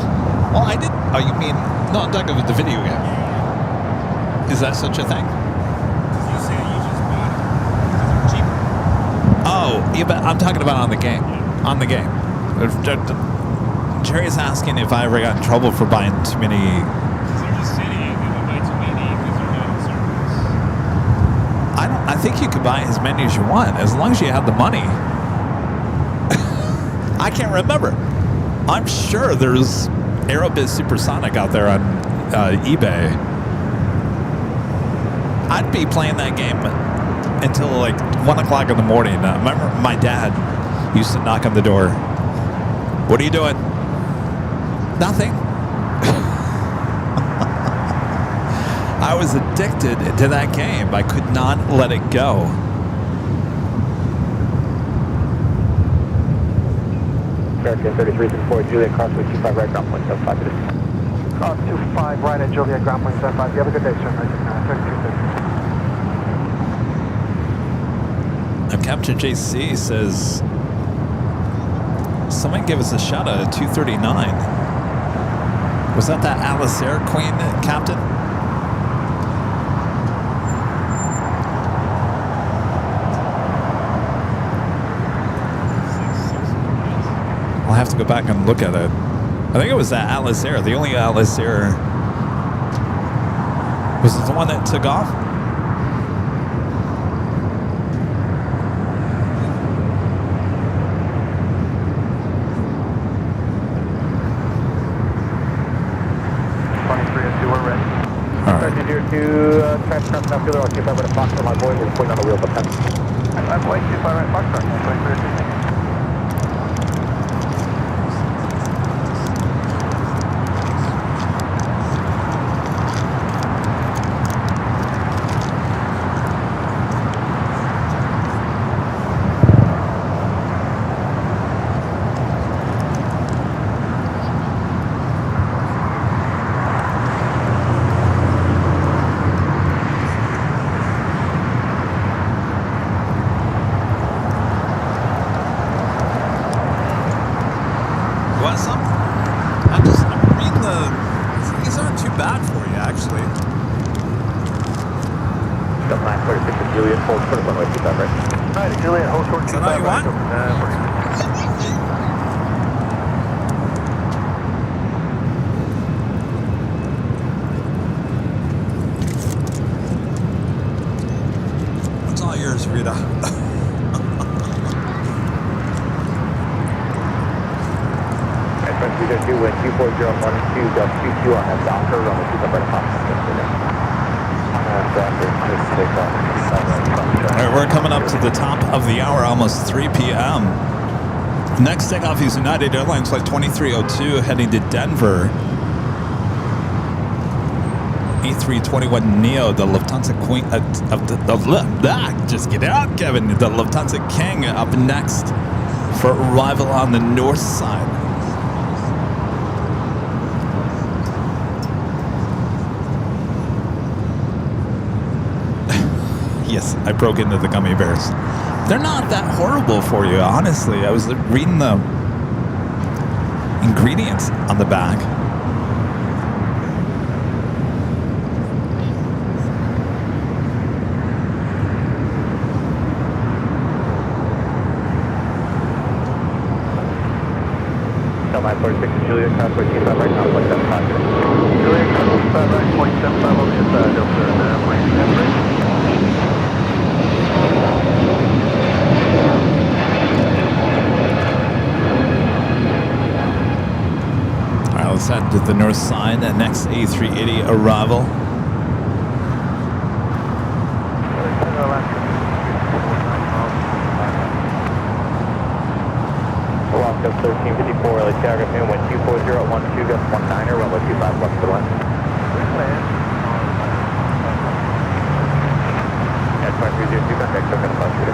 S2: Well, I did. Oh, you mean... No, I'm talking about the video game. Is that such a thing?
S5: You say you just bought it because they're cheaper.
S2: Oh, yeah, but I'm talking about on the game. On the game. Jerry's asking if I ever got in trouble for buying too many...
S5: They're just saying you buy too many because they're not in service.
S2: I think you could buy as many as you want, as long as you have the money. I can't remember. I'm sure there's Aerobiz Supersonic out there on eBay. I'd be playing that game until like 1 o'clock in the morning. I remember my dad used to knock on the door. What are you doing? Nothing. I was addicted to that game. I could not let it go.
S3: American 3334, Juliet, crossway 25 right, ground point 75. Cross 25 right at Juliet, ground point 75. You have a good day, sir. 3250.
S2: Captain JC says, someone give us a shout out at 239. Was that Alice Air Queen, Captain? I'll have to go back and look at it. I think it was that Alice Air. The only Alice Air. Was it the one that took off?
S3: Here to track truck now, fielder, I'll keep over to Fox for my boys and point on the wheels up 10. I'm boys, 25 right, Fox truck, 23.
S2: We're coming up to the top of the hour, almost 3 p.m. Next takeoff is United Airlines Flight 2302 heading to Denver. A321neo, the Lufthansa Queen just get out, Kevin. The Lufthansa King up next for arrival on the north side. Yes, I broke into the gummy bears. They're not that horrible for you, honestly. I was reading the ingredients on the back.
S3: My 46 Juliet, crossway 25 right now, 0.75. Juliet, crossway 25 right, 0.75 over the inside, Delta, plane Denver.
S2: Alright, let's head to the north side. The next A380 arrival.
S1: 1354, LA Telegraph, wind 240 at 12, gust 19er, runway 25 left to the left. Yeah, 2302, contact token about 23.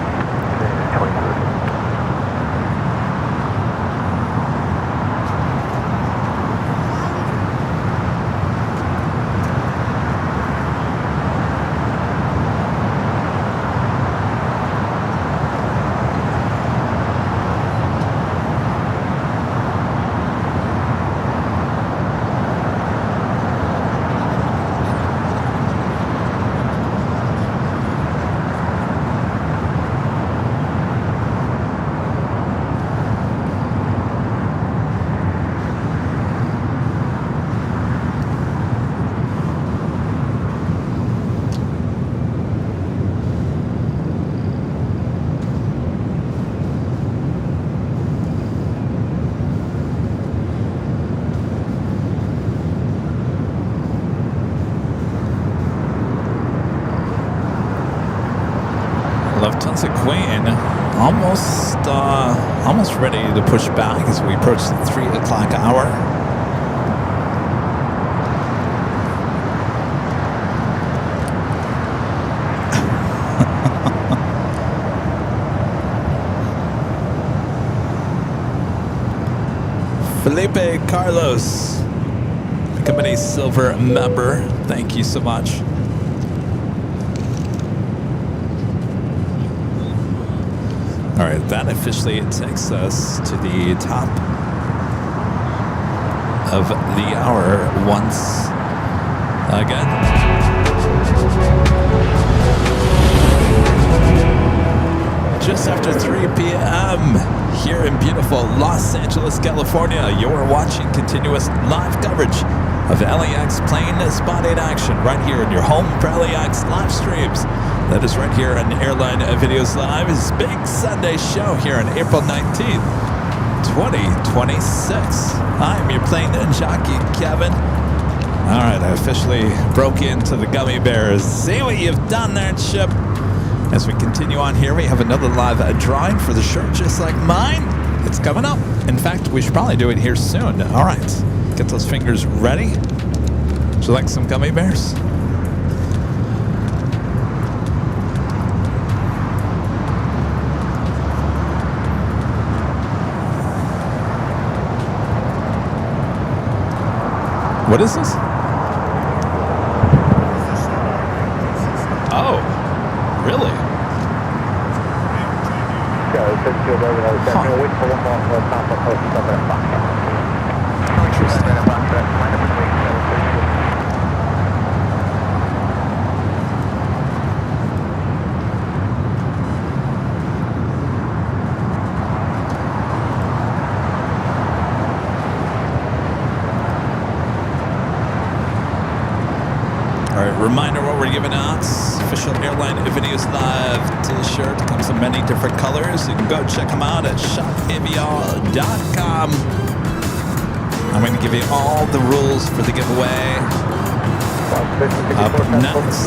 S2: Lufthansa Queen almost ready to push back as we approach the 3 o'clock hour. Felipe Carlos, becoming a silver member. Thank you so much. All right, that officially takes us to the top of the hour once again. Just after 3 p.m. here in beautiful Los Angeles, California, you're watching continuous live coverage of LAX plane spotting action right here in your home for LAX live streams. That is right here on Airline Videos Live. His big Sunday show here on April 19th, 2026. I'm your plane jockey, Kevin. All right, I officially broke into the gummy bears. See what you've done there, Chip. As we continue on here, we have another live drawing for the shirt just like mine. It's coming up. In fact, we should probably do it here soon. All right, get those fingers ready. Would you like some gummy bears? What is this? Oh, really? Reminder what we're giving out. Official Airline Videos Live t-shirt. Comes in many different colors. You can go check them out at shopavial.com. I'm going to give you all the rules for the giveaway. Up next.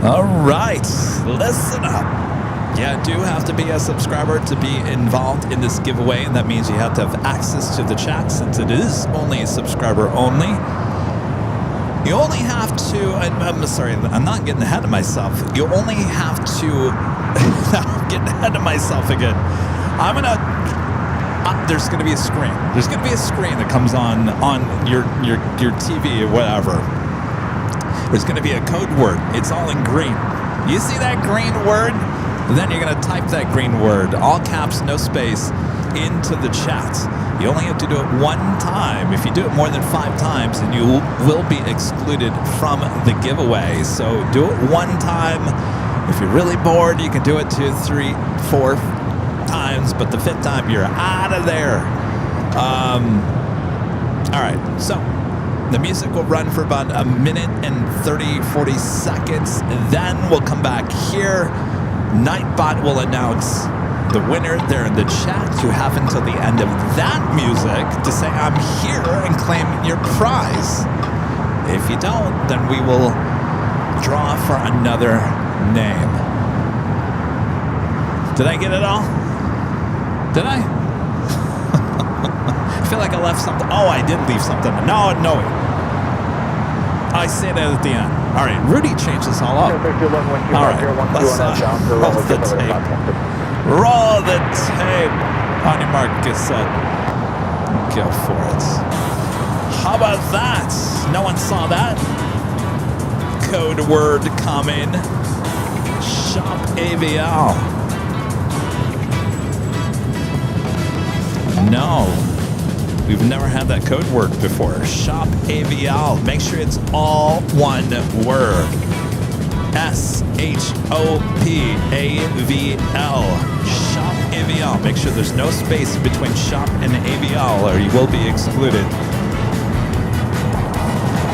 S2: All right, listen up. You do have to be a subscriber to be involved in this giveaway, and that means you have to have access to the chat since it is only subscriber only. You only have to, I'm sorry, I'm not getting ahead of myself. You only have to, I'm getting ahead of myself again. There's going to be a screen. There's going to be a screen that comes on your TV or whatever. There's going to be a code word. It's all in green. You see that green word? Then you're going to type that green word, all caps, no space, into the chat. You only have to do it one time. If you do it more than 5 times, then you will be excluded from the giveaway. So do it one time. If you're really bored, you can do it 2, 3, 4 times, but the 5th time, you're out of there. All right, so the music will run for about a minute and 30, 40 seconds. Then we'll come back here. Nightbot will announce the winner there in the chat. You have until the end of that music to say, I'm here, and claim your prize. If you don't, then we will draw for another name. Did I get it all? Did I? I feel like I left something. Oh, I did leave something. No. I say that at the end. All right, Rudy changed this all up. All right, let's roll the tape. Roll the tape. On your mark, get set. Go for it. How about that? No one saw that. Code word coming. Shop Aviation. No. We've never had that code word before. Shop Aviation. Make sure it's all one word. SHOPAVL. Shop Aviation. Make sure there's no space between shop and Aviation or you will be excluded.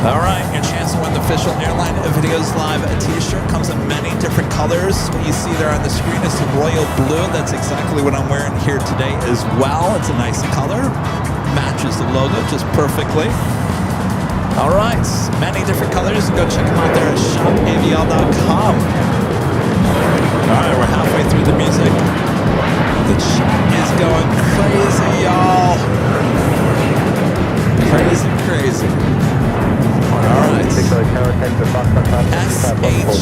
S2: All right, your chance to win the official Airline Videos Live t-shirt comes in many different colors. What you see there on the screen is the royal blue. That's exactly what I'm wearing here today as well. It's a nice color. Matches the logo just perfectly. All right, many different colors. Go check them out there at shopavl.com. All right, we're halfway through the music. The chat is going crazy, y'all. Crazy. All right. SHOPAVL.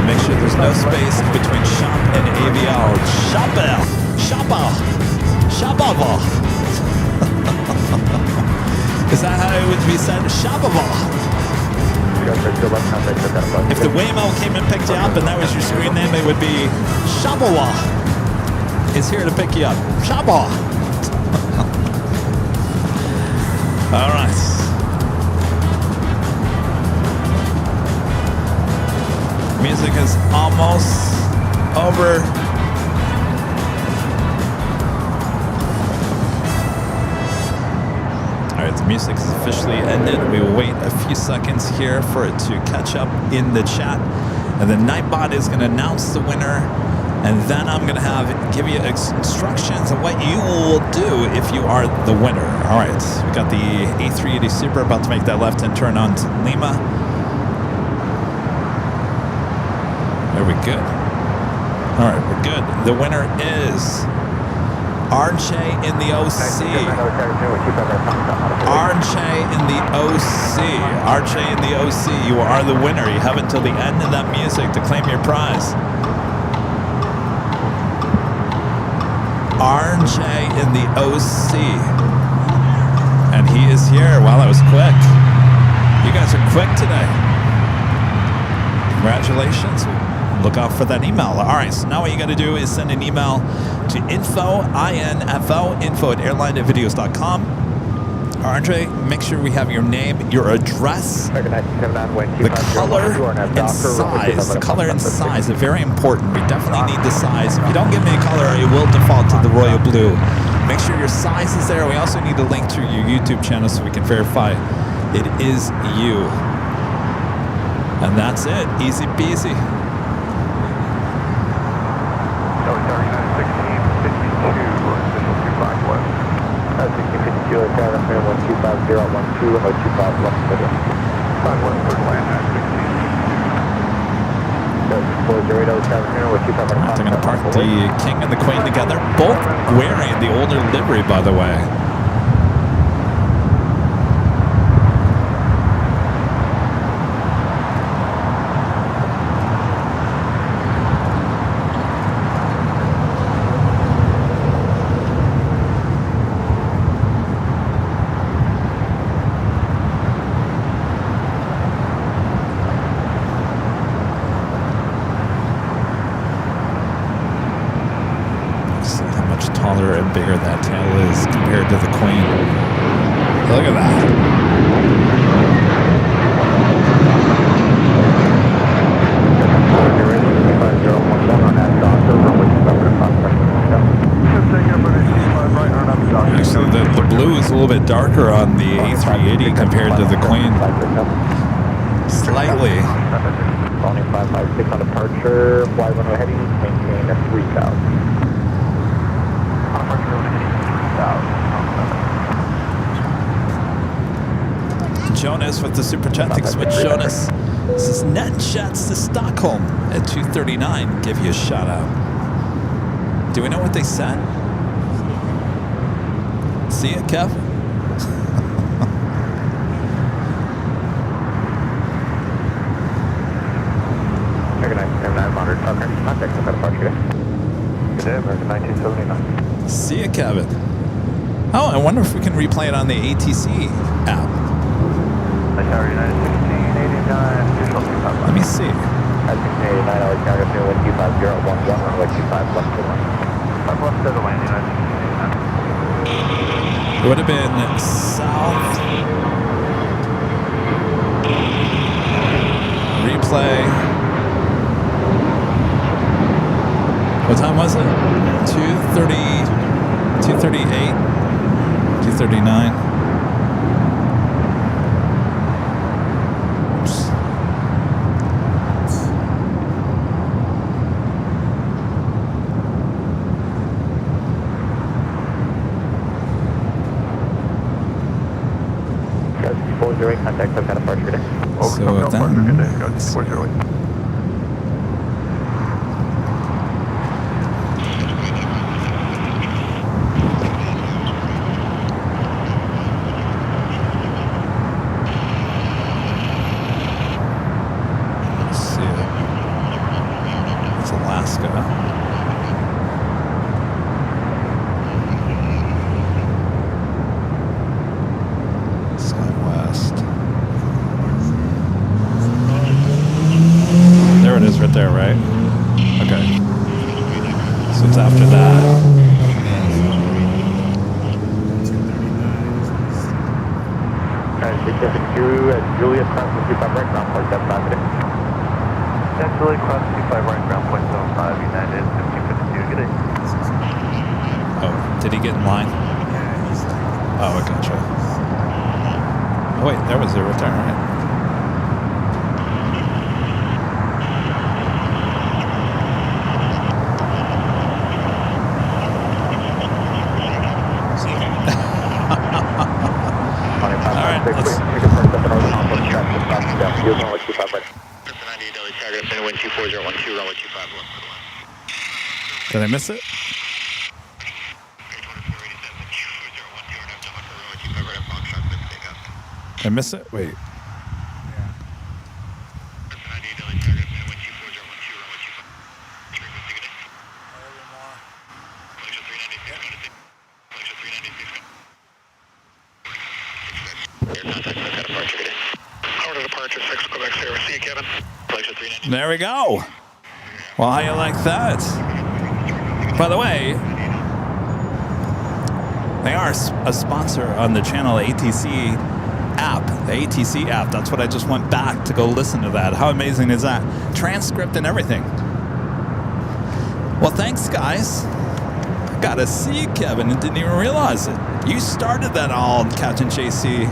S2: Make sure there's no space between shop and AVL. Shopper. Is that how it would be said? Shoppable. If the Waymo came and picked you up and that was your screen name, it would be Shoppawa. It's here to pick you up. Shoppawa. All right. Music is almost over. All right, the music is officially ended. We will wait a few seconds here for it to catch up in the chat. And the Nightbot is going to announce the winner. And then I'm going to give you instructions on what you will do if you are the winner. All right, we got the A380 Super about to make that left-hand turn on to Lima. There we go. All right, we're good. The winner is RJ in the OC. RJ in the OC. RJ in the OC, you are the winner. You have until the end of that music to claim your prize. RJ in the OC. And he is here. Wow, that was quick. You guys are quick today. Congratulations. Look out for that email. All right, so now what you got to do is send an email to info@airlinevideos.com. RJ, make sure we have your name, your address, the color and size. The color and size are very important. We definitely need the size. If you don't give me a color, it will default to the royal blue. Make sure your size is there. We also need a link to your YouTube channel so we can verify it is you. And that's it. Easy peasy. They're going to park the King and the Queen together, both wearing the older livery, by the way. Bigger that tail is compared to the Queen. Look at that. Actually, the blue is a little bit darker on the A380 compared to the Queen. Slightly.
S3: Boeing 556 on departure, fly runway heading, maintain at 3,000.
S2: Jonas with the super chat. Thanks so much, Jonas. This is Net Jets to Stockholm at 2:39. Give you a shout out. Do we know what they said? See ya, Kev.
S3: American 900, contact about departure. Good day, American 1979.
S2: See ya, Kevin. Oh, I wonder if we can replay it on the ATC app.
S3: Tower United 1689, official 25
S2: Let me see.
S3: At 1689, LA carrier, wind 250, 11, runway 25 left to the line. 5 left to the land, United 1689.
S2: It would have been south. Replay. What time was it? 2:30, 2:38, 2:39. Oops.
S3: Guys, 408, contact South departure today.
S2: So then, let's see.
S3: 408.
S2: Let's see. It's Alaska. Southwest. There it is right there, right? Okay. So it's after that.
S3: Alright, 672 at Juliet, cross the 25 right, ground point 75 today. That's Juliet, cross 25 right, ground point 75, United 1552, good day.
S2: Oh, did he get in line? Oh, I gotcha. Oh, wait, there was a return, right? Did I miss it? Did I miss it? Wait. There we go. Well, how you like that? By the way, they are a sponsor on the channel ATC app. The ATC app. That's what I just went back to go listen to that. How amazing is that? Transcript and everything. Well, thanks, guys. I gotta see you, Kevin, and didn't even realize it. You started that all, Captain JC.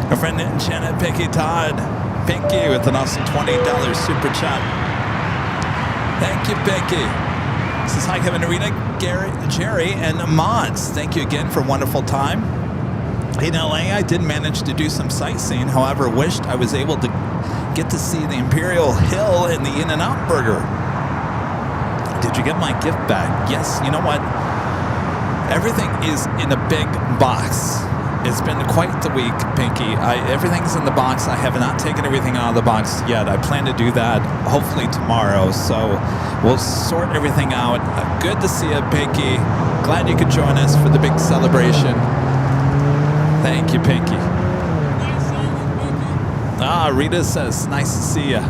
S2: Our friend Janet Pinky Todd. Pinky with an awesome $20 super chat. Thank you, Pinky. This is hi, Kevin, Arena, Gary, Jerry, and Mods. Thank you again for a wonderful time. In LA, I did manage to do some sightseeing. However, wished I was able to get to see the Imperial Hill and the In-N-Out Burger. Did you get my gift bag? Yes, you know what? Everything is in a big box. It's been quite the week, Pinky. Everything's in the box. I have not taken everything out of the box yet. I plan to do that hopefully tomorrow. So we'll sort everything out. Good to see you, Pinky. Glad you could join us for the big celebration. Thank you, Pinky. Ah, Rita says, nice to see you.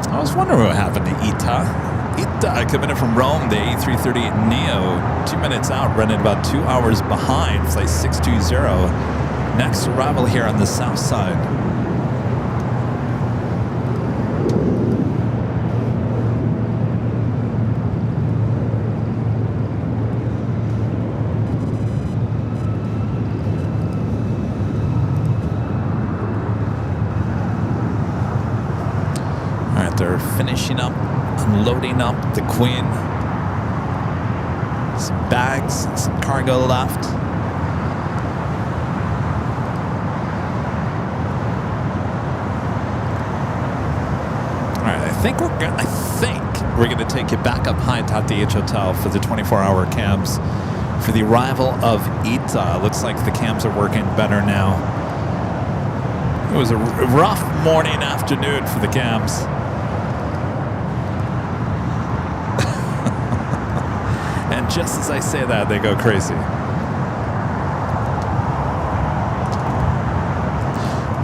S2: I was wondering what happened to Ita. Ita coming in from Rome, the A330 Neo, 2 minutes out, running about 2 hours behind, flight 620. Next arrival here on the south side. after finishing up, unloading up the Queen. Some bags, some cargo left. All right, I think we're gonna take you back up high atop the H Hotel for the 24-hour cams for the arrival of Ita. Looks like the cams are working better now. It was a rough morning, afternoon for the cams. And just as I say that, they go crazy.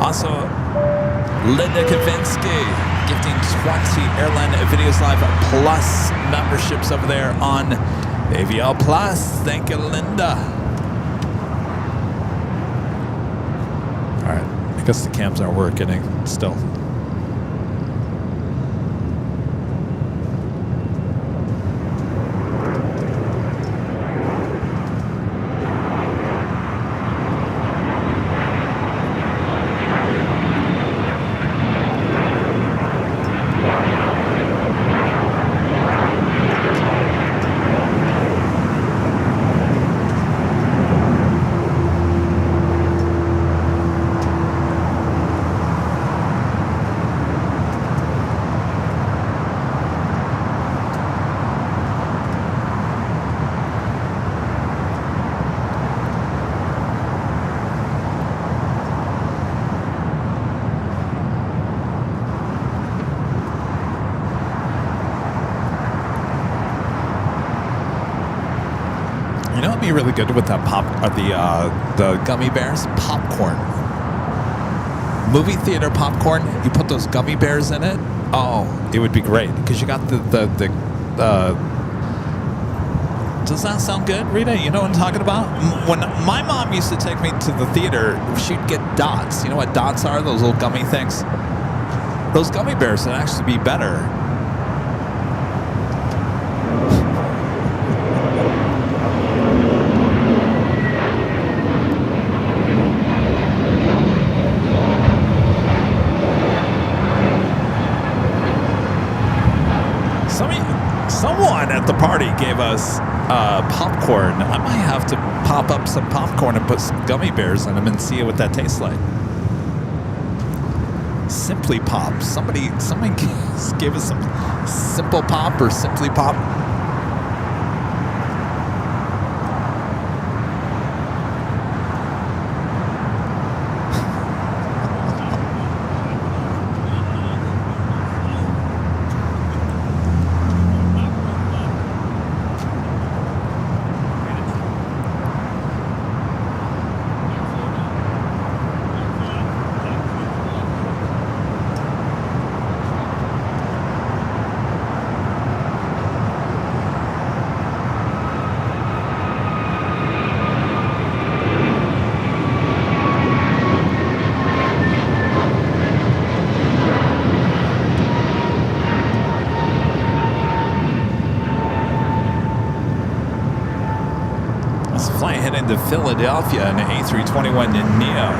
S2: Also, Linda Kavinsky gifting 20 Airline Videos Live Plus memberships over there on AVL Plus. Thank you, Linda. All right. I guess the cams aren't working still. You know what'd be really good with that the gummy bears? Popcorn. Movie theater popcorn. You put those gummy bears in it. Oh, it would be great because you got the Does that sound good, Rita? You know what I'm talking about? When my mom used to take me to the theater, she'd get dots. You know what dots are? Those little gummy things. Those gummy bears would actually be better. Someone at the party gave us popcorn. I might have to pop up some popcorn and put some gummy bears in them and see what that tastes like. Simply Pop. Somebody gave us some Simple Pop or Simply Pop. To Philadelphia in the A321 Neo.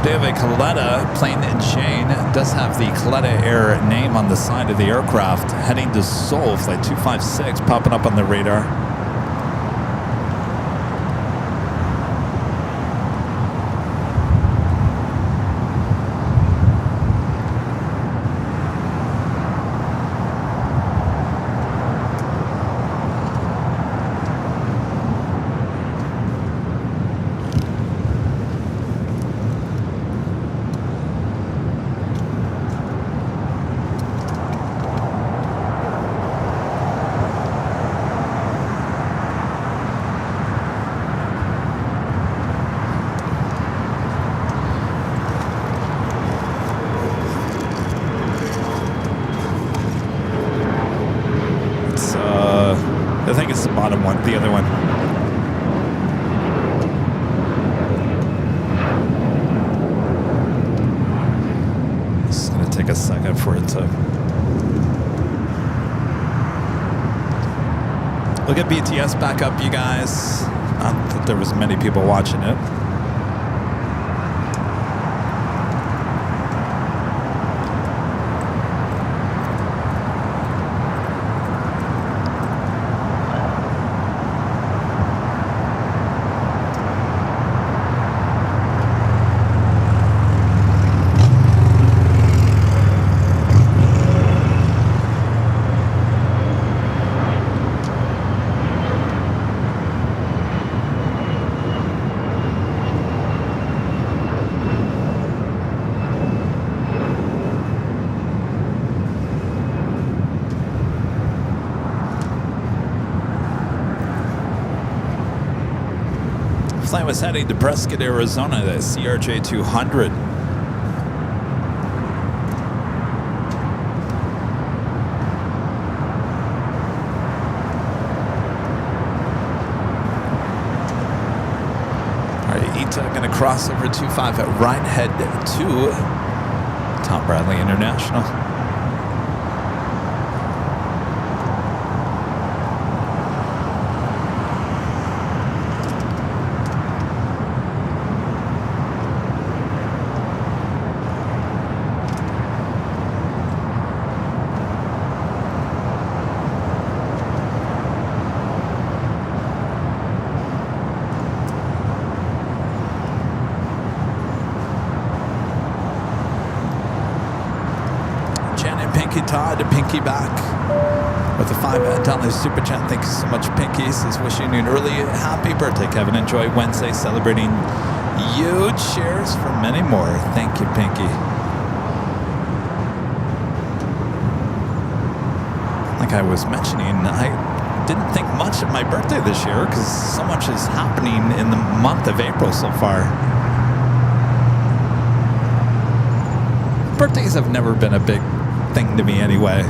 S2: They have a Coletta plane and chain. It does have the Coletta Air name on the side of the aircraft. Heading to Seoul, flight 256, popping up on the radar. I think it's the bottom one, the other one. It's going to take a second for it to We'll get BTS back up, you guys. Not that there was many people watching it. Flight was heading to Prescott, Arizona, the CRJ 200. All right, ETA going to cross over 25 at right head to Tom Bradley International. Todd, Pinky back with a $5 super chat. Thank you so much, Pinky. Says wishing you an early happy birthday, Kevin. Enjoy Wednesday, celebrating you. Cheers for many more. Thank you, Pinky. Like I was mentioning, I didn't think much of my birthday this year because so much is happening in the month of April so far. Birthdays have never been a big thing to me anyway.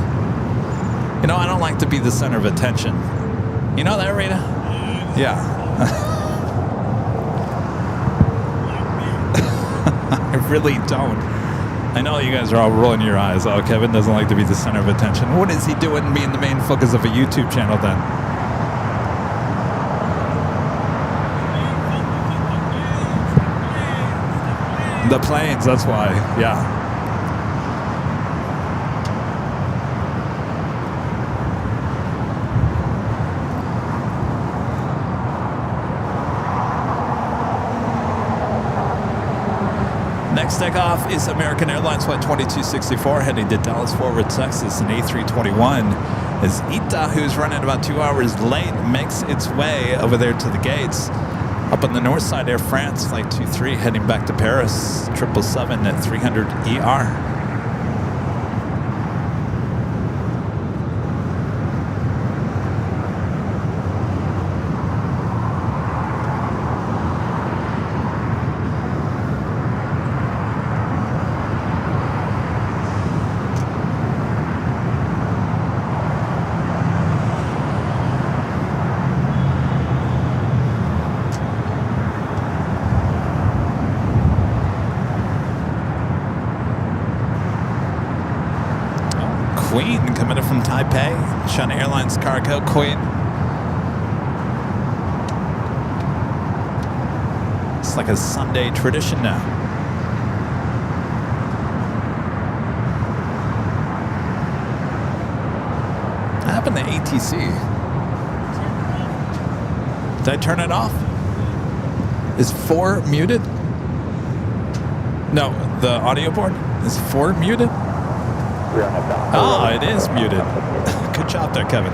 S2: You know, I don't like to be the center of attention. You know that, Rita? Yeah. I really don't. I know you guys are all rolling your eyes. Oh, Kevin doesn't like to be the center of attention. What is he doing being the main focus of a YouTube channel then? The planes, that's why. Yeah. Next takeoff is American Airlines Flight 2264 heading to Dallas Fort Worth, Texas, an A321. As Ita, who's running about 2 hours late, makes its way over there to the gates. Up on the north side, Air France Flight 23 heading back to Paris, 777 at 300 ER. Queen coming in from Taipei, China Airlines cargo, Queen. It's like a Sunday tradition now. What happened to ATC? Did I turn it off? Is 4 muted? No, the audio board? Is 4 muted? Oh, it is muted. Good job there, Kevin.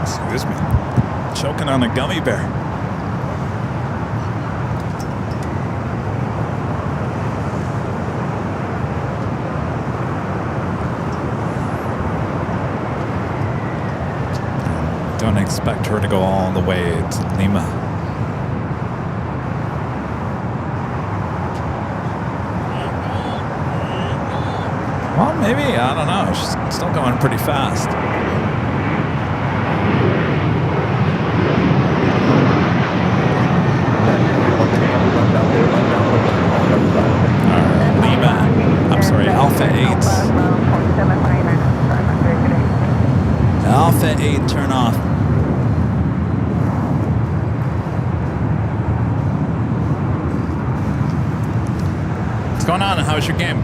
S2: Excuse me. Choking on a gummy bear. Don't expect her to go all the way to Lima. maybe? I don't know. She's still going pretty fast. Lima, I'm sorry, Alpha 8. Alpha 8, turn off. What's going on? How was your game?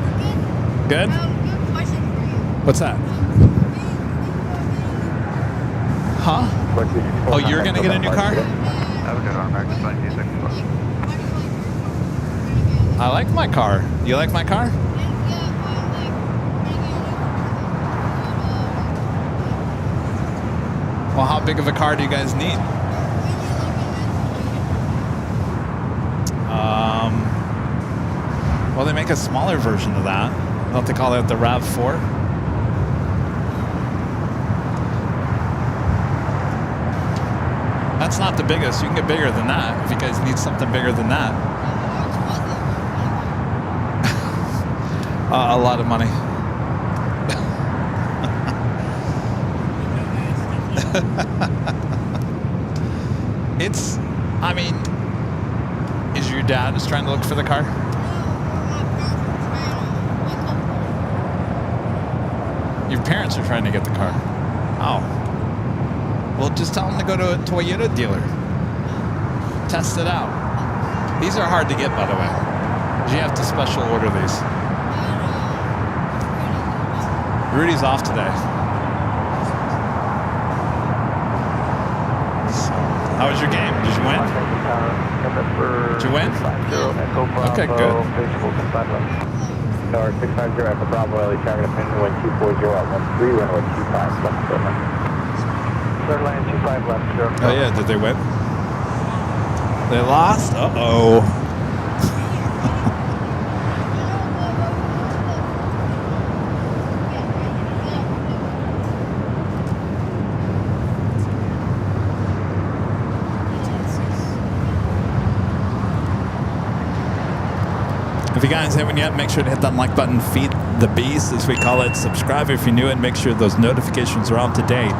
S2: Good? What's that? Huh? Oh, you're going to get a new car? I like my car. You like my car? Well, how big of a car do you guys need? Well, they make a smaller version of that. Don't they call it the RAV4? That's not the biggest. You can get bigger than that if you guys need something bigger than that. A lot of money. I mean, is your dad just trying to look for the car? Your parents are trying to get the car. Oh. Well, just tell them to go to a Toyota dealer. Test it out. These are hard to get, by the way. You have to special order these. Rudy's off today. How was your game? Did you win? Did you win? Okay, good.
S3: Tower 650 Echo Bravo, LA traffic opinion, wind 240 at 13, runway 25 left, third lane 25 left, 0.
S2: Oh yeah, did they win? They lost? Uh-oh. If you guys haven't yet, make sure to hit that like button, feed the beast, as we call it. Subscribe if you're new, and make sure those notifications are up to date.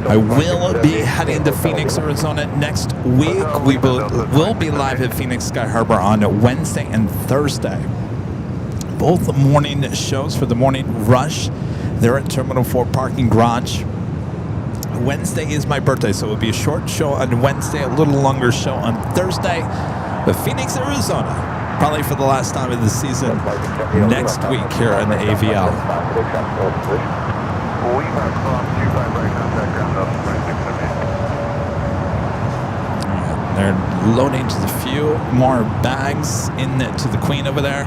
S2: I will be heading to Phoenix, Arizona next week. We will be live at Phoenix Sky Harbor on Wednesday and Thursday. Both morning shows for the morning rush. They're at Terminal 4 Parking Garage. Wednesday is my birthday, so it will be a short show on Wednesday, a little longer show on Thursday. But Phoenix, Arizona, probably for the last time of the season, next week here on the AVL. They're loading just a few more bags into the Queen over there.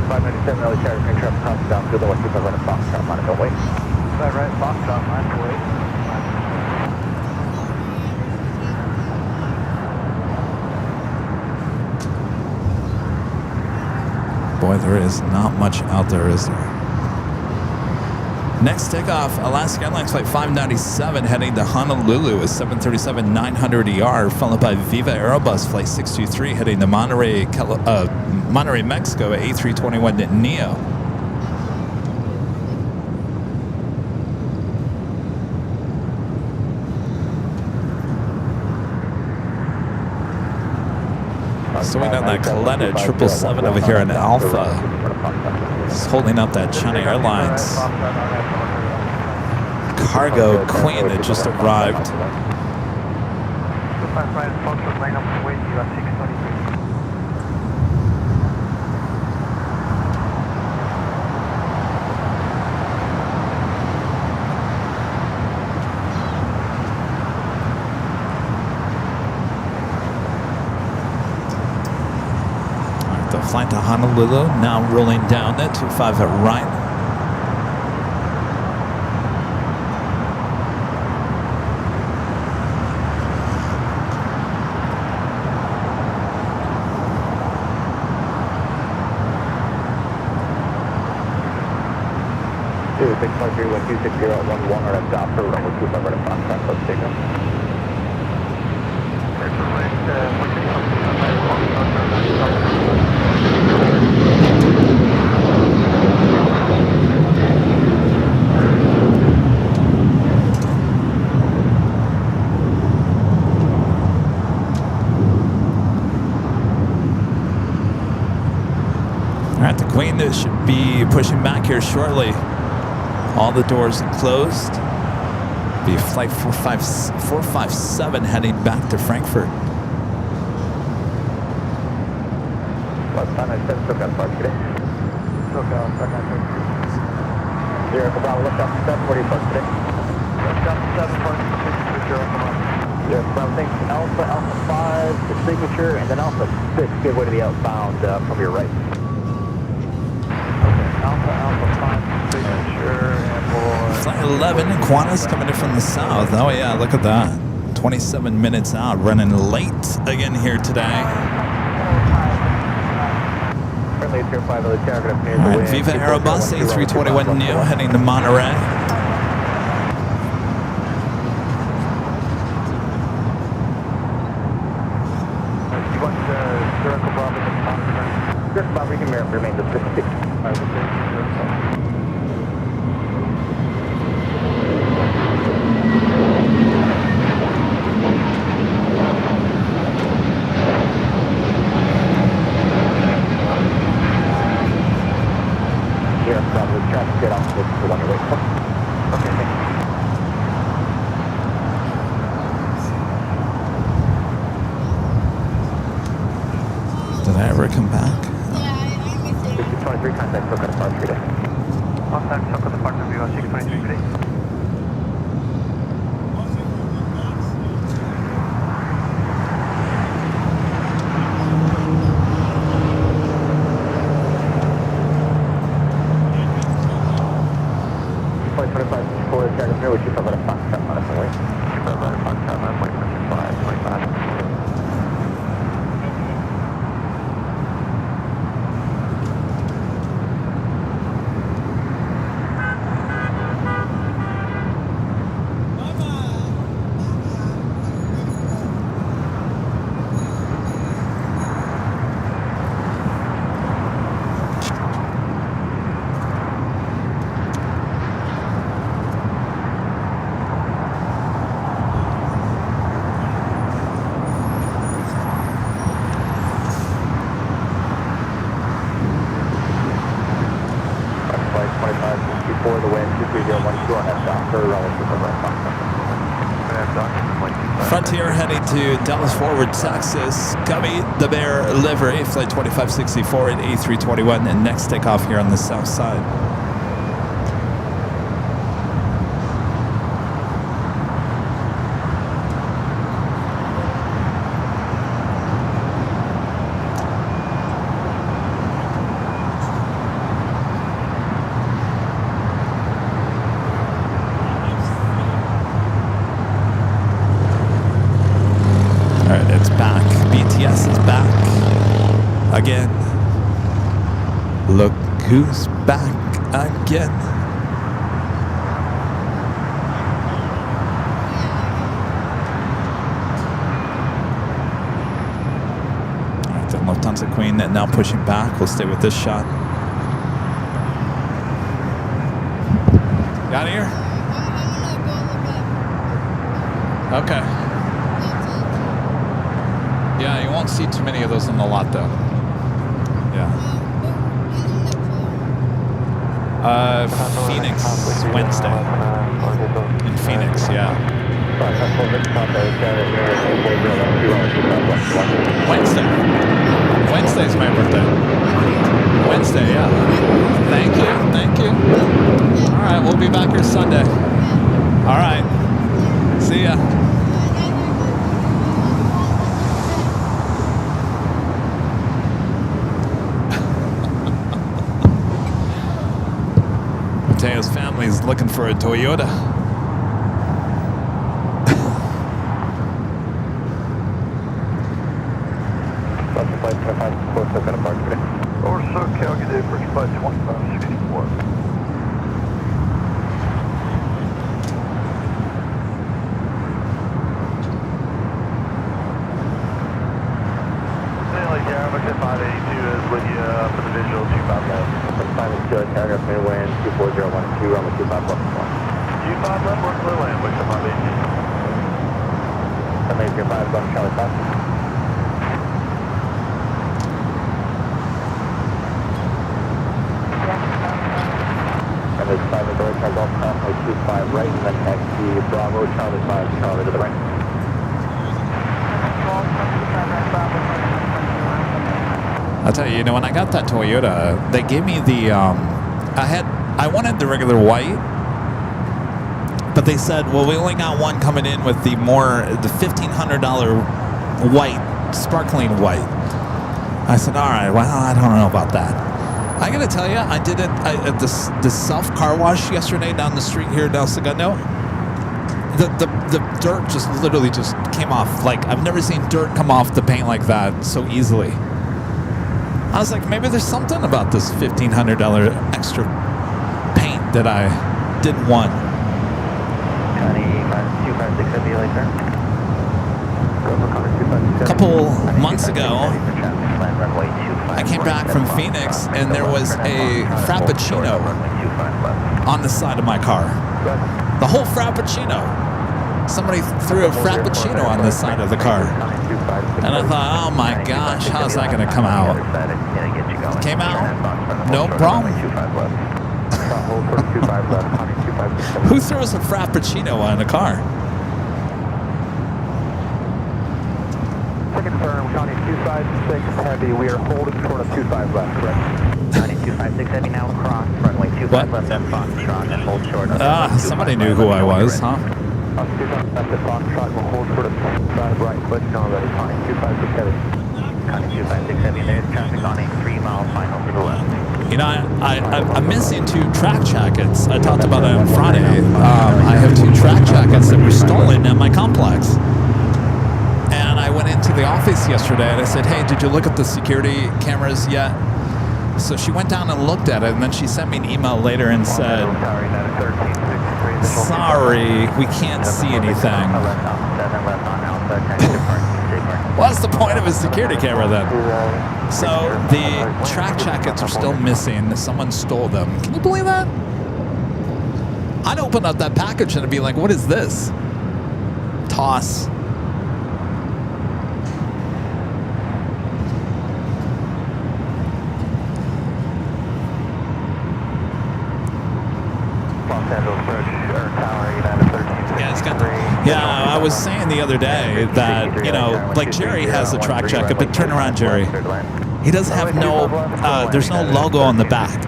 S3: 597 LA traffic, traffic crossing down through the west, keep on running Foxtrot, Monaco, wait. Right, Foxtrot, Monaco, wait.
S2: Boy, there is not much out there, is there? Next takeoff, Alaska Airlines Flight 597 heading to Honolulu with 737-900ER, followed by Viva Aerobus Flight 623 heading to Monterey, Mexico at A321neo. So we got that Coletta 777 over here in Alpha. It's holding up that China Airlines cargo Queen that just arrived. Flight to Honolulu, now rolling down at 25 at right.
S3: Two 653 1260 at 11 or at Docker, runway 25 right at Foxtrot, let's take them.
S2: Queen should be pushing back here shortly. All the doors closed. Be flight 457 heading back to Frankfurt.
S3: What's time? I said SoCal Park today. SoCal Park. Zero, Bravo, lift up 7. Where do you park today? Lift up 7, park 6, Zero, come on. Zero, Bravo, thanks. Alpha, Alpha 5, the signature, and then Alpha 6, give way to the outbound from your right. Okay, Alpha, Alpha 5, signature, and boy.
S2: Flight 11, Qantas coming in from the south. Oh yeah, look at that. 27 minutes out, running late again here today.
S3: Friendly 05, the target near
S2: All
S3: the
S2: right,
S3: wind.
S2: Viva Aerobus A321 Neo heading to Monterey.
S3: You want Circle Bravo to Monterey? Circle Bravo, you can remain the 66. Here, Bravo, traffic get off the one away. Okay, thank you.
S2: Did I ever come back?
S4: Yeah, I missed it.
S3: 623, contact SoCal Park today. Contact SoCal Departure View on 623 today. Flight 25 for the target here, which is about a Foxtrot on its way. About a Foxtrot on flight 25. Flight 25 before the wind, 23012 on F-Dock, for relative over F-Dock.
S2: Frontier heading to Dallas Forward, Texas. Cubby the Bear livery, flight 2564 at A321, and next takeoff here on the south side. All right, it's back. BTS is back again. Look who's back again. All right, the Lufthansa Queen now pushing back. We'll stay with this shot. Got here? Okay. Yeah, you won't see too many of those in the lot, though. Yeah. Phoenix, Wednesday. In Phoenix, yeah. Wednesday. Wednesday's my birthday. Wednesday, yeah. Thank you. All right, we'll be back here Sunday. All right. See ya. Mateo's family is looking for a Toyota.
S3: Flight 25, close to SoCal Park today. Over SoCal, good day, first flight 2564. Yeah, I'm at 582 is with you for the visual 25 left. 582, target near wind 24012, runway 25 left. 25 left, work clear land, wish 582. 785, going to Charlie 5. 5 right, and then taxi Bravo, Charlie 5, Charlie to the right.
S2: I'll tell you, when I got that Toyota, they gave me the, I wanted the regular white, but they said, well, we only got one coming in with the $1,500 white, sparkling white. I said, all right, well, I don't know about that. I gotta tell you, I did it at this self car wash yesterday down the street here in El Segundo. The dirt just literally just came off. Like, I've never seen dirt come off the paint like that so easily. I was like, maybe there's something about this $1,500 extra paint that I didn't want. A couple months ago, I came back from Phoenix and there was a Frappuccino on the side of my car. The whole Frappuccino. Somebody threw a Frappuccino on the side of the car. And I thought, oh my gosh, how's that going to come out? Came out, no problem. Who throws a Frappuccino on a car?
S3: Confirm, County 256 Heavy, we are holding short of 25 left, correct?
S1: County 256 Heavy now cross, runway 25 left at Foxtrot and hold short of
S2: Somebody knew who I was, huh?
S3: 25 left at Foxtrot, we'll hold short of 25 right, click on ready, County 256 Heavy.
S1: County 256 Heavy, there's traffic on a 3-mile final to the left.
S2: I'm missing 2 track jackets. I talked about it on Friday. I have 2 track jackets that were stolen at my complex. And I went into the office yesterday and I said, hey, did you look at the security cameras yet? So she went down and looked at it, and then she sent me an email later and said, sorry, we can't see anything. What's the point of a security camera then? So the track jackets are still missing. Someone stole them. Can you believe that? I'd open up that package and I'd be like, what is this? Toss. Yeah, I was saying the other day that, like Jerry has a track jacket, but turn around, Jerry. He doesn't have there's no logo on the back.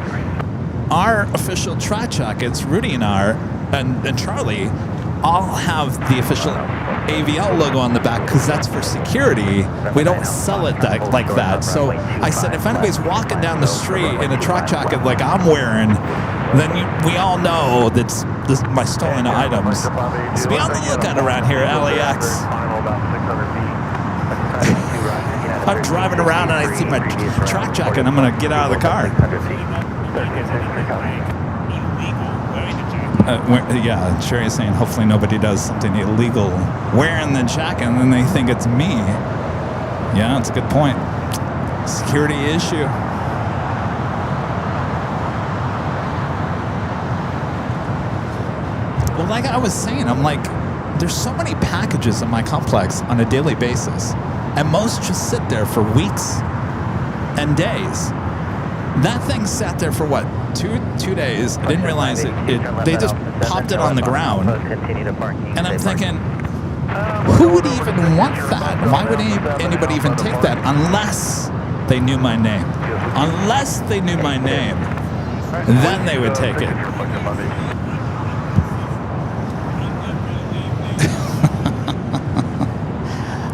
S2: Our official track jackets, Rudy and and Charlie, all have the official AVL logo on the back because that's for security. We don't sell it like that. So I said, if anybody's walking down the street in a track jacket like I'm wearing, then we all know that's my stolen items. So be on the lookout around here at LAX. I'm driving around and I see my track jacket and I'm going to get out of the car. Yeah, Sherry is saying hopefully nobody does something illegal wearing the jacket and then they think it's me. Yeah, that's a good point. Security issue. Well, like I was saying, I'm like, there's so many packages in my complex on a daily basis, and most just sit there for weeks and days. That thing sat there for what, two days? I didn't realize they just popped it on the ground, and I'm thinking, who would even want that? Why would anybody even take that unless they knew my name? Unless they knew my name, then they would take it.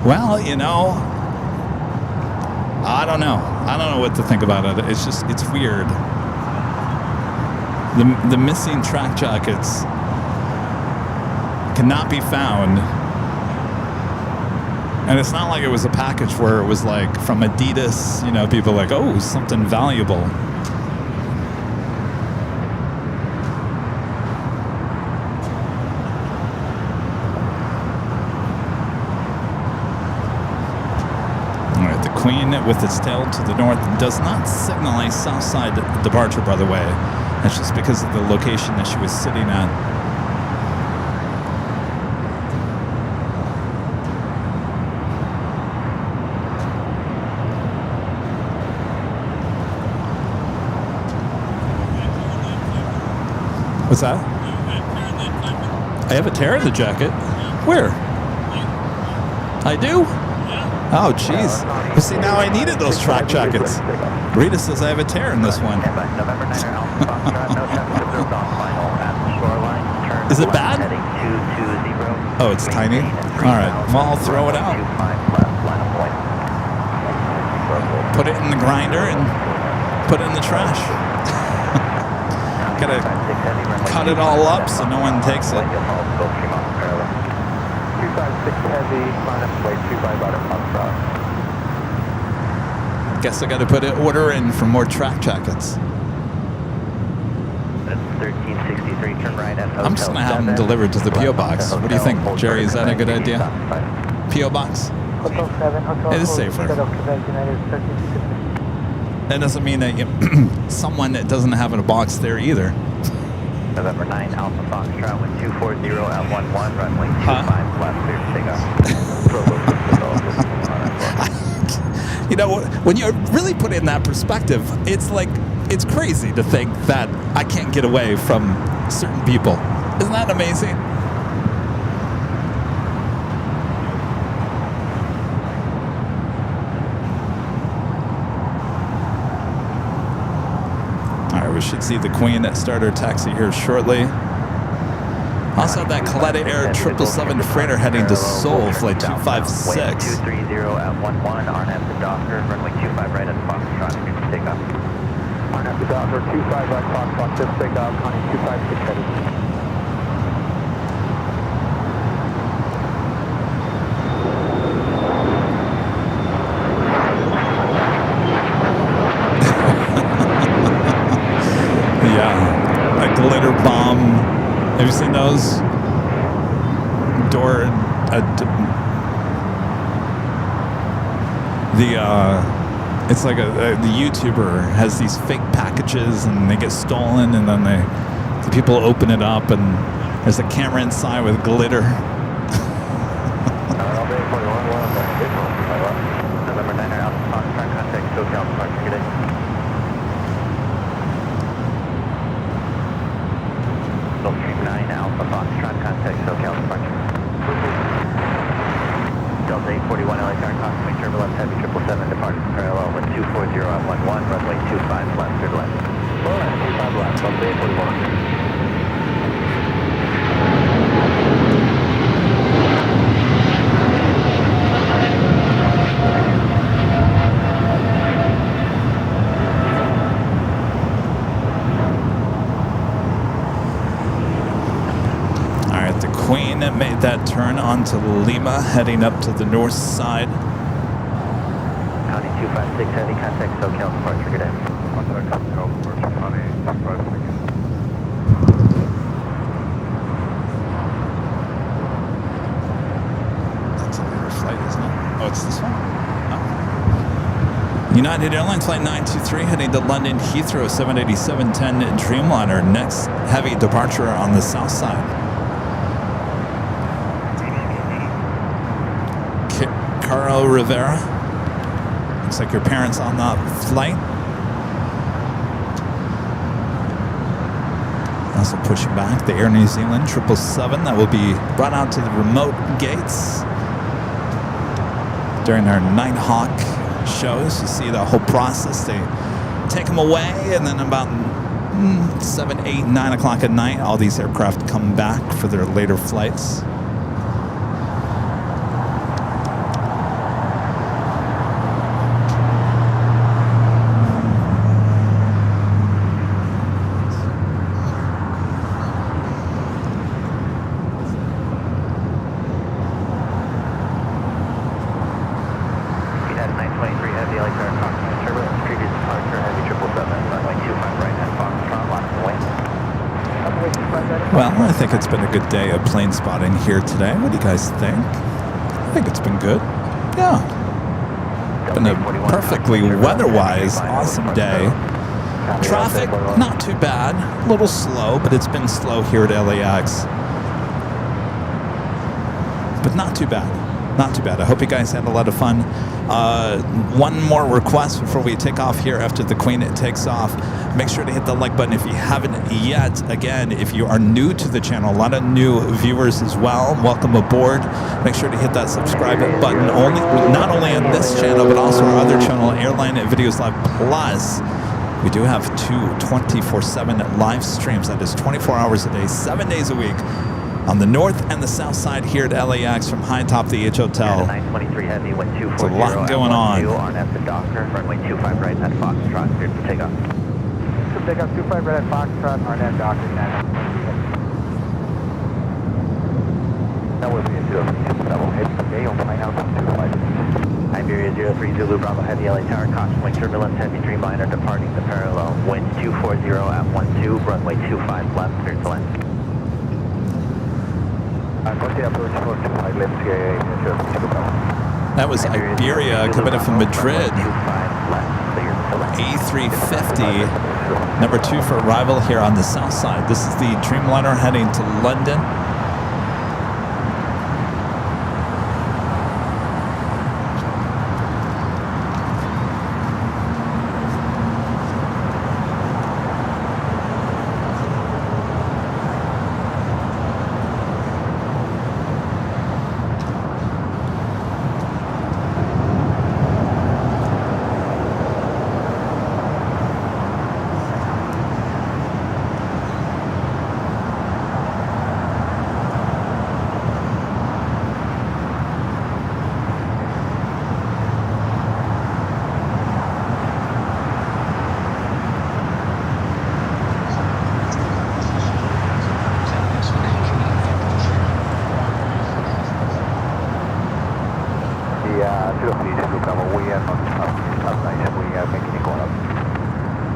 S2: Well, I don't know. I don't know what to think about it. It's weird. The missing track jackets cannot be found. And it's not like it was a package where it was like from Adidas, people like, oh, something valuable. Queen with its tail to the north does not signal a south side departure, by the way. That's just because of the location that she was sitting at. What's that? I have a tear in the jacket. Where? I do? Oh, jeez. You see, now I needed those track jackets. Rita says I have a tear in this one.
S1: November 9 Alpha Fox Drive, no traffic observed on final at the shoreline. Turn
S2: Is it
S1: left
S2: bad?
S1: Heading 220.
S2: Oh, it's tiny? All right. Well, I'll throw it out.
S1: 25 left, line of point.
S2: Put it in the grinder and put it in the trash. Gotta cut it all up so no one takes it.
S3: 256 heavy, line up way 25 out of Foxtrot.
S2: Guess I gotta put an order in for more track jackets.
S1: That's 1363, turn right at Hotel
S2: I'm just gonna have them
S1: 7.
S2: delivered to the P.O.
S1: Left
S2: box.
S1: onto
S2: What do you think,
S1: Hotel
S2: Jerry? Is that a good
S1: Holder,
S2: idea? P.O. box?
S7: Hotel 7, Hotel
S2: It is
S7: Holder,
S2: safer.
S7: Hotel Quebec, United 1360.
S2: That doesn't mean that someone that doesn't have a box there either.
S1: November 9 Alpha Foxtrot with 240 at 11, runway 25 left, clear to take off.
S2: You know, when you really put it in that perspective, it's like, it's crazy to think that I can't get away from certain people. Isn't that amazing? All right, we should see the Queen at starter taxi here shortly. Also have that Coletta Air 777 freighter heading to Seoul, flight 256.
S1: 230 at 11, RNAV to Docker, runway 25 right at Foxtrot, clear to take off.
S3: RNAV to Docker, 25 right Foxtrot, just take off, Connie 256 heavy.
S2: Yeah, a glitter bomb. Have you seen those? It's like the YouTuber has these fake packages and they get stolen, and then the people open it up and there's a camera inside with glitter.
S1: November 9 Alpha Foxtrot, contact SoCal departure, good day. Gulfstream 9 Alpha Foxtrot, contact SoCal departure. Delta 841 LA car, cosmic turbulence, heavy 777, departing parallel with 240 at 11, runway 25 left, clear to land.
S3: 25 left, Delta 841.
S2: Queen made that turn onto Lima, heading up to the north side.
S1: County 256 heavy, contact SoCal departure, good day.
S3: Contact SoCal departure, County 256.
S2: That's a later flight, isn't it? Oh, it's this one? Oh. United Airlines Flight 923 heading to London Heathrow 787-10 Dreamliner. Next heavy departure on the south side. Carl Rivera. Looks like your parents on that flight. Also pushing back the Air New Zealand 777 that will be brought out to the remote gates during our Nighthawk shows. You see the whole process. They take them away, and then about 7, 8, 9 o'clock at night, all these aircraft come back for their later flights. Well, I think it's been a good day of plane spotting here today. What do you guys think? I think it's been good. Yeah. Been a perfectly weather-wise awesome day. Traffic, not too bad. A little slow, but it's been slow here at LAX. But not too bad. Not too bad. I hope you guys had a lot of fun. One more request before we take off here after the Queen takes off. Make sure to hit the like button if you haven't yet. Again, if you are new to the channel, a lot of new viewers as well. Welcome aboard. Make sure to hit that subscribe button not only on this channel, but also our other channel, Airline Videos Live Plus. We do have two 24/7 live streams. That is 24 hours a day, 7 days a week. On the north and the south side here at LAX from high top the H Hotel.
S1: 923 Heavy, wind 240.
S2: It's a lot going on.
S1: On at the Docker, runway 25 right at Foxtrot, cleared for takeoff.
S3: So take off 25 right at Foxtrot, RNAV Docker, 9. That would be a 2 hit. Okay, on my house, 25.
S1: Iberia 03 Zulu Bravo Heavy, LA Tower, caution turbulence, heavy Dreamliner departing the parallel. Wind 240 at 12, runway 25 left, cleared to land.
S2: That was Iberia coming in from Madrid. A350, number 2 for arrival here on the south side. This is the Dreamliner heading to London.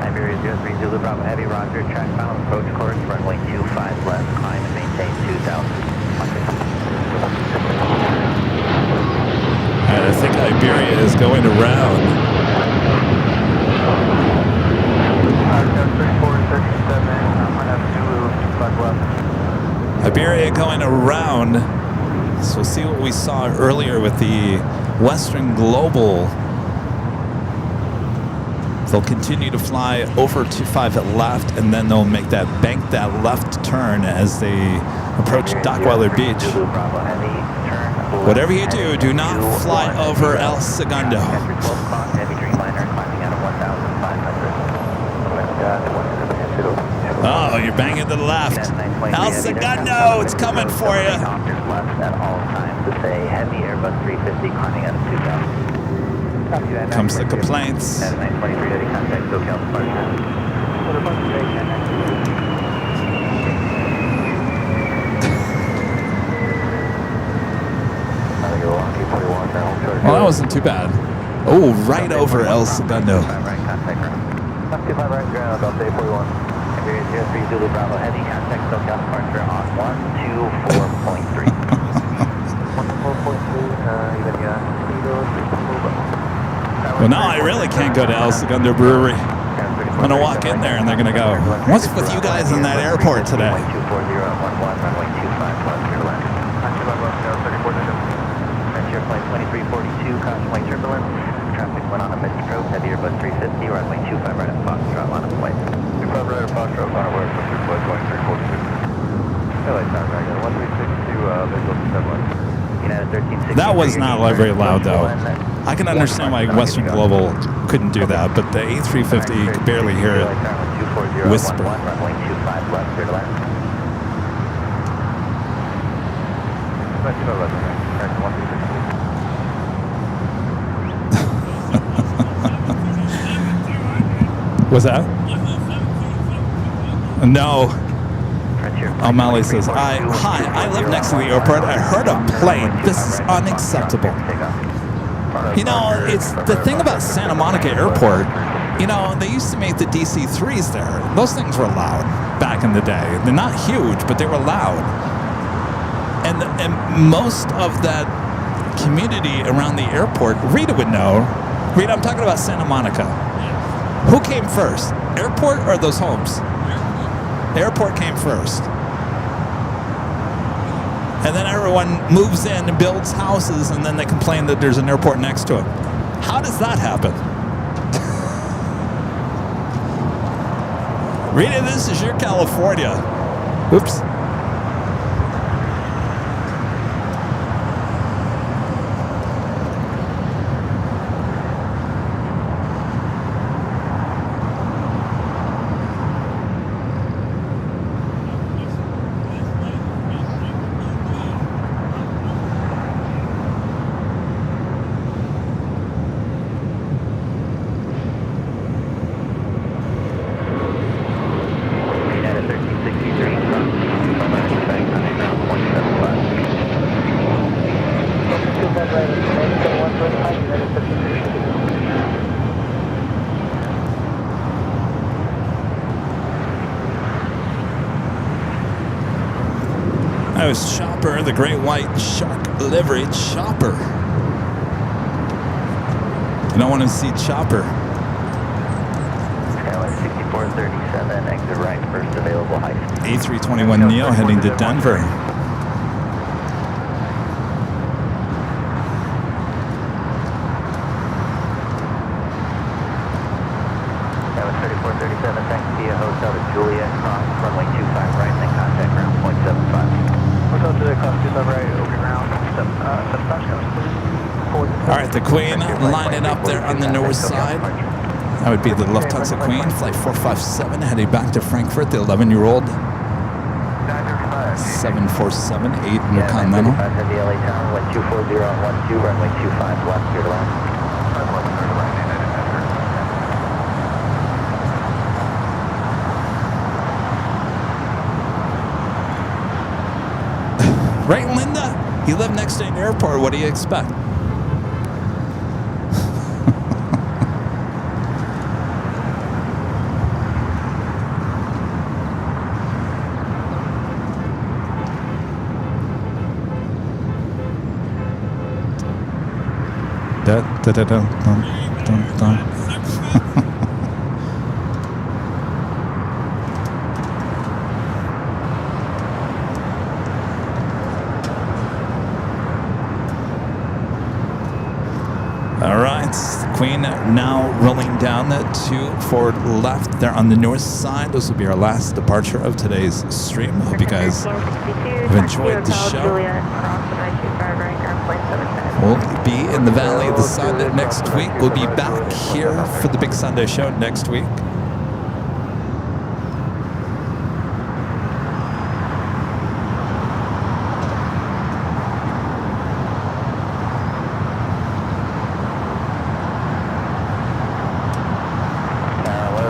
S1: Iberia 03 Zulu Bravo Heavy, roger, track bound, approach course, runway 25 left, climb and maintain 2000.
S2: And I think Iberia is going around.
S3: 3437,
S2: Iberia going around. So we'll see what we saw earlier with the Western Global. They'll continue to fly over 25 at left, and then they'll make that bank that left turn as they approach Dockweiler Beach. Whatever you do, do not fly over El Segundo. Oh, you're banging to the left. El Segundo, it's coming for you.
S1: At all times to say heavy Airbus 350 climbing out of 2000.
S2: Comes the complaints.
S1: At 923 ready contact SoCal departure.
S2: Well, that wasn't too bad. Oh, right over El Segundo.
S1: Right contact ground. 25 right ground, about day 41. Iberia 03 Zulu Bravo Heavy, contact SoCal departure on 124.3. 124.3,
S2: Well, now I really can't go to El Segundo Brewery. I'm going to walk in there and they're going to go, what's with you guys in that airport today?
S1: 240 on 11, runway 25 left, clear land. Frontier flight 2342, caution light turbulence. Traffic went on a mid-stroke, heavy Airbus 350, runway 25 right at Foxtrot, line of flight.
S3: 25 right at Foxtrot, line of flight, Frontier flight 2342. LA Tower, Dragon, 1362, visual 7.
S2: That was not very loud, though. I can understand why Western Global couldn't do that, but the A350 could barely hear it whisper. Was that? No. O'Malley says, hi, I live next to the airport. I heard a plane. This is unacceptable. You know, it's the thing about Santa Monica Airport, you know, they used to make the DC-3s there. Those things were loud back in the day. They're not huge, but they were loud. And most of that community around the airport, Rita would know. Rita, I'm talking about Santa Monica. Who came first, airport or those homes? Airport came first. And then everyone moves in and builds houses, and then they complain that there's an airport next to it. How does that happen? Rita, this is your California. Oops. That was Chopper, the great white shark livery Chopper. You don't want to see Chopper.
S1: Skyline 6437, exit right, first available high speed.
S2: A321neo heading to Denver.
S1: Skyline 3437, taxi via Hotel to Juliet, cross runway 25 right, then contact ground point 75. Hotel to the cross 25 right, over ground 75.
S2: All right, the Queen lining up there on the north side. That would be the Lufthansa Queen, flight 457, heading back to Frankfurt, the 11-year-old 747, 8 Intercontinental.
S1: Heavy LA town, wind 240 on 12, runway 25 left, clear to land.
S2: Right, Linda? You live next to an airport. What do you expect? Da, da, da, da, dum, dum, dum. All right, Queen now rolling down that 2 forward left there on the north side. This will be our last departure of today's stream. Hope you guys have enjoyed the show. We'll be in the Valley of the Sun next week. We'll be back here for the Big Sunday show next week.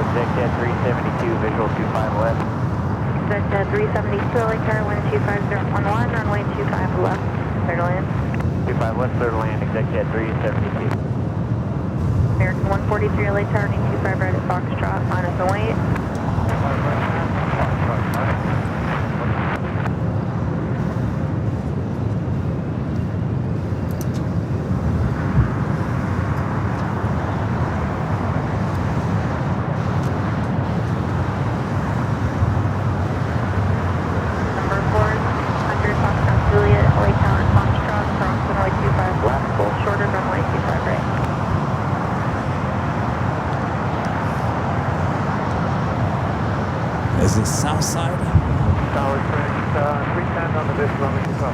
S1: Exec 372, visual 25 left.
S6: Exec 372, LA tower, wind 25011, runway 25 left, clear to land.
S1: 25 left, clear to land, exec 372.
S6: American 143, LA tower, 25 right at Foxtrot, minus the weight.
S2: Is it south side?
S3: Tower French, 310 on the visual, runway 25.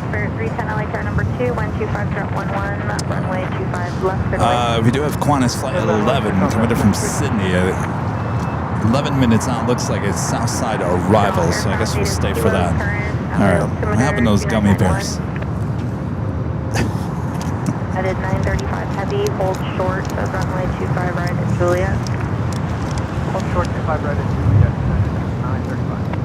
S6: Spirit 310, LA tower number 2, wind 25011, runway 25 left.
S2: We do have Qantas flight 11 coming in from Sydney. 11 minutes out, looks like it's south side arrival, so I guess we'll stay for that. All right, what happened to those gummy bears?
S6: Headed 935 heavy, hold short of runway 25 right at Juliet.
S3: Hold short 25 right at Juliet, 935.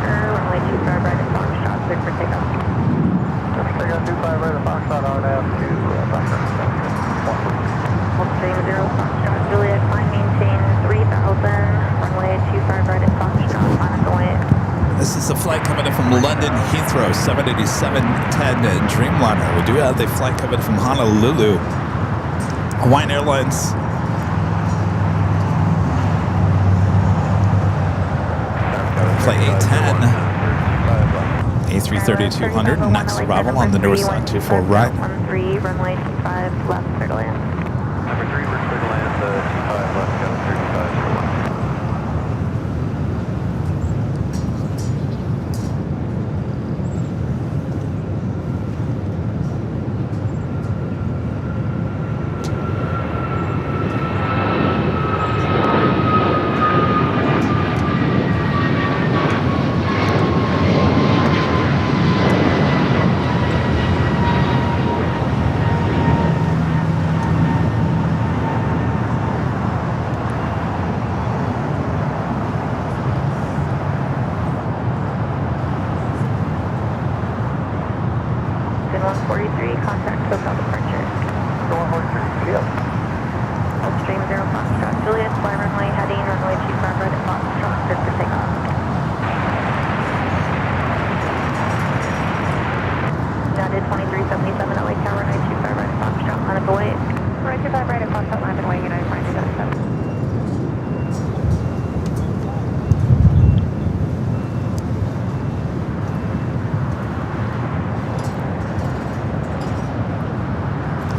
S3: Runway 25 right at Foxtrot, clear for takeoff. 25 right at Foxtrot, RNF.
S2: London Heathrow 787-10 Dreamliner. We do have the flight coming from Honolulu. Hawaiian Airlines. Flight 810. A330-200. Next arrival on the northbound 24 right.
S6: 13, runway 25 left, clear to land.
S3: Number 3, we're clear to land, 25 left, go 35 for 1.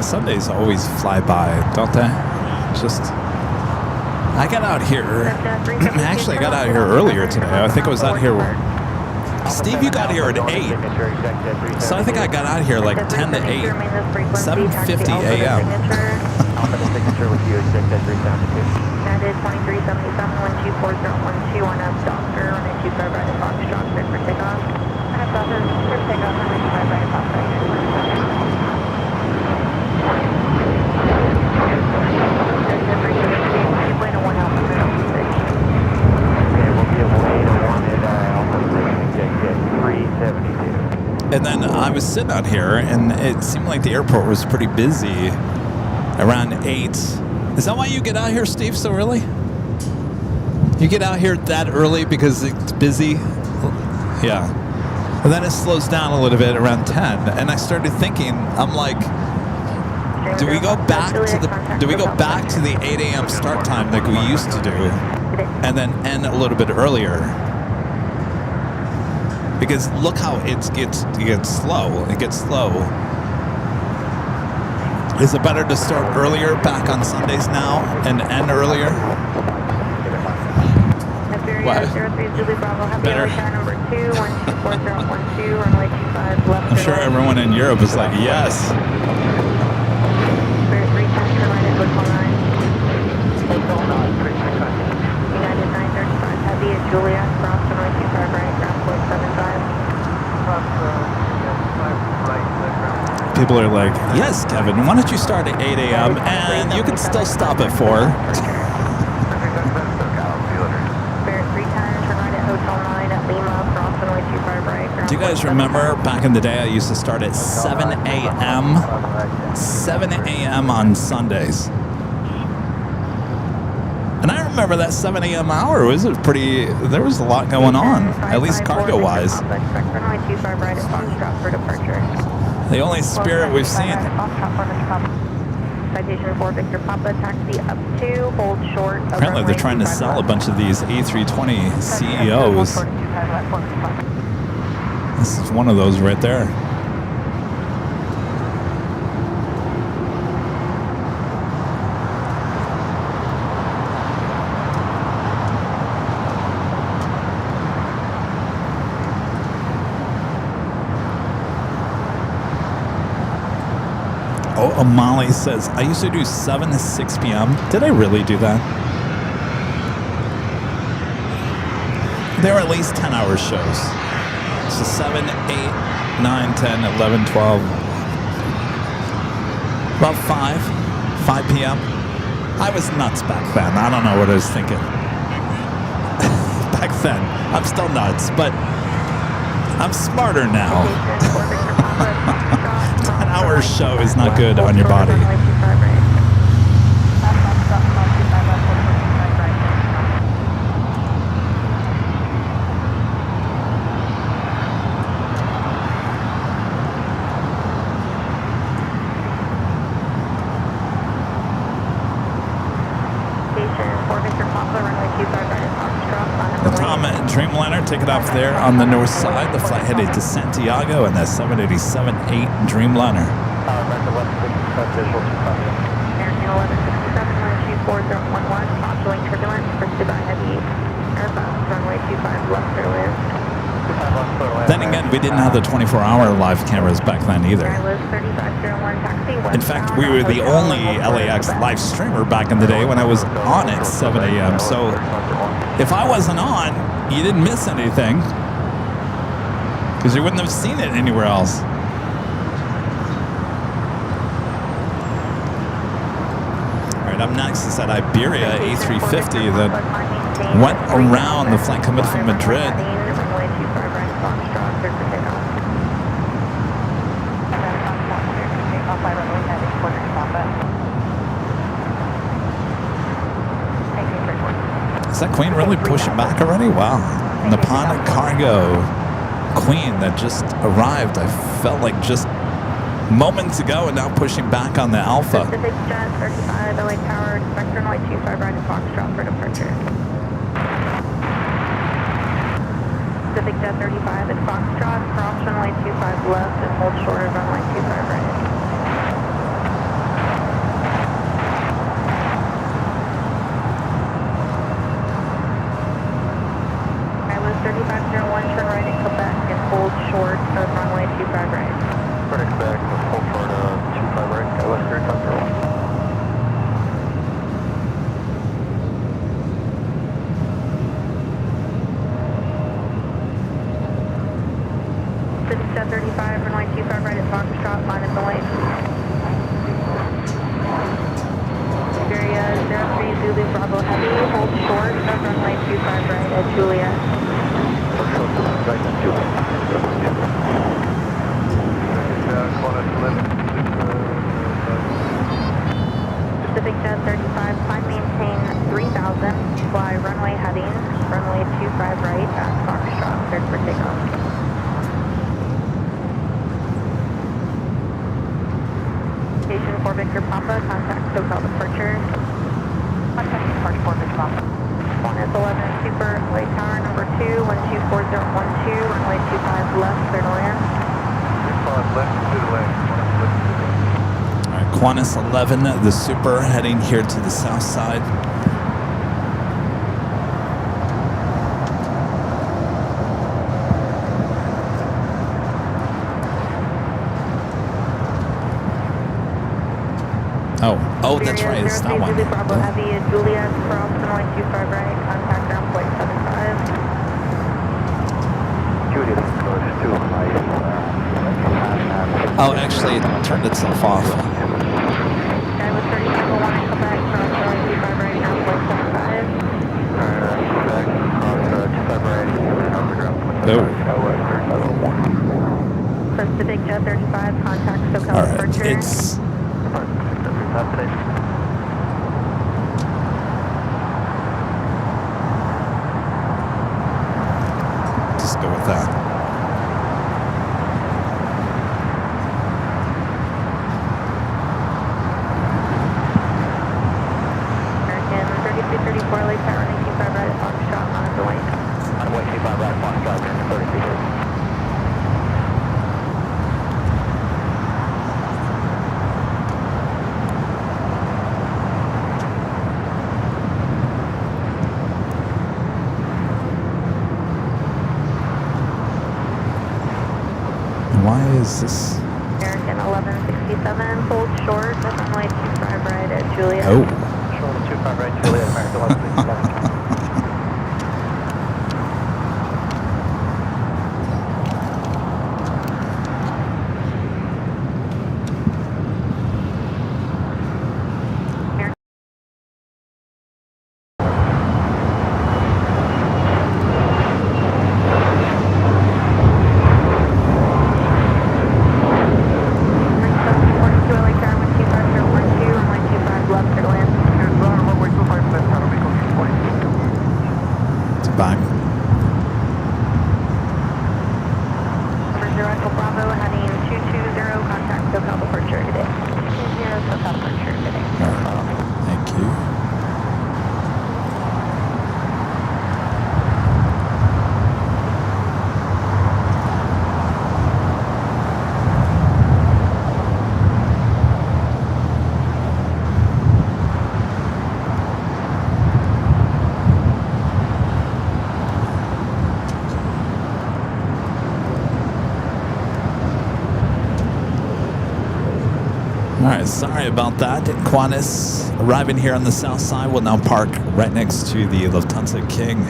S2: Sundays always fly by, don't they? Just, I got out here. Actually, I got out here earlier today. I think I was out here. Steve, you got here at 8. So I think I got out here like 10 to 8. 7:50 a.m.
S6: Signature with you, 6-372. That is 2377-124012 on up Doctor, on a 25 right at Foxtrot, clear for takeoff. On up Doctor, clear for takeoff, on a 25 right at Foxtrot.
S2: And then I was sitting out here, and it seemed like the airport was pretty busy around 8. Is that why you get out here, Steve, so early? You get out here that early because it's busy? Yeah. And then it slows down a little bit around 10. And I started thinking, I'm like, do we go back to the 8 a.m. start time like we used to do, and then end a little bit earlier? Because look how it gets slow. It gets slow. Is it better to start earlier back on Sundays now and end earlier? What? Better. I'm sure everyone in Europe is like, yes.
S6: Julia, cross the 925 right, ground point 75.
S2: People are like, yes, Kevin, why don't you start at 8 a.m. and you can still stop at 4. Do you guys remember back in the day I used to start at 7 a.m.? 7 a.m. on Sundays. And I remember that 7 a.m. hour was pretty, there was a lot going on, at least cargo-wise. The only Spirit we've seen. Apparently they're trying to sell a bunch of these A320 CEOs. This is one of those right there. Oh, Amali says, I used to do 7 to 6 p.m. Did I really do that? They were at least 10-hour shows. So 7, 8, 9, 10, 11, 12. About 5 p.m. I was nuts back then. I don't know what I was thinking. Back then. I'm still nuts, but I'm smarter now. 10-hour show is not good on your body. from Dreamliner, take it off there on the north side. The flight headed to Santiago and the 787-8 Dreamliner.
S1: American 1167, visual 25.
S6: American 1167, 124.011, ongoing turbulence, pursued by heavy airbound, runway 25 left clear land.
S2: Then again, we didn't have the 24-hour live cameras back then either.
S6: I was 3501 taxi.
S2: In fact, we were the only LAX live streamer back in the day when I was on at 7 a.m. So if I wasn't on, you didn't miss anything because you wouldn't have seen it anywhere else. All right, up next is that Iberia A350 that went around the flight coming from Madrid. Is that Queen really pushing back already? Wow. Nippon Cargo Queen that just arrived. I felt like just moments ago and now pushing back on the Alpha.
S6: Pacific Jet 35, LA Tower, expect runway 25 right at Foxtrot for departure. Pacific Jet 35 at Foxtrot, cross runway 25 left and hold short of runway 25 right. I was 3501, turn right at Quebec and hold short of runway 25 right.
S3: Critics back, hold short of 25 right, West Grid, Thunder 1.
S6: Pacific Jet 35, runway 25 right at Foxtrot, line of the lane. Iberia 03 Zulu Bravo Heavy, hold short of runway 25 right at Juliet.
S3: Right at Juliet.
S6: Pacific Jet 35, climb maintain 3000, fly runway heading, runway 25 right at Foxtrot, cleared for takeoff. Station for Victor Papa, contact SoCal departure. Contact departure for Victor Papa. 1 is 11 Super, LA Tower number 2, 124012, runway 25 left, clear to land.
S2: All right, Qantas 11, the Super, heading here to the south side. Oh, that's right, it's that one.
S6: Bravo Heavy is Juliet, cross runway 25 right, contact ground point 75.
S3: Juliet, close to
S2: Oh, actually, it turned itself off.
S6: I was 3501 in Quebec, cross runway 25 right, ground point 75.
S3: Quebec, cross 25 right, ground point 75.
S6: Pacific Jet 35, contact SoCal
S2: All right,
S6: departure.
S2: it's... Just go with that.
S6: American 3334 LA Tower, 25 right at Foxtrot, on the lane.
S1: Runway 25 right, Foxtrot, 30 feet.
S2: Why is this?
S6: American 1167, hold short of runway 25 right at Juliet.
S2: Oh.
S1: Short of 25 right, Juliet, American 1167.
S2: Back.
S6: Bravo heading 220, contact SoCal departure today. 220, SoCal departure today.
S2: Thank you. Sorry about that. Qantas arriving here on the south side will now park right next to the Lufthansa King.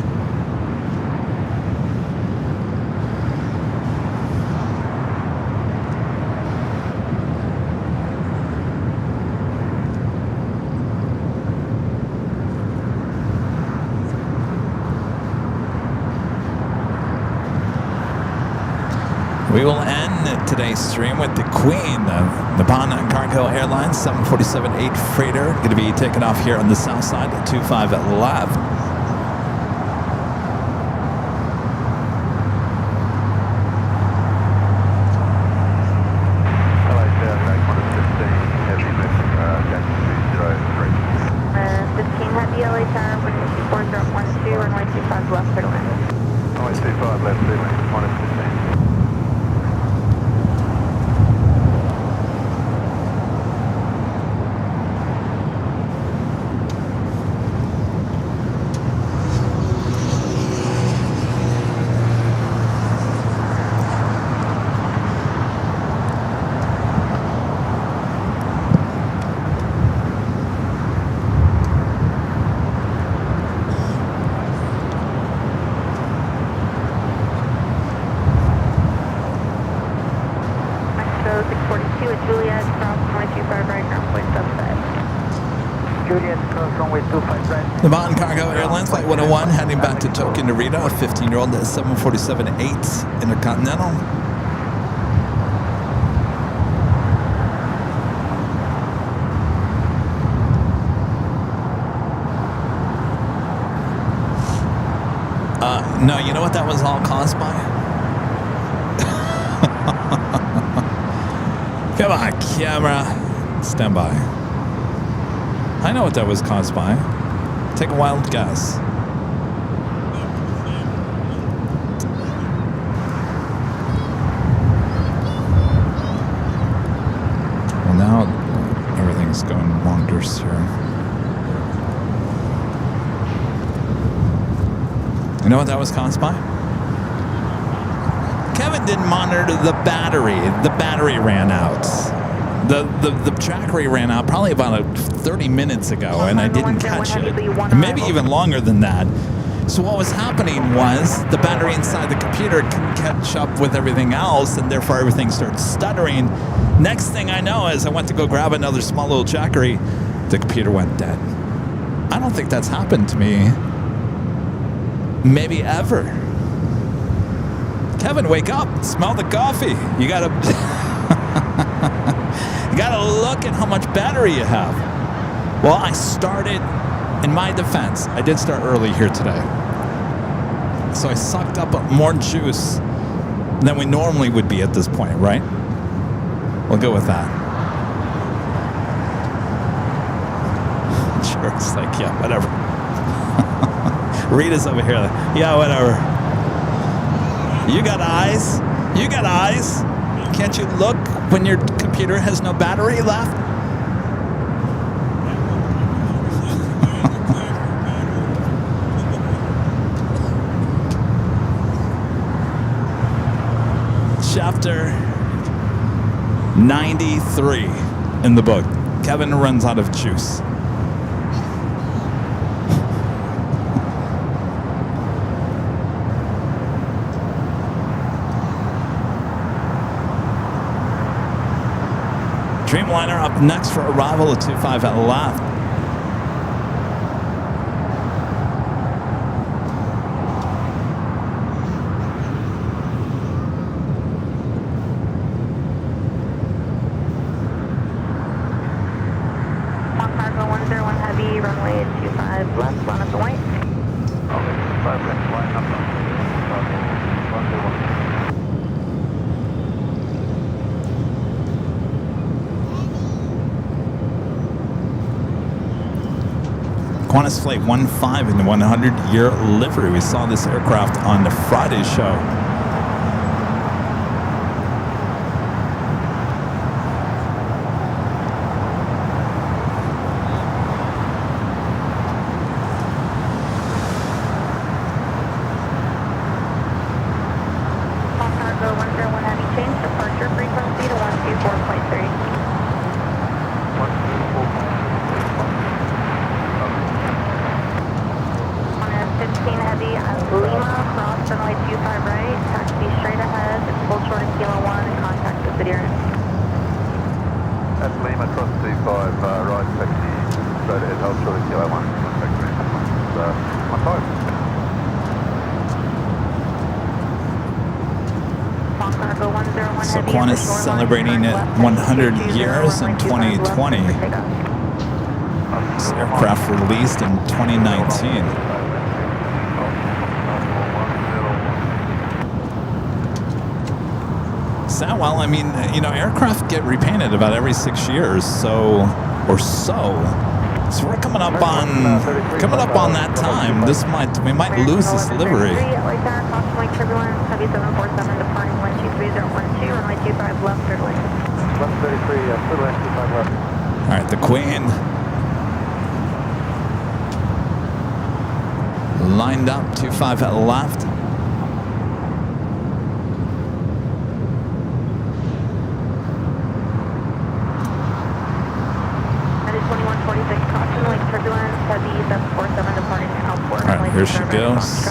S2: We will end today's stream with the Queen of Nippon Cargo Airlines 747-8 freighter, going to be taken off here on the south side at 25 left.
S6: LA turn, wind 24012, runway 25 left, clear to land.
S3: Runway 25 left, clear to land, -15.
S2: Nippon Cargo Airlines Flight 101 heading back to Tokyo Narita, a 15-year-old 747-8 Intercontinental. No, you know what that was all caused by? Come on, camera. Stand by. I know what that was caused by. Take a wild guess. Well, now everything's going wonders here. You know what that was caused by? Kevin didn't monitor the battery. The battery ran out. The trackery ran out probably about 30 minutes ago, and I didn't catch it. Maybe even longer than that. So what was happening was the battery inside the computer couldn't catch up with everything else, and therefore everything started stuttering. Next thing I know is I went to go grab another small little trackery. The computer went dead. I don't think that's happened to me. Maybe ever. Kevin, wake up. Smell the coffee. You gotta you gotta look at how much battery you have. Well, I started, in my defense, I did start early here today. So I sucked up more juice than we normally would be at this point, right? We'll go with that. Sure, it's like, yeah, whatever. Rita's over here. Yeah, whatever. You got eyes? You got eyes? Can't you look when your computer has no battery left? Chapter 93 in the book. Kevin runs out of juice. Dreamliner up next for arrival at 25 at left.
S6: Cargo 101 Heavy, runway 25 left, line up the white.
S3: Okay, 5 left, line up the white.
S2: Qantas Flight 15 in the 100-year livery. We saw this aircraft on the Friday show.
S6: Cargo 101 Heavy, change departure frequency to 124.3.
S2: Qantas celebrating 100 years in 2020. This aircraft released in 2019. Well, I mean, you know, aircraft get repainted about every 6 years, so we're coming up on that time. We might lose this livery. All right, the Queen lined up 25 left. All right, here she goes.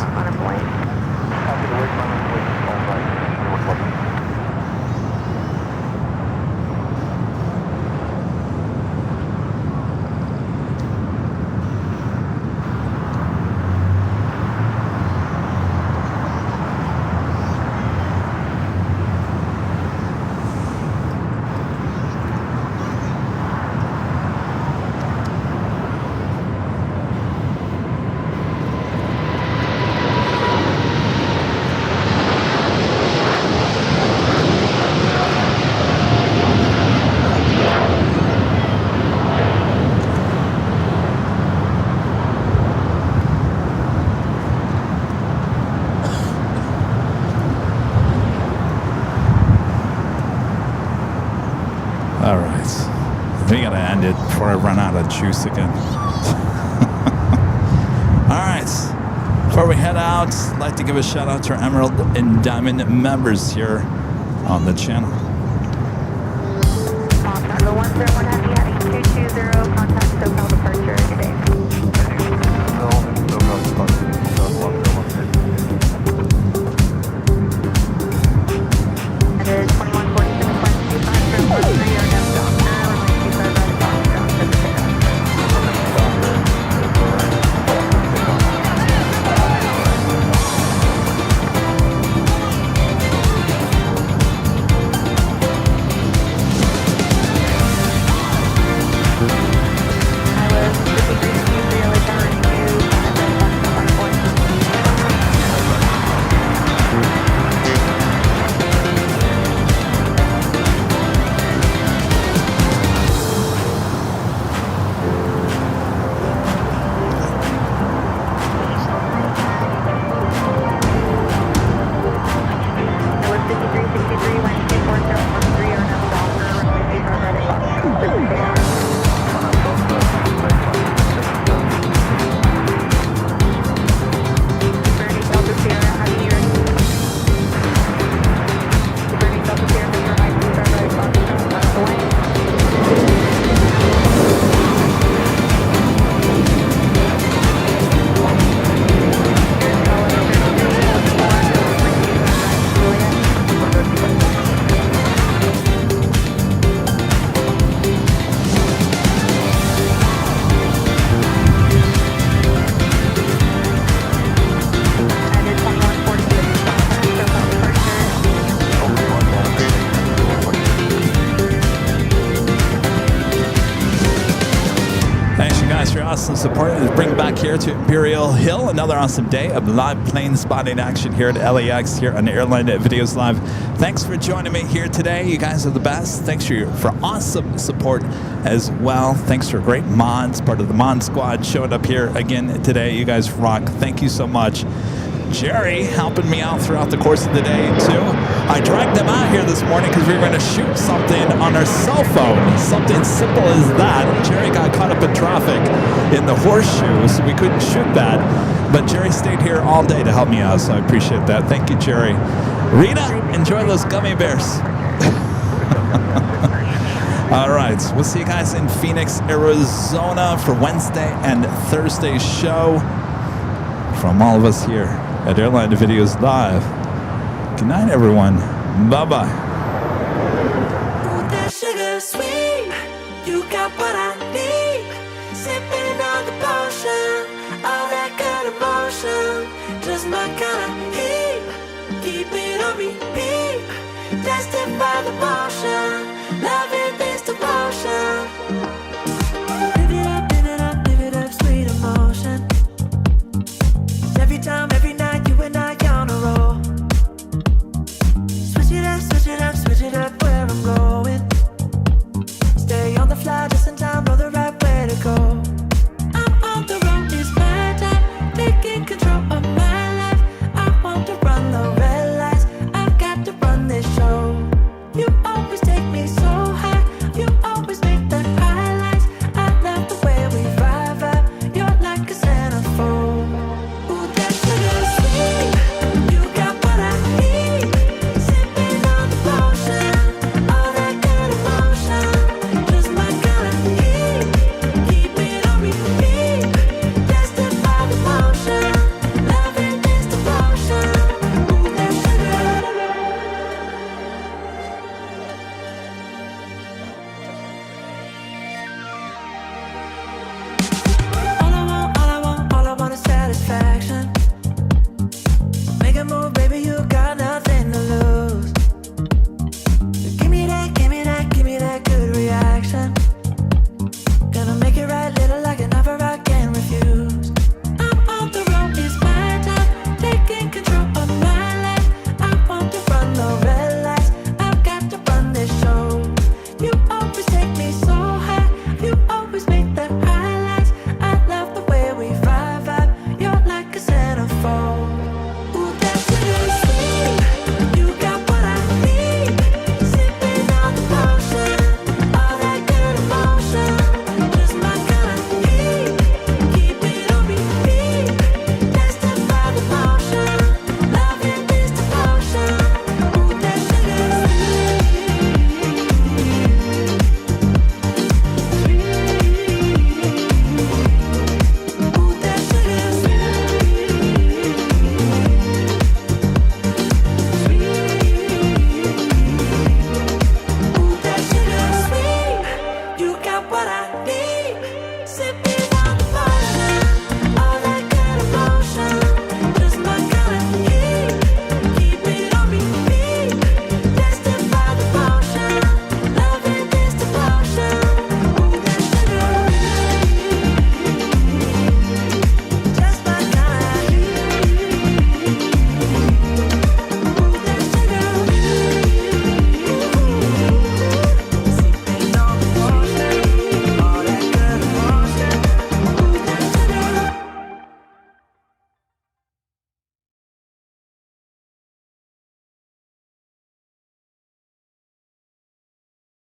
S2: All right, we gotta end it before I run out of juice again. All right, before we head out, I'd like to give a shout out to our Emerald and Diamond members here on the channel.
S6: Chicago 101 Heavy heading 220, contact SoCal departure today. And it is 2146, 25 or down doctor, 25 right across
S2: Awesome support to bring back here to Imperial Hill. Another awesome day of live plane spotting action here at LAX here on Airline Videos Live. Thanks for joining me here today. You guys are the best. Thanks for awesome support as well. Thanks for great mods, part of the mod squad showing up here again today. You guys rock. Thank you so much. Jerry helping me out throughout the course of the day too. I dragged them out here this morning because we were going to shoot something on our cell phone. Something simple as that. Jerry got caught up in traffic in the horseshoe, so we couldn't shoot that. But Jerry stayed here all day to help me out, so I appreciate that. Thank you, Jerry. Rita, enjoy those gummy bears. All right, we'll see you guys in Phoenix, Arizona for Wednesday and Thursday's show. From all of us here at Airline Videos Live. Good night, everyone. Bye-bye.
S9: Ooh, that sugar sweet. You got what I need. Sipping on the potion. All that good emotion. Just my kind of heat. Keep it on repeat. tested by the potion.